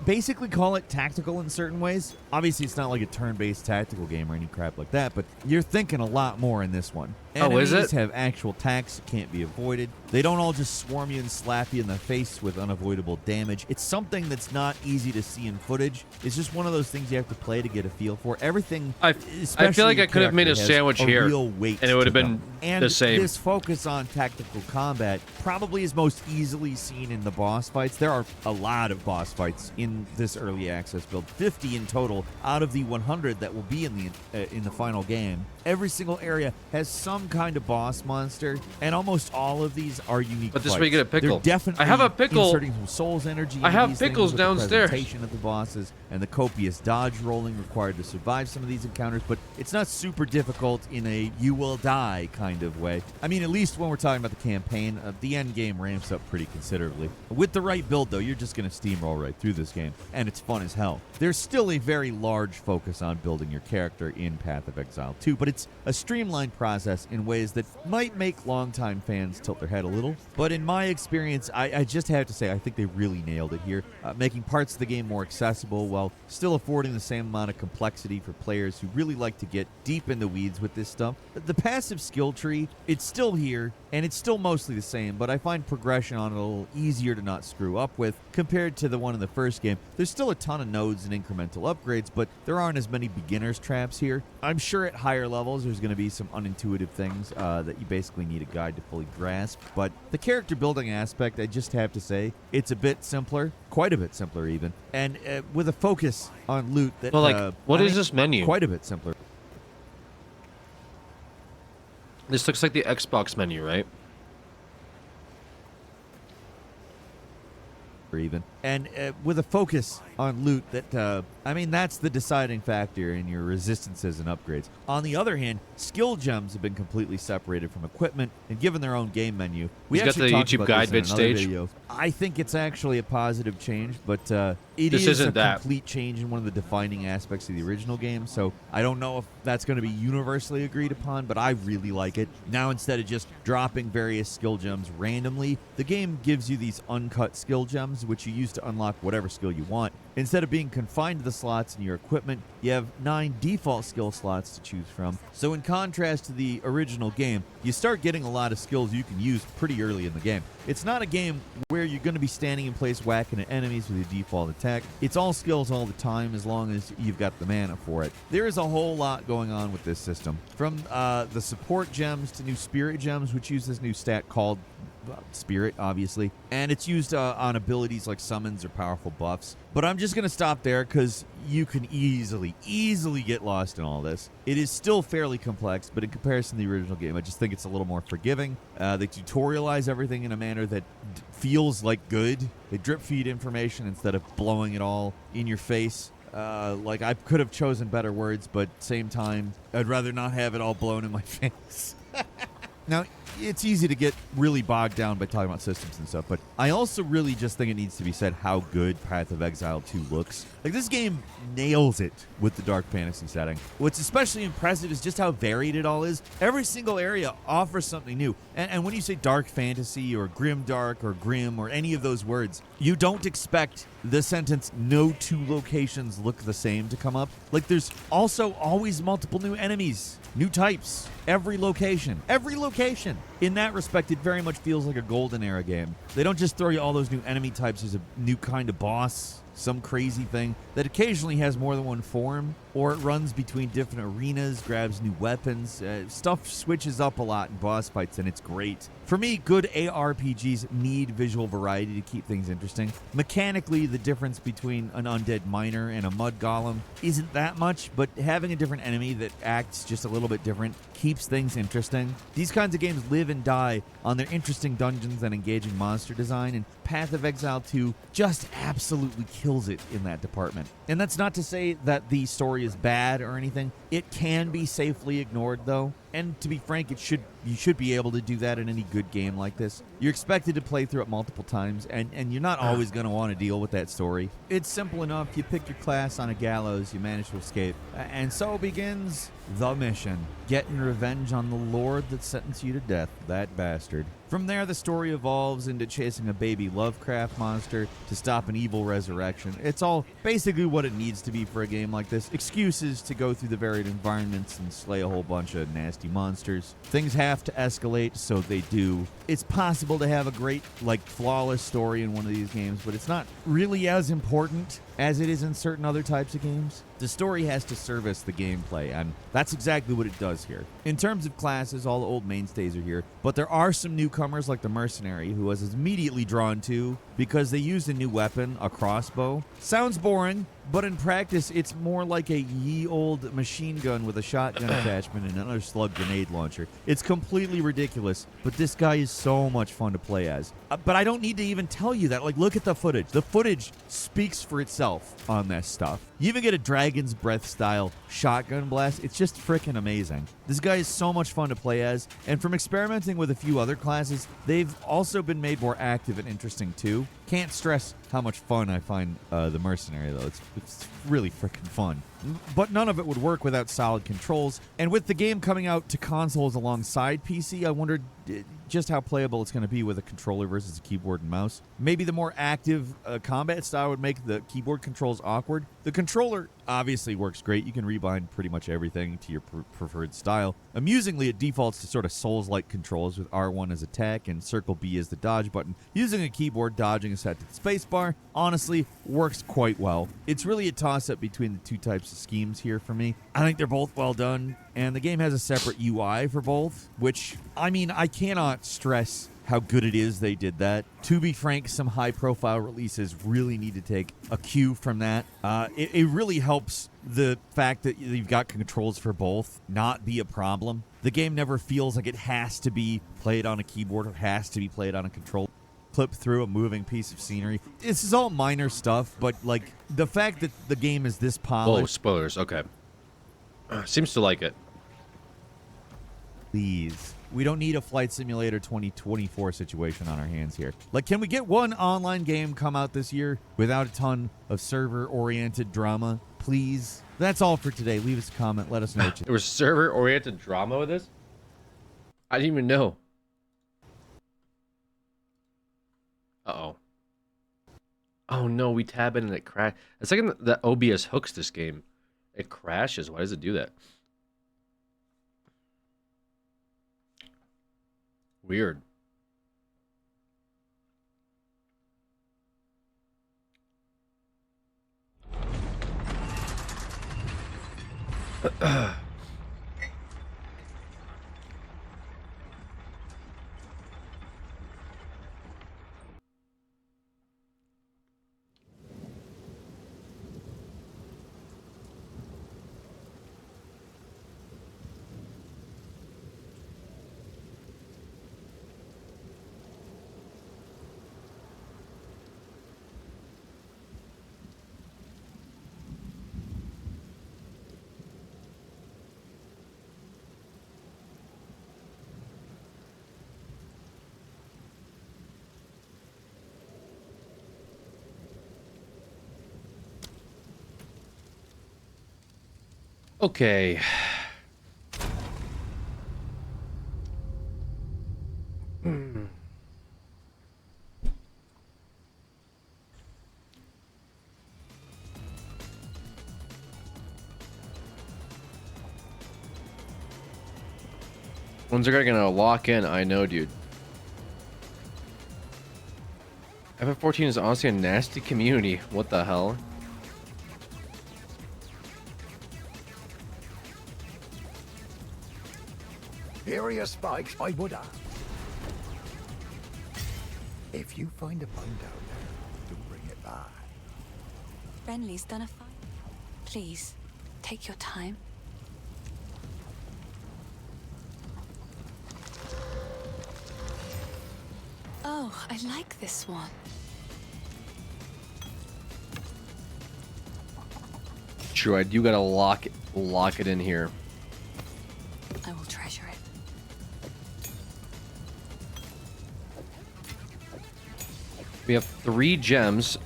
basically call it tactical in certain ways. Obviously, it's not like a turn-based tactical game or any crap like that, but you're thinking a lot more in this one. Oh, is Enemies it? have actual attacks that can't be avoided. They don't all just swarm you and slap you in the face with unavoidable damage. It's something that's not easy to see in footage. It's just one of those things you have to play to get a feel for. Everything, I feel like I could have made a sandwich here, real weight and it would have to been them. And the same. this focus on tactical combat probably is most easily seen in the boss fights. There are a lot of boss fights in this early access build, 50 in total out of the 100 that will be in the final game. Every single area has some kind of boss monster, and almost all of these are unique. But this fights. way you get a pickle. They're definitely I have a pickle. inserting some soul's energy. I into have these pickles things with the downstairs. presentation of the bosses and the copious dodge rolling required to survive some of these encounters, but it's not super difficult in a you will die kind of way. I mean, at least when we're talking about the campaign, the end game ramps up pretty considerably. With the right build, though, you're just going to steamroll right through this game, and it's fun as hell. There's still a very large focus on building your character in Path of Exile 2, but it's a streamlined process in ways that might make longtime fans tilt their head a little. But in my experience, I just have to say, I think they really nailed it here, making parts of the game more accessible while still affording the same amount of complexity for players who really like to get deep in the weeds with this stuff. The passive skill tree, it's still here, and it's still mostly the same, but I find progression on it a little easier to not screw up with compared to the one in the first game. There's still a ton of nodes and incremental upgrades, but there aren't as many beginner's traps here. I'm sure at higher levels there's going to be some unintuitive things that you basically need a guide to fully grasp, but the character building aspect, I just have to say, it's a bit simpler, quite a bit simpler even, and with a focus on loot that... Well, like, what is this menu? Quite a bit simpler. This looks like the Xbox menu, right? Even and with a focus on loot that I mean, that's the deciding factor in your resistances and upgrades. On the other hand, skill gems have been completely separated from equipment and given their own game menu. We He's got actually the talked YouTube about guide this in vid another stage. video. I think it's actually a positive change, but it This is isn't a that. complete change in one of the defining aspects of the original game, so I don't know if that's going to be universally agreed upon, but I really like it. Now, instead of just dropping various skill gems randomly, the game gives you these uncut skill gems, which you use to unlock whatever skill you want. Instead of being confined to the slots in your equipment, you have 9 default skill slots to choose from. So in contrast to the original game, you start getting a lot of skills you can use pretty early in the game. It's not a game where you're going to be standing in place whacking at enemies with your default attack. It's all skills all the time as long as you've got the mana for it. There is a whole lot going on with this system. From the support gems to new spirit gems, which use this new stat called Spirit, obviously, and it's used on abilities like summons or powerful buffs. But I'm just going to stop there because you can easily get lost in all this. It is still fairly complex, but in comparison to the original game, I just think it's a little more forgiving. They tutorialize everything in a manner that feels like good. They drip feed information instead of blowing it all in your face. Like, I could have chosen better words, but same time, I'd rather not have it all blown in my face. Now, it's easy to get really bogged down by talking about systems and stuff, but I also really just think it needs to be said how good Path of Exile 2 looks. Like, this game nails it with the dark fantasy setting. What's especially impressive is just how varied it all is. Every single area offers something new. And when you say dark fantasy or grim dark or grim or any of those words, you don't expect the sentence "no two locations look the same" to come up. Like, there's also always multiple new enemies, new types, every location. In that respect, it very much feels like a Golden Era game. They don't just throw you all those new enemy types. There's a new kind of boss, some crazy thing that occasionally has more than one form, or it runs between different arenas, grabs new weapons. Stuff switches up a lot in boss fights, and it's great. For me, good ARPGs need visual variety to keep things interesting. Mechanically, the difference between an undead miner and a mud golem isn't that much, but having a different enemy that acts just a little bit different keeps things interesting. These kinds of games live and die on their interesting dungeons and engaging monster design, and Path of Exile 2 just absolutely kills it in that department. And that's not to say that the story is bad or anything. It can be safely ignored, though. And to be frank, you should be able to do that in any good game like this. You're expected to play through it multiple times, and you're not always going to want to deal with that story. It's simple enough. You pick your class on a gallows, you manage to escape, and so begins the mission. Getting revenge on the lord that sentenced you to death, that bastard. From there, the story evolves into chasing a baby Lovecraft monster to stop an evil resurrection. It's all basically what it needs to be for a game like this. Excuses to go through the varied environments and slay a whole bunch of nasty monsters. Things have to escalate, so they do. It's possible to have a great, flawless story in one of these games, but it's not really as important as it is in certain other types of games. The story has to service the gameplay, and that's exactly what it does here. In terms of classes, all the old mainstays are here, but there are some newcomers like the Mercenary, who I was immediately drawn to because they used a new weapon, a crossbow. Sounds boring, but in practice, it's more like a ye old machine gun with a shotgun attachment and another slug grenade launcher. It's completely ridiculous, but this guy is so much fun to play as. But I don't need to even tell you that. Look at the footage. The footage speaks for itself on this stuff. You even get a Dragon's Breath style shotgun blast. It's just freaking amazing. This guy is so much fun to play as, and from experimenting with a few other classes, they've also been made more active and interesting too. Can't stress how much fun I find the Mercenary, though. It's really freaking fun. But none of it would work without solid controls, and with the game coming out to consoles alongside PC, I wondered just how playable it's going to be with a controller versus a keyboard and mouse. Maybe the more active combat style would make the keyboard controls awkward. The controller obviously works great. You can rebind pretty much everything to your preferred style. Amusingly, it defaults to sort of Souls-like controls with R1 as attack and circle B as the dodge button. Using a keyboard, dodging is set to the spacebar, honestly, works quite well. It's really a toss-up between the two types of schemes here for me. I think they're both well done, and the game has a separate UI for both, which, I cannot stress how good it is they did that. To be frank, some high-profile releases really need to take a cue from that. It really helps the fact that you've got controls for both not be a problem. The game never feels like it has to be played on a keyboard or has to be played on a controller. Clip through a moving piece of scenery. This is all minor stuff, but the fact that the game is this polished. Whoa, spoilers. Okay. Seems to like it. Please. We don't need a Flight Simulator 2024 situation on our hands here. Can we get one online game come out this year without a ton of server-oriented drama? Please. That's all for today. Leave us a comment. Let us know what you think. There was server-oriented drama with this? I didn't even know. Uh-oh. Oh no, we tab in and it crashed. The second that OBS hooks this game, it crashes. Why does it do that? Weird. Okay. When's it gonna lock in? I know, dude. FF14 is honestly a nasty community. What the hell? Area spikes, I would have. If you find a bomb down there, do bring it back. Renly's done a fine. Please, take your time. Oh, I like this one. True, I do gotta lock it in here. I will treasure it. We have 3 gems.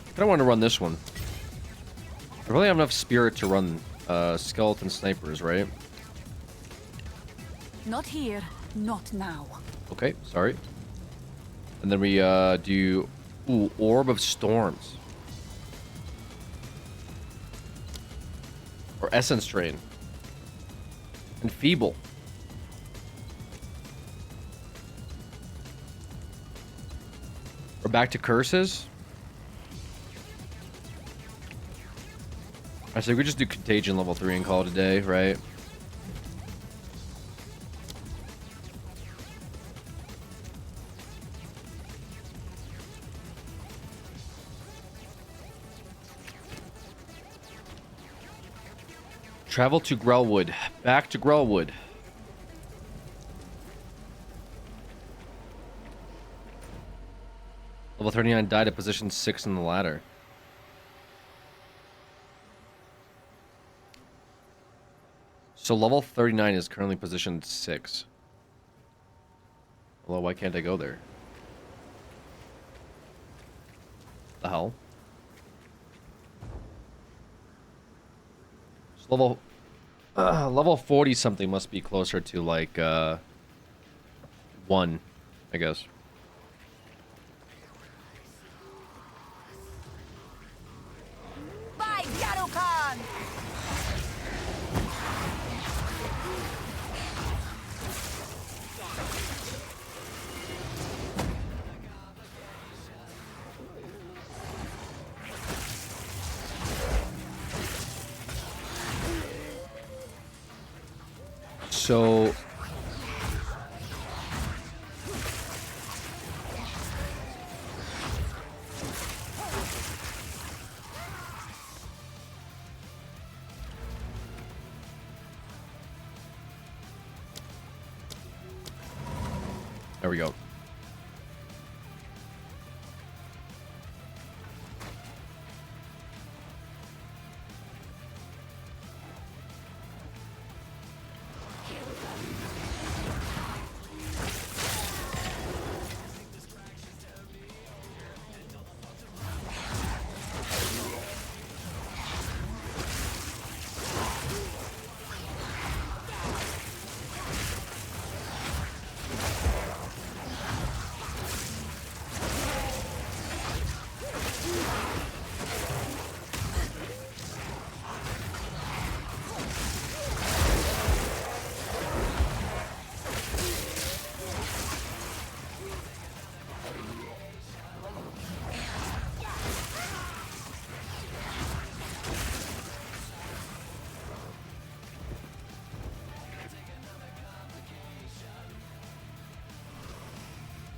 I don't want to run this one. I really have enough spirit to run skeleton snipers, right? Not here, not now. Okay, sorry. And then we do Orb of Storms. Or Essence Drain. And Feeble. We're back to curses. I say we just do Contagion level 3 and call it a day, right? Travel to Grellwood. Back to Grellwood. Level 39 died at position 6 in the ladder. So level 39 is currently positioned 6. Well, why can't I go there? The hell? So level 40 something must be closer to like 1, I guess. By Garukan! So there we go.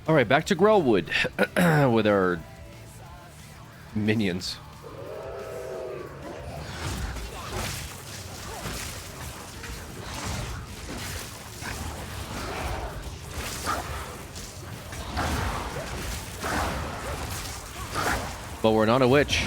All right, back to Grellwood with our minions. But we're not a witch.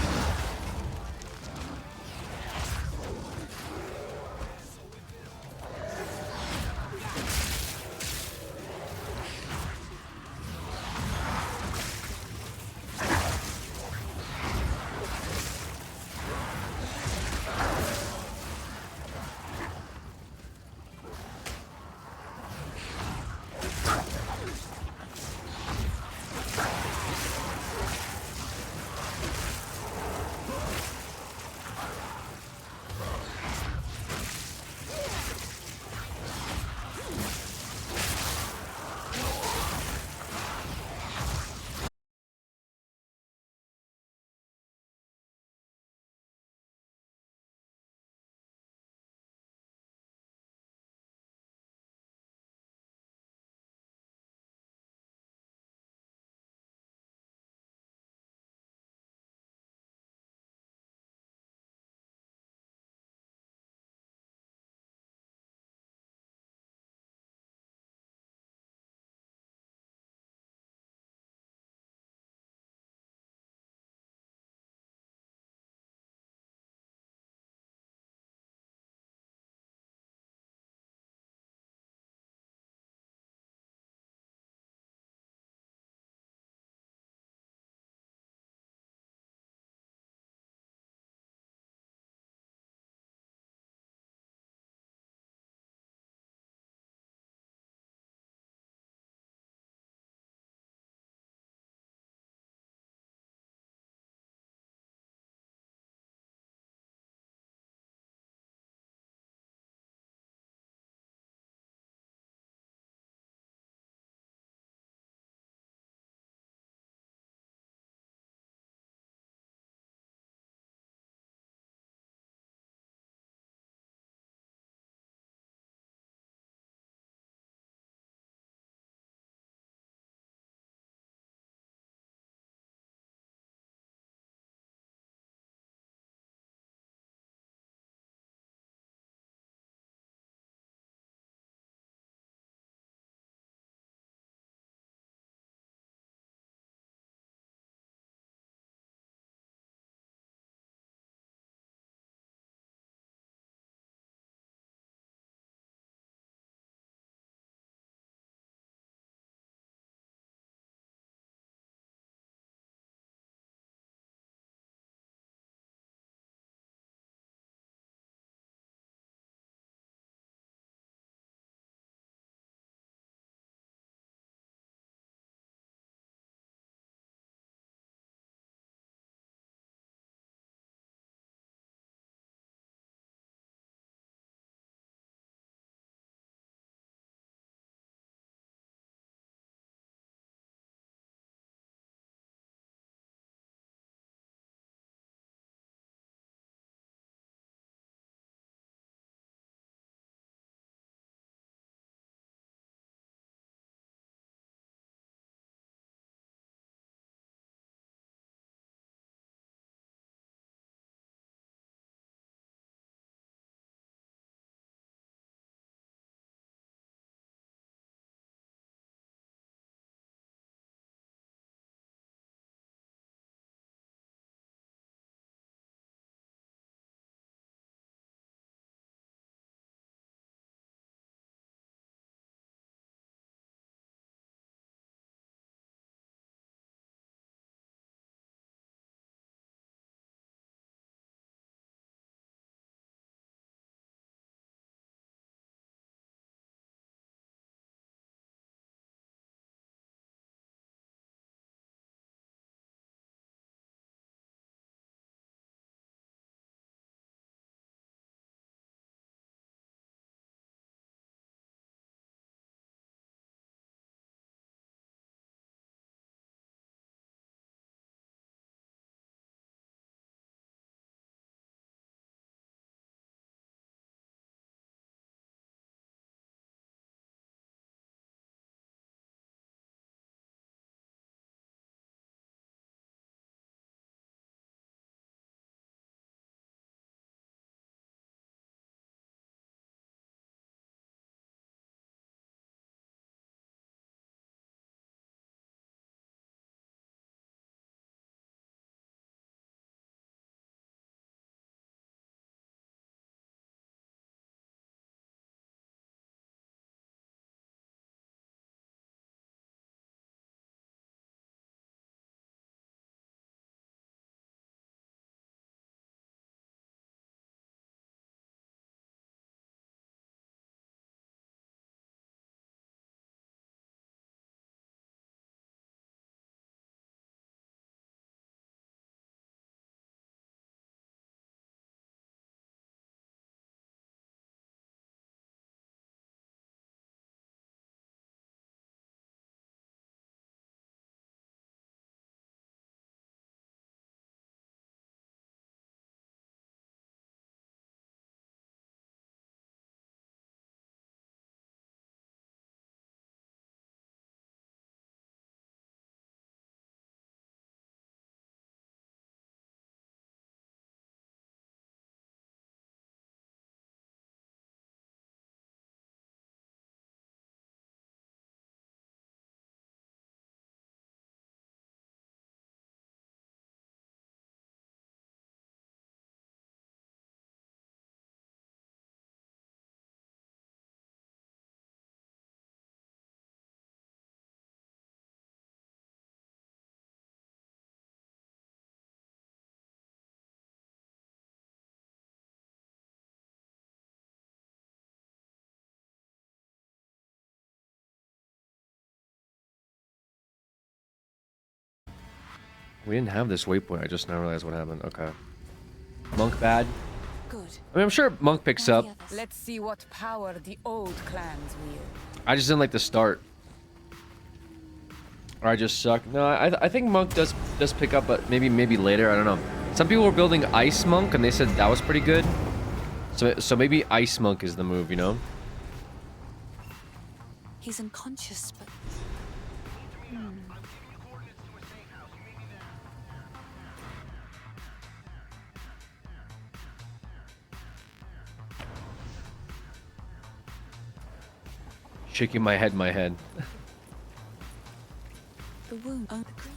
We didn't have this waypoint. I just now realized what happened. Okay. Monk bad. Good. I mean, I'm sure Monk picks up. Let's see what power the old clans wield. I just didn't like the start. Or I just suck. No, I think Monk does pick up, but maybe later. I don't know. Some people were building Ice Monk, and they said that was pretty good. So maybe Ice Monk is the move, you know? He's unconscious, but... Shaking my head, The wound. Oh, the green.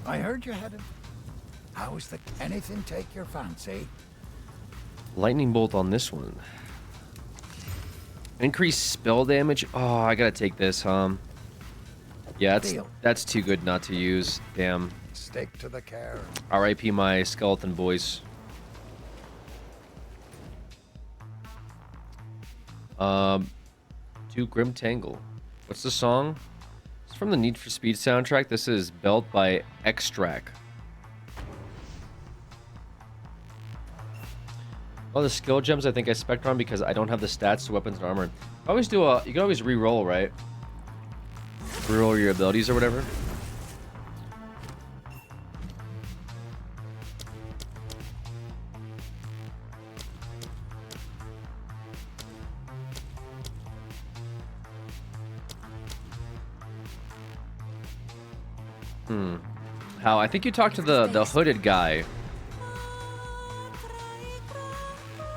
I heard you had him. How's the... Anything take your fancy? Lightning bolt on this one. Increased spell damage. Oh, I gotta take this, huh? Yeah, that's too good not to use. Damn. Stick to the care. R.I.P. my skeleton boys. To Grim Tangle. What's the song? It's from the Need for Speed soundtrack. This is Belt by Extract. Oh, the skill gems I think I spec'd on because I don't have the stats to weapons and armor. Always do a... You can always re-roll, right? Re-roll your abilities or whatever. How? I think you talked to the hooded guy.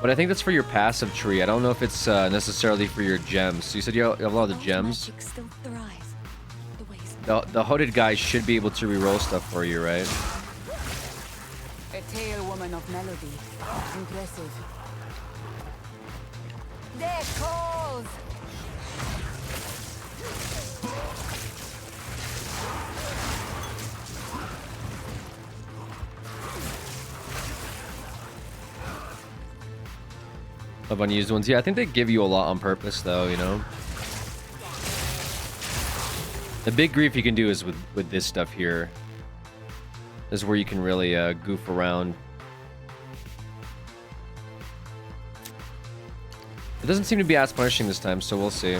But I think that's for your passive tree. I don't know if it's necessarily for your gems. So you said you have a lot of the gems. The hooded guy should be able to re-roll stuff for you, right? A tale woman of melody. Impressive. Death calls! Of unused ones. Yeah, I think they give you a lot on purpose, though, you know? The big grief you can do is with this stuff here. This is where you can really goof around. It doesn't seem to be as punishing this time, so we'll see.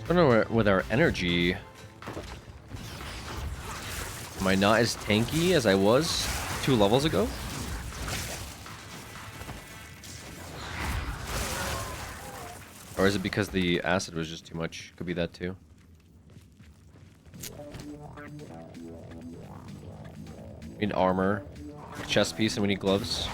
I don't know with our energy. Am I not as tanky as I was 2 levels ago? Or is it because the acid was just too much? Could be that too. We need armor, chest piece, and we need gloves.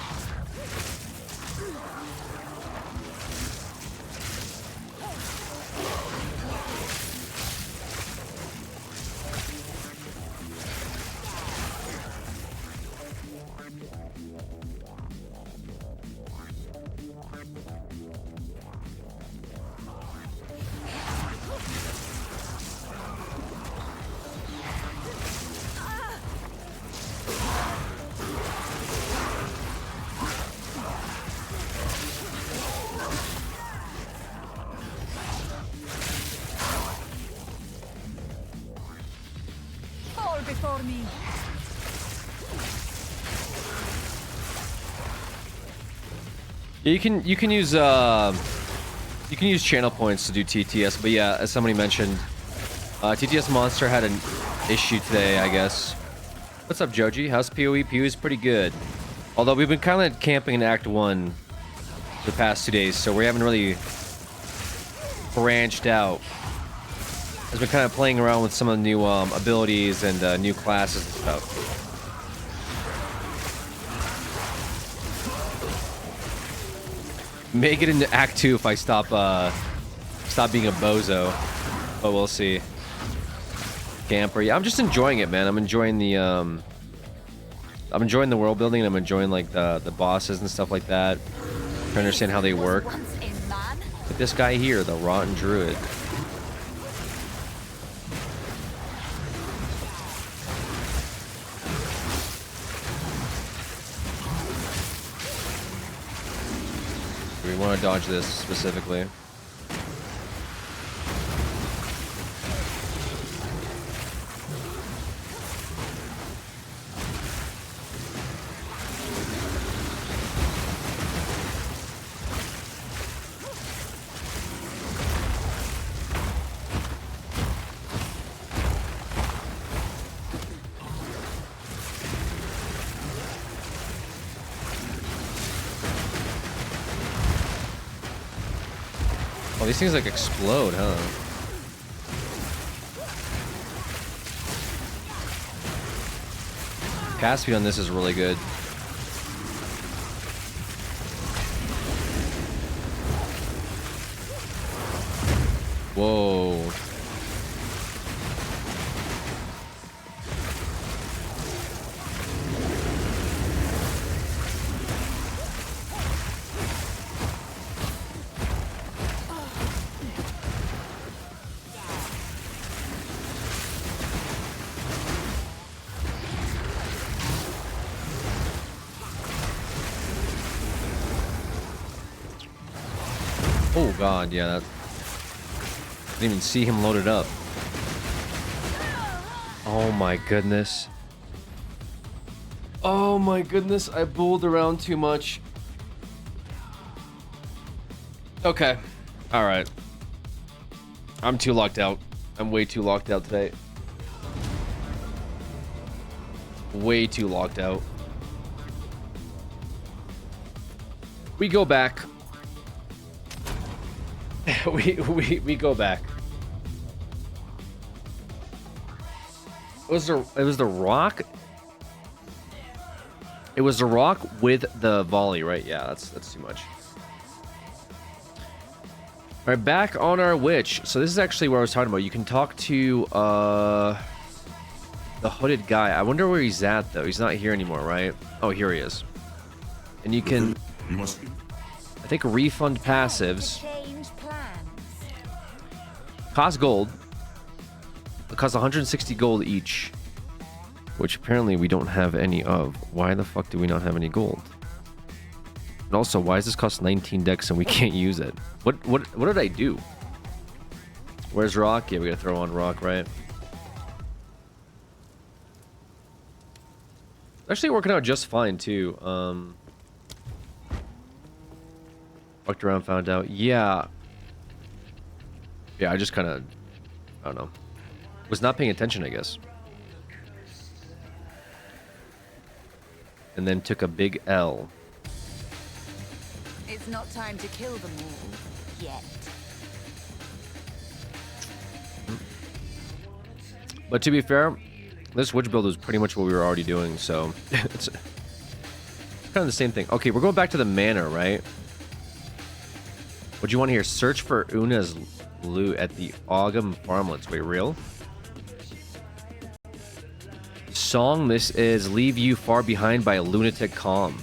Before me. Yeah, you can use channel points to do TTS, but yeah, as somebody mentioned, TTS Monster had an issue today, I guess. What's up, Joji? How's PoE? PoE is pretty good. Although we've been kind of camping in Act 1 the past 2 days, so we haven't really branched out. Has been kind of playing around with some of the new abilities and new classes and stuff. Make it into Act 2 if I stop being a bozo, but we'll see. Camper, yeah, I'm just enjoying it, man. I'm enjoying the I'm enjoying the world building, and I'm enjoying like the bosses and stuff like that. Trying to understand how they work. But this guy here, the Rotten Druid. We want to dodge this specifically. Oh, these things like explode, huh? Cast speed on this is really good. Whoa. Oh god, yeah, that didn't even see him loaded up. Oh my goodness. Oh my goodness, I bulled around too much. Okay. Alright. I'm too locked out. I'm way too locked out today. Way too locked out. We go back. we go back. It was the rock. It was the rock with the volley, right? Yeah, that's too much. All right, back on our witch. So this is actually what I was talking about. You can talk to the hooded guy. I wonder where he's at though. He's not here anymore, right? Oh, here he is. And you can, I think, refund passives. Cost gold. It costs 160 gold each, which apparently we don't have any of. Why the fuck do we not have any gold? And also, why does this cost 19 dex and we can't use it? What did I do? Where's rock? Yeah, we gotta throw on rock, right? Actually working out just fine too. Walked around, found out. Yeah, I just kind of, I don't know, was not paying attention, I guess. And then took a big L. It's not time to kill them all yet. But to be fair, this witch build was pretty much what we were already doing, so it's kind of the same thing. Okay, we're going back to the manor, right? What do you want here? Search for Una's loot at the Ogum Farmlands. Wait, real? Song, this is Leave You Far Behind by Lunatic Calm.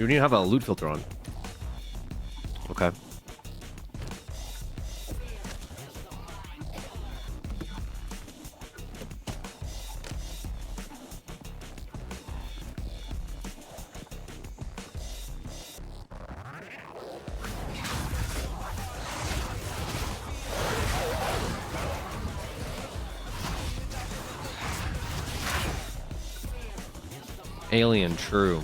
You don't even have a loot filter on. Okay. Alien, true.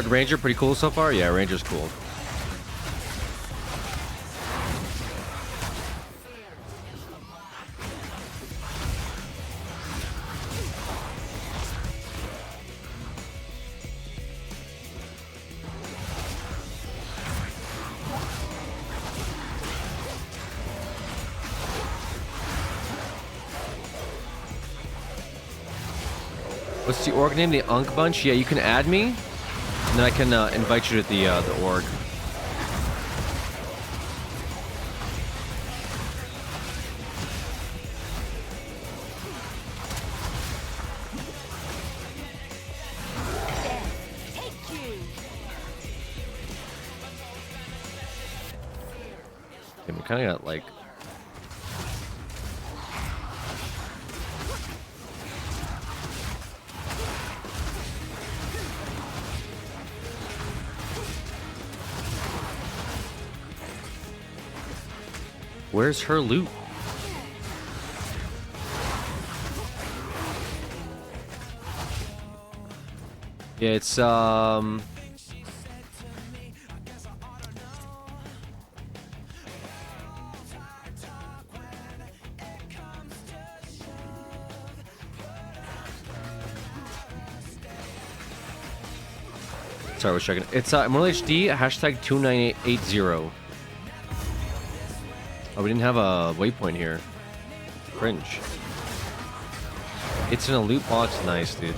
Ranger pretty cool so far? Yeah, Ranger's cool. What's the org name? The Unk Bunch? Yeah, you can add me, and then I can invite you to the org. Okay, we kind of got like. Where's her loot? Yeah, it's Sorry, I was checking. It's Immortal HD hashtag 2980. Oh, we didn't have a waypoint here. Cringe. It's in a loot box. Nice, dude.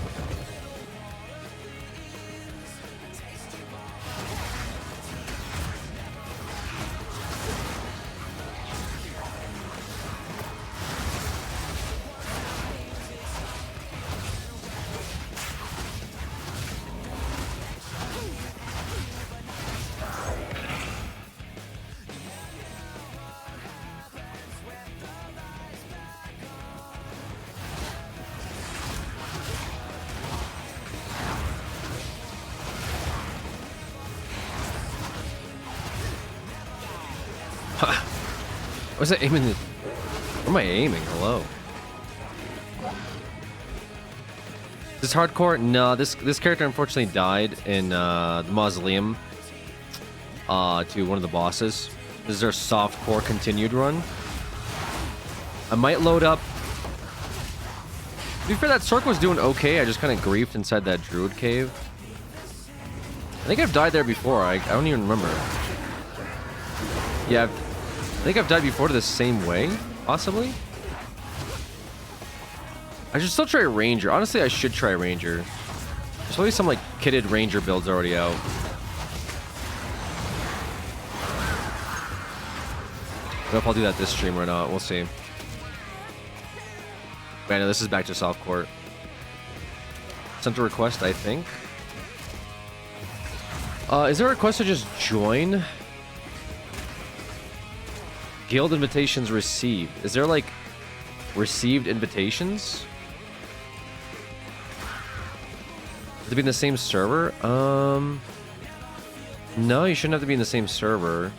What's that aiming? Where am I aiming? Hello. Is this hardcore? No, this character unfortunately died in the mausoleum to one of the bosses. This is our softcore continued run. I might load up. To be fair, that Sork was doing okay. I just kind of griefed inside that druid cave. I think I've died there before. I don't even remember. Yeah, I think I've died before the same way, possibly. I should still try Ranger. Honestly, I should try Ranger. There's probably some like kitted Ranger builds already out. I don't know if I'll do that this stream or not. We'll see. But I know this is back to softcore. Sent a request, I think. Is there a request to just join? Guild invitations received. Is there like received invitations? To be in the same server? No, you shouldn't have to be in the same server.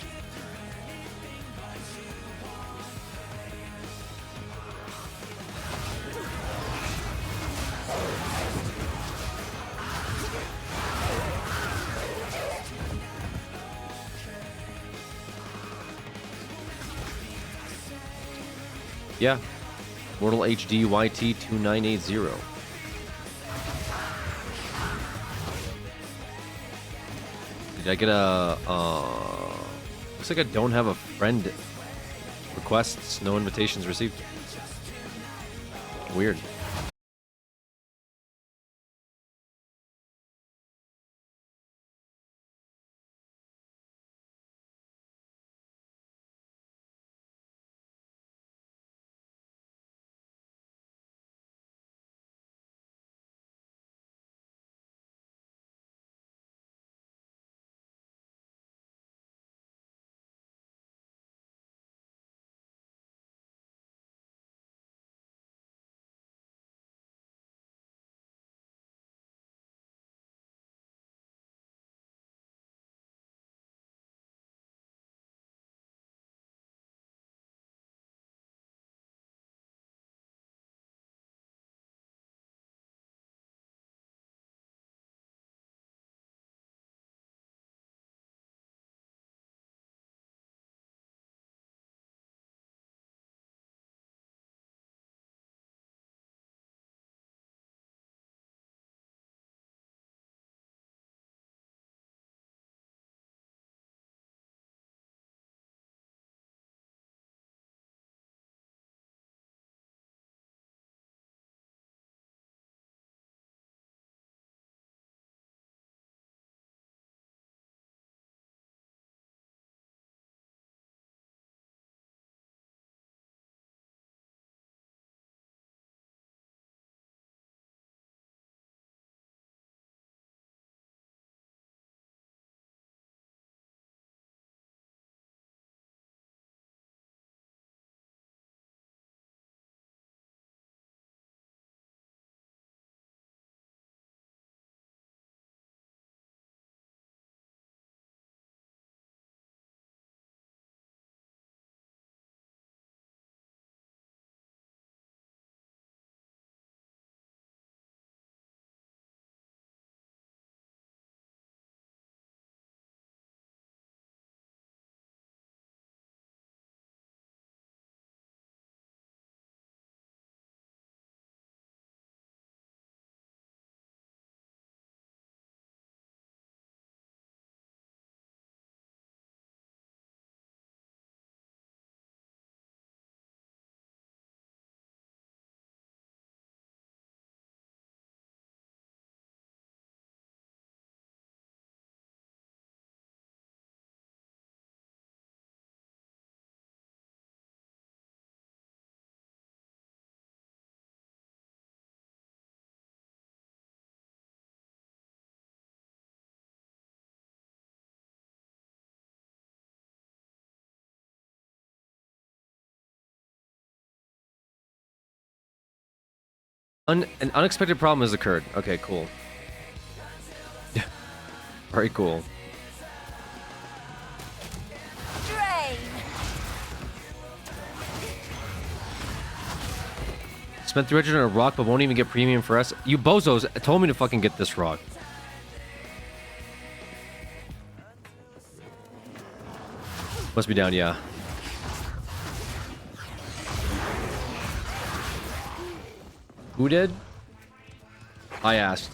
Yeah. Mortal HD YT 2980. Did I get a looks like I don't have a friend requests, no invitations received. Weird. An unexpected problem has occurred. Okay, cool. Very cool. Spent 300 on a rock, but won't even get premium for us. You bozos told me to fucking get this rock. Must be down, yeah. Who did? I asked.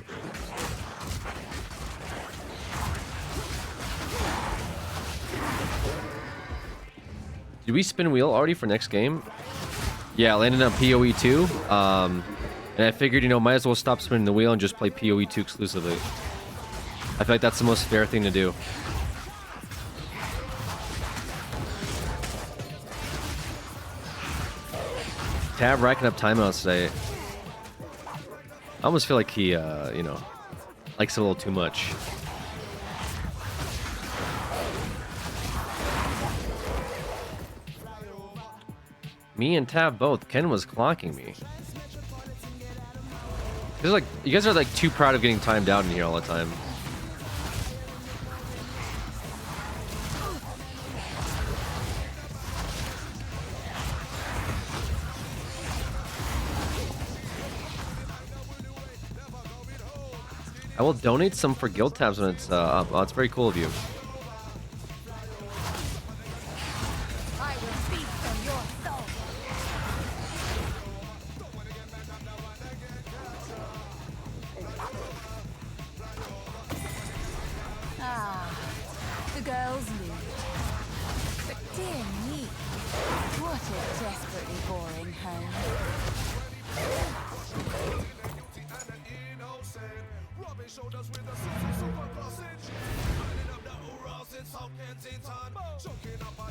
Did we spin wheel already for next game? Yeah, I landed on PoE 2. And I figured, you know, might as well stop spinning the wheel and just play PoE 2 exclusively. I feel like that's the most fair thing to do. Tab racking up timeouts today. I almost feel like he, you know, likes it a little too much. Me and Tab both. Ken was clocking me. You guys are like too proud of getting timed out in here all the time. I will donate some for guild tabs when it's up. Oh, it's very cool of you. I will feast on your soul. Ah, the girls leave. But dear me, what a desperately boring home.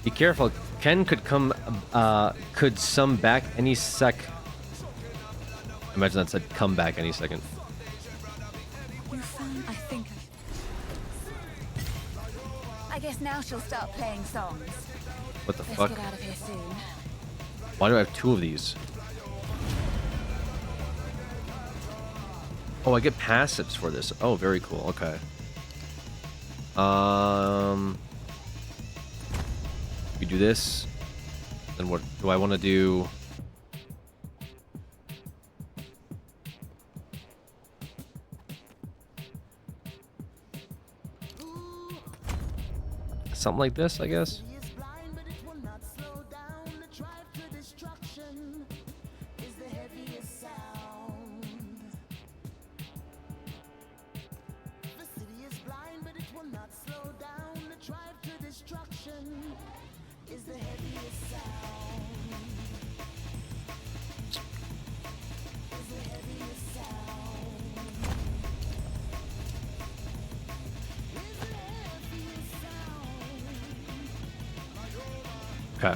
Be careful. Ken could could some back any sec. Imagine that said come back any second. You found, I guess now she'll start playing songs. What the Let's fuck? get out of here soon. Why do I have 2 of these? Oh, I get passives for this. Oh, very cool. Okay. We do this. Then what do I want to do? Something like this, I guess. Okay.